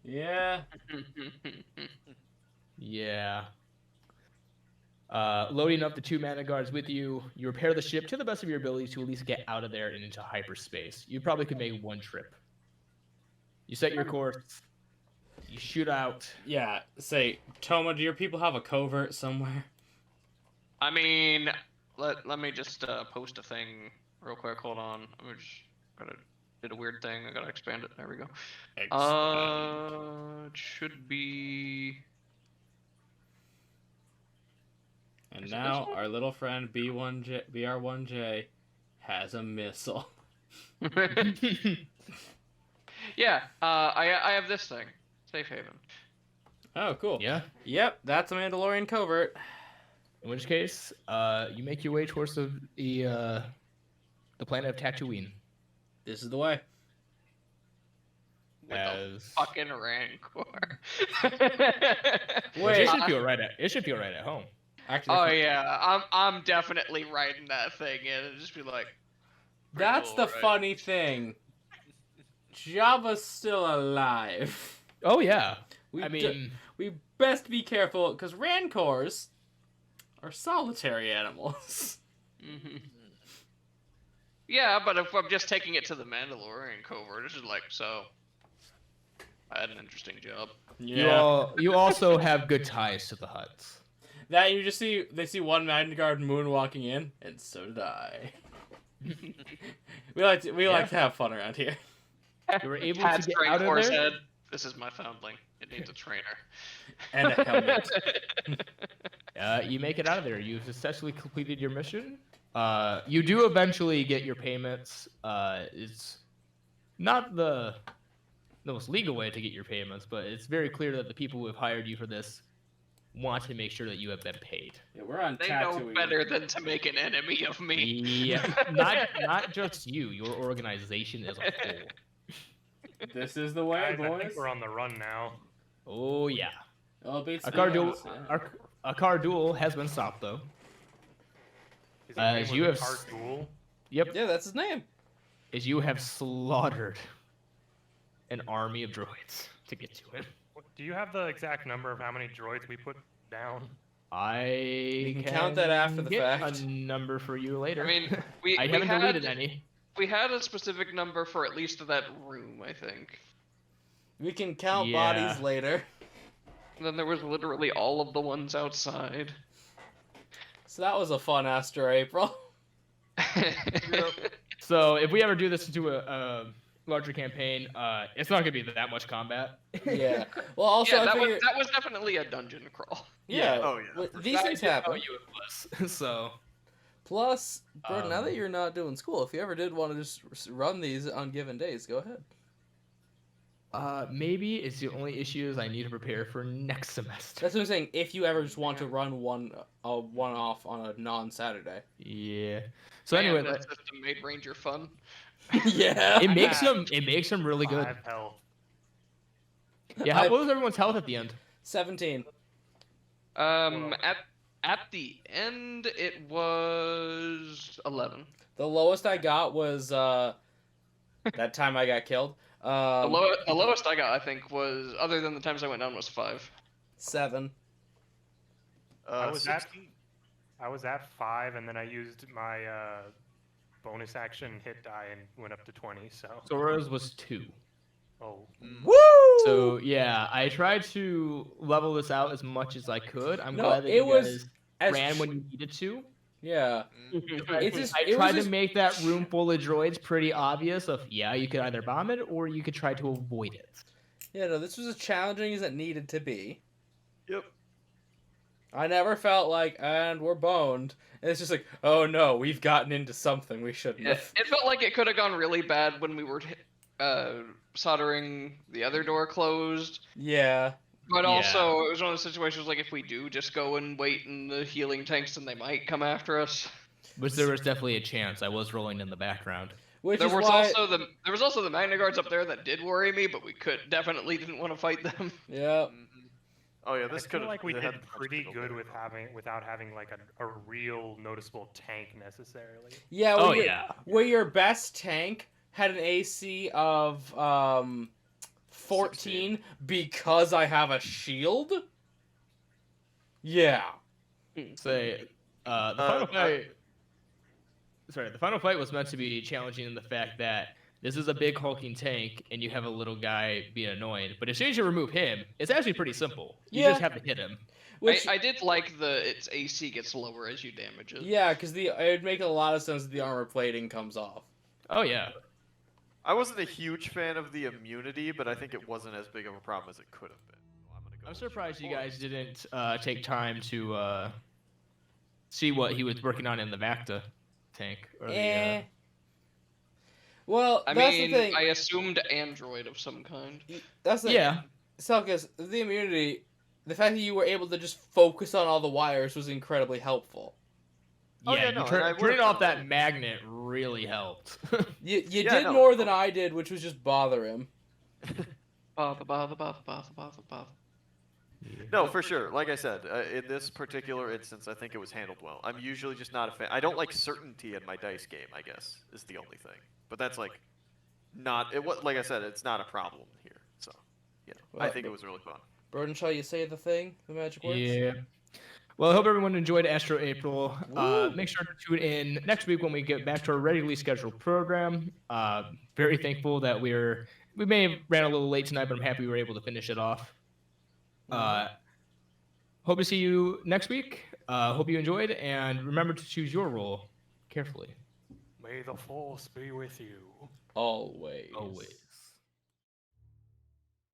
Yeah. Yeah. Loading up the 2 Magna Guards with you, you repair the ship to the best of your ability to at least get out of there and into hyperspace. You probably could make 1 trip. You set your course. You shoot out. Yeah, say, Toma, do your people have a covert somewhere? I mean, let me just post a thing real quick. Hold on. I just did a weird thing. I gotta expand it. There we go. It should be. And Is it now this one? our little friend BR1J has a missile. Yeah. I have this thing. Safe haven. Oh, cool. Yeah. Yep, that's a Mandalorian covert. In which case, you make your way towards the planet of Tatooine. This is the way. With the As fucking Rancor. which it should feel right at home. Actually, Oh yeah, I'm definitely riding that thing in and just be like. pretty that's cool, the right? funny thing. Jabba's still alive. Oh yeah. We I mean, we best be careful because Rancors are solitary animals. Mhm. Yeah, but if I'm just taking it to the Mandalorian covert, it's just like, so. I had an interesting job. you also have good ties to the Hutts. That you just see they see one Magna Guard moonwalking in, and so did I. we like to have fun around here. You were able Had to get straight out of horse there. head. This is my foundling. It needs a trainer. And a helmet. You make it out of there. You've successfully completed your mission. You do eventually get your payments. It's not the most legal way to get your payments, but it's very clear that the people who have hired you for this want to make sure that you have been paid. Yeah, we're on They know Tatooine. better than to make an enemy of me. Yeah, not just you, your organization as a whole. This is the way, Guys, I boys. think we're on the run now. Oh yeah. Oh, it beats A the car duel. odds, yeah. A car duel has been stopped though. Is he As playing you with have a s- card duel? Yep. Yeah, that's his name. As you have slaughtered an army of droids to get to him. Do you have the exact number of how many droids we put down? I can count that after the get fact. a number for you later. I mean, we I we haven't had deleted any. we had a specific number for at least that room, I think. We can count Yeah. bodies later. And then there was literally all of the ones outside. So that was a fun Astro April. So if we ever do this into a larger campaign, it's not gonna be that much combat. Yeah. Well, also Yeah, I that figure. was definitely a dungeon crawl. Yeah. Oh, yeah, well, for these That things is how happen. you it was. So Plus, bro, now that Um, you're not doing school, if you ever did want to just run these on given days, go ahead. maybe it's the only issue is I need to prepare for next semester. That's what I'm saying. If you ever just want to run one off on a non-Saturday. Yeah. So Man, anyway, that system made Ranger fun. Yeah. it makes have them really good. 5 health. Yeah. What was everyone's health at the end? 17. At the end, it was 11. The lowest I got was that time I got killed. The lowest I got, I think, was other than the times I went down was 5. 7. I was at 16. 5, and then I used my bonus action hit die and went up to 20. So. Sora's was 2. Oh. Woo! So yeah, I tried to level this out as much as I could. I'm No, glad that it you was guys as ran when you needed to. Yeah. It's just, I it was tried to just- make that room full of droids pretty obvious. Of yeah, you could either bomb it or you could try to avoid it. Yeah, no, this was as challenging as it needed to be. Yep. I never felt like, and we're boned. And it's just like, oh no, we've gotten into something we shouldn't It, have. it felt like it could have gone really bad when we were soldering the other door closed. Yeah. But Yeah. also, it was one of those situations like if we do just go and wait in the healing tanks, then they might come after us. Which there was definitely a chance. I was rolling in the background. Which There is was why... also the Magna Guards up there that did worry me, but we definitely didn't want to fight them. Yeah. Oh yeah, this I could feel like we had did the punch pretty go good better. without having like a real noticeable tank necessarily. Yeah, Oh where your- yeah. where your best tank had an AC of 14 because I have a shield? Yeah. Say the final fight. Sorry, the final fight was meant to be challenging in the fact that this is a big hulking tank and you have a little guy being annoying. But as soon as you remove him, it's actually pretty simple. You Yeah. just have to hit him. Which, I did like its AC gets lower as you damage it. yeah, because it would make a lot of sense that the armor plating comes off. Oh yeah. I wasn't a huge fan of the immunity, but I think it wasn't as big of a problem as it could have been. I'm surprised you guys didn't take time to see what he was working on in the Vacta tank. Or the, Well, I that's mean, the thing. I assumed android of some kind. That's the yeah. Selkas, the immunity, the fact that you were able to just focus on all the wires was incredibly helpful. Oh, Yeah, yeah, no, turning and I would've off done that magnet really helped. You Yeah, did no. more than I did, which was just bother him. Bother. No, for sure. Like I said, in this particular instance, I think it was handled well. I'm usually just not a fan. I don't like certainty in my dice game, I guess, is the only thing. But that's like not it. Like I said, it's not a problem here. So, you know, I Well, think it was really fun. Broden, shall you say the thing? The magic words? Yeah. Well, I hope everyone enjoyed Astro April. Woo. Make sure to tune in next week when we get back to our regularly scheduled program. Very thankful that we may have ran a little late tonight, but I'm happy we were able to finish it off. Hope to see you next week. Hope you enjoyed, and remember to choose your role carefully. May the force be with you. Always. Always.